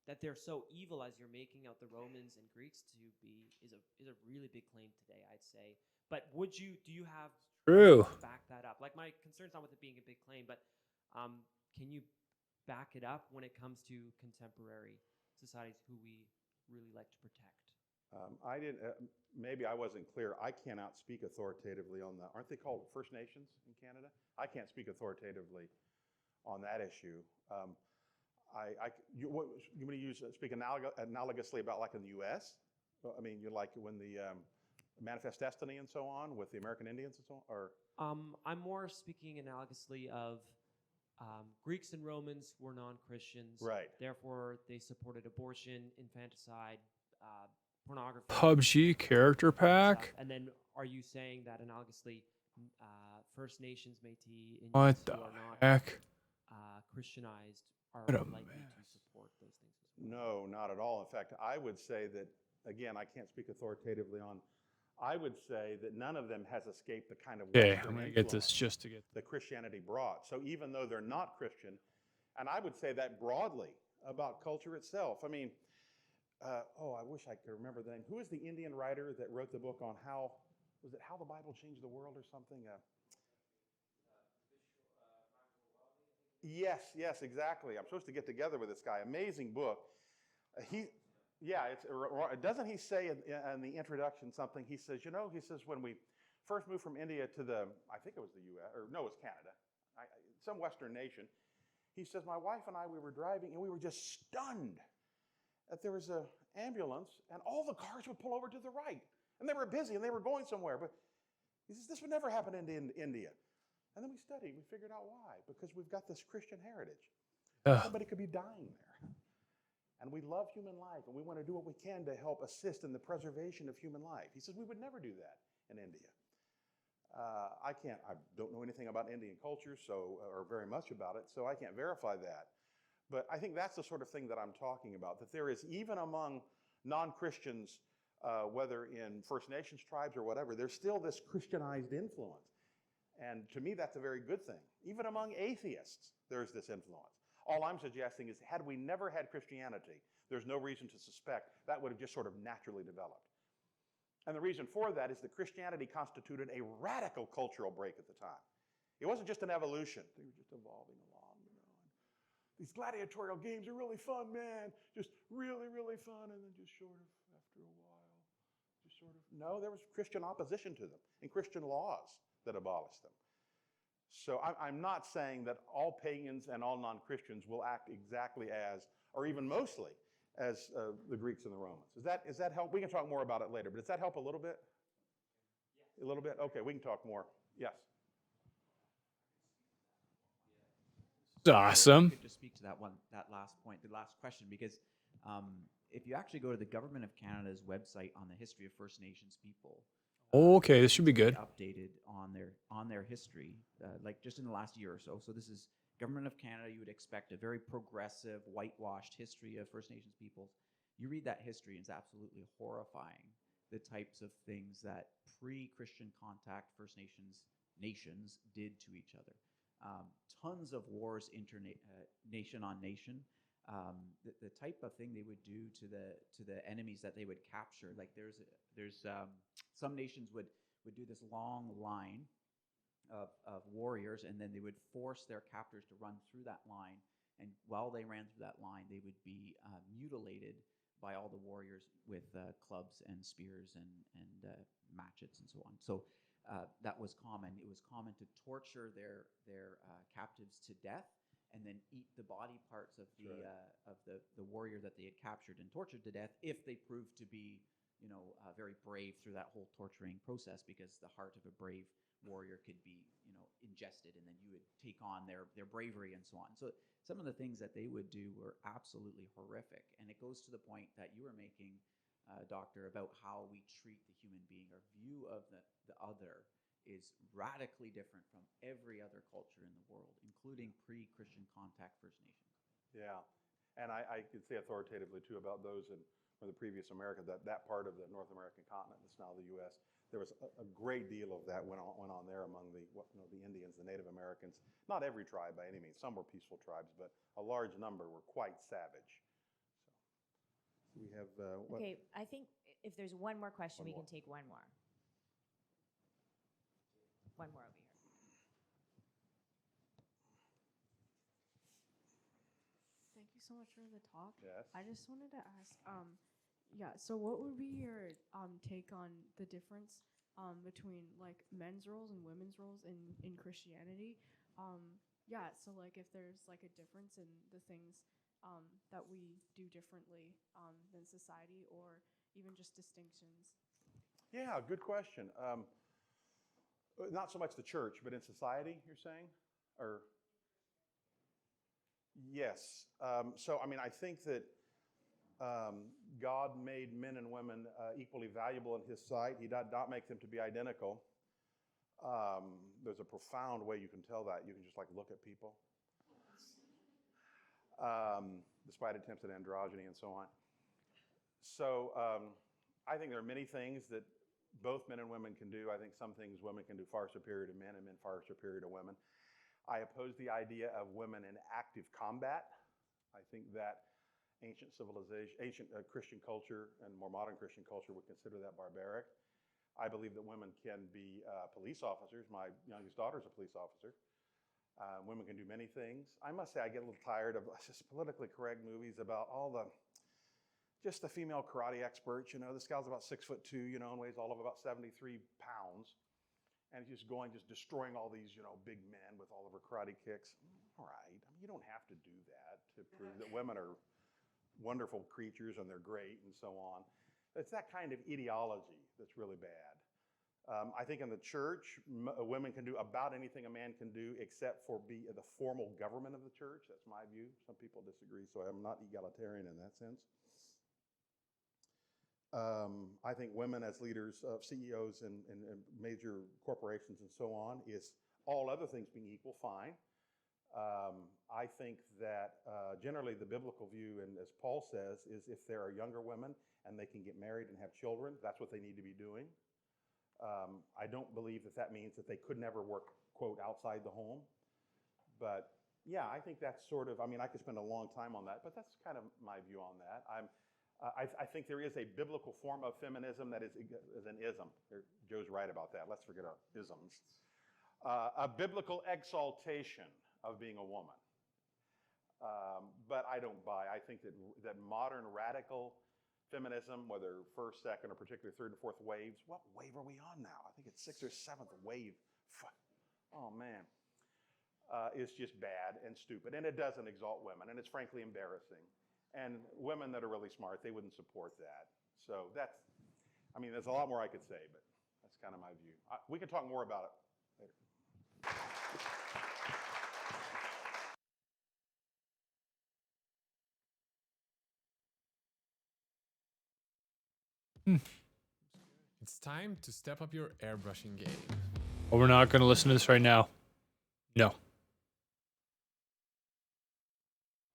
J: that they're so evil as you're making out the Romans and Greeks to be is a really big claim today, I'd say. But do you have
B: True.
J: to back that up? Like, my concern's not with it being a big claim, but can you back it up when it comes to contemporary societies who we really like to protect?
L: I didn't. Maybe I wasn't clear. I cannot speak authoritatively on the. Aren't they called First Nations in Canada? I can't speak authoritatively on that issue. You want to speak analogously about like in the U.S.? I mean, you like when the Manifest Destiny and so on with the American Indians and so on, or?
J: I'm more speaking analogously of Greeks and Romans were non-Christians.
L: Right.
J: Therefore, they supported abortion, infanticide, pornography.
B: PUBG character pack?
J: And then are you saying that analogously First Nations, Métis, Inuits
B: What
J: who
B: the
J: are not
B: heck?
J: Christianized are
B: What a
J: likely to support those things as well?
L: No, not at all. In fact, I would say that, again, I can't speak authoritatively on, I would say that none of them has escaped the kind of
B: Okay,
L: Western
B: I'm gonna get this
L: influence
B: just to get
L: that Christianity brought. So even though they're not Christian, and I would say that broadly about culture itself. I mean, I wish I could remember the name. Who is the Indian writer that wrote the book on how the Bible changed the world or something? Yes, exactly. I'm supposed to get together with this guy. Amazing book. Doesn't he say in the introduction something? He says, when we first moved from India to I think it was the U.S., or no, it was Canada, some Western nation. He says, my wife and I, we were driving, and we were just stunned that there was an ambulance, and all the cars would pull over to the right. And they were busy, and they were going somewhere. But he says, this would never happen in India. And then we studied. We figured out why. Because we've got this Christian heritage. Somebody could be dying there. And we love human life, and we want to do what we can to help assist in the preservation of human life. He says, we would never do that in India. I don't know anything about Indian culture, or very much about it, so I can't verify that. But I think that's the sort of thing that I'm talking about, that there is, even among non-Christians, whether in First Nations tribes or whatever, there's still this Christianized influence. And to me, that's a very good thing. Even among atheists, there's this influence. All I'm suggesting is, had we never had Christianity, there's no reason to suspect that would have just sort of naturally developed. And the reason for that is that Christianity constituted a radical cultural break at the time. It wasn't just an evolution. They were just evolving along, you know. And these gladiatorial games are really fun, man. Just really, really fun. And then just sort of, after a while, just sort of, no, there was Christian opposition to them and Christian laws that abolished them. So I'm not saying that all pagans and all non-Christians will act exactly as, or even mostly, as the Greeks and the Romans. Does that help? We can talk more about it later, but does that help a little bit? Yeah. A little bit? Okay, we can talk more. Yes.
B: Awesome.
R: I could just speak to that last point, the last question, because if you actually go to the Government of Canada's website on the history of First Nations people,
B: Okay, this should be good.
R: updated on their history, like just in the last year or so. So this is Government of Canada. You would expect a very progressive, whitewashed history of First Nations peoples. You read that history, and it's absolutely horrifying. The types of things that pre-Christian contact First nations did to each other. Tons of wars, nation on nation. The type of thing they would do to the enemies that they would capture. Like there's some nations would do this long line of warriors, and then they would force their captors to run through that line. And while they ran through that line, they would be mutilated by all the warriors with clubs and spears and matchets and so on. So that was common. It was common to torture their captives to death, and then eat the body parts of the warrior that they had captured and tortured to death if they proved to be, very brave through that whole torturing process, because the heart of a brave warrior could be, ingested, and then you would take on their bravery and so on. So some of the things that they would do were absolutely horrific, and it goes to the point that you were making, Doctor, about how we treat the human being. Our view of the other is radically different from every other culture in the world, including pre-Christian contact First Nations.
L: Yeah, and I can say authoritatively too about those from the previous America, that part of the North American continent that's now the U.S. There was a great deal of that went on there among the Indians, the Native Americans. Not every tribe by any means. Some were peaceful tribes, but a large number were quite savage. So we have
S: okay, I think if there's one more question,
L: One
S: we
L: more.
S: can take one more. One more over here.
T: Thank you so much for the talk.
L: Yes.
T: I just wanted to ask, so what would be your take on the difference between like men's roles and women's roles in Christianity? So like if there's like a difference in the things that we do differently than society, or even just distinctions.
L: Yeah, good question. Not so much the church, but in society, you're saying? Or yes. So, I mean, I think that God made men and women equally valuable in His sight. He did not make them to be identical. There's a profound way you can tell that. You can just like look at people, despite attempts at androgyny and so on. So I think there are many things that both men and women can do. I think some things women can do far superior to men, and men far superior to women. I oppose the idea of women in active combat. I think that ancient civilization, ancient Christian culture and more modern Christian culture would consider that barbaric. I believe that women can be police officers. My youngest daughter is a police officer. Women can do many things. I must say I get a little tired of just politically correct movies about all the female karate experts. This gal's about 6'2", and weighs all of about 73 pounds. And just destroying all these, big men with all of her karate kicks. All right, you don't have to do that to prove that women are wonderful creatures and they're great and so on. It's that kind of ideology that's really bad. I think in the church, women can do about anything a man can do except for be the formal government of the church. That's my view. Some people disagree, so I'm not egalitarian in that sense. I think women as leaders of CEOs and major corporations and so on is all other things being equal, fine. I think that generally the biblical view, and as Paul says, is if there are younger women and they can get married and have children, that's what they need to be doing. I don't believe that means that they could never work, quote, outside the home. But yeah, I think that's sort of, I mean, I could spend a long time on that, but that's kind of my view on that. I think there is a biblical form of feminism that is an ism. Joe's right about that. Let's forget our isms. A biblical exaltation of being a woman. But I don't buy. I think that modern radical feminism, whether first, second, or particularly third and fourth waves, what wave are we on now? I think it's sixth or seventh wave. Oh, man. Is just bad and stupid. And it doesn't exalt women. And it's frankly embarrassing. And women that are really smart, they wouldn't support that. So that's, I mean, there's a lot more I could say, but that's kind of my view. We can talk more about it later.
U: It's time to step up your airbrushing game.
B: Well, we're not going to listen to this right now. No.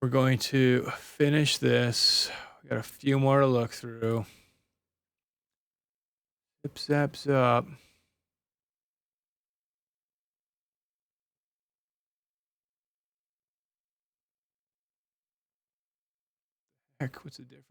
B: We're going to finish this. We got a few more to look through. Zip, zap, zap. Heck, what's the difference?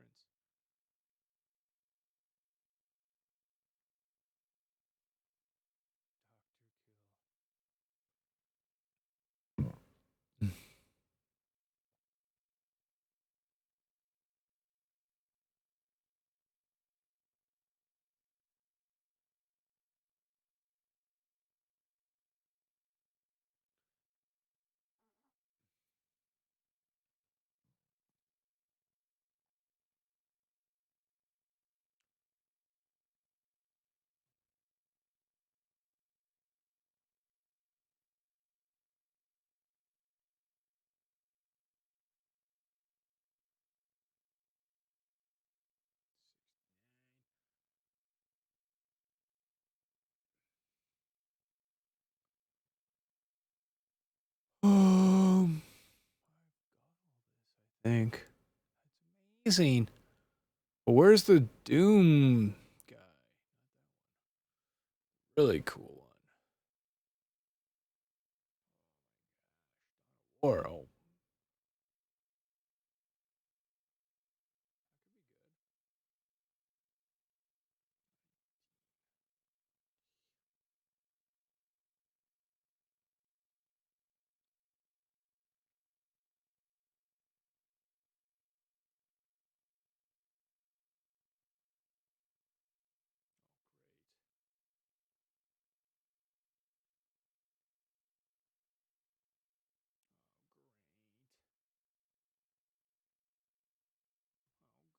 B: I think. That's amazing. But where's the Doom guy? Really cool one. Or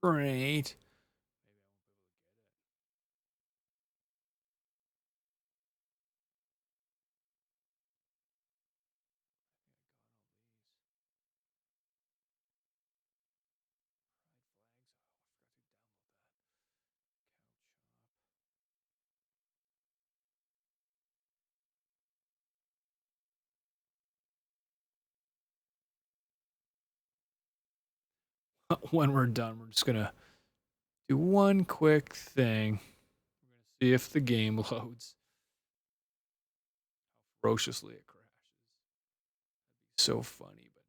B: great. When we're done, we're just gonna do one quick thing. We're gonna see if the game loads. How ferociously it crashes. That'd be so funny, but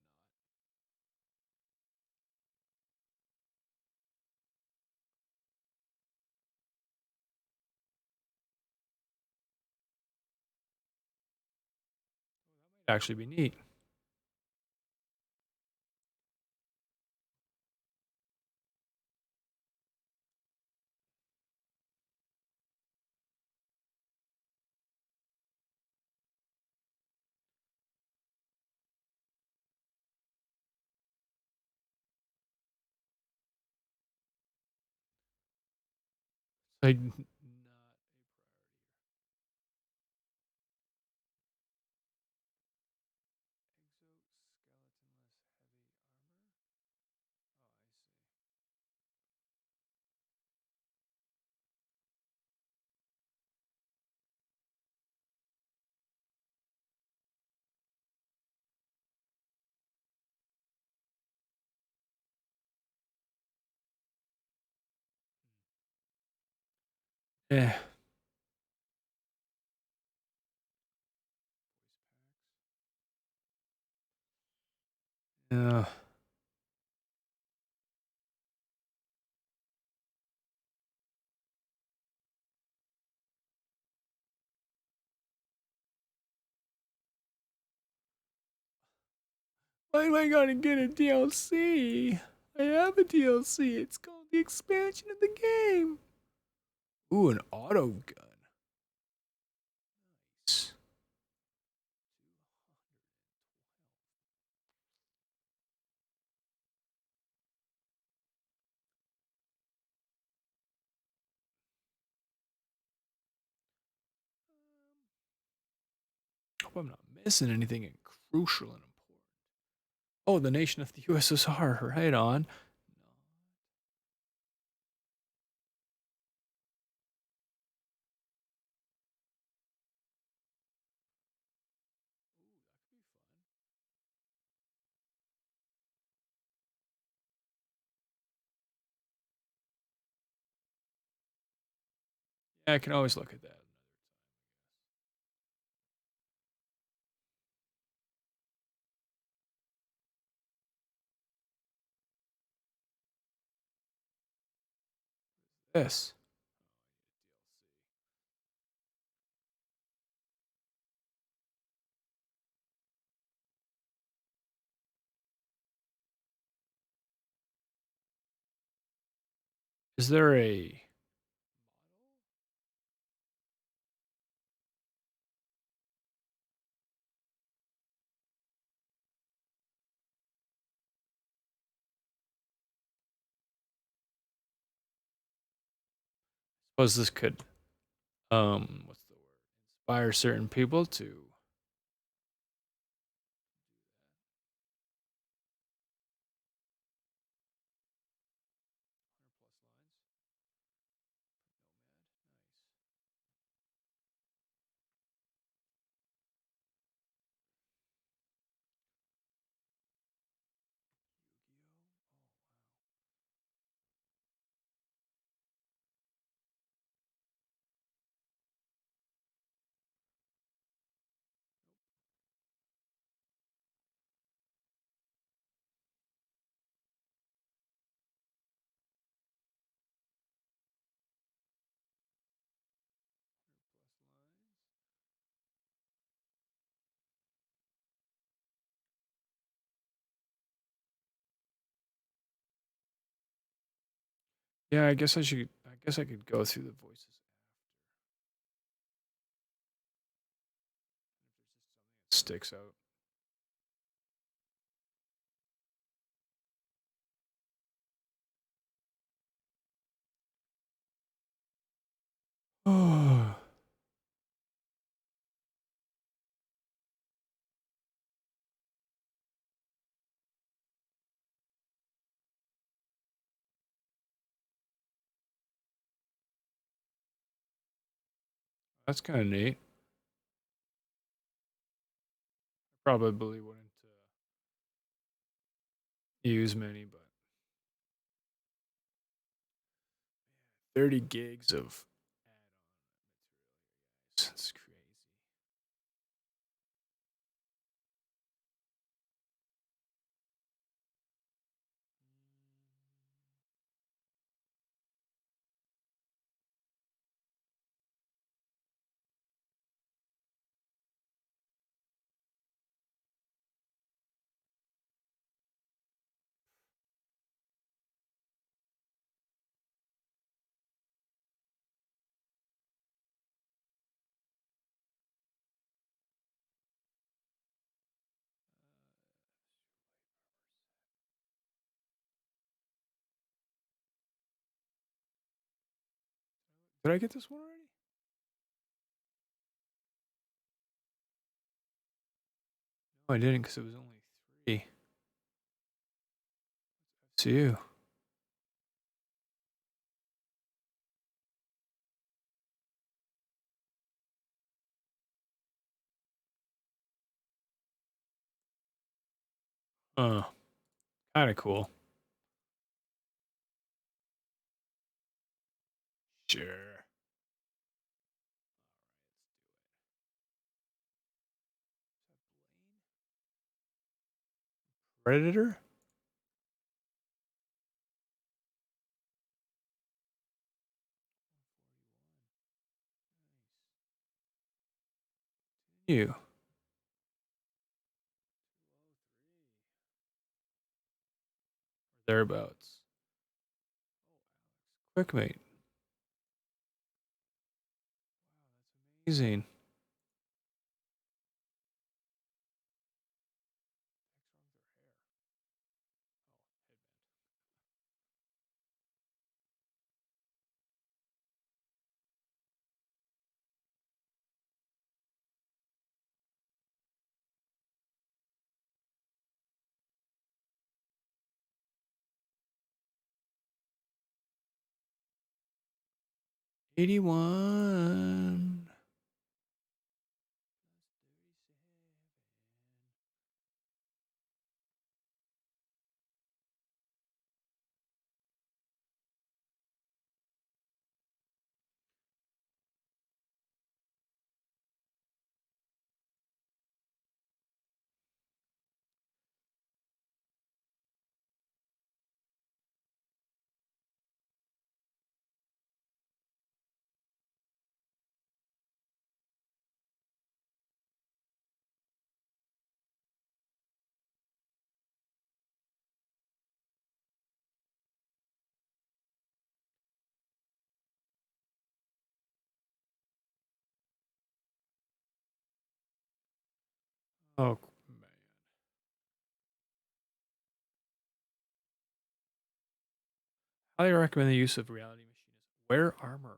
B: it'd actually be neat. Like eh. Yeah. Why am I gonna get a DLC? I have a DLC. It's called the expansion of the game. Ooh, an auto gun. Nice. Hope I'm not missing anything crucial and important. Oh, the nation of the USSR. Right on. Yeah, I can always look at that. This. Is there a suppose this could what's the word? Inspire certain people to Yeah, I guess I could go through the voices. Sticks out. Oh. That's kind of neat. Probably wouldn't use many, but 30 gigs of add-on. That's crazy. Did I get this one already? No, I didn't because it was only 3. See you. Kind of cool. Sure. Redditor? You. Thereabouts. Quickmate. Amazing. $81. Oh, man. Highly recommend the use of reality machines. Wear armor on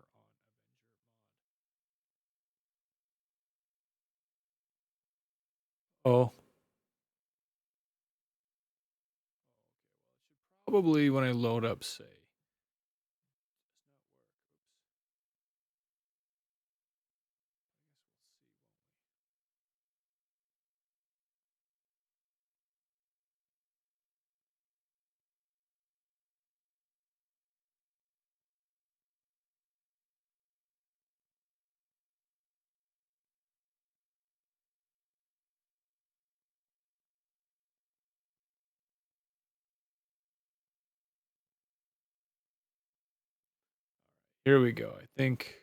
B: Avenger mod. Oh. Probably when I load up, say. Here we go. I think.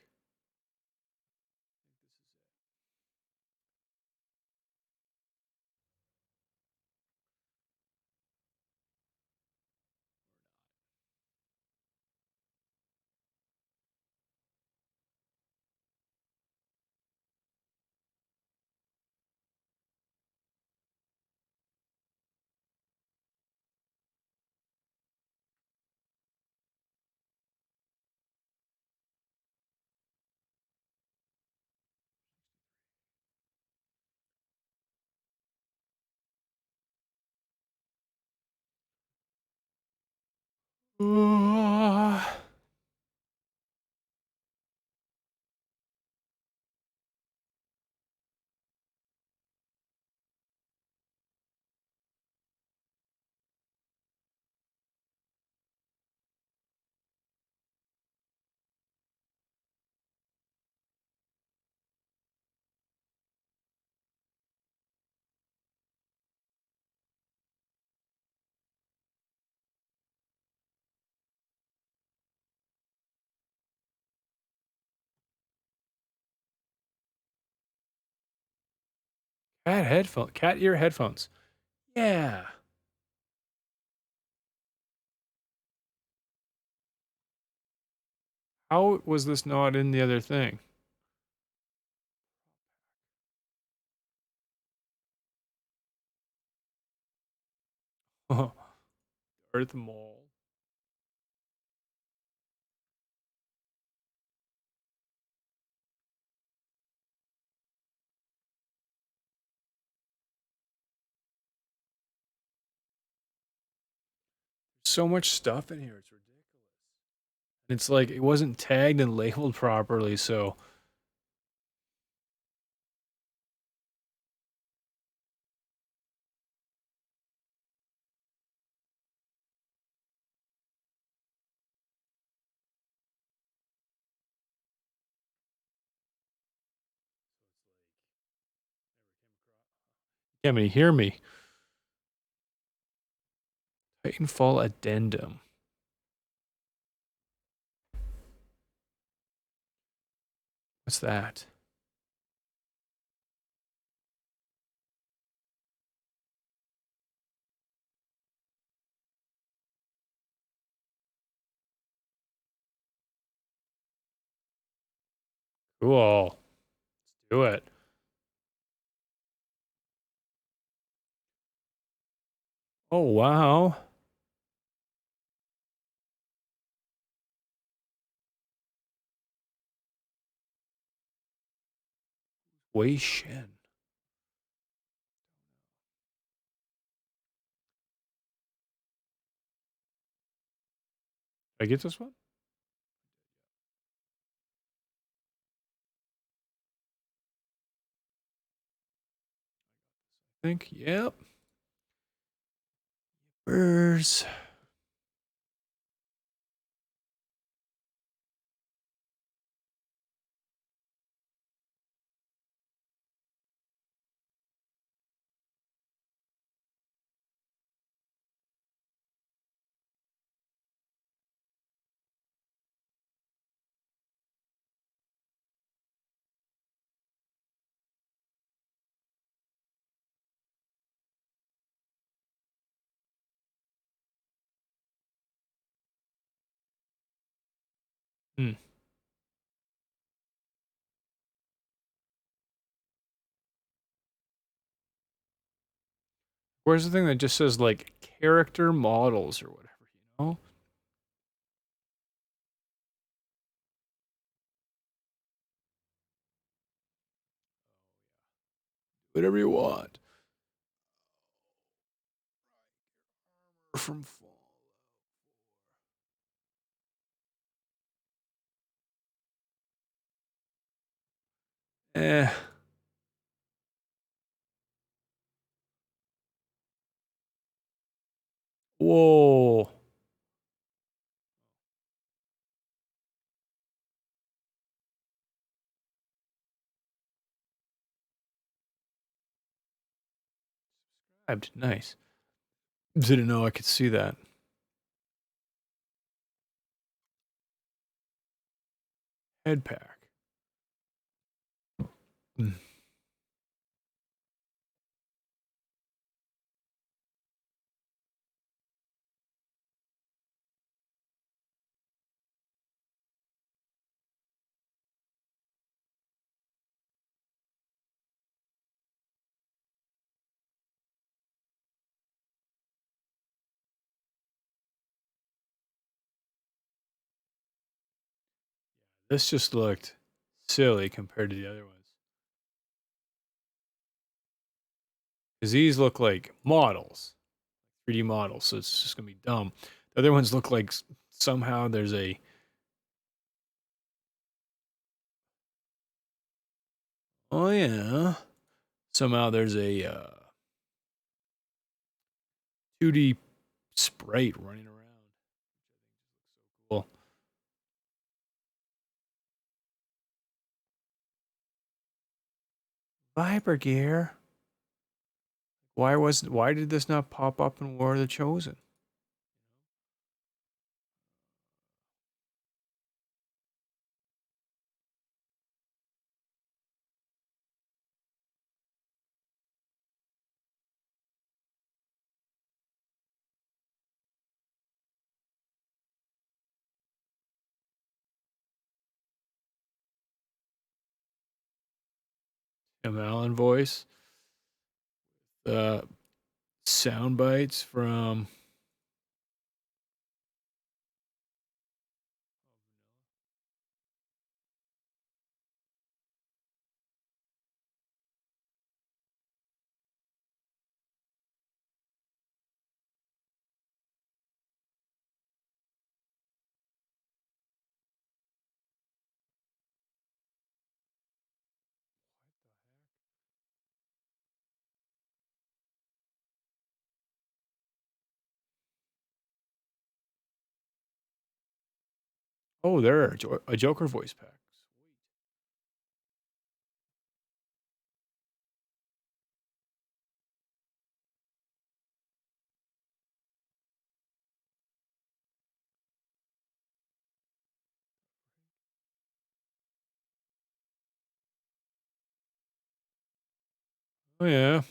B: Cat ear headphones. Yeah. How was this not in the other thing? Earth Mole. So much stuff in here. It's ridiculous. It's like it wasn't tagged and labeled properly, so. Can't even hear me. Titanfall Addendum. What's that? Cool. Let's do it. Oh, wow. Wei Shen. Did I get this one? I think, yep. Where's... Hmm. Where's the thing that just says, like, character models or whatever, you know? Whatever you want. From Fallout. Eh. Whoa. Nice. Didn't know I could see that. Head pack. Mm. This just looked silly compared to the other ones. Because these look like models, 3D models, so it's just going to be dumb. The other ones look like somehow there's a... Oh, yeah. Somehow there's a 2D sprite running around. Cool. Viper gear. Why did this not pop up in War of the Chosen? Tim Allen voice. Sound bites from... Oh, there, a Joker voice pack. Oh yeah.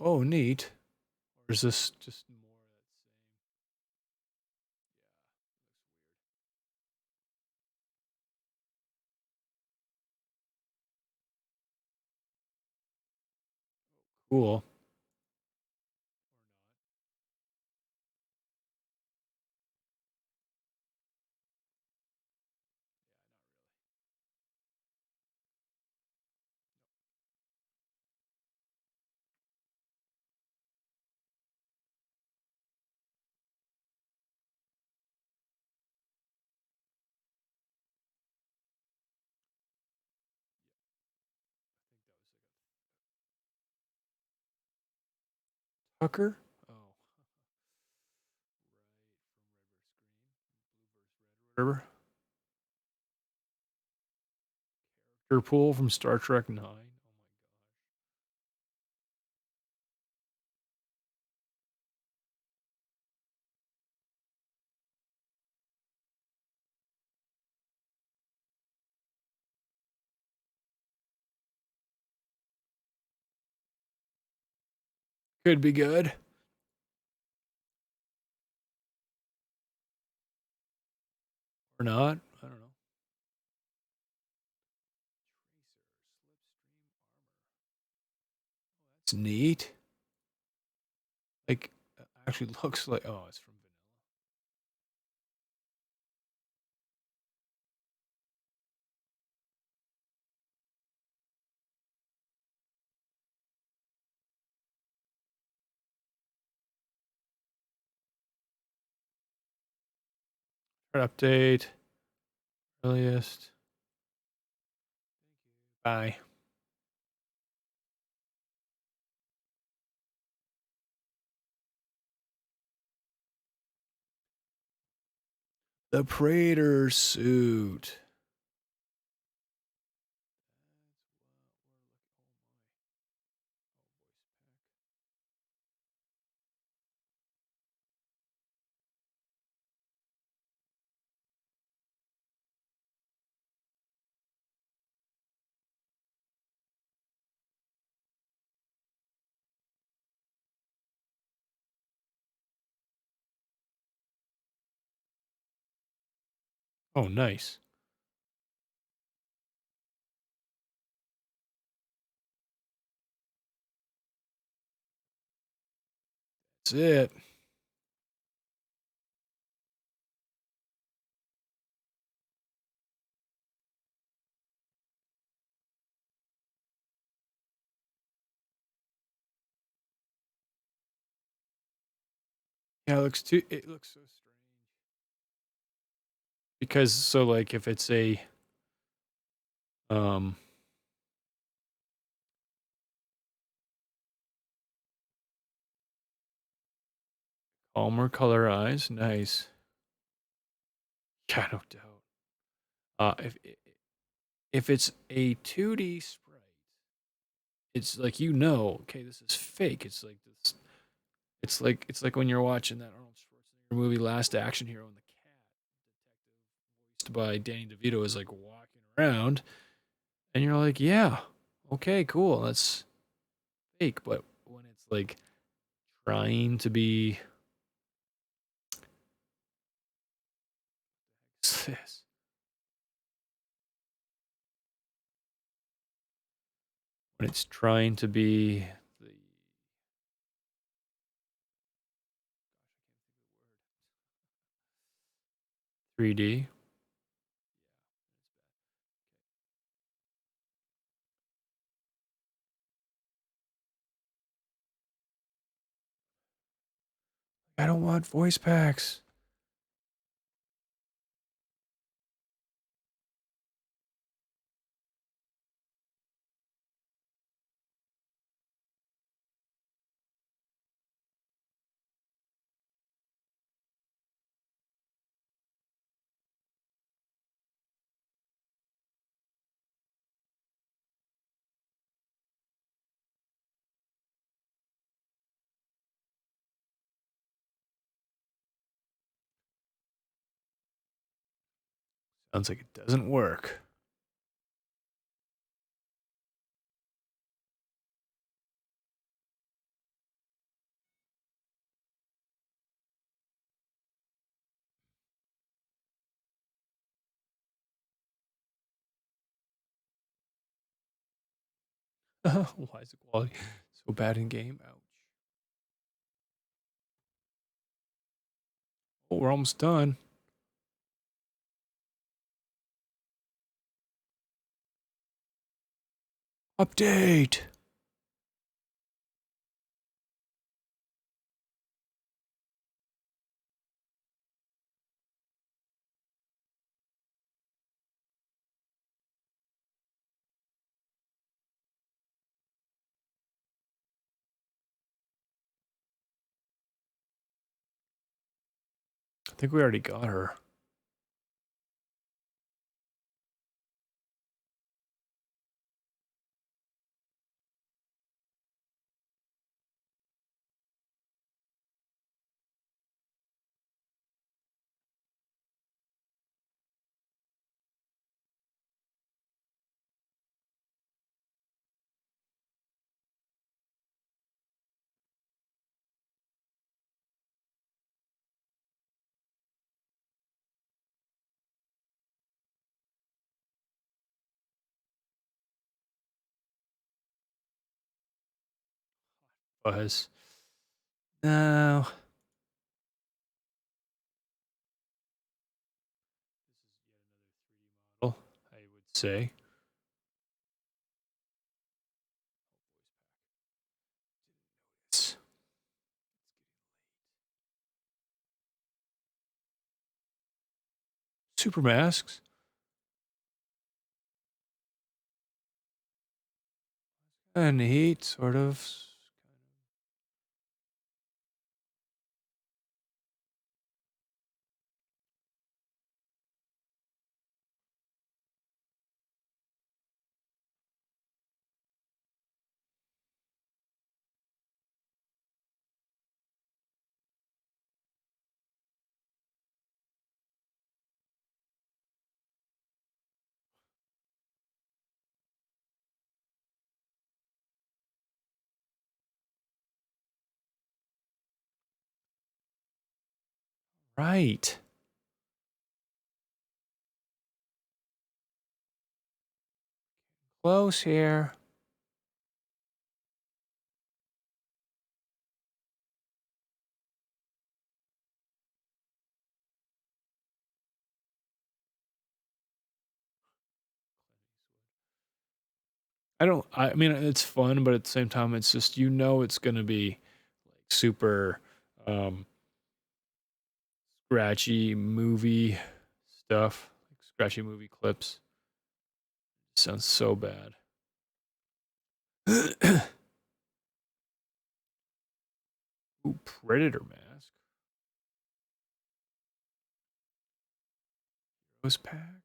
B: Oh neat. Or is this just more of that same? Cool. Tucker? Oh. Whatever. Character pool from Star Trek 9. Could be good. Or not. I don't know. It's neat. Like, actually looks like. Oh, it's from update. Earliest. Bye. The Praetor suit. Oh, nice. That's it. Yeah, it looks too. It looks so strange. Because so like if it's a um calmer color eyes, nice. Yeah, no doubt. If it's a 2D sprite, it's like okay, this is fake. It's like this. It's like when you're watching that Arnold Schwarzenegger movie Last Action Hero, and the cat voiced by Danny DeVito is like walking around, and you're like, yeah, okay, cool, that's fake. But when it's like trying to be this. When it's trying to be the 3D. I don't want voice packs. Sounds like it doesn't work. Why is the quality so bad in game? Ouch. Oh, we're almost done. Update. I think we already got her. Buzz. No. Well, I would say. Super masks. And neat, sort of. Right. Close here. I mean, it's fun, but at the same time, it's just, it's going to be like super um, scratchy movie stuff, like scratchy movie clips. Sounds so bad. Ooh, Predator mask. Heroes pack.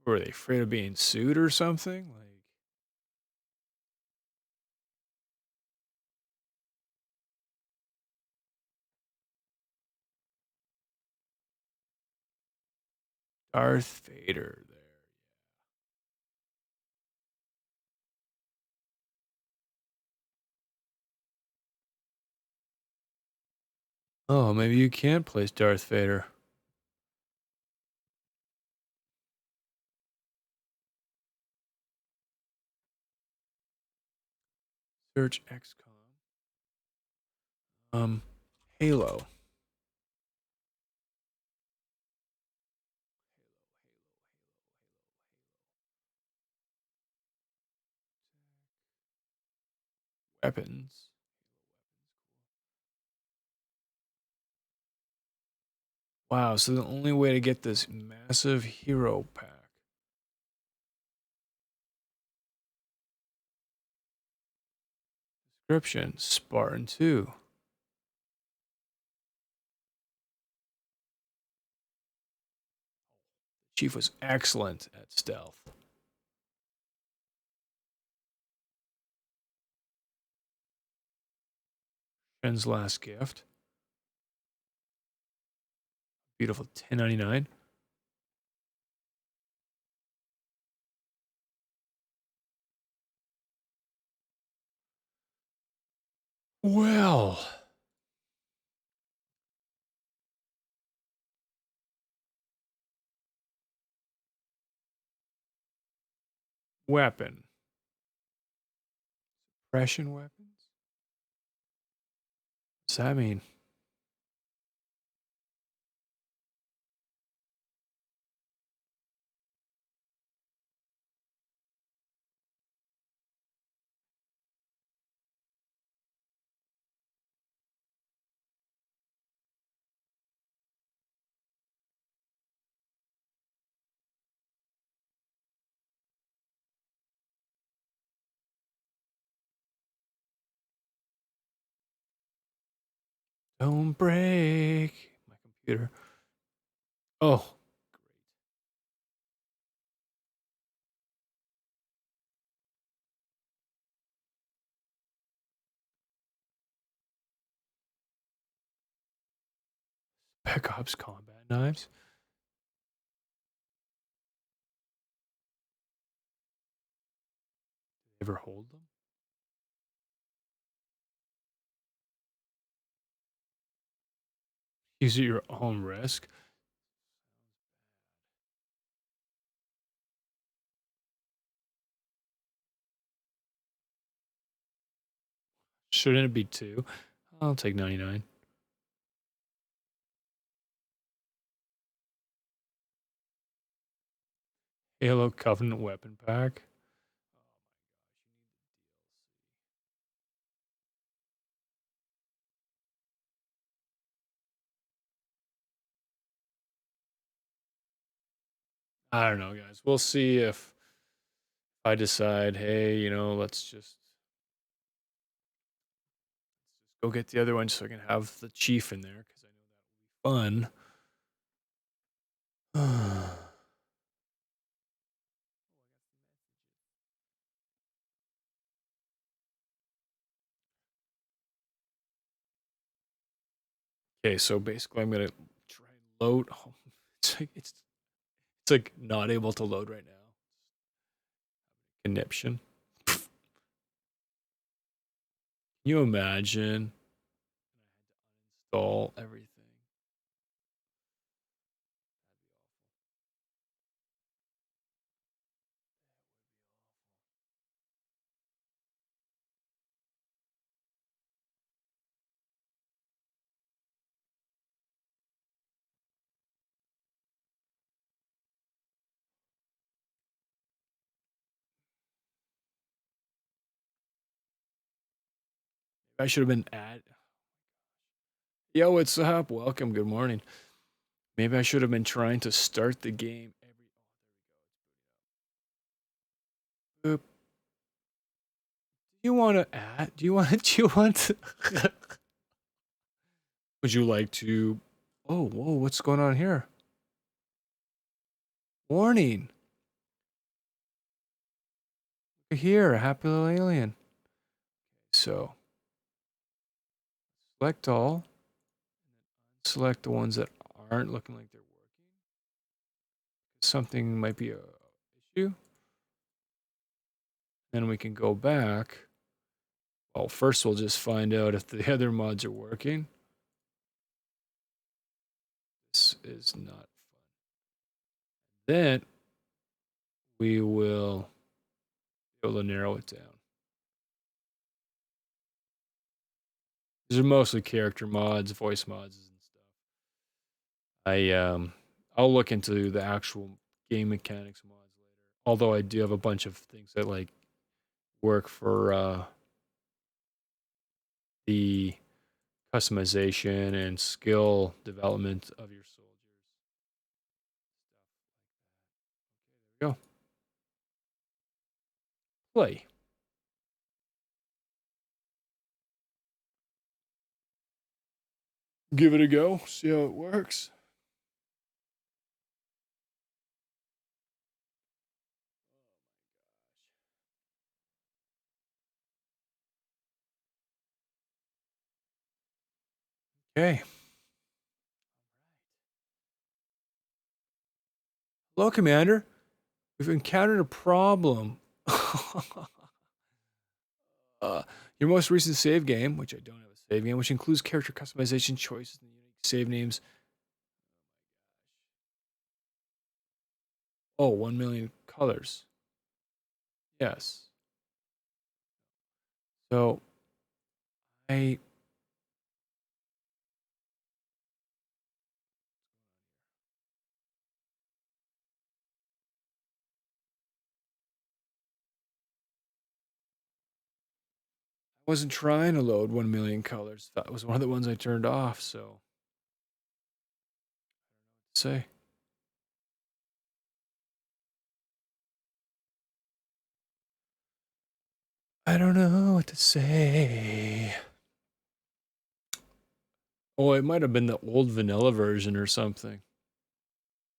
B: Were they afraid of being sued or something? Like, Darth Vader there. Oh, maybe you can't place Darth Vader. Search XCOM. Halo. Weapons. Wow, so the only way to get this massive hero pack. Description, Spartan 2. Chief was excellent at stealth. Shen's last gift. Beautiful. 10.99. Well. Weapon. Suppression weapons? What's that mean? Don't break my computer. Oh, Spec Ops combat knives. Ever hold them? Use at your own risk. Shouldn't it be 2? I'll take 99. Halo Covenant weapon pack. I don't know, guys. We'll see if I decide, hey, let's just go get the other one so I can have the chief in there because I know that will be fun. Okay, so basically I'm gonna try and load. Oh, it's like not able to load right now. Conniption. Can you imagine? Install everything. I should have been at. Yo, what's up? Welcome. Good morning. Maybe I should have been trying to start the game every. Do you want to add? Do you want? Do you want? To, would you like to? Oh, whoa! What's going on here? Warning. Here, a happy little alien. So, select all. Select the ones that aren't looking like they're working. Something might be a issue. Then we can go back. Well, first we'll just find out if the other mods are working. This is not fun. Then we will be able to narrow it down. These are mostly character mods, voice mods, and stuff. I'll look into the actual game mechanics mods later. Although I do have a bunch of things that like work for the customization and skill development of your soldiers. There we go. Play. Give it a go. See how it works. Okay. Hello, Commander. We've encountered a problem. Your most recent save game, which I don't have a save game, which includes character customization choices and unique save names. Oh, 1 million colors. Yes. So, I wasn't trying to load 1 million colors. That was one of the ones I turned off, so. Say. I don't know what to say. Oh, it might have been the old vanilla version or something.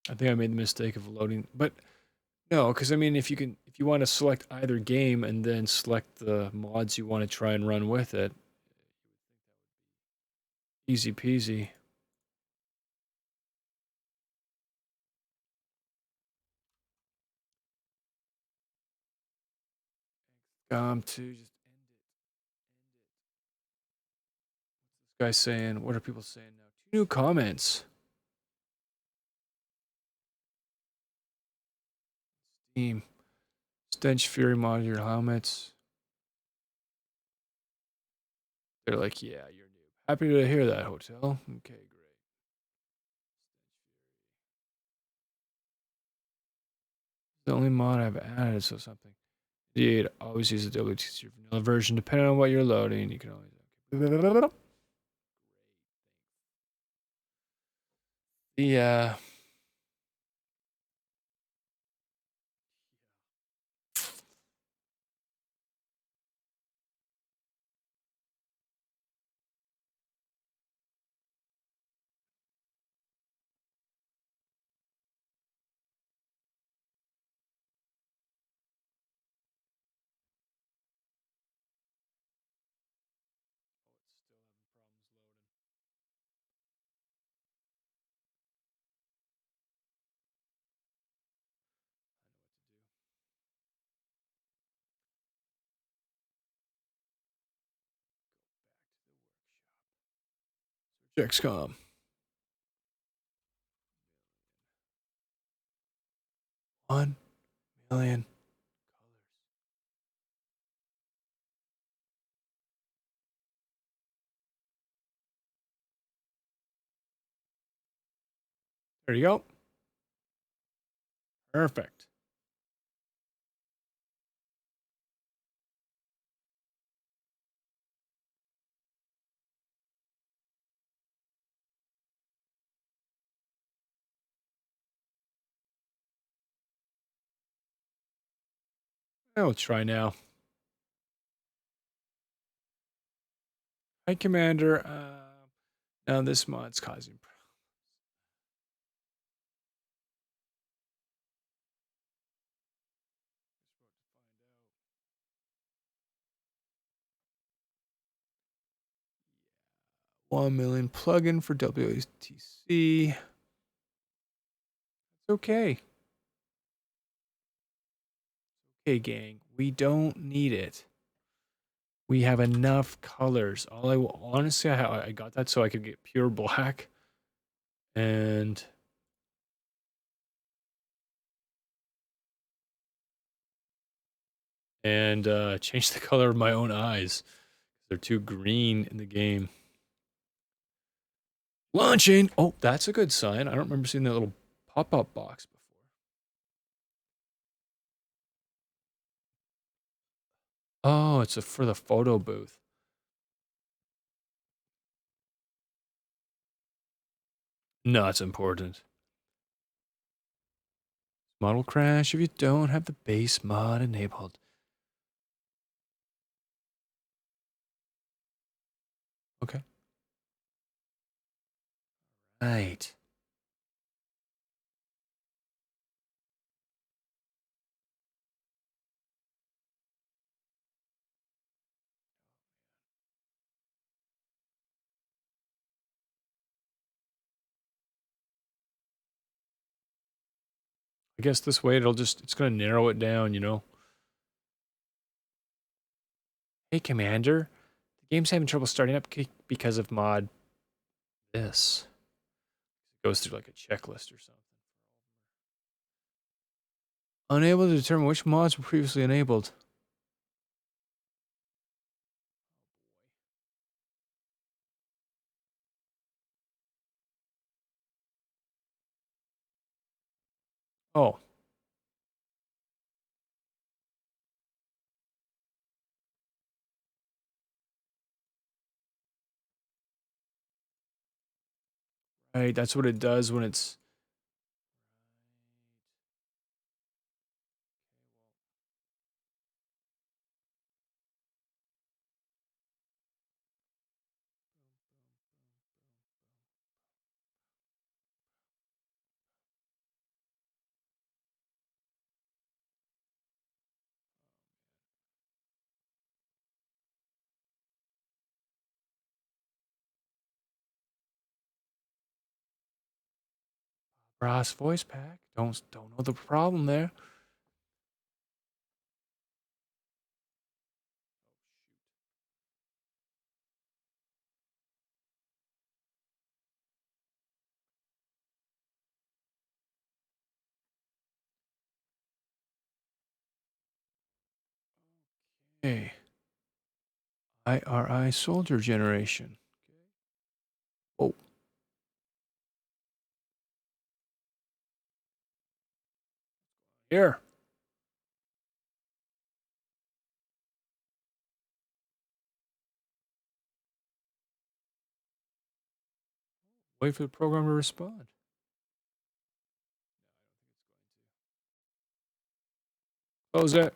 B: I think I made the mistake of loading, but no, because I mean, if you want to select either game and then select the mods you want to try and run with it, easy peasy. XCOM2, just end it. This guy's saying, what are people saying now? 2 new comments. Steam. Stench Fury modular helmets. They're like, yeah, you're new. Happy to hear that, Hotel. Okay, great. The only mod I've added, so something. Indeed, always use the WTC vanilla version, depending on what you're loading. You can always. Yeah. XCOM. 1 million. There you go. Perfect. I'll try now. Hi, Commander. Now this mod's causing problems. 1 million plugin for WTC. It's okay. Okay, gang. We don't need it. We have enough colors. Honestly, I got that so I could get pure black and change the color of my own eyes. They're too green in the game. Launching. Oh, that's a good sign. I don't remember seeing that little pop-up box before. Oh, it's for the photo booth. No, it's important. Model crash if you don't have the base mod enabled. Okay. Right. I guess this way it's gonna narrow it down, you know. Hey, Commander. The game's having trouble starting up because of mod this. It goes through like a checklist or something. Unable to determine which mods were previously enabled. Oh. Right, that's what it does when it's... Brass voice pack. Don't know the problem there. Okay. IRI soldier generation. Oh. Here. Wait for the program to respond. Close it.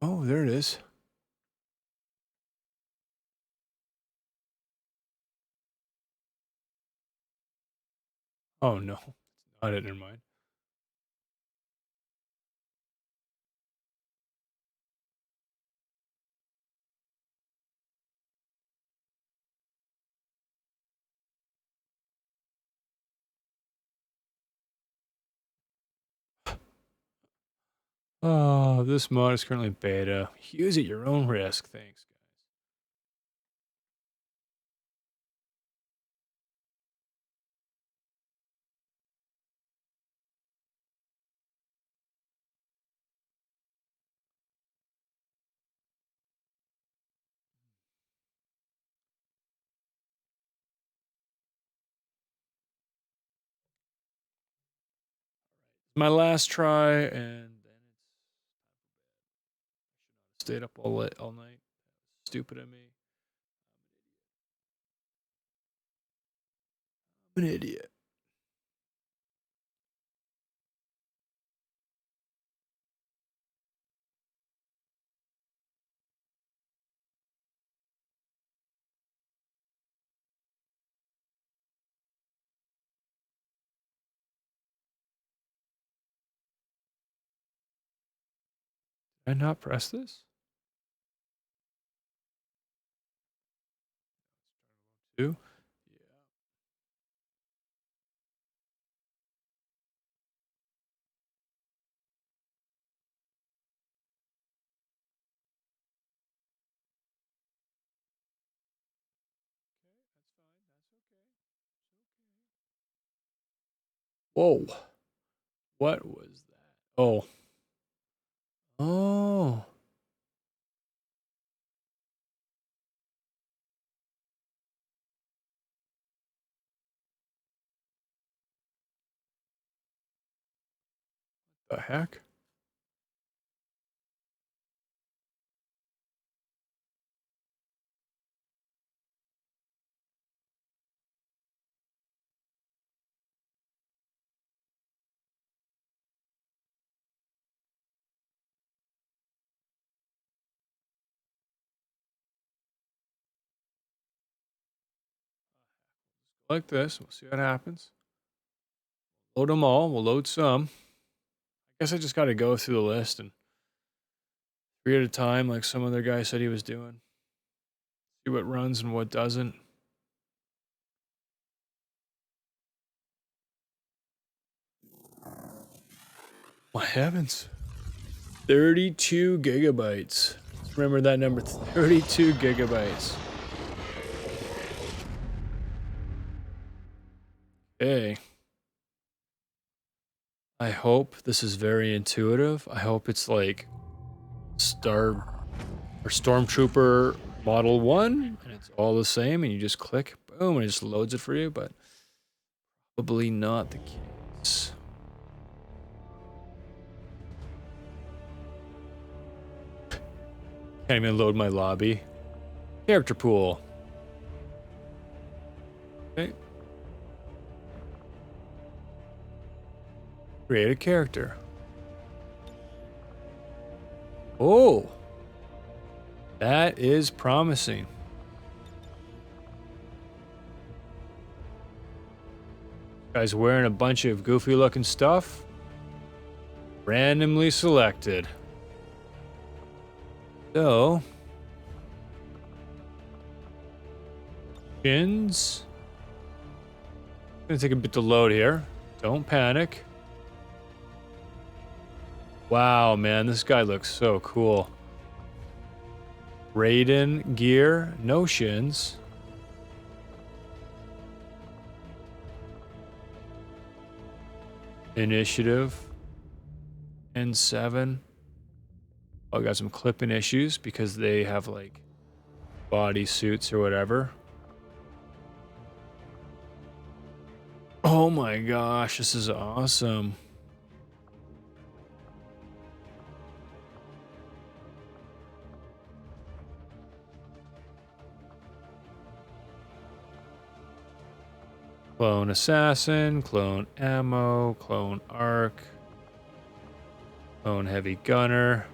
B: Oh, there it is. Oh no. Not it, never mind. Oh, this mod is currently beta. Use at your own risk. Thanks, guys. My last try, and then it's stayed up all night. Stupid of me. I'm an idiot. Did I not press this? Two? Whoa. What was that? Oh. Oh. The heck? like this. We'll see what happens. Load them all. We'll load some. I guess I just got to go through the list and 3 at a time, like some other guy said he was doing. See what runs and what doesn't. My heavens. 32 gigabytes. Remember that number, 32 gigabytes. Okay. I hope this is very intuitive. I hope it's like Stormtrooper Model 1 and it's all the same and you just click, boom, and it just loads it for you, but probably not the case. Can't even load my lobby. Character pool. Okay. Create a character. Oh. That is promising. Guy's wearing a bunch of goofy looking stuff. Randomly selected. So. Shins. Gonna take a bit to load here. Don't panic. Wow, man, this guy looks so cool. Raiden gear, no shins. Initiative. N7. Oh, I got some clipping issues because they have like body suits or whatever. Oh my gosh, this is awesome. Clone assassin, clone ammo, clone arc, clone heavy gunner.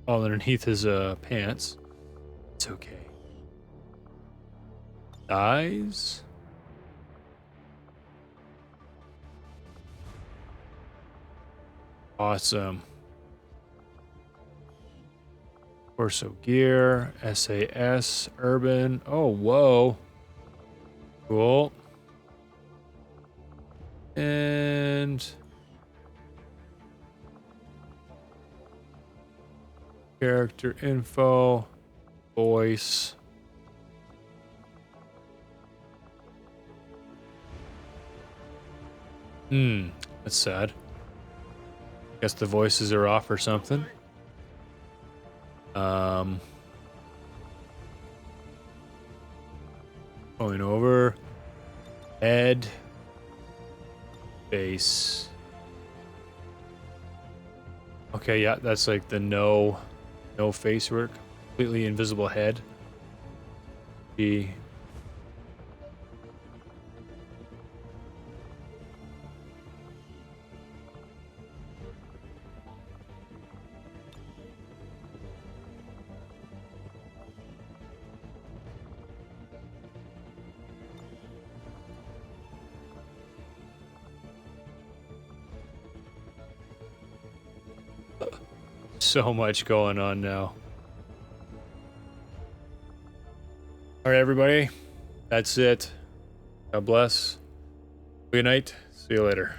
B: All underneath his pants. It's okay. Eyes. Awesome. Torso gear, SAS, urban. Oh, whoa. Cool. And character info, voice. That's sad. Guess the voices are off or something. Going over. Head. Face. Okay, yeah, that's like the no face work. Completely invisible head. G. So much going on now. All right, everybody. That's it. God bless. Good night. See you later.